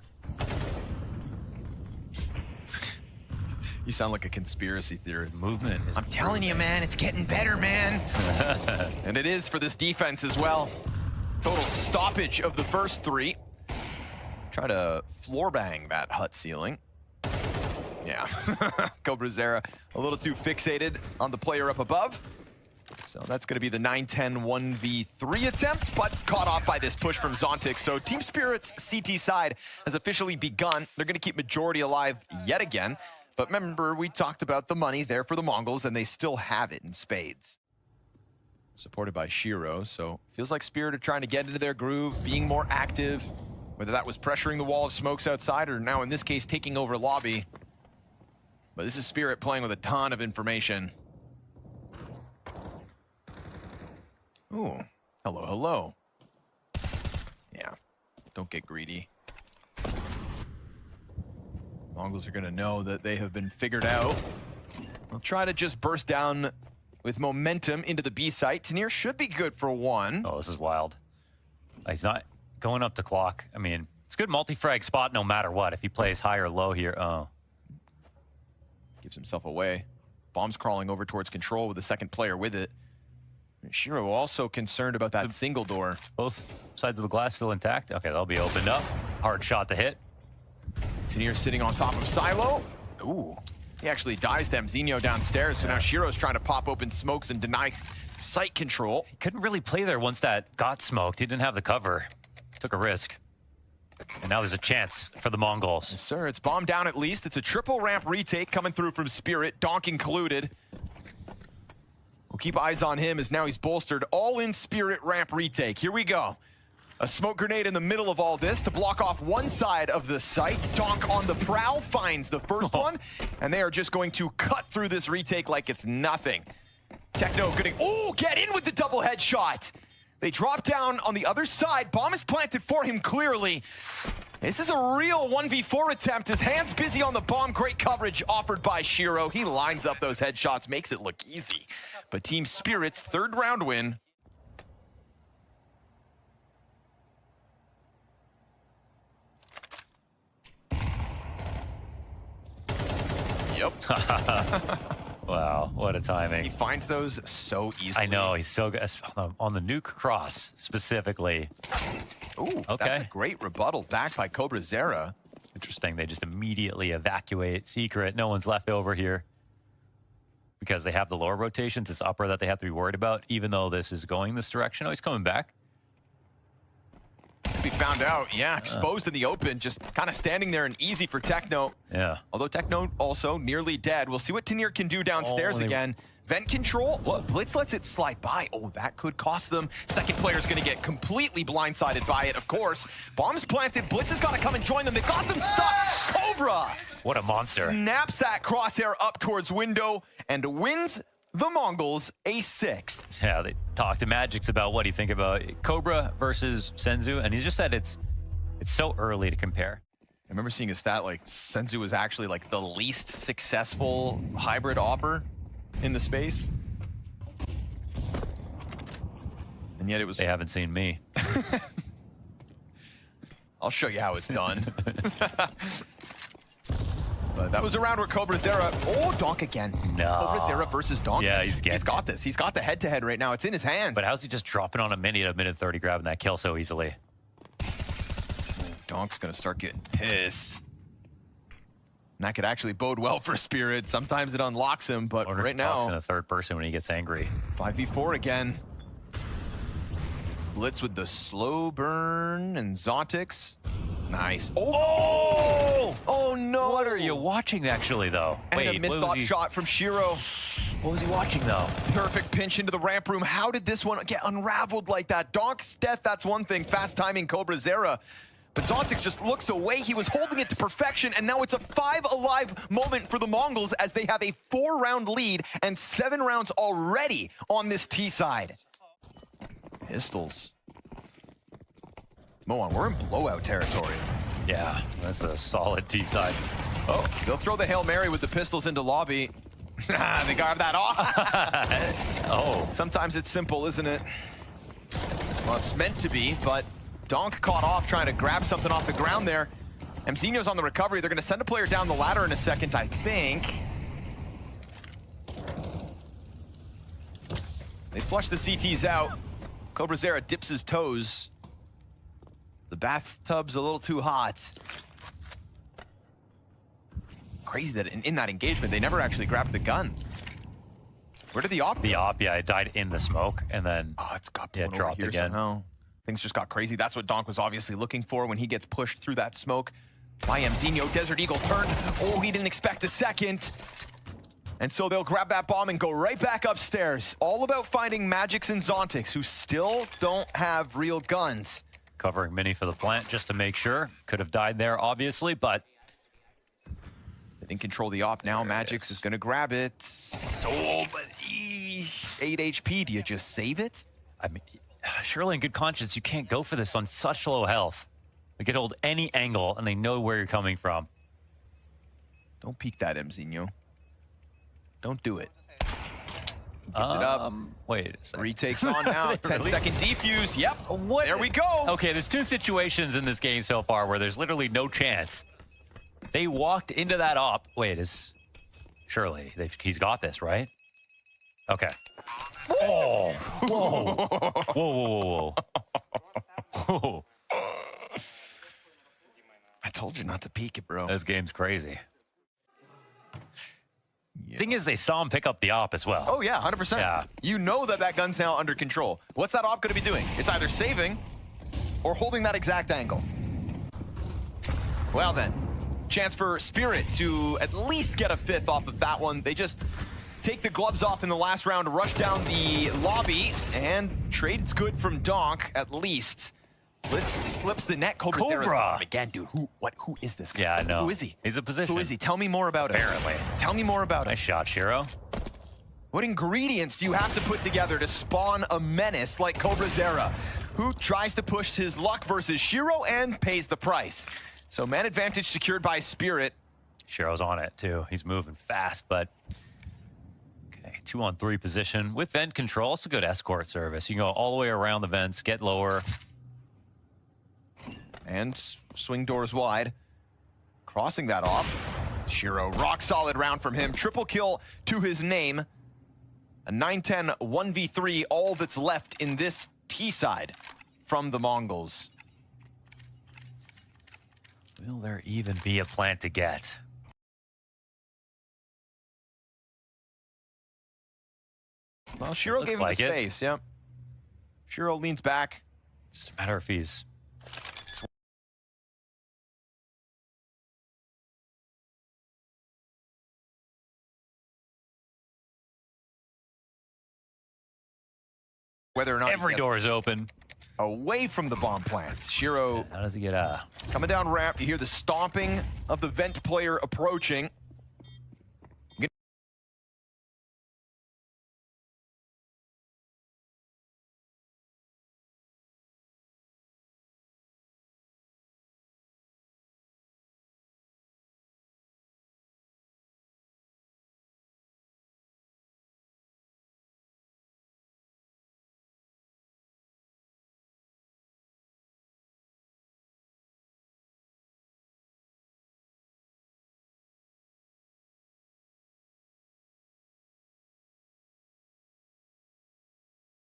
You sound like a conspiracy theorist. Movement is I'm telling you, man, it's getting better, man. And it is for this defense as well. Total stoppage of the first 3. Try to floor bang that hut ceiling. Yeah, Cobrazera a little too fixated on the player up above. So that's gonna be the 9-10 1v3 attempt, but caught off by this push from Zontic. So Team Spirit's CT side has officially begun. They're gonna keep majority alive yet again. But remember, we talked about the money there for the Mongols, and they still have it in spades. Supported by Shiro, so feels like Spirit are trying to get into their groove, being more active, whether that was pressuring the wall of smokes outside or now in this case taking over lobby. But this is Spirit playing with a ton of information. Ooh, hello, hello. Yeah, don't get greedy. Mongols are gonna know that they have been figured out. They'll try to just burst down with momentum into the B site. Tanir should be good for 1. Oh, this is wild. He's not going up the clock. I mean, it's a good multi-frag spot no matter what. If he plays high or low here, Gives himself away. Bomb's crawling over towards control with the second player with it. Shiro also concerned about that single door. Both sides of the glass still intact. Okay, they'll be opened up. Hard shot to hit. Tanir sitting on top of Silo. Ooh, he actually dies them. Zinho downstairs, so now Shiro's trying to pop open smokes and deny sight control. He couldn't really play there once that got smoked. He didn't have the cover. Took a risk. And now there's a chance for the Mongols. Yes, sir, it's bomb down at least. It's a triple ramp retake coming through from Spirit, Donk included. We'll keep eyes on him as now he's bolstered. All in Spirit ramp retake. Here we go. A smoke grenade in the middle of all this to block off one side of the site. Donk on the prowl finds the first one, and they are just going to cut through this retake like it's nothing. Techno getting, oh, get in with the double headshot. They drop down on the other side. Bomb is planted for him clearly. This is a real 1v4 attempt. His hand's busy on the bomb. Great coverage offered by Shiro. He lines up those headshots, makes it look easy. But Team Spirit's third round win. Yep. Wow, what a timing. He finds those so easily. I know, he's so good. On the nuke cross, specifically. Ooh, Okay. That's a great rebuttal back by Cobra Zera. Interesting, they just immediately evacuate Secret. No one's left over here. Because they have the lower rotations, it's upper that they have to be worried about, even though this is going this direction. Oh, he's coming back. To be found out, yeah, exposed in the open, just kind of standing there and easy for Techno. Yeah. Although Techno also nearly dead. We'll see what Tanir can do downstairs again. Vent control. What? Blitz lets it slide by. Oh, that could cost them. Second player's going to get completely blindsided by it, of course. Bomb's planted. Blitz has got to come and join them. They've got them stuck. Cobra! What a monster. Snaps that crosshair up towards window and wins the Mongols a 6th. Yeah, they talked to Magix about what do you think about Cobra versus Senzu, and he just said it's so early to compare. I remember seeing a stat like Senzu was actually like the least successful hybrid opper in the space. And yet it was... They haven't seen me. I'll show you how it's done. But that was a round where Cobra Zera... Oh, Donk again. No. Cobra Zera versus Donk. Yeah, he's got this. He's got the head-to-head right now. It's in his hands. But how's he just dropping on a mini at a minute 30, grabbing that kill so easily? Donk's going to start getting pissed. And that could actually bode well for Spirit. Sometimes it unlocks him, but right now... in a third person when he gets angry. 5v4 again. Blitz with the slow burn and Zontix. Nice. Oh! Oh no! What are you watching actually though? And a missed off shot from Shiro. What was he watching though? Perfect pinch into the ramp room. How did this one get unraveled like that? Donk's death, that's one thing. Fast timing Cobra Zera. But Zontix just looks away. He was holding it to perfection, and now it's a 5 alive moment for the Mongols as they have a 4-round lead and 7 rounds already on this T side. Pistols. Moan, we're in blowout territory. Yeah, that's a solid T side. Oh, they'll throw the Hail Mary with the pistols into lobby. They carved that off. Oh. Sometimes it's simple, isn't it? Well, it's meant to be, but Donk caught off trying to grab something off the ground there. Mzinho's on the recovery. They're going to send a player down the ladder in a second, I think. They flush the CTs out. Cobra Zera dips his toes. The bathtub's a little too hot. Crazy that in that engagement, they never actually grabbed the gun. Where did the op? The op, yeah, it died in the smoke, and then It's got dropped here again. somehow. Things just got crazy. That's what Donk was obviously looking for when he gets pushed through that smoke by Mzinho. Desert Eagle turned. Oh, he didn't expect a second. And so they'll grab that bomb and go right back upstairs. All about finding Magix and Zontix, who still don't have real guns. Covering mini for the plant just to make sure. Could have died there, obviously, but... They didn't control the op. Now Magix is going to grab it. Oh, but 8 HP. Do you just save it? I mean, surely in good conscience, you can't go for this on such low health. They can hold any angle, and they know where you're coming from. Don't peek that, Mzinho. Don't do it. He gives it up. Wait a second. Retakes on now. 10-second defuse. Yep. What? There we go. Okay, there's 2 situations in this game so far where there's literally no chance. They walked into that op. Wait, surely he's got this, right? Okay. Oh! Whoa! Whoa! Whoa! Whoa! Whoa! I told you not to peek it, bro. This game's crazy. Thing is, they saw him pick up the op as well. Oh, yeah, 100%. Yeah. You know that gun's now under control. What's that op going to be doing? It's either saving or holding that exact angle. Well, then, chance for Spirit to at least get a 5th off of that one. They just take the gloves off in the last round, rush down the lobby, and trade's good from Donk, at least. Blitz slips the net. Cobra! Again, dude, who is this guy? Yeah, I know. Who is he? He's a position. Who is he? Tell me more about him. Apparently. Tell me more about him. Nice shot, Shiro. What ingredients do you have to put together to spawn a menace like Cobra Zera, who tries to push his luck versus Shiro and pays the price? So man advantage secured by Spirit. Shiro's on it too. He's moving fast, but okay, 2-on-3 position with vent control. It's a good escort service. You can go all the way around the vents, get lower. And swing doors wide. Crossing that off. Shiro, rock solid round from him. Triple kill to his name. A 9-10 1v3, all that's left in this T-side from the Mongols. Will there even be a plant to get? Well, Shiro Looks gave him like the it. space, yeah. Shiro leans back. It's just a matter if he's Whether or not every he door gets is open. away from the bomb plant. Shiro How does he get a? coming down ramp. You hear the stomping of the vent player approaching.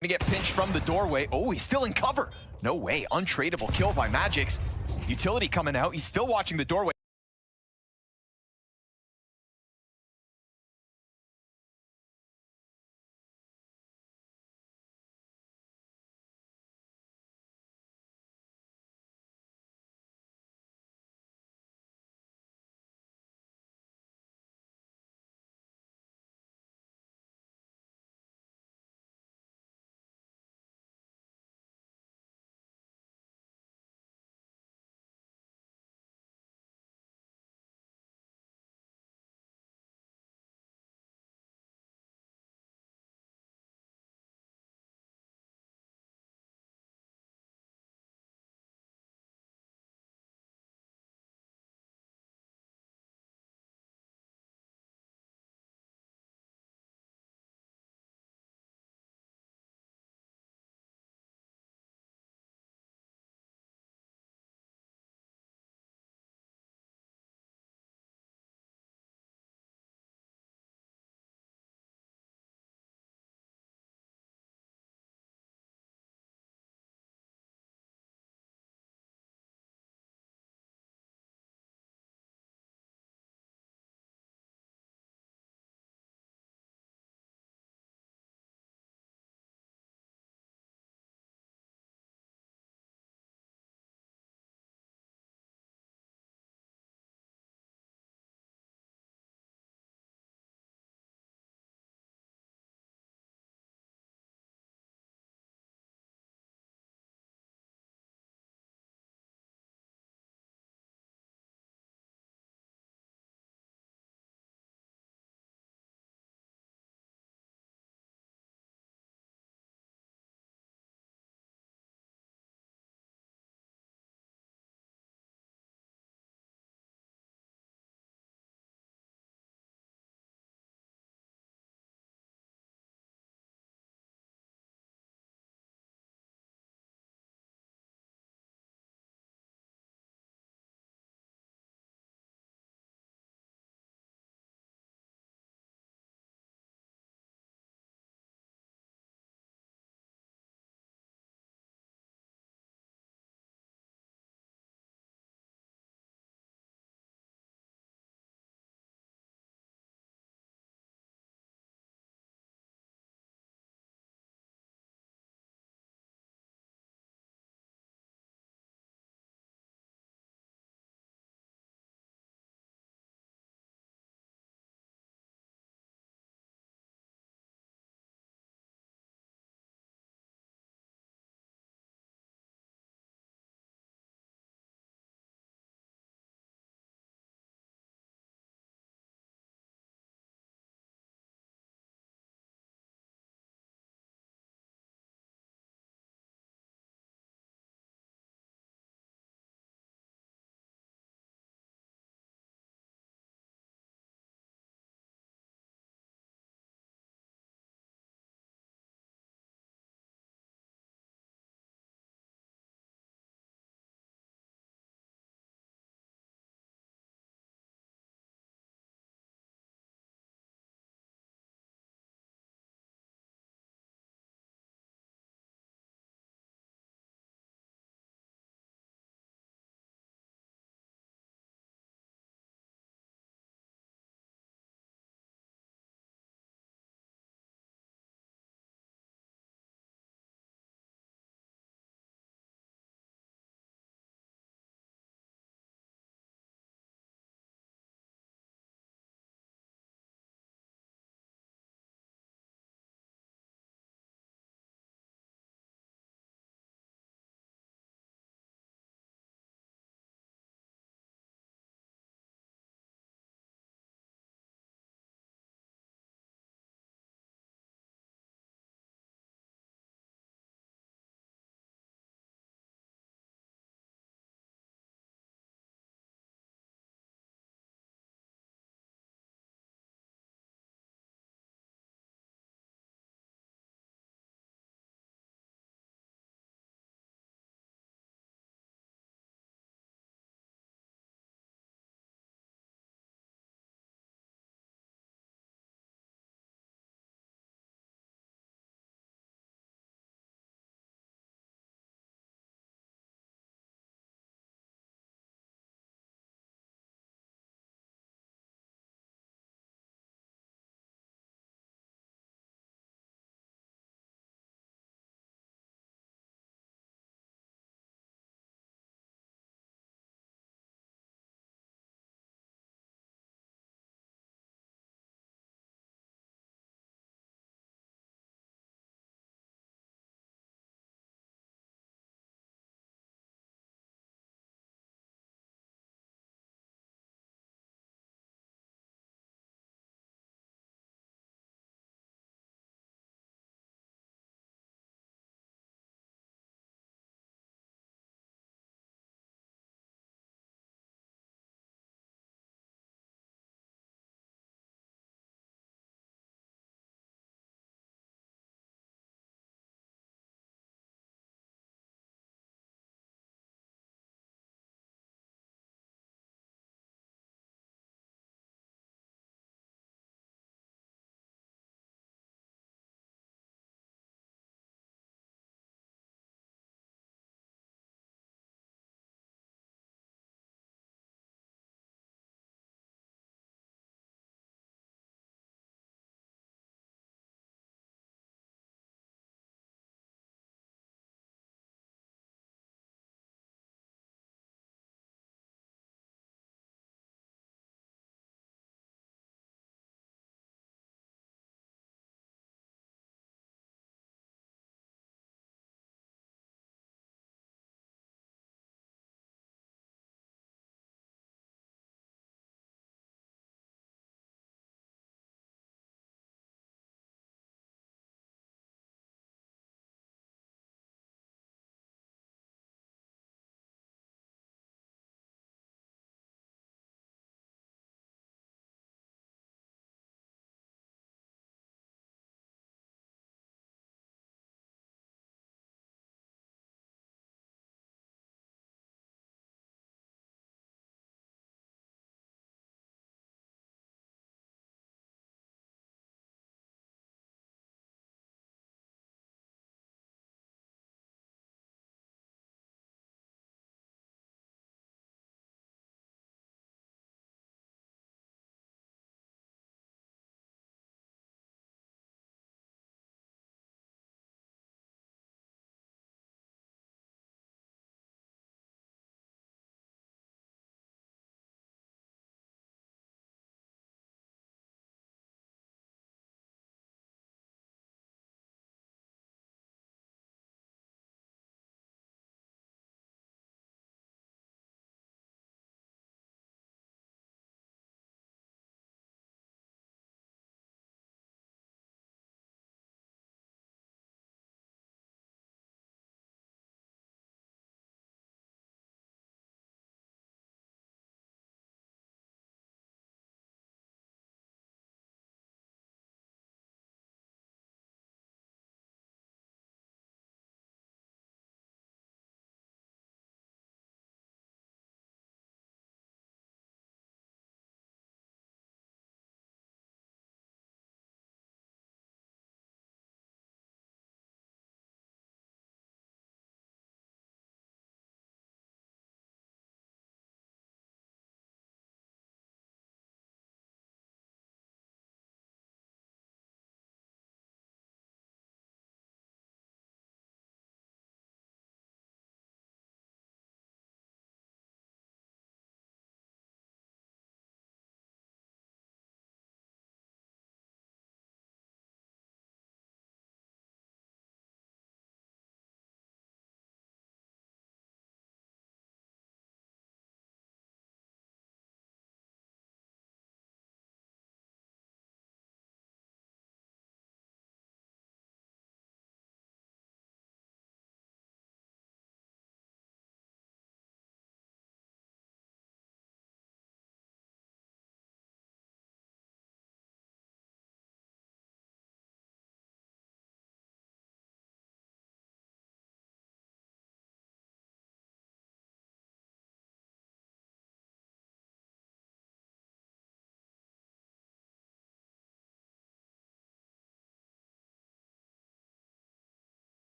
Gonna get pinched from the doorway. Oh, he's still in cover. No way. Untradeable kill by Magix. Utility coming out. He's still watching the doorway.